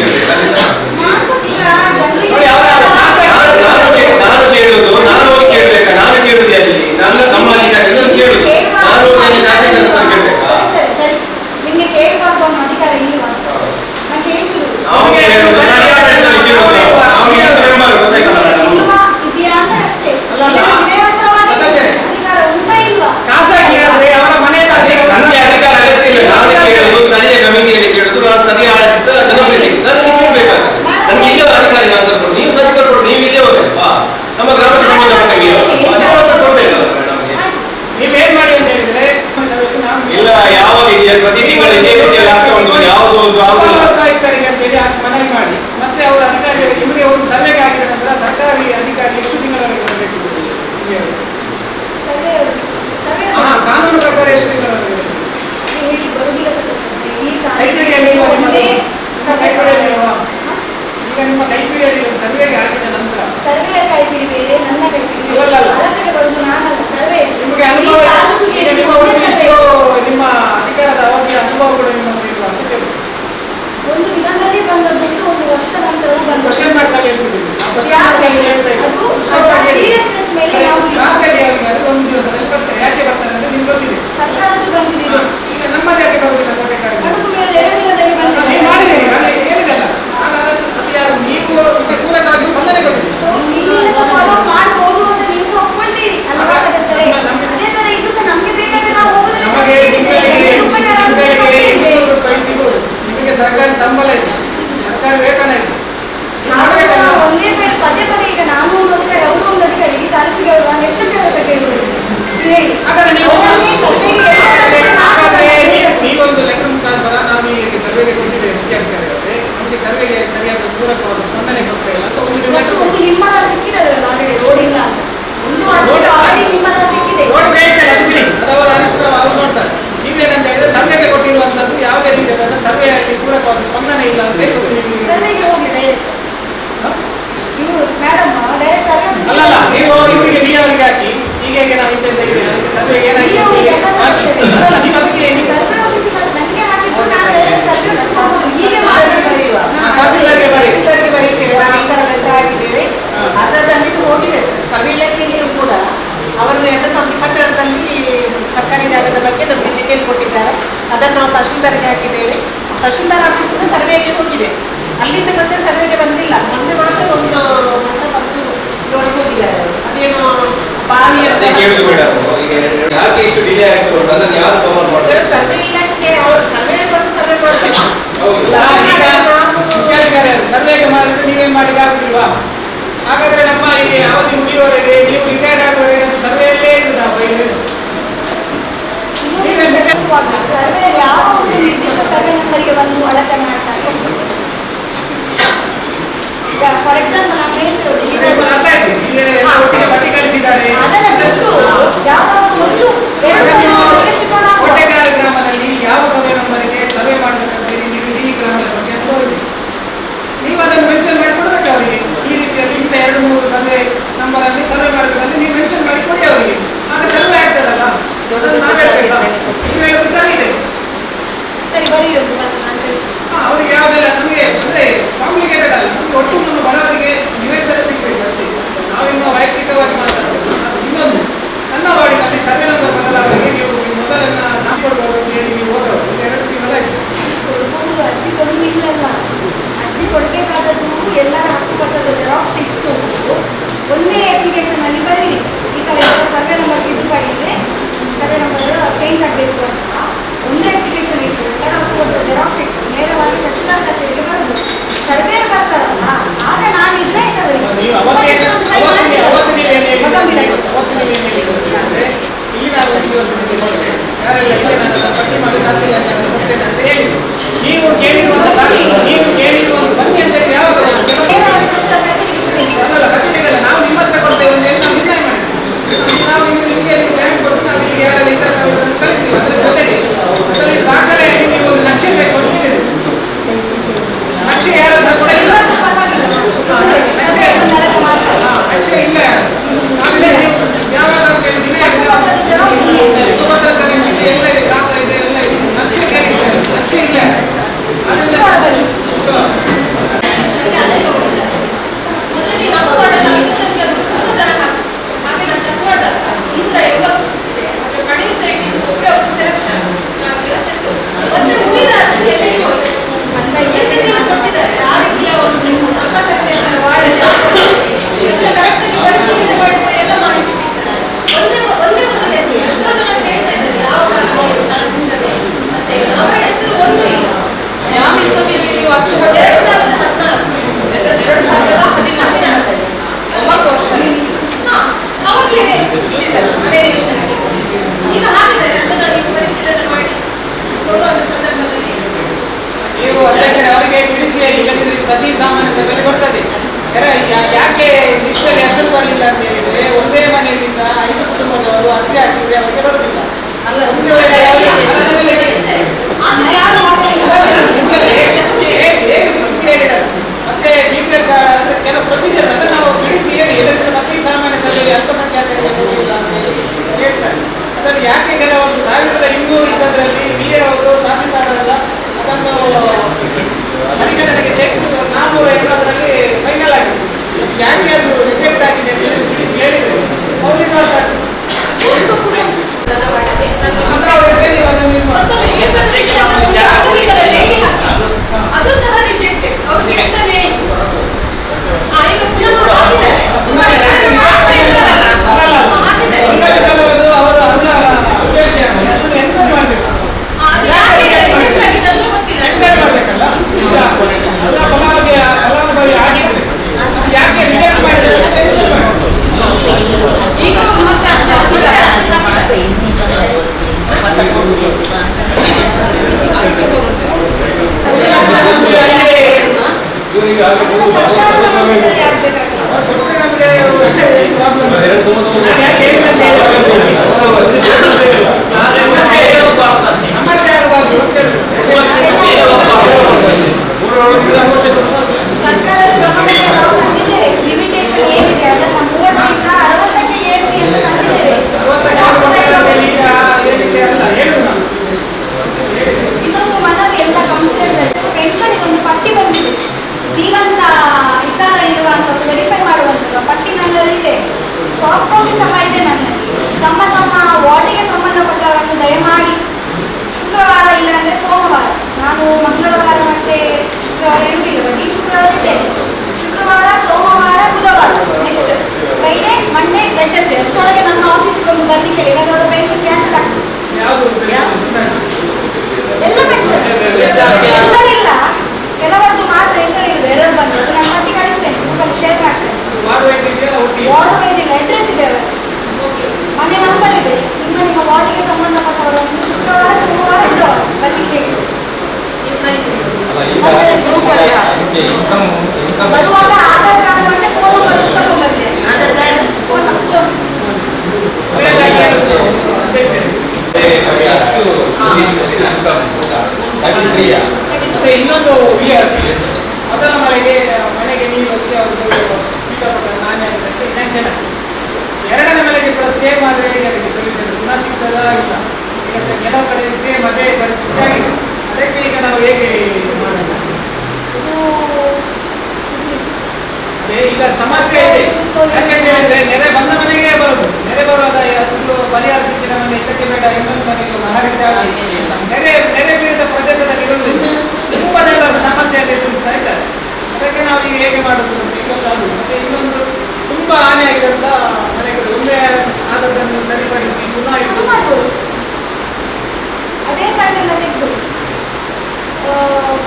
ನಾನು ಕೇಳುದು, ನಾನು ಹೋಗಿ ಕೇಳ್ಬೇಕಾ? ನಾನು ಕೇಳುದು ಅಲ್ಲಿ ನಮ್ಮ ಅಧಿಕಾರಿಗಳು ಕೇಳುದು, ನಾನು ಹೋಗಿ ಅಲ್ಲಿ ತಹಶೀಲ್ದಾರ್ ಕೇಳ್ಬೇಕಾ? ನಿಮ್ಗೆ ಕೇಳಬಾರ್ದು ಅನ್ನೋ ಅಧಿಕಾರ ಇಲ್ವಾ? ನಾನು ಕೇಳ್ತಿರೋದು ನಾವು ಕೇಳುದು ಗೊತ್ತಾಯ್ತಲ್ಲ ಮೇಡಮ್? ಇದೆಯಾ ಅಂತ ಅಷ್ಟೇ. ಅಧಿಕಾರ ಉಂಟಾ ಇಲ್ವಾ? ಅವರ ಮನೆ ನನಗೆ ಅಧಿಕಾರ ಅಗತ್ಯ ಇಲ್ಲ. ನಾನು ಕೇಳುದು ಸ್ಥಳೀಯ ಕಮಿಟಿಯಲ್ಲಿ ಕೇಳುದು, ನಾನು ಸ್ಥಳೀಯ ಆಡಳಿತ ಜನಪ್ರತಿನಿಧಿ, ನಾನು ಕೇಳಬೇಕಾಗ್ತದೆ. ನನಗೆ ಇಲ್ಲೇ ಅಧಿಕಾರಿ ಆನ್ಸರ್ ಕೊಡು, ನೀವು ಅಧಿಕಾರ ಕೊಡು, ನೀವು ಇಲ್ಲೇ ಹೋಗ್ಬೇಕಲ್ವಾ? ನಮ್ಮ ಗ್ರಾಮಕ್ಕೆ ಸಂಬಂಧಪಟ್ಟಂಗೆ ಆನ್ಸರ್ ಕೊಡ್ಬೇಕಲ್ಲ ನಮಗೆ. ನೀವೇನ್ ಮಾಡಿ ಅಂತ ಹೇಳಿದ್ರೆ ಇಲ್ಲ, ಯಾವಾಗ ಇದೆಯಾ ಪ್ರತಿ ತಿಂಗಳು ಇದೇ ರೀತಿಯಲ್ಲಿ ಹಾಕೊಂಡು ಯಾವುದು ಆಯುಕ್ತರಿಗೆ ಅಂತೇಳಿ ಮನವಿ ಮಾಡಿ ಮತ್ತೆ ಅವರ ಅಧಿಕಾರಿ ನಿಮಗೆ ಒಂದು ಸರ್ವೆಗೆ ಹಾಕಿದ ನಂತರ ಸರ್ಕಾರಿ ಅಧಿಕಾರಿ ಎಷ್ಟು ತಿಂಗಳವರೆಗೆ ಬರಬೇಕು? ಕಾನೂನು ಪ್ರಕಾರ ಎಷ್ಟು ತಿಂಗಳವರೆಗೆ ಹೇಳಿ ಬರುವುದಿಲ್ಲ ಸದಸ್ಯರೇ. ಈ ಕೈಪಿಡಿಯಲ್ಲಿ ಈಗ ನಿಮ್ಮ ಕೈಪಿಡಿಯಲ್ಲಿ ಒಂದು ಸರ್ವೆಗೆ ಹಾಕಿದ ನಂತರ ಸರ್ವೆಯ ಕೈಪಿಡಿ ಬೇರೆ, ನನ್ನ ಕೈಪಿಡಿ ಬೇರೆ. ಅಲ್ಲಲ್ಲ. ಅದಕ್ಕೆ ಬರುವುದು ನಾನಲ್ಲ, ಸರ್ವೆ. ನಿಮಗೆ ಅನುಭವ ಈಗ ನಿಮ್ಮ ಎಷ್ಟು ನಿಮ್ಮ ಅಧಿಕಾರದ ಅವಧಿಯ ಅನುಭವಗಳು ನಿಮ್ಮನ್ನು ಇಲ್ವಾ ಅಂತ ಕೇಳಿ. ಒಂದು ದಿನದಲ್ಲಿ ಬಂದದ್ದು ಒಂದು ವರ್ಷ ನಂತರವೂ ಬಂದದ್ದು. ಕ್ವಶನ್ ಮಾರ್ಕ್ ಅಲ್ಲಿ ಹೇಳ್ತಿದ್ದೀವಿ. ಆ ಕ್ವಶನ್ ಮಾರ್ಕ್ ಅಲ್ಲಿ ಹೇಳ್ತಾ ಇದ್ದೀವಿ. ಅದು ಸೀರಿಯಸ್ನೆಸ್ ಮೇಲೆ ಯಾವುದು ಕ್ಲಾಸಲ್ಲಿ ಯಾರಿಗಾದ್ರೂ ಒಂದು ದಿವಸದಲ್ಲಿ ಬರ್ತಾರೆ. ಯಾಕೆ ಬರ್ತಾರೆ ಅಂದ್ರೆ ನಿಮ್ಗೆ ಗೊತ್ತಿದೆ. ಸರ್ಕಾರದ ಬಗ್ಗೆ ನಮಗೆ ಡೀಟೇಲ್ ಕೊಟ್ಟಿದ್ದಾರೆ. ಅದನ್ನು ನಾವು ತಹಶೀಲ್ದಾರ್ಗೆ ಹಾಕಿದ್ದೇವೆ. ತಹಶೀಲ್ದಾರ್ ಆಫೀಸಿಂದ ಸರ್ವೆಗೆ ಹೋಗಿದೆ, ಅಲ್ಲಿಂದ ಮತ್ತೆ ಸರ್ವೆಗೆ ಬಂದಿಲ್ಲ. ಮೊನ್ನೆ ಮಾತ್ರ ಒಂದು ಬಂದು ನೋಡಿ ಹೋಗಿದ್ದಾರೆ. ಅದೇನು ಬಾವಿ ಅಂತ ಯಾಕೆ ಇಷ್ಟು ಡಿಲೇ ಆಗ್ತದೆ ಅದನ್ನು ಯಾರು ಫಾರ್ವರ್ಡ್ ಮಾಡ್ತಾರೆ? ಸರ್ವೆ ಇಲಾಖೆ ಅವರು ಸರ್ವೆ ಬಂದು ಸರ್ವೆ ಮಾಡಬೇಕು. ಸರ್ವೆಗೆ ಮಾಡಿದ್ರೆ ನೀವೇನ್ ಮಾಡ್ಲಿಕ್ಕೆ ಆಗುದಿಲ್ವಾ? ಹಾಗಾದ್ರೆ ನಮ್ಮ ಈ ಅವಧಿ ಮುಗಿಯುವವರೆಗೆ ನೀವು ರಿಟೈರ್ಡ್ ಆಗುವವರೆಗೆ ಅದು ಸರ್ವೆಯಲ್ಲೇ ಇರುದ ಫೈಲ್? ಸರ್ವೆ ಯಾವ ಒಂದು ನಿರ್ದಿಷ್ಟ ಸರ್ವೆ ನಂಬರಿಗೆ ಬಂದು ಅಳತೆ ಮಾಡ್ತಾರೆ. ಈಗ ಫಾರ್ ಎಕ್ಸಾಂಪಲ್ ನಾನು ಹೇಳ್ತಿರೋದು ಅದನ್ನ ಬಿಟ್ಟು ಯಾವ ಒಂದು ಕೋಟೆಗಾರ ಗ್ರಾಮದಲ್ಲಿ ಯಾವ ಸರ್ವೆ ನಂಬರಿಗೆ ಸರ್ವೆ ಮಾಡಬೇಕಂತ ನೀವು ಇಡೀ ಗ್ರಾಮದ ಬಗ್ಗೆ ನೀವು ಅದನ್ನು ಮೆನ್ಷನ್ ಮಾಡಿಕೊಡ್ಬೇಕು ಅವರಿಗೆ. ಈ ರೀತಿಯಲ್ಲಿ ಇಂಥ 2-3 ಸರ್ವೆ ನಂಬರ್ ಅಲ್ಲಿ ಸರ್ವೆ ಮಾಡಬೇಕಂತ ನೀವು ಮೆನ್ಷನ್ ಮಾಡಿ ಕೊಡಿ ಅವರಿಗೆ, ಆಗ ಸರ್ವೆ ಆಗ್ತದಲ್ಲ. ನೀವು ಹೇಳೋದು ಸರಿ ಇದೆ, ಸರಿ ಬರೀರೋದು ಮತ್ತೆ ನಾನು ತಿಳಿಸ್ತೀನಿ. ಅವ್ರಿಗೆ ಯಾವುದೆಲ್ಲ ನಮಗೆ ಅಂದ್ರೆ ಕಾಂಪ್ಲಿಕೇಟೆಡ್ ಅಲ್ಲ, ನಮಗೆ ಒಟ್ಟು ನಮ್ಮ ಬಡವರಿಗೆ ನಿವೇಶನ ಸಿಗ್ಬೇಕು ಅಷ್ಟೇ. ನಾವಿನ್ನು ವೈಯಕ್ತಿಕವಾಗಿ ಮಾತಾಡೋದು. ಇನ್ನೊಂದು ನನ್ನ ವಾರ್ಡಿನಲ್ಲಿ ಸರ್ವೆ ನಂಬರ್ ಬದಲಾವಣೆಗೆ ನೀವು ಮೊದಲನ್ನ ಸಾಂಪ್ ಕೊಡ್ಬೋದು ಅಂತ ಹೇಳಿ ನೀವು ಹೋದವರು 2 ತಿಂಗಳಾಯ್ತು. ಅರ್ಜಿ ಕೊಡುವುದು ಇಲ್ಲಲ್ಲ, ಅರ್ಜಿ ಕೊಡಬೇಕಾದದ್ದು ಎಲ್ಲರ ಹಕ್ಕುಪತ್ರದ ಜೆರಾಕ್ಸ್ ಇತ್ತು. ಒಂದೇ ಅಪ್ಲಿಕೇಶನ್ ಅಲ್ಲಿ ಬರೀರಿ, ಈ ಥರ ಸರ್ವೆ ನಂಬರ್ ತಿದ್ದುಪಡಿಗೆ ಸರ್ವೆ ನಂಬರ್ ಚೇಂಜ್ ಆಗಬೇಕು ಅಂತ ಒಂದೇ ಅಪ್ಲಿಕೇಶನ್ ಇತ್ತು. ಎಲ್ಲರ ಹಕ್ಕುಪತ್ರದ ಜೆರಾಕ್ಸ್ ಇತ್ತು, ನೇರವಾಗಿ ತಹಶೀಲ್ದಾರ್ ಕಚೇರಿಗೆ ಬರೋದು. ಸರ್ವೆ ಬರ್ತಾರಲ್ಲ ಆಗ ನಾನು ಇಲ್ಲೇ ಇಲ್ಲಿ ನಾನು ಒಂದು ದಿವಸ ಕೊಡ್ತೇನೆ, ಯಾರೆಲ್ಲ ಇದೆ ನನ್ನ ಪಟ್ಟಿ ಮಾಡಿ ತಹಸೀಲ್ದಾರ್ ಕೊಡ್ತೇನೆ ಅಂತ ಹೇಳಿ ನೀವು ಕೇಳಿರುವಂತ ಬನ್ನಿ ಅಂತ ಹೇಳಿ ಯಾವಾಗ ಕಚೇರಿಗಲ್ಲ ನಾವು ನಿಮ್ಮ ಹತ್ರ ಕೊಡ್ತೇವೆ ಅಂತ ಹೇಳಿ ನಾವು ನಿರ್ಣಯ ಮಾಡಿದ್ವಿ. ನಾವು ನಿಮಗೆ ಗ್ರಾಂಟ್ ಕೊಟ್ಟು ನಾವು ಇಲ್ಲಿ ಯಾರೆಲ್ಲ ಇದ್ದಾರೆ ಕಳಿಸ್ತೀವಿ. ಅದರ ಜೊತೆಗೆ ಅದರಲ್ಲಿ ದಾಖಲೆ ನೀವು ಒಂದು ನಕ್ಷೆ ಬೇಕು ಅಂತ ಹೇಳಿದ್ರು. ನಕ್ಷೆ ಯಾರ ಹತ್ರ ಕೂಡ ಇಲ್ಲ, ನಕ್ಷೆ ಇಲ್ಲ. ಆಮೇಲೆ ಯಾವಾಗ ದಿನ ಎಲ್ಲ ಇದೆ, ಖಾತಾ ಇದೆ, ಎಲ್ಲ ಇದೆ. ನಕ್ಷೆ ಕೇಳಿದ್ದಾರೆ, ನಕ್ಷೆ ಇಲ್ಲ. ಮೊದಲಿಗೆ ನಮ್ಮ ವಾರ್ಡಲ್ಲಿ ಅಲ್ಪಸಂಖ್ಯಾತರು 3 ಜನ ಹಾಗೆ ನಾನು ಚೆಕ್ ಮಾಡಿದಾಗ 250 ಇದೆ. ಅದರ ಕಡಿಮೆ ಸೈಡ್ ಒಬ್ಬರೇ ಒಬ್ಬರು ಸೆಲೆಕ್ಷನ್ ಮತ್ತೆ ಉಳಿದ ಅರ್ಜಿ ಎಲ್ಲಿಗೆ ಹೋಯ್ತು? ಎಸ್ಸಿಗಳು ಕೊಟ್ಟಿದ್ದಾರೆ, ಆ ರೀತಿಯ ಒಂದು ಅಲ್ಪಸಂಖ್ಯಾತರ ವಾರ್ಡಲ್ಲಿ ಅದನ್ನು ಕರೆಕ್ಟಾಗಿ ಪರಿಶೀಲನೆ ಮಾಡಿದ್ರೆ ಎಲ್ಲ ಮಾಹಿತಿ ಸಿಗ್ತದೆ. ಒಂದೇ ಒಂದು ಹೆಸರು ಎಷ್ಟೋ ಜನ ಕೇಳ್ತಾ ಇದ್ದಾರೆ ಯಾವ ಕಾರಣಕ್ಕೆ ಸ್ಥಳ ಸಿಗ್ತದೆ ಅಂತ ಹೇಳಿ. ಅವರ ಹೆಸರು ಒಂದು ಇಲ್ಲ. ಗ್ರಾಮೀಣ ಸಭೆಯಲ್ಲಿ ನೀವು 2016 9 ವರ್ಷ ಅವಾಗಲೇ ಅದೇ ನಿಮಿಷಕ್ಕೆ ಈಗ ಹಾಕಿದ್ದಾರೆ. ಅದನ್ನು ನೀವು ಪರಿಶೀಲನೆ ಮಾಡಿ ಕೊಡುವಂತ ಸಂದರ್ಭದಲ್ಲಿ ನೀವು ಅಧ್ಯಕ್ಷರೇ ಅವರಿಗೆ ಬಿಡಿಸಿ, ಇಲ್ಲದಿದ್ರೆ ಪ್ರತಿ ಸಾಮಾನ್ಯ ಸಭೆಯಲ್ಲಿ ಬರ್ತದೆ. ಯಾಕೆ ಲಿಸ್ಟಲ್ಲಿ ಹೆಸರು ಬರಲಿಲ್ಲ ಅಂತ ಹೇಳಿದ್ರೆ ಒಂದೇ ಮನೆಯಲ್ಲಿಂದ 5 ಕುಟುಂಬದವರು ಅರ್ಜಿ ಹಾಕಿದ್ರೆ ಅವರಿಗೆ ಬರುವುದಿಲ್ಲ. ಮತ್ತೆ BPL ಕೆಲವು ಪ್ರೊಸೀಜರ್ ಅದನ್ನು ನಾವು ಬಿಡಿಸಿ ಹೇಳಿ, ಇಲ್ಲದಿದ್ರೆ ಪ್ರತಿ ಸಾಮಾನ್ಯ ಸಭೆಯಲ್ಲಿ ಅಲ್ಪಸಂಖ್ಯಾತರಿಗೆ ಕೊಡಲಿಲ್ಲ ಅಂತ ಹೇಳಿ ಹೇಳ್ತಾರೆ. ಅದರಲ್ಲಿ ಯಾಕೆ ಕೆಲವೊಂದು 1200 ಇದ್ದದ್ರಲ್ಲಿ BA ಅವರು ತಹಸೀಲ್ದಾರ್ ಅಲ್ಲ ಅದನ್ನು ಪರಿಗಣನೆಗೆ ತೆಗೆದು 400 ಅದರಲ್ಲಿ ಫೈನಲ್ ಆಗಿದೆ. ಯಾಕೆ ಅದು ರಿಜೆಕ್ಟ್ ಆಗಿದೆ ಅಂತ ಹೇಳಿ ಬಿಡಿಸಿ ಹೇಳಿದ್ರು ಅವ್ರಿಗೆ ಅರ್ಥ ಆಗ್ತದೆ. ಅದು ಸಹ ರಿಜೆಕ್ಟೆಡ್. ಅವ್ರು ಹೇಳ್ತಾನೆ ಈಗ ಪುನಃ ಹಾಕಿದ್ದಾರೆ. ಅವರು ಅಲ್ಲ ನಮಗೆ ಇನ್ಕಮ್ ಬರುವಾಗ ಆಧಾರ್ ಕಾರ್ಡ್ ಮತ್ತೆ ಫೋನ್ ನಂಬರ್ ತಗೊಂಡ್ಬಂದೆ. ಆಧಾರ್ ಕಾರ್ಡ್ ಫೋನ್ ನಂಬರ್ ಮತ್ತೆ ಇನ್ನೊಂದು ವಿಆರ್ಪಿ ಮೊದಲ ಮನೆಗೆ ನೀರು ಹೊತ್ತಿಗೆ ಅವ್ರದ್ದು ಪೀಠಪಟ್ಟ ನಾಣ್ಯ ಆಗೋದಕ್ಕೆ ಸ್ಯಾಂಕ್ಷನ್ ಆಗಿದೆ. ಎರಡನೇ ಮನೆಗೆ ಕೂಡ ಸೇಮ್ ಆದರೆ ಹೇಗೆ ಅದಕ್ಕೆ ಸೊಲ್ಯೂಷನ್ ಪುನಃ ಸಿಗ್ತದಾ ಇಲ್ಲ? ಈಗ ಕೆಲವು ಕಡೆ ಸೇಮ್ ಅದೇ ಪರಿಸ್ಥಿತಿ ಆಗಿದೆ. ಅದಕ್ಕೆ ಈಗ ನಾವು ಹೇಗೆ ಮಾಡೋಣ? ಈಗ ಸಮಸ್ಯೆ ಇದೆ. ಯಾಕೆಂತ ಹೇಳಿದ್ರೆ ನೆರೆ ಬಂದ ಮನೆಗೆ ಬರುದು, ನೆರೆ ಬರುವಾಗ ಇದು ಪರಿಹಾರ ಸಿಕ್ಕಿದ ಮನೆ ಇದಕ್ಕೆ ಬೇಡ, ಇನ್ನೊಂದು ಮನೆಗೆ ನೆರೆ ಪೀಡಿತ ಪ್ರದೇಶದಲ್ಲಿ ಇರುವುದಿಲ್ಲ. ತುಂಬಾ ಜನರ ಸಮಸ್ಯೆಯನ್ನು ಎದುರಿಸ್ತಾ ಇದ್ದಾರೆ. ಅದಕ್ಕೆ ನಾವು ಈಗ ಹೇಗೆ ಮಾಡುದು ಅಂತ ಇವತ್ತು. ಮತ್ತೆ ಇನ್ನೊಂದು ತುಂಬಾ ಹಾನಿ ಆಗಿದೆ ಅಂತ ಮನೆಗಳು ಒಮ್ಮೆ ಆದದ್ದನ್ನು ಸರಿಪಡಿಸಿ ಪುನಃ ಇಟ್ಟು ಅದೇ ಫೈಲನ್ನು ತೆಗೆದು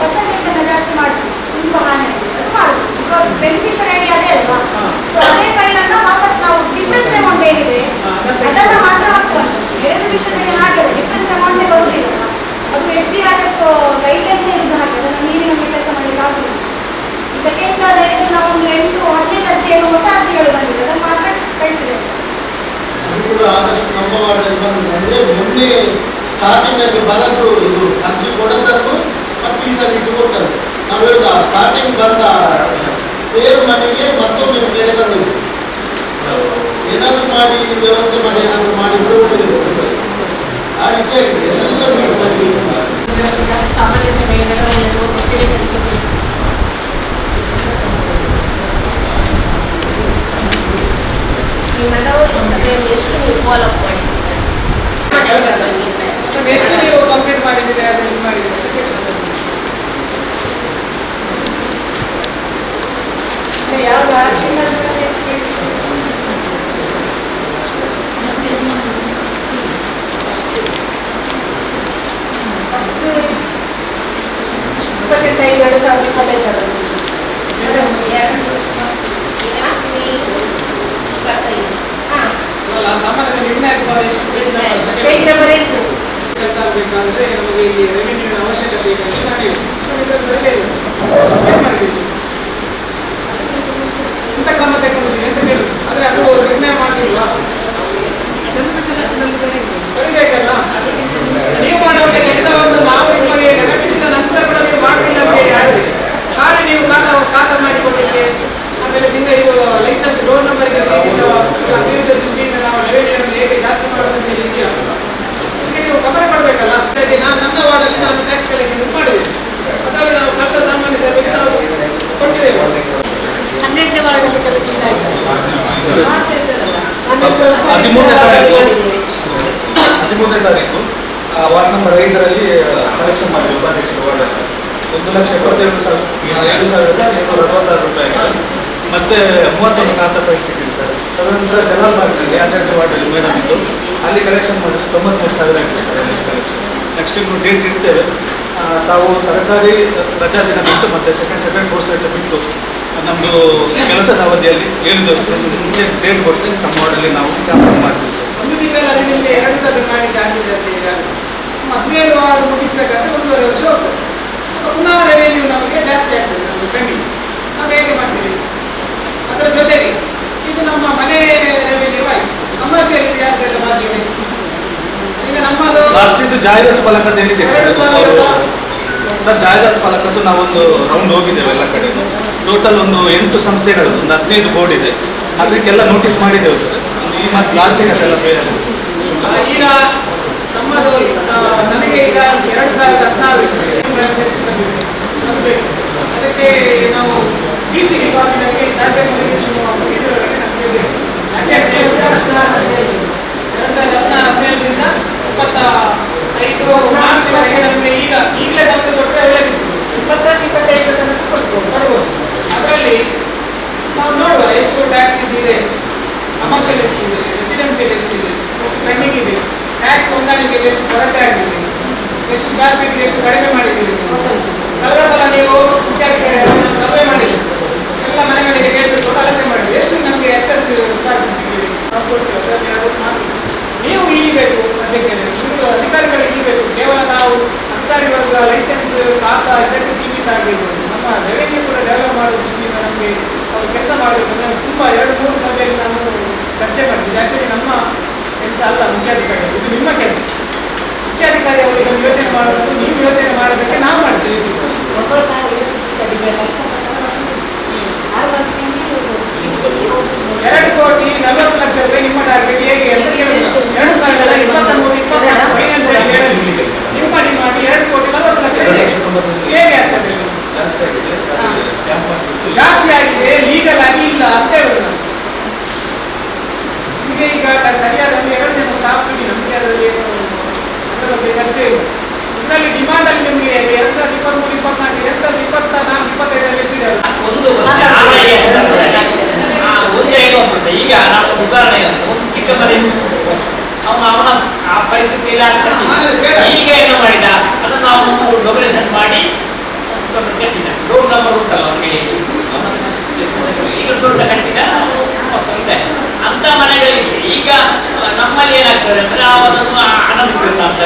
ಪರ್ಸೆಂಟೇಜ್ ಅನ್ನು ಜಾಸ್ತಿ ಮಾಡಿ ತುಂಬ ಹಾನಿ ಆಗಿದೆ ಅದು ಮಾಡುದು. ಬಿಕಾಸ್ ಬೆನಿಫಿಷರಿ ಐಡಿ ಅದೇ ಅಲ್ವಾ? ಸೊ ಅದೇ ಫೈಲನ್ನು ವಾಪಸ್ ನಾವು ಡಿಫ್ರೆನ್ಸ್ ಅಮೌಂಟ್ ಏನಿದೆ ಅದನ್ನು ಮಾತ್ರ ಹಾಕುವಂತ. ಎರಡು ವಿಷಯದಲ್ಲಿ ಹಾಗೆ ಡಿಫ್ರೆನ್ಸ್ ಅಮೌಂಟೇ ಬರುವುದಿಲ್ಲ. ಅದು SDRF ಗೈಡ್ಲೈನ್ಸ್ ಇರುವುದು ಹಾಗೆ, ಅದನ್ನು ಮೀರಿ ನಮಗೆ ಕೆಲಸ ಮಾಡಲಿಕ್ಕೆ ಆಗುದಿಲ್ಲ. ಈ ಸೆಕೆಂಡ್ ಕ್ಲಾಸಲ್ಲಿ ನಾವು ಒಂದು 8-15 ಅರ್ಜಿಯನ್ನು ಹೊಸ ಅರ್ಜಿಗಳು ಬಂದಿದೆ, ಅದನ್ನು ಮಾತ್ರ ಕಳಿಸಿದ್ದೇವೆ. ಅದು ಕೂಡ ಆದಷ್ಟು ನಮ್ಮ ವಾರ್ಡಲ್ಲಿ ಬಂದಿದೆ. ಅಂದರೆ ಮೊನ್ನೆ ಸ್ಟಾರ್ಟಿಂಗ್ ಅಲ್ಲಿ ಬರದು ಇದು ಅರ್ಜಿ ಕೊಡೋದನ್ನು ಮತ್ತೆ ಈ ಸಲ ಇಟ್ಟು ಕೊಟ್ಟದ್ದು. ನಾವು ಹೇಳುದು ಆ ಸ್ಟಾರ್ಟಿಂಗ್ ಬಂದ ಸೇಮ್ ಮನೆಗೆ ಮತ್ತೊಮ್ಮೆ ಬೇರೆ ಬಂದಿದೆ. ಏನಾದರೂ ಮಾಡಿ ವ್ಯವಸ್ಥೆ ಮಾಡಿ ಏನಾದರೂ ಮಾಡಿದ್ರೆ ಒಳ್ಳೆಯದು ಸರ್. ಆ ರೀತಿಯಾಗಿದೆ ಎಲ್ಲ ನೀರು ಬನ್ನಿ. ಸಾಮಾನ್ಯ ಸಭೆಗಳಲ್ಲಿ ತಿಳಿಸುತ್ತೆ. ಈ ನಡವಳಿಕೆ ಸಭೆಯಲ್ಲಿ ಎಷ್ಟು ನೀವು ಫಾಲೋ ಅಪ್ ಮಾಡಿದ್ದೀರಾ? ಎಷ್ಟು ನೀವು ಕಂಪ್ಲೀಟ್ ಮಾಡಿದ್ದೀರಿ, ಅದು ಇದು ಮಾಡಿದ್ದೀರಿ ಅಂತ ಕೇಳ್ತಾರೆ. ಯಾವಾಗ ಸಾಮಾನ್ಯ ನಿರ್ಣಾಯಕ ಕೆಲಸ ಆಗಬೇಕಾದ್ರೆ ನಮಗೆ ಇಲ್ಲಿ ರೆವಿನ್ಯೂನ ಅವಶ್ಯಕತೆ ಇದೆ ಅಂತ ಮಾಡಿದ್ದೀವಿ. ಇಂಥ ಕ್ರಮ ತಗೊಂಡಿದ್ದೀವಿ ಅಂತ ಕೇಳುದು. ಆದರೆ ಅದು ನಿರ್ಣಯ ಮಾಡಲಿಲ್ವಾ? ಬರೀಬೇಕಲ್ಲ. ನೀವು ಮಾಡುವಂಥ ಕೆಲಸವನ್ನು ನಾವು ನಿಮಗೆ ನೆನಪಿಸಿದ ನಂತರ ಕೂಡ ನೀವು ಮಾಡಲಿಲ್ಲ ಅಂತ ಹೇಳಿ ಆದರೆ ಖಾಲಿ ನೀವು ಖಾತಾ ಮಾಡಿಕೊಟ್ಟಿಗೆ ಆಮೇಲೆ ಇದು ಲೈಸೆನ್ಸ್ ಡೋರ್ ನಂಬರಿಗೆ ಸೀಮಿತವ ಅಭಿವೃದ್ಧಿ ದೃಷ್ಟಿಯಿಂದ ನಾವು ರೆವಿನ್ಯೂವನ್ನು ಹೇಗೆ ಜಾಸ್ತಿ ಮಾಡೋದಂತ ಹೇಳಿ ಇದೆಯಾ? ಇದಕ್ಕೆ ನೀವು ಗಮನ ಕೊಡಬೇಕಲ್ಲ. ಹಾಗಾಗಿ ನನ್ನ ವಾರ್ಡಲ್ಲಿ ನಾವು ಟ್ಯಾಕ್ಸ್ ಕಲೆಕ್ಷನ್ ಮಾಡಿದ್ದೇವೆ. ಅದರಲ್ಲಿ ನಾವು ಕಳೆದ ಸಾಮಾನ್ಯ ಸಭೆಗೆ ನಾವು ಕೊಟ್ಟಿದ್ದೇವೆ. 12ನೇ ವಾರ್ಡಲ್ಲಿ ಕಲೆಕ್ಷನ್ ಆಯಿತು. 13ನೇ ತಾರೀಕು ವಾರ್ಡ್ ನಂಬರ್ 5ರಲ್ಲಿ ಕಲೆಕ್ಷನ್ ಮಾಡಿದ್ವಿ ಉಪಾಧ್ಯಕ್ಷರ ವಾರ್ಡಲ್ಲಿ 1,72,766 ರೂಪಾಯಿ. ಮತ್ತೆ 31 ಖಾತಾ ಫೈಲ್ ಸಿಕ್ಕಿದೆ ಸರ್. ತದನಂತರ ಜಲಾಲ್ ಬಾಗ್ನಲ್ಲಿ 12ನೇ ವಾರ್ಡಲ್ಲಿ ಮೇಡಮ್ ಇತ್ತು, ಅಲ್ಲಿ ಕಲೆಕ್ಷನ್ ಮಾಡಿದ್ರೆ 93,000 ಆಗಿದೆ ಸರ್ ಕಲೆಕ್ಷನ್. ನೆಕ್ಸ್ಟ್ ಇನ್ನು ಡೇಟ್ ಇಡ್ತೇವೆ. ತಾವು ಸರ್ಕಾರಿ ರಜಾ ದಿನ ಬಿಟ್ಟು ಮತ್ತು ಸೆಕೆಂಡ್ ಫೋರ್ತ್ ಸೈಟ್ ಬಿಟ್ಟು ನಮ್ಮದು ಕೆಲಸದ ಅವಧಿಯಲ್ಲಿ 7 ದಿವಸ ಮುಂಚೆ ಡೇಟ್ ಕೊಟ್ಟು ನಮ್ಮ ವಾರ್ಡಲ್ಲಿ ನಾವು ಕ್ಯಾಂಪ್ ಮಾಡ್ತೀವಿ ಸರ್. ಒಂದು ತಿಂಗಳಲ್ಲಿ ನಿಮಗೆ 2 ಸಭೆ ಮಾಡಲಿಕ್ಕೆ ಆಗಿದೆ ಅಂತ ಈಗ 17 ವಾರ್ಡ್ ಮುಗಿಸ್ಬೇಕಾದ್ರೆ 1.5 ವರ್ಷ ಹೋಗ್ತದೆ. ಪುನಃ ರೆವೆನ್ಯೂ ನಮಗೆ ಜಾಸ್ತಿ ಆಗ್ತದೆ, ನಮಗೆ ಪೆಂಡಿಂಗ್. ನಾವು ಹೇಗೆ ಮಾಡ್ತೀವಿ? ಅದರ ಜೊತೆಗೆ ಇದು ನಮ್ಮ ಮನೆ ರೆವೆನ್ಯೂ ಆಯಿತು, ಕಮರ್ಷಿಯಲ್ ಇದು ಯಾರಿಗೆಲ್ಲ ಬಾಕಿ ಇದೆ? ಈಗ ನಮ್ಮದು ಲಾಸ್ಟ್ ಇದು ಜಾಹೀರಾತು ಫಲಕದ್ದು ಎಲ್ಲಿದೆ ಸರ್? ಜಾಹೀರಾತು ಫಲಕದ್ದು ನಾವೊಂದು ರೌಂಡ್ ಹೋಗಿದ್ದೇವೆ ಎಲ್ಲ ಕಡೆ. ಟೋಟಲ್ ಒಂದು 8 ಸಂಸ್ಥೆಗಳು, ಒಂದು 15 ಬೋರ್ಡ್ ಇದೆ. ಅದಕ್ಕೆಲ್ಲ ನೋಟಿಸ್ ಮಾಡಿದ್ದೇವೆ ಸರ್. ಈ ಮತ್ತು ಲಾಸ್ಟಿಗೆ ಅದೆಲ್ಲ ಈಗ ನಮ್ಮದು ನನಗೆ ಈಗ 2016 ಎಷ್ಟು ಬಂದಿದೆ ಅದು ಬೇಕು. ಅದಕ್ಕೆ ನಾವು DC ಡಿಪಾರ್ಟ್ಮೆಂಟ್ಗೆ ಈ ಸರ್ವೆ ಮುಗಿದ್ರೊಳಗೆ ನಮಗೆ ಬೇಕು. ಯಾಕೆ 2017ರಿಂದ 25 ಮಾರ್ಚ್ವರೆಗೆ ನಮಗೆ ಈಗಲೇ ತಂದು ಕೊಟ್ಟರೆ ಒಳ್ಳೆದಿತ್ತು. 22-25 ತನಕ ಕೊಡ್ಬೋದು. ಅದರಲ್ಲಿ ನಾವು ನೋಡುವ ಎಷ್ಟು ಟ್ಯಾಕ್ಸ್ ಇದ್ದಿದೆ, ಕಮರ್ಷಿಯಲ್ ಎಷ್ಟಿದೆ, ರೆಸಿಡೆನ್ಸಿಯಲ್ ಎಷ್ಟಿದೆ, ಎಷ್ಟು ಪೆಂಡಿಂಗ್ ಇದೆ, ಟ್ಯಾಕ್ಸ್ ಹೊಂದಾಣಿಕೆಗೆ ಎಷ್ಟು ಕೊರತೆ ಆಗಿದೆ, ಎಷ್ಟು ಸ್ಕ್ವೇರ್ ಫೀಟ್ಗೆ ಎಷ್ಟು ಕಡಿಮೆ ಮಾಡಿದ್ದೀರಿ. ಕಳೆದ ಸಲ ನೀವು ಮುಖ್ಯಾಧಿಕಾರಿಗಳನ್ನು ಸರ್ವೆ ಮಾಡಿಲ್ಲ, ಎಲ್ಲ ಮನೆಗಳಿಗೆ ಹೇಳ್ಬಿಟ್ಟು ಅಳತೆ ಮಾಡಿದ್ವಿ. ಎಷ್ಟು ನಮಗೆ ಎಕ್ಸೆಸ್ ಸ್ಕ್ವೇರ್ ಫೀಟ್ ಸಿಕ್ಕಿದೆ ನಾವು ಕೊಡ್ತೇವೆ. ಅದರಲ್ಲಿ ಯಾರು ಮಾತು ನೀವು ಇಳಿಬೇಕು ಅಧ್ಯಕ್ಷರೇ, ನೀವು ಅಧಿಕಾರಿಗಳು ಇಳಿಬೇಕು. ಕೇವಲ ನಾವು ಅಧಿಕಾರಿ ವರ್ಗ ಲೈಸೆನ್ಸ್ ಖಾತಾ ಇದಕ್ಕೆ ಸೀಮಿತ ಆಗಿರ್ಬೋದು. ನಮ್ಮ ರೆವೆನ್ಯೂ ಕೂಡ ಮಾಡಬೇಕು ಅಂತ ತುಂಬ 2-3 ಸಭೆಯಲ್ಲಿ ನಾನು ಚರ್ಚೆ ಮಾಡಿದ್ದೆ. ಆ್ಯಕ್ಚುಲಿ ನಮ್ಮ ಕೆಲಸ ಅಲ್ಲ ಮುಖ್ಯಾಧಿಕಾರಿ, ಇದು ನಿಮ್ಮ ಕೆಲಸ. ಮುಖ್ಯಾಧಿಕಾರಿ ಅವರು ಇದನ್ನು ಯೋಚನೆ ಮಾಡೋದನ್ನು ನೀವು ಯೋಚನೆ ಮಾಡೋದಕ್ಕೆ ನಾವು ಮಾಡ್ತೀವಿ. 2,40,00,000 ರೂಪಾಯಿ ನಿಮ್ಮ ಟಾರ್ಗೆಟ್ ಹೇಗೆ ಅಂತ ಕೇಳಿದ್ರು. 2023-24 ಫೈನಾನ್ಷಿಯಲ್ ಇಯರಲ್ಲಿ ನಿಮ್ಮ ಡಿಮಾಂಡ್ 2,40,00,000 ಹೇಗೆ ಆಗ್ತದೆ? ಜಾಸ್ತಿ ಆಗಿದೆ, ಲೀಗಲ್ ಆಗಿ ಇಲ್ಲ ಅಂತ ಹೇಳಿದ್ರು ನಾನು. ನಿಮಗೆ ಈಗ ಸರಿಯಾದ ಒಂದು 2 ಜನ ಸ್ಟಾಫ್ ಬಿಡಿ, ನಮಗೆ ಅದರಲ್ಲಿ ಅದರ ಬಗ್ಗೆ ಚರ್ಚೆ ಇಲ್ಲ. ಇದರಲ್ಲಿ ಡಿಮಾಂಡ್ ಅಲ್ಲಿ ನಿಮಗೆ 2023-24 2024-25 ಎಷ್ಟಿದೆ? ಈಗ ನಾವು ಉದಾಹರಣೆ ಒಂದು ಚಿಕ್ಕ ಮನೆ ಅವನ ಆ ಪರಿಸ್ಥಿತಿ ಇಲ್ಲ ಅಂತ ಈಗ ಏನು ಮಾಡಿದ ಅದನ್ನು ಅವನು ಡೊಮಿನೇಷನ್ ಮಾಡಿ ಕಟ್ಟಿದ. ಡೋರ್ ನಂಬರ್ ಉಂಟಲ್ಲ ಅವನಿಗೆ, ಈಗ ದೊಡ್ಡ ಕಟ್ಟಿದ ಇದ್ದಾರೆ ಅಂತ ಮನೆಗಳಿಗೆ. ಈಗ ನಮ್ಮಲ್ಲಿ ಏನಾಗ್ತದೆ ಅಂದ್ರೆ ನಾವು ಅದನ್ನು ಅನಧಿಕೃತ ಅಂತ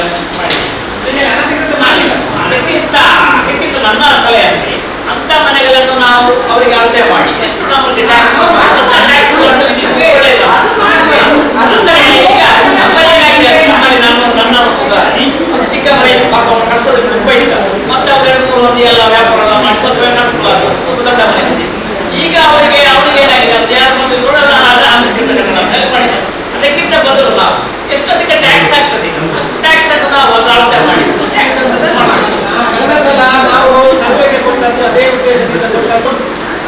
ಮಾಡಿ ಅದಕ್ಕಿಂತ ನನ್ನ ಸಲಹೆ ಅಂದ್ರೆ ಅಂತ ಮನೆಗಳನ್ನು ನಾವು ಅವರಿಗೆ ಅಳತೆ ಮಾಡಿ ಎಷ್ಟು ನಮಗೆ ಟ್ಯಾಕ್ಸ್ಗಳನ್ನು ವಿಧಿಸುವುದು ಒಳ್ಳೆಯದು. ಅಂದರೆ ಈಗ ನಮ್ಮಲ್ಲಿ ನನ್ನ ಉದಾಹರಣೆ ಒಂದು ಚಿಕ್ಕ ಮನೆ ಪಾಪ ಕಷ್ಟದಲ್ಲಿ ತುಂಬ ಇದ್ದ, ಮತ್ತೆ ಅವ್ರು 2-3 ಮಂದಿ ಎಲ್ಲ ವ್ಯಾಪಾರ ಎಲ್ಲ ಮಾಡಿ ಸ್ವಲ್ಪ ನಡ್ಕೊಳ್ಳೋ ಒಂದು ದೊಡ್ಡ ಮನೆ ಬಂದಿದೆ. ಈಗ ಅವರಿಗೆ ಏನಾಗಿದೆ ಅಂತ ಯಾರು ಮತ್ತೆ ನೋಡಲ್ಲ, ಅದಕ್ಕಿಂತ ಮಾಡಿದ್ದಾರೆ. ಅದಕ್ಕಿಂತ ಬದಲು ನಾವು ಎಷ್ಟೊತ್ತಿಗೆ ಟ್ಯಾಕ್ಸ್ ಆಗ್ತದೆ ಟ್ಯಾಕ್ಸ್ ಅನ್ನು ನಾವು ಅಳತೆ ಮಾಡಿ ಟ್ಯಾಕ್ಸ್ ಕಳೆದ ಸಲ ನಾವು ಸರ್ವೆಗೆ ಕೊಟ್ಟದ್ದು ಅದೇ ಉದ್ದೇಶದಿಂದ ಕೊಟ್ಟದ್ದು.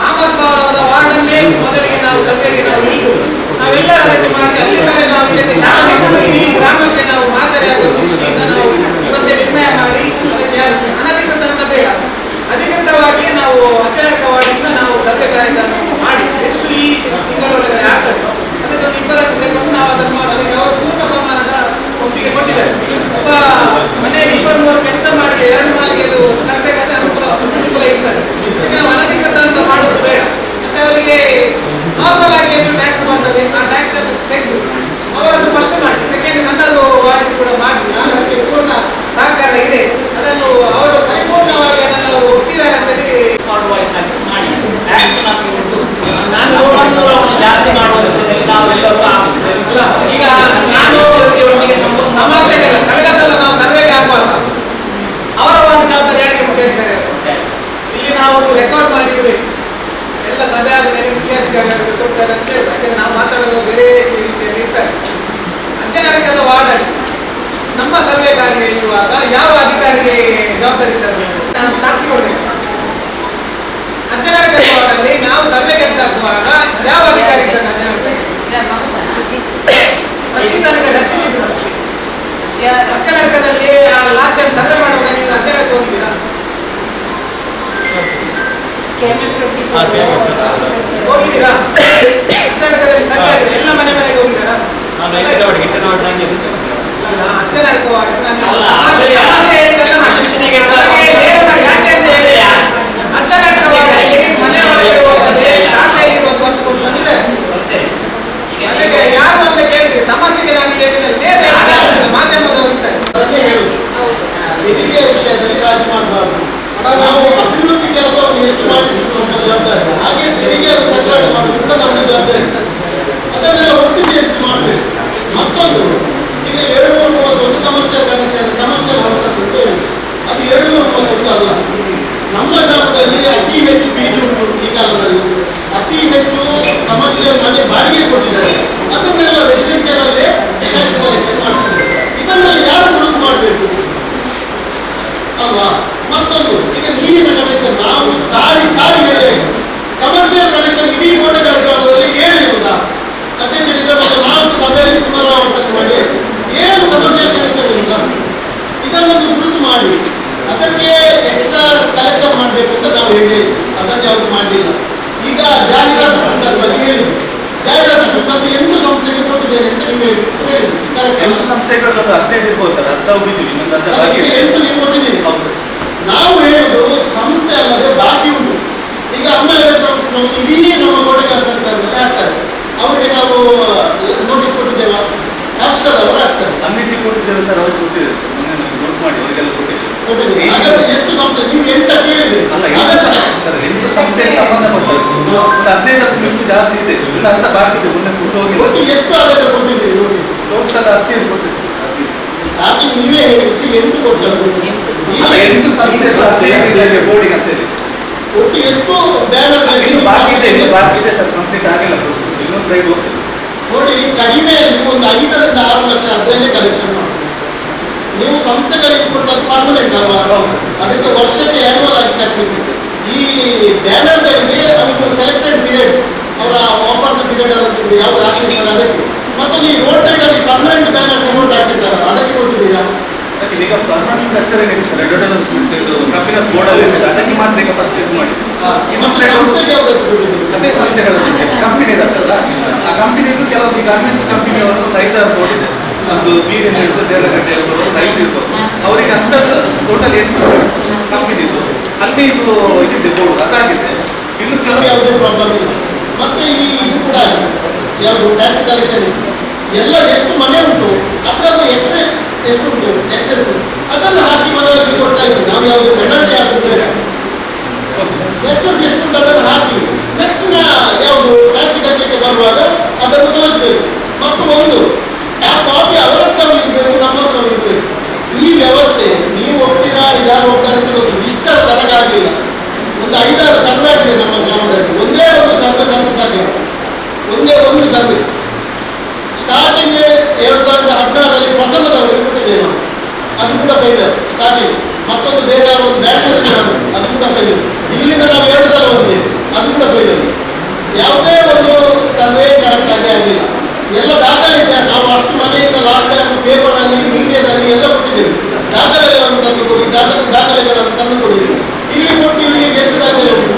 ಆಮಂತ್ರದ ವಾರ್ಡನ್ನೇ ಮೊದಲಿಗೆ ನಾವು ಸರ್ವೆಗೆ ನಾವು ಇಳಿದು ನಾವೆಲ್ಲರ ಅದಕ್ಕೆ ಮಾಡಿ ಅಲ್ಲಿಂದಲೇ ನಾವು ಇದಕ್ಕೆ ಚಾಲನೆ ಕೊಟ್ಟು ಇಡೀ ಗ್ರಾಮಕ್ಕೆ ನಾವು ಮಾದರಿಯಾಗುವ ದೃಷ್ಟಿಯಿಂದ ನಾವು ಇವತ್ತೇ ನಿರ್ಣಯ ಮಾಡಿ ಅದಕ್ಕೆ ಅನಧಿಕೃತ ಅಂತ ಬೇಡ, ಅಧಿಕೃತವಾಗಿ ನಾವು ಅಚಾನಕ ವಾರ್ಡಿಂದ ನಾವು ಸರ್ವೆ ಕಾರ್ಯಕ್ರಮ ಮಾಡಿ ಎಷ್ಟು ಈ ತಿಂಗಳೊಳಗಡೆ ಆಗ್ತದೆ ಅದಕ್ಕೊಂದು 2 ತೆಗೆದು ನಾವು ಅದನ್ನು ಮಾಡಿ ಅದಕ್ಕೆ ಅವರು ಪೂರ್ಣ ಪ್ರಮಾಣದ ಒಪ್ಪಿಗೆ ಕೊಟ್ಟಿದ್ದಾರೆ. ಒಬ್ಬ ಮನೆಯಲ್ಲಿ 2-3 ಕೆಲಸ ಮಾಡಿ 2 ಮಾಲಿಗೆ ಅದು ಕಟ್ಟಬೇಕಾದ್ರೆ ಅನುಕೂಲ ಇರ್ತದೆ. ಅದಕ್ಕೆ ನಾವು ಅನಧಿಕೃತ ಅಂತ ಮಾಡೋದು ಬೇಡ. ಮತ್ತೆ ಅವರಿಗೆ ನಾರ್ಮಲ್ ಆಗಿ ಎಷ್ಟು ಟ್ಯಾಕ್ಸ್ ಬರ್ತದೆ ಆ ಟ್ಯಾಕ್ಸ್ ಅನ್ನು ತೆಗೆದು ಅವರನ್ನು ಫಸ್ಟ್ ಮಾಡಿ, ಸೆಕೆಂಡ್ ನನ್ನದು ವಾರ್ಡ್ ಕೂಡ ಮಾಡಿ, ನಾನು ಅದಕ್ಕೆ ಪೂರ್ಣ ಸಹಕಾರ ಇದೆ. ಅದನ್ನು ಅವರು ಪರಿಪೂರ್ಣವಾಗಿ ಅದನ್ನು ಅವರು ಒಪ್ಪಿದ್ದಾರೆ ಅಂತ ಮಾಡಿ ಟ್ಯಾಕ್ಸ್ ನಮಗೆ ಉಂಟು. ಜಾಸ್ತಿ ಮಾಡುವ ವಿಷಯದಲ್ಲಿ ನಾವೆಲ್ಲರೂ ಈಗ ನಾನು ಒಟ್ಟಿಗೆ ತಮಾಷೆಗೆ ಕಳೆದ ಸಲ ನಾವು ಸರ್ವೆಗೆ ಹಾಕುವಾಗ ಅವರ ಒಂದು ಜವಾಬ್ದಾರಿ ಯಾರಿಗೆ ಮುಖ್ಯಾಧಿಕಾರಿ ಇಲ್ಲಿ ನಾವು ಒಂದು ರೆಕಾರ್ಡ್ ಮಾಡಿ ಇಡಬೇಕು. ಎಲ್ಲ ಸಭೆ ಆದ ಮೇಲೆ ಮುಖ್ಯಾಧಿಕಾರಿ ಅವರಿಗೆ ಕೊಡ್ತಾರೆ ಅಂತ ಹೇಳಿ, ಯಾಕಂದ್ರೆ ನಾವು ಮಾತಾಡೋದು ಬೇರೆ ರೀತಿಯಲ್ಲಿ ಇರ್ತಾರೆ. ಅಂಚೆನಡಕದ ವಾರ್ಡಲ್ಲಿ ನಮ್ಮ ಸರ್ವೆ ಕಾರ್ಯ ಇರುವಾಗ ಯಾವ ಅಧಿಕಾರಿಗೆ ಜವಾಬ್ದಾರಿ ಇರ್ತದೆ ನಾನು ಸಾಕ್ಷಿ ಕೊಡಬೇಕು. ಅಂಚೆನಡಕದ ವಾರ್ಡಲ್ಲಿ ನಾವು ಸರ್ವೆ ಕೆಲಸ ಆಗುವಾಗ ಯಾವ ಅಧಿಕಾರಿ ಇರ್ತದೆ? ಅಂಚೆನಡಕಕ್ಕೆ ಅಂಚೆನಡಕದಲ್ಲಿ ಲಾಸ್ಟ್ ಟೈಮ್ ಸರ್ವೆ ಮಾಡುವಾಗ ನೀವು ಅಂಚೆನಡಕ ಹೋಗಿದ್ದೀರಾ? ಹೋಗಿದ್ದೀರಾ? ಅಂಚೆನಡಕದಲ್ಲಿ ಸರ್ವೆ ಆಗಿದೆ, ಎಲ್ಲ ಮನೆಗೆ ಹೋಗಿದ್ದಾರಾ? ಅಂಚೆನಡಕ ವಾರ್ಡ್ ಅಂಚೆನಡಕ ವಾರ್ಡಲ್ಲಿ ಮನೆ ಒಳಗೆ ಹೋಗದೆ ದಾಖಲೆ ಇರುವುದು ಬಂದುಕೊಂಡು ಬಂದಿದೆ. ಅದಕ್ಕೆ ಯಾರು ಅಂತ ಕೇಳಿದ್ರೆ ತಮಾಷೆಗೆ ನಾನು ಹೇಳಿದರೆ ಮಾಧ್ಯಮದವರು ಇರ್ತಾರೆ. ಅದನ್ನೇ ಹೇಳುದು, ತೆರಿಗೆಯ ವಿಷಯದಲ್ಲಿ ರಾಜಿ ಮಾಡಬಾರ್ದು. ನಾವು ಅಭಿವೃದ್ಧಿ ಕೆಲಸವನ್ನು ಎಷ್ಟು ಮಾಡಿಸುವುದು ನಮ್ಮ ಜವಾಬ್ದಾರಿ, ಹಾಗೆ ತೆರಿಗೆಯನ್ನು ಸಂಗ್ರಹಣೆ ಮಾಡುವುದು ಕೂಡ ನಮ್ಮ ಜವಾಬ್ದಾರಿ. ಅದನ್ನೆಲ್ಲ ಒಟ್ಟು ಸೇರಿಸಿ ಮಾಡಬೇಕು. ಮತ್ತೊಂದು, ಈಗ 731 ಕಮರ್ಷಿಯಲ್ ಕನೆಕ್ಷನ್, ಕಮರ್ಷಿಯಲ್ ಹೌಸಸ್ ಅಂತ ಹೇಳಿ ಅದು 731 ಅಲ್ಲ. ನಮ್ಮ ಗ್ರಾಮದಲ್ಲಿ ಅತಿ ಹೆಚ್ಚು ಬೀಜು ಉಂಟು. ಈ ಕಾಲದಲ್ಲಿ ಅತಿ ಹೆಚ್ಚು ಕಮರ್ಷಿಯಲ್ ಮನೆ ಬಾಡಿಗೆ ಕೊಟ್ಟಿದ್ದಾರೆ. ಅದನ್ನೆಲ್ಲ ರೆಸಿಡೆನ್ಷಿಯಲ್ ಅಲ್ಲೇ ಟ್ಯಾಕ್ಸ್ ಕಲೆಕ್ಷನ್ ಮಾಡ್ತಿದ್ದಾರೆ. ಇದನ್ನೆಲ್ಲ ಯಾರು ಗುರುತು ಮಾಡಬೇಕು ಅಲ್ವಾ? ಮತ್ತೊಂದು, ಈಗ ನೀರಿನ ಕನೆಕ್ಷನ್ ನಾವು ಸಾರಿ ಹೇಳಿ ಕಮರ್ಷಿಯಲ್ ಕನೆಕ್ಷನ್ ಇಡೀ ಕೋಟೆಗಾರ ಗ್ರಾಮದಲ್ಲಿ 7 ಇರುವುದಾ? ಅಧ್ಯಕ್ಷರಿದ್ದ ಮತ್ತು 4 ಸಭೆಯಲ್ಲಿ ಪುನರಾವರ್ತನೆ ಮಾಡಿ 7 ಕಮರ್ಷಿಯಲ್ ಕನೆಕ್ಷನ್ ಇರುವುದಾ? ಇದನ್ನೊಂದು ಗುರುತು ಮಾಡಿ ಅದಕ್ಕೆ ಎಕ್ಸ್ಟ್ರಾ ಕಲೆಕ್ಷನ್ ಮಾಡಬೇಕು ಅಂತ ನಾವು ಹೇಳಿ ಅದನ್ನು ಯಾವುದು ಮಾಡಲಿಲ್ಲ. ಈಗ ಜಾಹೀರಾತು ಶುಲ್ಕದ ಬಗ್ಗೆ ಹೇಳಿದ್ರು. ಜಾಹೀರಾತು ಶುಲ್ಕ 8 ಸಂಸ್ಥೆಗೆ ಕೊಟ್ಟಿದ್ದೇನೆ ಅಂತ ನೀವು ಹೇಳಿದ್ರು. ಕರೆಕ್ಟ್? ಸಂಸ್ಥೆಗಳು 15 ಇರ್ಬೋದು ಸರ್, 10 ಹೋಗಿದ್ದೀವಿ. 8 ನೀವು ಕೊಟ್ಟಿದ್ದೀರಿ. ನಾವು ಹೇಳುದು ಸಂಸ್ಥೆ ಅಲ್ಲದೆ ಬಾಕಿ ಉಂಟು. ಈಗ ಅಮ್ಮ ಎಲೆಕ್ಟ್ರಾನಿಕ್ಸ್ ಇಡೀ ನಮ್ಮ ಕೋಟೆಗಾರ ಪರಿಸರದಲ್ಲಿ ಆಗ್ತಾರೆ. ಅವರಿಗೆ ನಾವು ನೋಟಿಸ್ ಕೊಟ್ಟಿದ್ದೇವೆ, ಹರ್ಷದವರು ಆಗ್ತಾರೆ. ಅನ್ನಿತಿ ಕೊಟ್ಟಿದ್ದೇವೆ ಸರ್, ಅವ್ರಿಗೆ ಕೊಟ್ಟಿದ್ದೇವೆ ಸರ್, ಮೊನ್ನೆ ನೋಟ್ ಮಾಡಿ ಅವರಿಗೆಲ್ಲ ಕೊಟ್ಟಿದ್ದೇವೆ. ಹಾಗಾದ್ರೆ ಎಷ್ಟು ಸಂಸ್ಥೆ ನೀವು 8 ಕೇಳಿದ್ರಿ? ಅಲ್ಲ ಸರ್, 8 ಸಂಸ್ಥೆಗೆ ಸಂಬಂಧಪಟ್ಟದ್ದು ಒಂದು 15 ಮಿನಿಟ್ ಜಾಸ್ತಿ ಇದೆ, ಇಲ್ಲ ಅಂತ ಬಾಕಿ ಇದೆ. ಮೊನ್ನೆ ಫುಡ್ ಹೋಗಿ ಒಟ್ಟು ಎಷ್ಟು ಆದಾಯ ಕೊಟ್ಟಿದ್ದೀರಿ ನೋಡಿ? ಟೋಟಲ್ 10 ಕೊಟ್ಟಿದ್ದೀವಿ. ಸ್ಟಾರ್ಟಿಂಗ್ ನೀವೇ ಹೇಳಿದ್ರಿ 8 ಕೊಟ್ಟದ್ದು. ಈಗ 8 ಸಂಸ್ಥೆ ಬೋರ್ಡಿಂಗ್ ಅಂತ ಹೇಳಿ ಒಟ್ಟು ಎಷ್ಟು ಬ್ಯಾನರ್ ಬಾಕಿ ಇದೆ ಸರ್, ಕಂಪ್ಲೀಟ್ ಆಗಿಲ್ಲ ಪ್ರೊಸೆಸ್, ಇನ್ನೊಂದು ರೈಡ್ ಹೋಗ್ತದೆ. ನೋಡಿ, ಕಡಿಮೆ ಒಂದು 5 ರಿಂದ 6 ಲಕ್ಷ ಅದರಲ್ಲೇ ಕಲೆಕ್ಷನ್ ಮಾಡಿ. ನೀವು ಸಂಸ್ಥೆಗಳಿಗೆ ಕೊಟ್ಟದ್ದು ಪರ್ಮನೆಂಟ್ ಅಲ್ವಾ? ಅದಕ್ಕೆ ವರ್ಷಕ್ಕೆ ಆ್ಯನ್ಯುವಲ್ ಆಗಿ ಕಟ್ಟಲಿಕ್ಕೆ. ಈ ಬ್ಯಾನರ್ಗಳಿಗೆ ಅವರಿಗೆ ಸೆಲೆಕ್ಟೆಡ್ ಪೀರಿಯಡ್ಸ್, ಅವರ ಆಫರ್ನ ಪೀರಿಯಡ್ ಅಂತ ಯಾವ್ದು ಹಾಕಿರ್ತಾರೆ ಅದಕ್ಕೆ. ಮತ್ತು ಈ ರೋಡ್ ಸೈಡ್ ಅಲ್ಲಿ ಪರ್ಮನೆಂಟ್ ಬ್ಯಾನರ್ ಅಮೌಂಟ್ ಹಾಕಿರ್ತಾರಲ್ಲ ಅದಕ್ಕೆ ಕೊಟ್ಟಿದ್ದೀರಾ? ಈಗ ಪರ್ಮನೆಂಟ್ ಸ್ಟ್ರಕ್ಚರ್ ಏನಿದೆ ಸರ್, ಅಡ್ವರ್ಟೈಸ್ಮೆಂಟ್ ಇದು ಕಬ್ಬಿನ ಬೋರ್ಡ್ ಅಲ್ಲಿ ಅದಕ್ಕೆ ಮಾತ್ರ ಈಗ ಫಸ್ಟ್ ಇದು ಮಾಡಿ. ಮತ್ತೆ ಸಂಸ್ಥೆಗೆ ಯಾವ್ದಕ್ಕೆ ಕೊಟ್ಟಿದ್ದೀರಿ? ಅದೇ ಸಂಸ್ಥೆಗಳಲ್ಲಿ ಕಂಪನಿ ಇರುತ್ತಲ್ಲ, ಆ ಕಂಪನಿದು ಕೆಲವು ಈಗ 11 ಕಂಪನಿಯವರು ಒಂದು 5-6 ಬೋರ್ಡ್ ಇದೆ. ಒಂದು ಬೀರಿಂದ ಇರ್ಬೋದು, ದೇವರಗಟ್ಟೆ ಇರ್ಬೋದು, ಒಂದು 5 ಇರ್ಬೋದು. ಅವರಿಗೆ ಅಂಥದ್ದು ಟೋಟಲ್ 8 ಕಂಪನಿ ಇದು, ಅಲ್ಲಿ ಇದು ಇದಿದೆ ಬೋರ್ಡ್ ಅದಾಗಿದೆ. ಇನ್ನು ಕೆಲವು ಯಾವುದೇ ಪ್ರಾಬ್ಲಮ್ ಇಲ್ಲ. ಮತ್ತೆ ಈ ಇದು ಕೂಡ ಯಾವುದು ಟ್ಯಾಕ್ಸ್ ಕಲೆಕ್ಷನ್ ಎಲ್ಲ ಎಷ್ಟು ಮನೆ ಉಂಟು ಅದರದ್ದು ಎಕ್ಸೆಸ್ ಎಷ್ಟು ಉಂಟು ಎಕ್ಸೆಸ್ ಅದನ್ನು ಹಾಕಿ ಮನೆಯಲ್ಲಿ ಕೊಟ್ಟಾಯ್ತು. ನಾವು ಯಾವುದು ಪೆನಾಲ್ಟಿ ಹಾಕಿದ್ರೆ ಎಕ್ಸೆಸ್ ಎಷ್ಟು ಉಂಟು ಅದನ್ನು ಹಾಕಿ ನೆಕ್ಸ್ಟ್ ಯಾವುದು ಟ್ಯಾಕ್ಸ್ ಕಟ್ಟಲಿಕ್ಕೆ ಬರುವಾಗ ಅದನ್ನು ತೋರಿಸ್ಬೇಕು. ಮತ್ತು ಒಂದು ಆ ಕಾಪಿ ಅವರ ಹತ್ರ ಇರಬೇಕು, ನಮ್ಮ ಹತ್ರ ಇರಬೇಕು. ಈ ವ್ಯವಸ್ಥೆ ನೀವು ಹೋಗ್ತೀರಾ ಯಾರು ಹೋಗ್ತಾರೆ ಅಂತ ಗೊತ್ತು. ಇಷ್ಟರ ತನಗಾಗಲಿಲ್ಲ. ಒಂದು 5-6 ಸರ್ವೆ ಆಗಿದೆ ನಮ್ಮ ಗ್ರಾಮದಲ್ಲಿ. ಒಂದೇ ಒಂದು ಸರ್ವೆ ಸಕ್ಸಸ್ ಆಗಿದೆ. ಒಂದೇ ಒಂದು ಸರ್ವೆ ಸ್ಟಾರ್ಟಿಂಗ್ 2016ರಲ್ಲಿ ಪ್ರಸನ್ನದವರಿಗೆ ಕೊಟ್ಟಿದ್ದೇವೆ ನಾವು, ಅದು ಕೂಡ ಫೈಲರ್ ಸ್ಟಾರ್ಟಿಂಗ್. ಮತ್ತೊಂದು ಬೇರೆ ಒಂದು ಬ್ಯಾಂಗ್ಳೂರಿಗೆ ಅದು ಕೂಡ ಫೈಲರ್. ಇಲ್ಲಿಂದ ನಾವು 2 ಸಲ ಹೋಗಿದ್ದೇವೆ, ಅದು ಕೂಡ ಫೈಲರ್. ಯಾವುದೇ ಒಂದು ಸರ್ವೆ ಕರೆಕ್ಟ್ ಆಗಿ ಆಗಿಲ್ಲ. ಎಲ್ಲ ದಾಖಲೆ ಇದೆ. ನಾವು ಅಷ್ಟು ಮನೆಯಿಂದ ಲಾಸ್ಟ್ ಟೈಮ್ ಪೇಪರಲ್ಲಿ ಮೀಡಿಯಾದಲ್ಲಿ ಎಲ್ಲ ಕೊಟ್ಟಿದ್ದೇವೆ. ದಾಖಲೆಗಳನ್ನು ತಂದು ಕೊಡಿ, ದಾಖಲೆಗಳನ್ನು ತಂದು ಕೊಡಿ. ಇಲ್ಲಿ ಕೊಟ್ಟು ಇಲ್ಲಿ ಎಷ್ಟು ದಾಖಲೆ ಉಂಟು?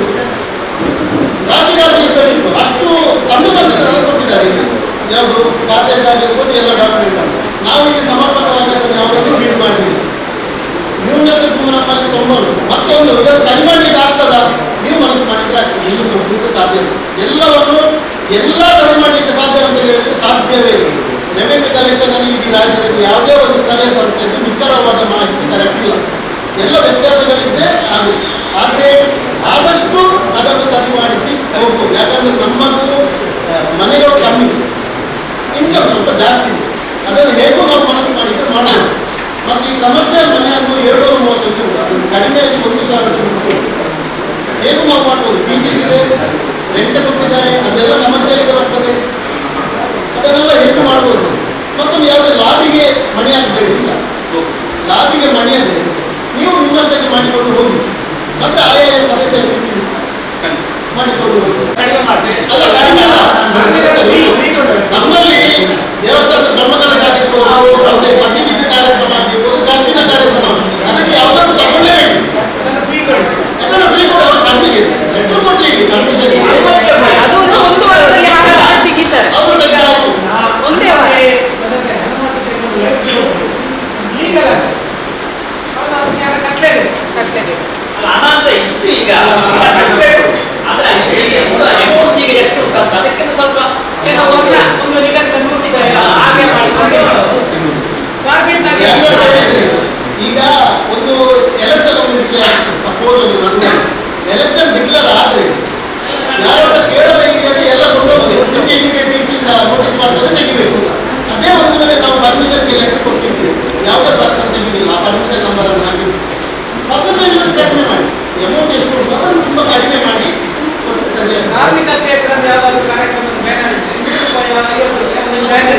ರಾಶಿ ರಾಶಿ ಇರಬೇಕು. ಅಷ್ಟು ತಂದು ಕೊಟ್ಟಿದ್ದಾರೆ. ಇಲ್ಲಿ ಯಾವುದು ಖಾತೆಯಲ್ಲಿ ಆಗಿರ್ಬೋದು ಎಲ್ಲ ಡಾಕ್ಯುಮೆಂಟ್ ಅಂತ. ನಾವು ಇಲ್ಲಿ ಸಮರ್ಪಕವಾಗಿ ಅದನ್ನು ಯಾವುದನ್ನು ಫೀಡ್ ಮಾಡಿದ್ದೀವಿ. ನ್ಯೂನತೆ ನಮ್ಮಲ್ಲಿ 90. ಮತ್ತೊಂದು ಇದನ್ನು ಸರಿ ಮಾಡಲಿಕ್ಕೆ ಆಗ್ತದಾ? ನೀವು ಮನಸ್ಸು ಮಾಡಿದ್ರೆ ಆಗ್ತದೆ, ಇನ್ನು ನೋಡಲಿಕ್ಕೆ ಸಾಧ್ಯ ಇಲ್ಲ. ಎಲ್ಲವನ್ನು ಎಲ್ಲ ಸರಿ ಮಾಡಲಿಕ್ಕೆ ಸಾಧ್ಯ ಅಂತ ಹೇಳಿದ್ರೆ ಸಾಧ್ಯವೇ ಇಲ್ಲ. ರೆವೆನ್ಯೂ ಕಲೆಕ್ಷನ್ ಅಲ್ಲಿ ಈ ರಾಜ್ಯದಲ್ಲಿ ಯಾವುದೇ ಒಂದು ಸ್ಥಳೀಯ ಸಂಸ್ಥೆಯಲ್ಲಿ ನಿಖರವಾದ ಮಾಹಿತಿ ಕರೆಕ್ಟ್ ಇಲ್ಲ. ಎಲ್ಲ ವ್ಯತ್ಯಾಸಗಳಿದ್ದೇ ಆಗುತ್ತೆ. ಆದರೆ ಆದಷ್ಟು ಅದನ್ನು ಸರಿ ಮಾಡಿಸಿ ಹೋಗ್ಬೋದು. ಯಾಕಂದ್ರೆ ನಮ್ಮದು ಮನೆಗಳು ಕಮ್ಮಿ, ಇನ್ಕಮ್ ಸ್ವಲ್ಪ ಜಾಸ್ತಿ ಇದೆ. ಅದನ್ನು ಹೇಗೂ ನಾವು ಮನಸ್ಸು ಮಾಡಿದ್ರೆ ಮಾಡಬಹುದು. ಮತ್ತು ಈ ಕಮರ್ಷಿಯಲ್ ಮನೆಯನ್ನು 735 ಅದನ್ನು ಕಡಿಮೆಯಾಗಿ 1,000 ಹೇಗೂ ನಾವು ಮಾಡ್ಬೋದು. PGs ಇದೆ, ರೆಂಟ್ ಕೊಟ್ಟಿದ್ದಾರೆ, ಅದೆಲ್ಲ ಕಮರ್ಷಿಯಲ್ಗೆ ಬರ್ತದೆ. ಅದನ್ನೆಲ್ಲ ಹೇಗೂ ಮಾಡ್ಬೋದು. ಮತ್ತೊಂದು ಯಾವುದೇ ಲಾಬಿಗೆ ಮಣಿ ಹಾಕಬೇಡಿ. ಇಲ್ಲ, ಲಾಬಿಗೆ ಮಣಿಯದೆ ನೀವು ನಿಮ್ಮಷ್ಟಕ್ಕೆ ಮಾಡಿಕೊಂಡು ಹೋಗಿ. ಮತ್ತೆ ಆಯಾ ಸದಸ್ಯರಿಗೆ ತಿಳಿಸಿ ಮಾಡಿಕೊಂಡು ಹೋಗಿ. ಅಲ್ಲ, ಕಡಿಮೆ ಅಲ್ಲ. ನಮ್ಮಲ್ಲಿ ದೇವಸ್ಥಾನದ ಬ್ರಹ್ಮಕಲಶ ಆಗಿರ್ಬೋದು, ಮತ್ತೆ ಮಸೀದಿದ ಕಾರ್ಯಕ್ರಮ ಆಗಿರ್ಬೋದು, ಚರ್ಚಿನ ಕಾರ್ಯಕ್ರಮ, ಅದಕ್ಕೆ ಯಾವುದನ್ನು ತಗೊಂಡೇ ಹೇಳಿ ಅದನ್ನು ಫ್ರೀ ಕೊಡಿ. ಅವ್ರು ಕಣ್ಣಿಗೆ ಲೆಟರ್ ಕೊಡ್ಲಿಕ್ಕೆ ಪರ್ಮಿಷನ್ ಅದು ಒಂದು ವಾರದಲ್ಲಿ ತೆಗಿತಾರೆ. ಅವರು ತೆಗೆದು ಒಂದೇ ವಾರ ಕಟ್ಟಲೇಬೇಕು. ಹಣ ಅಂತ ಎಷ್ಟು ಈಗ ಕಟ್ಟಬೇಕು ಅಂದ್ರೆ ಎಷ್ಟು ಅಮೌಂಟ್ ಈಗ ಎಷ್ಟು ಉಂಟು ಅಂತ ಅದಕ್ಕಿಂತ ಸ್ವಲ್ಪ ಒಂದು ನಿಗದಿತ 100 ರೂಪಾಯಿ ಹಾಗೆ ಮಾಡಿಕೊಂಡು ಈಗ ಒಂದು ಎಲೆಕ್ಷನ್ ಒಂದು ಡಿಕ್ಲೇರ್ ಆಗ್ತದೆ. ಸಪೋಸ್ ಒಂದು ನಡುವೆ ಎಲೆಕ್ಷನ್ ಡಿಕ್ಲೇರ್ ಆದ್ರೆ ಯಾರಾದ್ರೂ ಕೇಳದ ಇದೆಯಲ್ಲ ಎಲ್ಲ ಕೊಂಡೋಗೋದು. ನಿಮಗೆ ಇಮಿಡಿಯೇಟ್ DC ಇಂದ ನೋಟಿಸ್ ಮಾಡ್ತದೆ, ತೆಗಿಬೇಕು. ಅದೇ ಒಂದು ವೇಳೆ ನಾವು ಪರ್ಮಿಷನ್ಗೆ ಲೆಟರ್ ಕೊಟ್ಟಿದ್ವಿ, ಯಾವುದೇ ಪರ್ಸನ್ ತೆಗಿಲಿಲ್ಲ, ಪರ್ಮಿಷನ್ ನಂಬರ್ ಅನ್ನು ಹಾಕಿ ಪರ್ಸೆಂಟೇಜ್ ಕಡಿಮೆ ಮಾಡಿ. ಅಮೌಂಟ್ ಎಷ್ಟು ಉಂಟು ಅದನ್ನು ತುಂಬ ಕಡಿಮೆ ಮಾಡಿ ಕೊಟ್ಟು ಸರಿಯಾಗಿ. ಧಾರ್ಮಿಕ ಕ್ಷೇತ್ರದ ಯಾವುದಾದ್ರು ಕಾರ್ಯಕ್ರಮದ ಬ್ಯಾನರ್ ಇದೆ, 100 ರೂಪಾಯಿ 50 ರೂಪಾಯಿ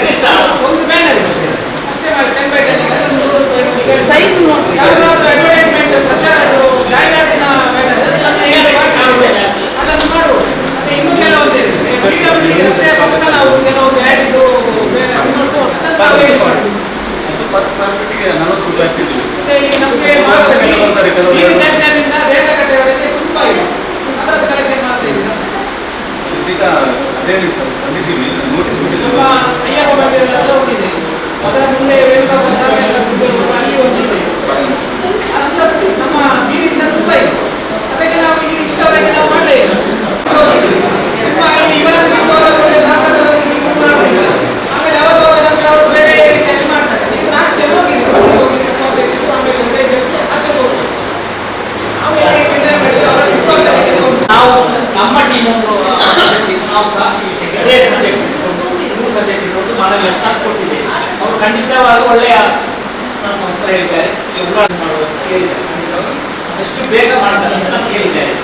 ಒಂದು ಬ್ಯಾನರ್ ಇದೆ ಅಷ್ಟೇ ಮಾಡಿ. 10x10 100 ರೂಪಾಯಿ ಸೈಜ್ ನೋಡಿ. ಯಾವುದಾದ್ರು ಅಡ್ವರ್ಟೈಸ್ಮೆಂಟ್ ಪ್ರಚಾರ ಜಾಹೀರಾತಿನ ಬ್ಯಾನರ್ ಅದನ್ನು ಮಾಡುವುದು. ಮತ್ತೆ ಇನ್ನೂ ಕೆಲವೊಂದು PWD ರಸ್ತೆಯ ಪಕ್ಕ ನಾವು ಕೆಲವೊಂದು ಆ್ಯಡ್ ಇದು ಬ್ಯಾನರ್ ನೋಡ್ಕೊಂಡು ಅದನ್ನು ನಾವು ಹೇಳಿ ಮಾಡುವುದು. 40 ರೂಪಾಯಿ ಆಗ್ತಿದ್ದೀವಿ. ಮತ್ತೆ ಇಲ್ಲಿ ನಮಗೆ ಈ ಜಂಕ್ಷನ್ನಿಂದ ದೇವರಕಟ್ಟೆಯವರೆಗೆ ತುಂಬ ಇದೆ. ಅದರದ್ದು ಕಲೆಕ್ಷನ್ ಮಾಡ್ತಾ ಇದ್ದೀರಾ? ಈಗ ಅದೇ ಸರ್ ಬಂದಿದ್ದೀವಿ, ನೋಟಿಸ್ ನಮ್ಮ ಬಿಟ್ಟಿದ್ದೀವಿ. ಅಯ್ಯಪ್ಪ ಮಂದಿರ ಹತ್ರ ಹೋಗಿದೆ. ಅದರ ಮುಂದೆ ವೇಣುಗೋಪಾಲ ಸ್ವಾಮಿ ಅಲ್ಲಿ ಒಂದಿದೆ. ಅಂಥದ್ದು ನಮ್ಮ ಬೀರಿಂದ ತುಂಬ ಇದೆ. ಅದಕ್ಕೆ ನಾವು ಈ ಇಷ್ಟವರೆಗೆ ನಾವು ಮಾಡಲೇ ಇಲ್ಲ. ತುಂಬ ಇವರನ್ನು ಒಳ್ಳೆ ಶಾಸಕರನ್ನು ಮಾಡಲಿಲ್ಲ. ಆಮೇಲೆ ಅವರು ಹೋಗೋದಂದ್ರೆ ಅವರು ಬೇರೆ ರೀತಿಯಲ್ಲಿ ಮಾಡ್ತಾರೆ. ಈಗ 4 ಜನ ಹೋಗಿದ್ರು, ಉಪಾಧ್ಯಕ್ಷರು, ಆಮೇಲೆ ಉದ್ದೇಶಕ್ಕೆ 10 ಹೋಗ್ತಾರೆ. ನಾವು ವಿಶ್ವಾಸ ನಾವು ಒಳ್ಳೆಯ ನಮ್ಮ ಉತ್ತರ ಹೇಳಿದ್ದಾರೆ. ಉದ್ಘಾಟನೆ ಮಾಡುವ ಅಂತ ಹೇಳಿದ್ದಾರೆ. ಆದಷ್ಟು ಬೇಗ ಮಾಡ್ತಾರೆ ಅಂತ ಹೇಳಿದ್ದಾರೆ.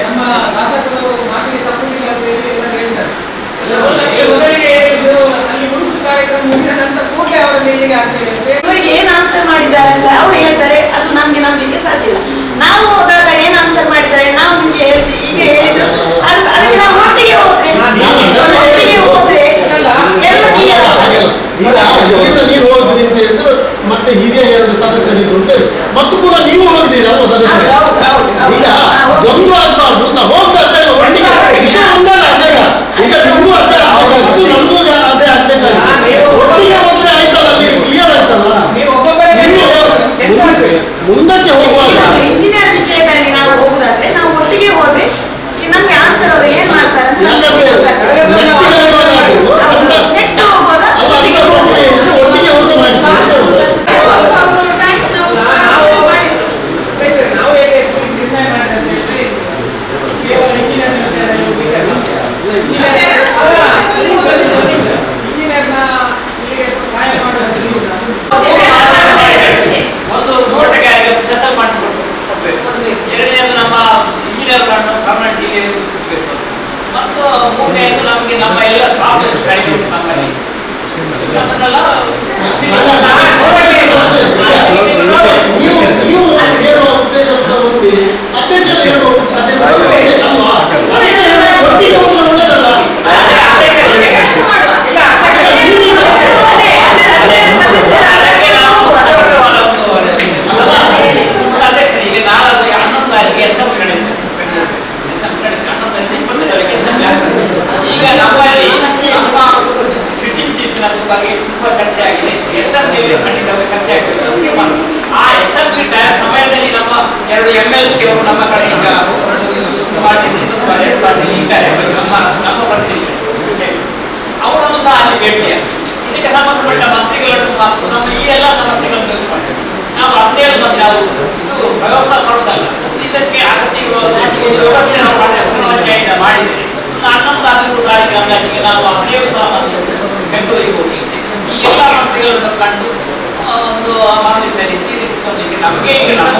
ನಮ್ಮ ಶಾಸಕರು ಮಾತಿಗೆ ತಪ್ಪುದಿಲ್ಲ ಅಂತ ಹೇಳಿ ಎಲ್ಲ ಹೇಳ್ತಾರೆ. ಅಲ್ಲಿ ಉರುಸು ಕಾರ್ಯಕ್ರಮ ಮುಗಿದ ನಂತರ ಕೂಡಲೇ ಅವರನ್ನು ಇಲ್ಲಿಗೆ ಆಗ್ತೇವೆ ಅಂತ ಇವರಿಗೆ ಏನ್ ಆನ್ಸರ್ ಮಾಡಿದ್ದಾರೆ ಅಂತ ಅವ್ರು ಹೇಳ್ತಾರೆ, ಅದು ನಮ್ಗೆ ನಂಬಲಿಕ್ಕೆ ಸಾಧ್ಯ ಇಲ್ಲ. ನಾವು ಹೋದಾಗ ಏನ್ ಆನ್ಸರ್ ಮಾಡಿದ್ದಾರೆ ನಾವು ನಿಮ್ಗೆ ಹೇಳ್ತೀವಿ, ಈಗ ಹೇಳಿದ್ರು ಅದಕ್ಕೆ ನಾವು ಒಟ್ಟಿಗೆ ಹೋದ್ರೆ ಎಲ್ಲ clear ಆಗ್ತದೆ. ಈಗ ಇಲ್ಲಿಂದ ನೀವು ಹೋಗ್ತೀರಿ ಅಂತ ಹೇಳಿದ್ರು ಮತ್ತೆ ಹಿರಿಯ ಎರಡು ಸದಸ್ಯರಿದ್ರು ಅಂತ ಹೇಳಿ ಮತ್ತು ಕೂಡ ನೀವು ಹೋಗಿದ್ದೀರಲ್ವ ಸದಸ್ಯರು. ಈಗ ಒಂದು ಆಗ್ಬಾರ್ದು ಅಂತ ಹೋಗ್ತಾರೆ ಒಟ್ಟಿಗೆ ವಿಷಯ ಒಂದಲ್ಲ ಅದೇಗ. ಈಗ ನಿಮಗೂ ಅದೇ ಆಗಬೇಕು, ನಮಗೂ ಅದೇ ಆಗ್ಬೇಕಾಗಿದೆ. ಒಟ್ಟಿಗೆ ಹೋದ್ರೆ ಆಯ್ತಲ್ಲ, ನೀವು ಕ್ಲಿಯರ್ ಆಯ್ತಲ್ಲ. ಮುಂದಕ್ಕೆ ಹೋಗುವಾಗ ಇಂಜಿನಿಯರ್ ವಿಷಯದಲ್ಲಿ ನಾವು ಹೋಗುದಾದ್ರೆ ನಾವು ಒಟ್ಟಿಗೆ ಹೋದ್ರೆ ನಮ್ಗೆ ಆನ್ಸರ್ ಅವ್ರು ಏನ್ ಮಾಡ್ತಾರೆ ಅಂತ ನೆಕ್ಸ್ಟ್ ಹೋಗುವಾಗ ಒಟ್ಟಿಗೆ ಹೋಗಿ ಮಾಡಿ. ನಾವು ಹೇಗೆ ನಿರ್ಣಯ ಮಾಡಿದ್ರೆ ಕೇವಲ ಇಂಜಿನಿಯರ್ ವಿಷಯದಲ್ಲಿ ಇಂಜಿನಿಯರ್ನ ಇಲ್ಲಿಗೆ ಸಹಾಯ ಮಾಡುವ ಒಂದು ನೋಟಗಾರಿಗೆ ಸ್ಪೆಷಲ್ ಫಂಡ್ ಕೊಡಬೇಕು. ಎರಡನೇದು ನಮ್ಮ ಇಂಜಿನಿಯರ್ ಪರ್ಮನೆಂಟ್ ಇಲ್ಲಿ ರೂಪಿಸಬೇಕು. ಮತ್ತು ಮೂರನೇದು ನಮಗೆ ನಮ್ಮ ಎಲ್ಲ ಸ್ಟಾಫ್ ಕಡಿಮೆ ಉಂಟು ನಮ್ಮಲ್ಲಿ. ಅದನ್ನೆಲ್ಲ ನೀವು ಹೇಳುವ ಉದ್ದೇಶ ಬಂದು ಅಧ್ಯಕ್ಷರು ಹೇಳುವ ಅಲ್ವಾ, ಒಟ್ಟಿಗೆ ಹೋದ್ರೆ ಒಳ್ಳೆದಲ್ಲ. ಅಧ್ಯಕ್ಷರಿಗೆ 11 ತಾರೀಕಿಗೆ ಎಸ್ಎಂ ನಡೆಯುತ್ತೆ. ಈಗ ನಮ್ಮಲ್ಲಿ ನಮ್ಮ ಸಿಟಿನ ಬಗ್ಗೆ ತುಂಬಾ ಚರ್ಚೆ ಆಗಿದೆ. ಎಸ್ಎಂ ಖಂಡಿತ ಚರ್ಚೆ ಆಗಿದೆ. ಆ ಎಸ್ಎಂ ಸಮಯದಲ್ಲಿ ನಮ್ಮ 2 MLC ಅವರು ನಮ್ಮ ಕಡೆ ಈಗ ಒಂದು ಪಾರ್ಟಿ ಇನ್ನೊಂದು ಪಾರ್ಟಿ 2 ಪಾರ್ಟಿ ಇದ್ದಾರೆ. ನಮ್ಮ ಬರ್ತಿದ್ದಾರೆ, ಅವರನ್ನು ಸಹ ಅಲ್ಲಿ ಭೇಟಿಯಾಗಿ ಇದಕ್ಕೆ ಸಂಬಂಧಪಟ್ಟ ಮಂತ್ರಿಗಳನ್ನು ಮತ್ತು ನಮ್ಮ ಈ ಎಲ್ಲ ಸಮಸ್ಯೆಗಳನ್ನು ಯೂಸ್ ಮಾಡಿ ನಾವು 17 ಮಂದಿ ನಾವು ಇದು ವ್ಯವಸ್ಥೆ ಮಾಡುವುದಲ್ಲ, ಇದಕ್ಕೆ ಅಗತ್ಯ ಇರುವ ವ್ಯವಸ್ಥೆ ನಾವು ಪಂಚಾಯತ್ ಮಾಡಿದ್ದೇವೆ. 11 ತಾರೀಕು ಅಂದಾಜಿಗೆ ನಾವು 15 ಸಹ ಬೆಂಗಳೂರಿಗೆ ಹೋಗಿ ಈ ಎಲ್ಲ ಮಂತ್ರಿಗಳನ್ನು ಕಂಡು ಒಂದು ಮನವಿ ಸಲ್ಲಿಸಿ ಇದಕ್ಕೆ ನಮಗೆ ಈಗ ನಮ್ಮ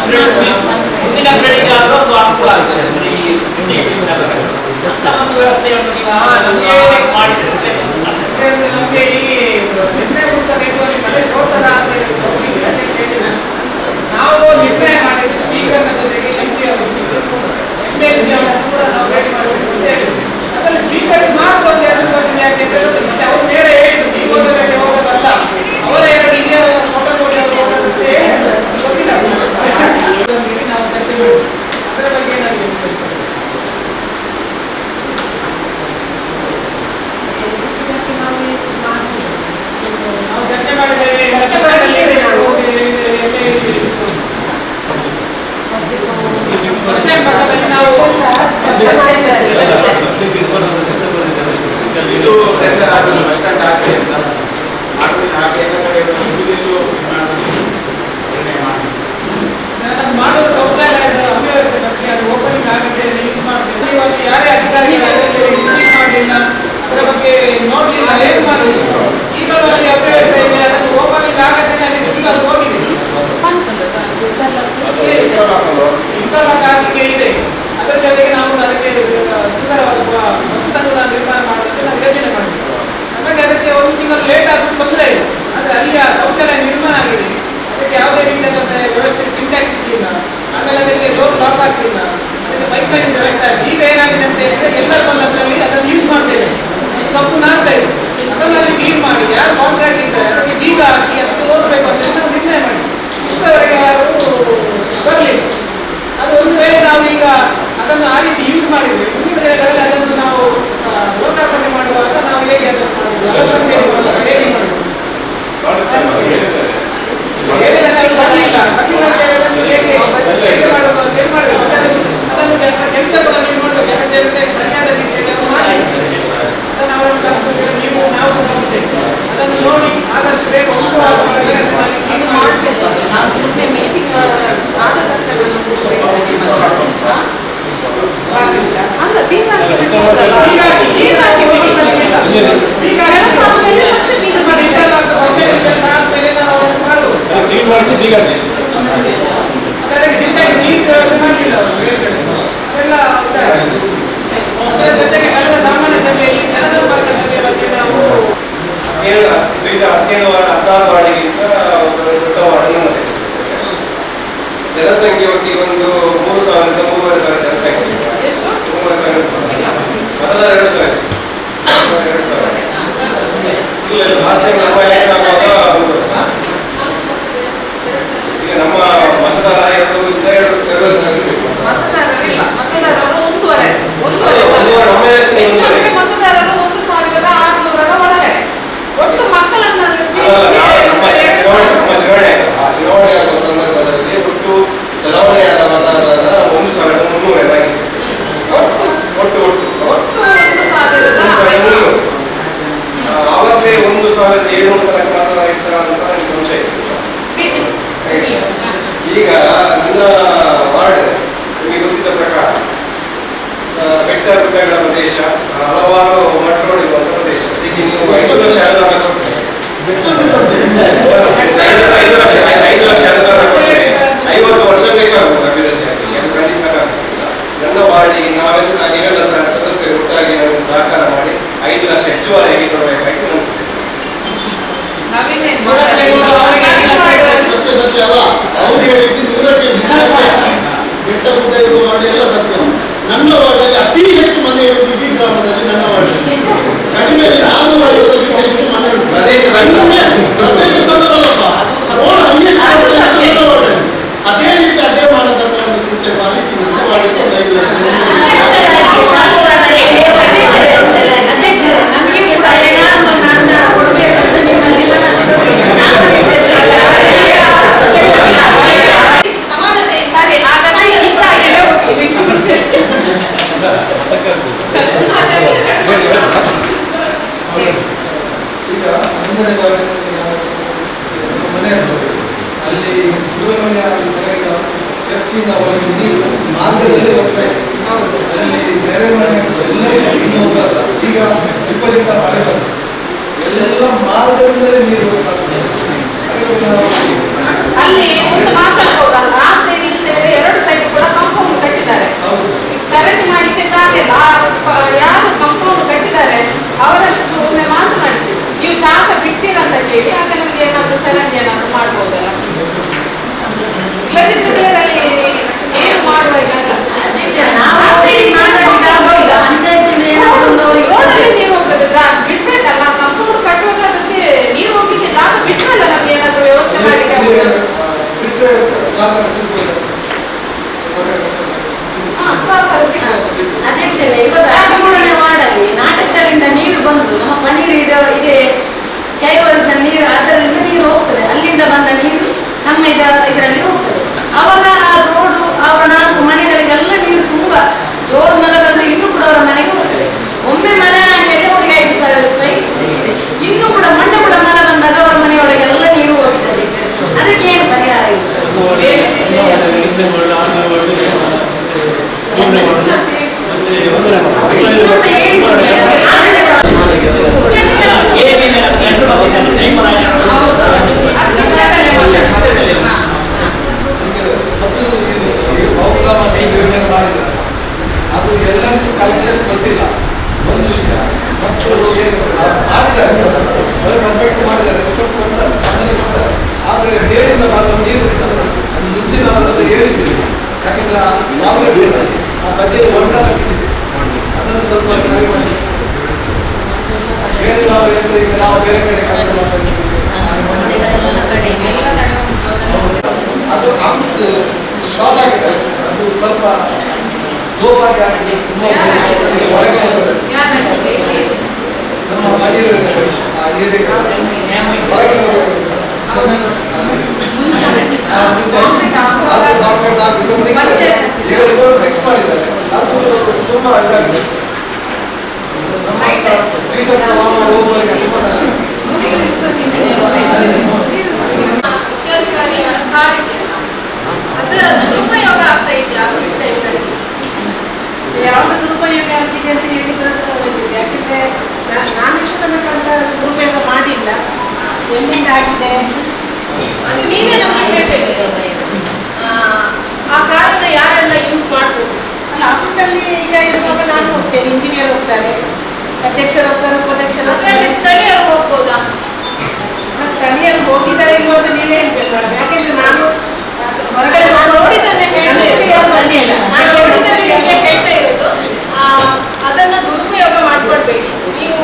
ಮುಂದಿನ ಬೆಳಿಗ್ಗೆ ಆದರೂ ಒಂದು ಅನುಕೂಲ ಆಗುತ್ತೆ. ಈ ಸಿಂಡಿಕೇಟ್ ಅಂತ ಒಂದು ವ್ಯವಸ್ಥೆಯನ್ನು ನೀವು ಮಾಡಿದ್ರೆ ನಮಗೆ ಈ ನಿರ್ಣಯ ಪುಸ್ತಕದಲ್ಲಿ ಮನೆ ಸೋತದ ಅಂತ ನಾವು ನಿರ್ಣಯ ಮಾಡಿದ್ದು ಸ್ಪೀಕರ್ನ ಜೊತೆಗೆ MP ಅವರು MLC ಅವರನ್ನು ಕೂಡ ನಾವು ಭೇಟಿ ಮಾಡಬೇಕು ಅಂತ ಹೇಳಿದ್ವಿ. ಅದರಲ್ಲಿ ಸ್ಪೀಕರ್ ಮಾತ್ರ ಒಂದು ಹೆಸರು ಬಂದಿದೆ. ಯಾಕೆ ಅಂತ ಗೊತ್ತಿಲ್ಲ. ಮತ್ತೆ ಅವರು ಬೇರೆ ಹೇಳಿದ್ರು ನೀವು ಹೋದಕ್ಕೆ ಹೋಗೋದಲ್ಲ, ಅವರ 2 ಹಿರಿಯರ ಫೋಟೋ ಕೊಡಿ ಅವರು ಹೋಗೋದಂತ ಹೇಳಿ ಗೊತ್ತಿಲ್ಲ. ನಾವು ಚರ್ಚೆ ಮಾಡಿ ಅದರ ಬಗ್ಗೆ ಏನಾಗಿದೆ ನಾವು ಚರ್ಚೆ ಮಾಡಿದ್ದೇವೆ. ಬಸ್ ಸ್ಟ್ಯಾಂಡ್ ಪಕ್ಕದಲ್ಲಿ ನಾವು ಇದು ಟೆಂಡರ್ ಆಗಲ್ಲ, ಬಸ್ ಸ್ಟ್ಯಾಂಡ್ ಆಗಲಿ ಅಂತ ಮಾಡುವುದಿಲ್ಲ. ಹಾಗೆ ಎಲ್ಲ ಕಡೆ ಇರುವುದಿಲ್ಲೋ ನಿರ್ಣಯ ಮಾಡಿ ಅದು ಮಾಡುವ ಶೌಚಾಲಯದ ಅವ್ಯವಸ್ಥೆ ಬಗ್ಗೆ ಅದು ಓಪನಿಂಗ್ ಆಗುತ್ತೆ ಯೂಸ್ ಮಾಡ್ತೀವಿ. ನೀವು ಅಲ್ಲಿ ಯಾರೇ ಅಧಿಕಾರಿಗಳು ವಿಸಿಟ್ ಮಾಡಲಿಲ್ಲ, ಅದರ ಬಗ್ಗೆ ನೋಡಲಿಲ್ಲ, ಏನು ಮಾಡಲಿಲ್ಲ. ಈಗಲೂ ಅಲ್ಲಿ ಅವ್ಯವಸ್ಥೆ ಇದೆ. ಅದನ್ನು ಓಪನಿಂಗ್ ಆಗದೇ ಅಲ್ಲಿ ಫುಲ್ ಅದು ಹೋಗಿದೆ. ಇಂಟರ್ಲಾಕ್ ಆಗಲಿಕ್ಕೆ ಇದೆ. ಅದರ ಜೊತೆಗೆ ನಾವು ಅದಕ್ಕೆ ಸುಂದರವಾದ ಬಸ್ ತಂಗುದಾಣ ನಿರ್ಮಾಣ ಮಾಡೋದಕ್ಕೆ ನಾವು ಯೋಚನೆ ಮಾಡಿದ್ವಿ. ನಮಗೆ ಅದಕ್ಕೆ 1 ತಿಂಗಳು ಲೇಟ್ ಆದರೂ ತೊಂದರೆ ಇಲ್ಲ. ಆದರೆ ಅಲ್ಲಿ ಆ ಶೌಚಾಲಯ ನಿರ್ಮಾಣ ಆಗಿದೆ, ಅದಕ್ಕೆ ಯಾವುದೇ ರೀತಿಯಾದಂಥ ವ್ಯವಸ್ಥೆ ಸಿಂಟ್ಯಾಕ್ಸ್ ಇರಲಿಲ್ಲ. ಆಮೇಲೆ ಅದಕ್ಕೆ ಡೋರ್ ಲಾಕ್ ಆಗಲಿಲ್ಲ, ಅದಕ್ಕೆ ಪೈಪ್ ಲೈನ್ ವ್ಯವಸ್ಥೆ ಆಗಲಿ. ಈಗ ಏನಾಗಿದೆ ಅಂತ ಹೇಳಿದ್ರೆ ಎಲ್ಲರ ಬಂದದ್ರಲ್ಲಿ ಅದನ್ನು ಯೂಸ್ ಮಾಡ್ತೇವೆ, ಕಪ್ಪು ನಾಡ್ತಾ ಇದೆ. ಅದನ್ನು ಕ್ಲೀನ್ ಮಾಡಿ ಯಾರು ಕಾಂಟ್ರಾಕ್ಟ್ ಇದ್ದಾರೆ ಅದಕ್ಕೆ ಬೀಗ ಹಾಕಿ ಅದಕ್ಕೆ ಹೋಗಬೇಕು ಅಂತ ನಾವು ನಿರ್ಣಯ ಮಾಡಿ ಇಷ್ಟವರೆಗೆ ಯಾರು ಬರಲಿಲ್ಲ. ಅದು ಒಂದು ವೇಳೆ ನಾವು ಈಗ ಅದನ್ನು ಆ ರೀತಿ ಯೂಸ್ ಮಾಡಿದ್ವಿ, ಮುಂದಿನ ದಿನಗಳಲ್ಲಿ ಅದನ್ನು ನಾವು ಲೋಕಾರ್ಪಣೆ ಮಾಡುವಾಗ ನಾವು ಹೇಗೆ ಅದನ್ನು ಮಾಡಿದ್ವಿ, ಅಲಂಕರಣೆ ಮಾಡುವಾಗ ಹೇಗೆ ಮಾಡಿದ್ವಿ ಬರಲಿಲ್ಲ ಅಂತ ಹೇಗೆ ಮಾಡೋದು ಅಂತ ಹೇಳಿ ಮಾಡಬೇಕು. ಅದನ್ನು ಕೆಲಸ ಕೂಡ ನೀವು ನೋಡ್ಬೇಕು. ಯಾಕಂತ ಹೇಳಿದ್ರೆ ಸರಿಯಾದ ರೀತಿಯಲ್ಲಿ ಅವರು ಮಾಡಿ ಅದನ್ನು ಅವರನ್ನು ಕರೆದು ನೀವು ನಾವು ಕೂಡ ಬರ್ತೇವೆ. ಅದನ್ನು ನೋಡಿ ಆದಷ್ಟು ಬೇಗ 1 ವಾರದ ಒಳಗಡೆ ಅದನ್ನು ಕ್ಲೀನ್ ಮಾಡಿ ಅದಕ್ಕೆ ಸಿಂಟ್ಯಾಕ್ಸ್ ನೀರು ವ್ಯವಸ್ಥೆ ಮಾಡಲಿಲ್ಲ ಅವರು ಮೇಲ್ಗಡೆ, ಅದೆಲ್ಲ ಉದಾಹರಣೆ. ಅದರ ಜೊತೆಗೆ ಕಳೆದ ಸಾಮಾನ್ಯ ಸಭೆಯಲ್ಲಿ ಜನಸಂಪರ್ಕ ಸಭೆಯ ಬಗ್ಗೆ ನಾವು 17 16 ವಾರ್ಡಿಗಿಂತ ದೊಡ್ಡ ವಾರ್ಡ್ ನಮ್ಮದೇ. ಜನಸಂಖ್ಯೆ ಒಟ್ಟಿಗೆ ಒಂದು 3,000 3,500 ಜನಸಂಖ್ಯೆ. 3,000 ಮತದಾರ 2,000. ಇಲ್ಲ ಲಾಸ್ಟ್ ಟೈಮ್ ನಮ್ಮ ಎಲೆಕ್ಷನ್ ಆಗುವಾಗ 3,000. ಈಗ ನಮ್ಮ ಮತದಾರ 2,000 ಮತದಾರರಿಲ್ಲ, ಮತದಾರರು 1,500. ನಮ್ಮ ಎಲೆಕ್ಷನ್ ಹೆಚ್ಚುವರಿ ಮತದಾರರು 1,600 ಒಳಗಡೆ. ಒಟ್ಟು ಮಕ್ಕಳನ್ನು ಚುನಾವಣೆ ಆಗುವ ಸಂದರ್ಭದಲ್ಲಿ ಒಟ್ಟು ಚಲಾವಣೆಯಾದ ಮತದಾರರ 1,300 ಆಗಿದೆ. ಒಟ್ಟು 1,300. ಆವಾಗಲೇ 1,700 ತನಕ ಮತದಾರ ಇತ್ತ ಅಂತ ನನಗೆ ಸಂಶಯ ಇದೆ. ಈಗ ನನ್ನ ವಾರ್ಡ್ ನಿಮಗೆ ಗೊತ್ತಿದ್ದ ಪ್ರಕಾರ ಬೆಟ್ಟ ಗುಡ್ಡಗಳ ಪ್ರದೇಶ, ಹಲವಾರು ಮಟ್ಟೋಡ್ ಇರುವಂತಹ ಪ್ರದೇಶ. ಅದಕ್ಕೆ ನೀವು 5 ಲಕ್ಷ ಅನುದಾನ ಕೊಟ್ಟರೆ 5 ಲಕ್ಷ ಅನುದಾನ ಕೊಟ್ಟರೆ 50 ವರ್ಷ ಬೇಕಾಗುವುದು ಅಭಿವೃದ್ಧಿ ಆಗಲಿಕ್ಕೆ. ಅದು ಖಂಡಿಸಕ್ಕಾಗುತ್ತಿಲ್ಲ. ನನ್ನ ವಾರ್ಡಿಗೆ ನೀವೆಲ್ಲ ಸದಸ್ಯರು ಒಟ್ಟಾಗಿ ನಮಗೆ ಸಹಕಾರ ಮಾಡಿ 5 ಲಕ್ಷ ಹೆಚ್ಚುವರಿಯಾಗಿ ಕೊಡಬೇಕಾಗಿ ಅನಿಸುತ್ತೆ. ಸತ್ಯ ಅಲ್ಲ, ಅವ್ರು ಹೇಳಿದ್ದು 100ಕ್ಕೆ ಬೆಟ್ಟ ಗುಡ್ಡ ಇರುವ ವಾರ್ಡ್ ಎಲ್ಲ ಸತ್ಯ. ನನ್ನ ವಾರ್ಡಲ್ಲಿ ಅತಿ ಹೆಚ್ಚು ಮನೆ ಇರುವುದು ಈ ಗ್ರಾಮದಲ್ಲಿ. ನನ್ನ ವಾರ್ಡಲ್ಲಿ ಕಡಿಮೆ 450ಕ್ಕಿಂತ ಹೆಚ್ಚು ಮನೆ ಉಂಟು. ಪ್ರದೇಶ ಸಣ್ಣದಲ್ಲಪ್ಪ, ರೋಡ್ ಹೈಯೆಸ್ಟ್ ನನ್ನ ವಾರ್ಡಲ್ಲಿ. ಅದೇ ರೀತಿ ಅದೇ ಮಾನದಂಡವನ್ನು ಸೂಚನೆ ಪಾಲಿಸಿ ನನ್ನ ವಾರ್ಡಿಗೆ 5 ಲಕ್ಷ ಸಮಾನತೆ ಇದ್ದಾರೆ. ಹಾಗಾಗಿ ಹಿಂದಾಗಿಯೇ ಹೋಗಿ ಈಗ 11ನೇ ವಾರ್ಡಿನಲ್ಲಿ ನಮ್ಮ ಮನೆ ಅಲ್ಲಿ ಸುಬ್ರಹ್ಮಣ್ಯ ಚರ್ಚಿಂದ ಅವರಿಗೆ ನೀರು ಮಾರ್ಗದಲ್ಲೇ ಹೋಗ್ತಾ ಇದೆ. ಅಲ್ಲಿ ಬೇರೆ ಮನೆ ಎಲ್ಲ ಇನ್ನೂ ಹೋಗಲ್ಲ. ಈಗ ವಿಪರೀತ ಮಳೆ ಬಂತು, ಎಲ್ಲ ಮಾರ್ಗದಿಂದಲೇ ನೀರು ಹೋಗ್ತಾ ಇದೆ. ಅಲ್ಲಿ ಒಂದು ಮಾತಾಡ್ಬೋದಲ್ಲ, ಆ ಸೈಡ್ ಈ ಸೈಡ್ 2 ಸೈಡ್ ಕೂಡ ಕಾಂಪೌಂಡ್ ಕಟ್ಟಿದ್ದಾರೆ. ಚರಂಡಿ ಮಾಡಿಕ್ಕೆ ಜಾಗ ಇಲ್ಲ. ಯಾರು ಕಾಂಪೌಂಡ್ ಕಟ್ಟಿದ್ದಾರೆ ಅವರಷ್ಟು ಒಮ್ಮೆ ಮಾತನಾಡಿಸಿ, ನೀವು ಜಾಗ ಬಿಡ್ತೀರಂತ ಕೇಳಿ, ಆಗ ನಮ್ಗೆ ಏನಾದ್ರು ಚರಂಡಿ ಏನಾದ್ರು ಮಾಡ್ಬೋದಲ್ಲ. ಇಲ್ಲದಿದ್ದರೆ ಅಲ್ಲಿ ಏನು ಮಾಡುವ ರೋಡಲ್ಲಿ ನೀರು ಹೋಗ್ತದೆ, ಬಿಡ್ಬೇಕಲ್ಲ. ಕಾಂಪೌಂಡ್ ಕಟ್ಟುವಾಗ ಅದಕ್ಕೆ ನೀರು ಹೋಗ್ಲಿಕ್ಕೆ ಜಾಗ ಬಿಟ್ಟಲ್ಲ, ನಮ್ಗೆ ಏನಾದ್ರು ವ್ಯವಸ್ಥೆ ಮಾಡಲಿಕ್ಕೆ ಬಿಟ್ಟರೆ ಸಹಕಾರ ಸಿಗ್ಬೋದು. ಸಹಕಾರ ಸಿಗ್ಬೋದು. ಅಧ್ಯಕ್ಷರೇ, ಇವಾಗ 13ನೇ ವಾರ್ಡಲ್ಲಿ ನಾಟಕದಿಂದ ನೀರು ಬಂದು ನಮ್ಮ ಪನ್ನೀರು ಇದೆ ಸ್ಕೈವರ್ಸ್ ನೀರು, ಅದರಿಂದ ನೀರು ಹೋಗ್ತದೆ. ಅಲ್ಲಿಂದ ಬಂದ ನೀರು ನಮ್ಮ ಇದರಲ್ಲಿ ಹೋಗ್ತದೆ. ಅವಾಗ ಆ ರೋಡು ಅವರ 4 ಮನೆಗಳಿಗೆಲ್ಲ ನೀರು ತುಂಬಾ ಜೋರು ಮಳೆ ಬಂದ್ರೆ ಇನ್ನೂ ಕೂಡ ಅವರ ಮನೆಗೆ ಹೋಗ್ತದೆ. ಒಮ್ಮೆ ಮಳೆ ಹಾನಿಯಲ್ಲಿ ಅವರಿಗೆ 5,000 ರೂಪಾಯಿ ಸಿಕ್ಕಿದೆ. ಇನ್ನೂ ಕೂಡ ಮೊನ್ನೆ ಕೂಡ ಮಳೆ ಬಂದಾಗ ಅವರ ಮನೆಯೊಳಗೆಲ್ಲ ನೀರು ಹೋಗಿದೆ ಅಧ್ಯಕ್ಷರೇ. ಅದಕ್ಕೆ ಏನು ಪರಿಹಾರ ಇತ್ತು? ಅದು ಎಲ್ಲರಿಗೂ ಕಲೆಕ್ಷನ್ ಕೊಡ್ತಿಲ್ಲ. ಒಂದು ವಿಷಯ ಮತ್ತು ಮಾಡಿದ್ದಾರೆ ಕೆಲಸ ಪರ್ಫೆಕ್ಟ್ ಮಾಡಿದ್ದಾರೆ, ರೆಸ್ಪೆಕ್ಟ್ ಕೊಡ್ತಾರೆ, ಸ್ಪಂದನೆ ಕೊಡ್ತಾರೆ. ಆದರೆ ಹೇಳಿದ ಬರುವ ನೀರು ಇರ್ತಲ್ಲ, ಅದು ಮುಂಚಿನ ಅವರೆಲ್ಲ ಹೇಳಿದ್ದೀವಿ. ಯಾಕಂದ್ರೆ ಯಾವಾಗಲೂ ಆ ಬಜೆಟ್ ಹೊರಗಡೆ ಬಿಟ್ಟಿದೆ, ಅದನ್ನು ಸ್ವಲ್ಪ ಸರಿ ಮಾಡಿ ಹೇಳಿದ್ರು. ಅವರು ಹೇಳಿದ್ರು ಈಗ ನಾವು ಬೇರೆ ಕಡೆ ಕೆಲಸ ಮಾಡ್ತಾ ಇದ್ದೀವಿ. ಅದು ಆಫೀಸ್ ಶಾರ್ಟ್ ಆಗಿದೆ, ಅದು ಸ್ವಲ್ಪ ಸ್ಲೋ ಆಗಿ ಆಗಿದೆ. ತುಂಬ ಒಳಗೆ ನಮ್ಮ ಮಡಿಯೂರು ಏರಿಯಾ ಒಳಗೆ ಈಗ ಫಿಕ್ಸ್ ಮಾಡಿದ್ದಾರೆ. ಅದು ತುಂಬಾ ಇದಾಗಿದೆ. ನಮ್ಮ ಫ್ಯೂಚರ್ ಹೋಗುವವರಿಗೆ ತುಂಬಾ ಕಷ್ಟ. ಮುಖ್ಯಾಧಿಕಾರಿಯ ಅದರ ದುರುಪಯೋಗ ಆಗ್ತಾ ಇದೆ ಆಫೀಸ್ ಟೈಮ್ನಲ್ಲಿ. ಯಾವಾಗ ದುರುಪಯೋಗ ಆಗ್ತಿದೆ ಅಂತ ಹೇಳಿದ್ರೆ ಯಾಕೆಂದ್ರೆ ನಾನು ಇಷ್ಟು ತನಕ ಅಂತ ದುರುಪಯೋಗ ಮಾಡಿಲ್ಲ. ಎಲ್ಲಿಂದ ಆಗಿದೆ ಅದು ನೀವೇ ನಮಗೆ ಹೇಳ್ಬೇಕು. ದುರುಪಯೋಗ ಮಾಡ್ಕೊಳ್ಬೇಡಿ. ನೀವು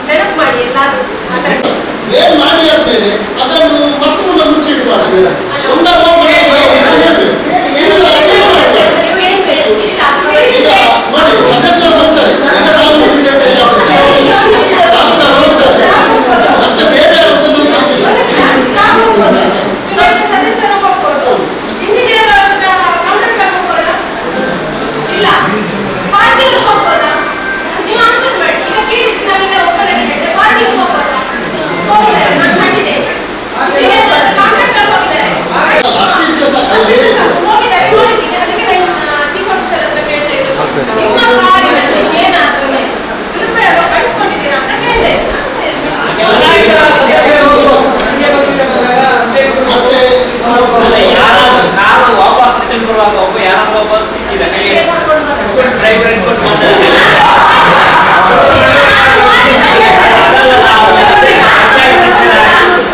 ನೆನಪು ಮಾಡಿ ಎಲ್ಲಾದ್ರೂ ಆ ಥರ ಏನ್ ಮಾಡಿ ಆದ್ಮೇಲೆ ಅದನ್ನು ಮತ್ತೊಂದು ಮುಚ್ಚಿಡಬಾರ್ದು. ಒಂದ ಈಗ ನೋಡಿ ಸದಸ್ಯರು ಬರ್ತಾರೆ, ಮತ್ತೆ ಬೇರೆ ಸದಸ್ಯರು ಹೋಗ್ಬೋದು, ಇಂಜಿನಿಯರ್ ಕಾಂಟ್ರಾಕ್ಟರ್ ಹೋಗ್ಬೋದಾ? ಇಲ್ಲ. ಪಾರ್ಟಿಯವರು ಹೋಗ್ಬೋದಾ? ನೀವು ಆನ್ಸರ್ ಮಾಡಿ. ಈಗ ಕೇಳಿದ್ದು ನಾವೀಗ ಒಪ್ಪಂದಕ್ಕೆ ಹೇಳಿದೆ, ಪಾರ್ಟಿಯವರು ಹೋಗ್ಬೋದಾ? ಹೋಗಿದ್ದಾರೆ, ನಾನು ಮಾಡಿದೆ. ಇಂಜಿನಿಯರ್ ಕಾಂಟ್ರಾಕ್ಟರ್ ಹೋಗಿದ್ದಾರೆ, ಹೋಗಿದ್ದಾರೆ, ನೋಡಿದ್ದೀನಿ. ಅದಕ್ಕೆ ನಾನು ಚೀಫ್ ಆಫೀಸರ್ ಹತ್ರ ಕೇಳ್ತಾ ಇರೋದು, ನಿಮ್ಮ ಕಾರಿನಲ್ಲಿ ಏನಾದ್ರೂ ದುರುಪಯೋಗ ಪಡಿಸ್ಕೊಂಡಿದ್ದೀರಾ ಅಂತ ಕೇಳಿದೆ ಅಷ್ಟೇ. ಯಾರಾದ್ರೂ ಕಾರು ವಾಪಸ್ ರಿಟರ್ನ್ ಬರುವಾಗ ಒಬ್ಬ ಯಾರಾದ್ರೂ ಒಬ್ಬ ಸಿಕ್ಕಿದ ಕೈಯಲ್ಲಿ ಡ್ರೈವರ್ ಇಟ್ಕೊಂಡು ಮಾತಾಡ್ತಾರೆ.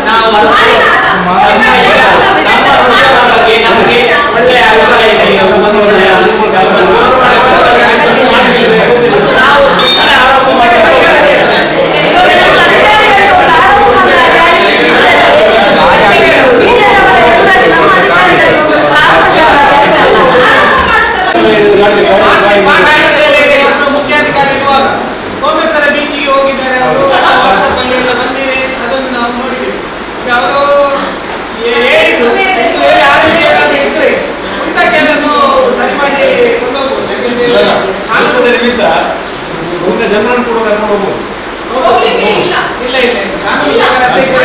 ನಾವು ನಮ್ಮ ಸೋದರ ಬಗ್ಗೆ ನಮಗೆ ಒಳ್ಳೆಯ ಅಭಿಪ್ರಾಯ ಇದೆ. ಈಗ ಸಂಬಂಧ ಒಳ್ಳೆಯ ನಾವು ಆರೋಪ ಮಾಡಿದ್ದೇವೆ. ಮುಖ್ಯಾಧಿಕಾರಿ ಇರುವಾಗ ಸೋಮೇಶ್ವರ ಬೀಚಿಗೆ ಹೋಗಿದ್ದಾರೆ ಅವರು, ವಾಟ್ಸಪ್ ಅಲ್ಲಿ ಎಲ್ಲ ಬಂದಿದೆ, ಅದನ್ನು ನಾವು ನೋಡಿದ್ದೇವೆ. ಈಗ ಅವರು ಏನಾದ್ರು ಇದ್ರೆ ಮುಂದಕ್ಕೆಲ್ಲೂ ಸರಿ ಮಾಡಿ ಕೊಂಡೋಗ್ಬೋದು. ಜನರನ್ನು ಕೂಡ ಕರ್ಕೊಂಡು ಹೋಗ್ಬೋದು. ಹೋಗ್ಲಿಕ್ಕೆ ಇಲ್ಲ ಇಲ್ಲ ಇಲ್ಲ ಕಾನೂನು ಇಲ್ಲ. ಅಧ್ಯಕ್ಷರು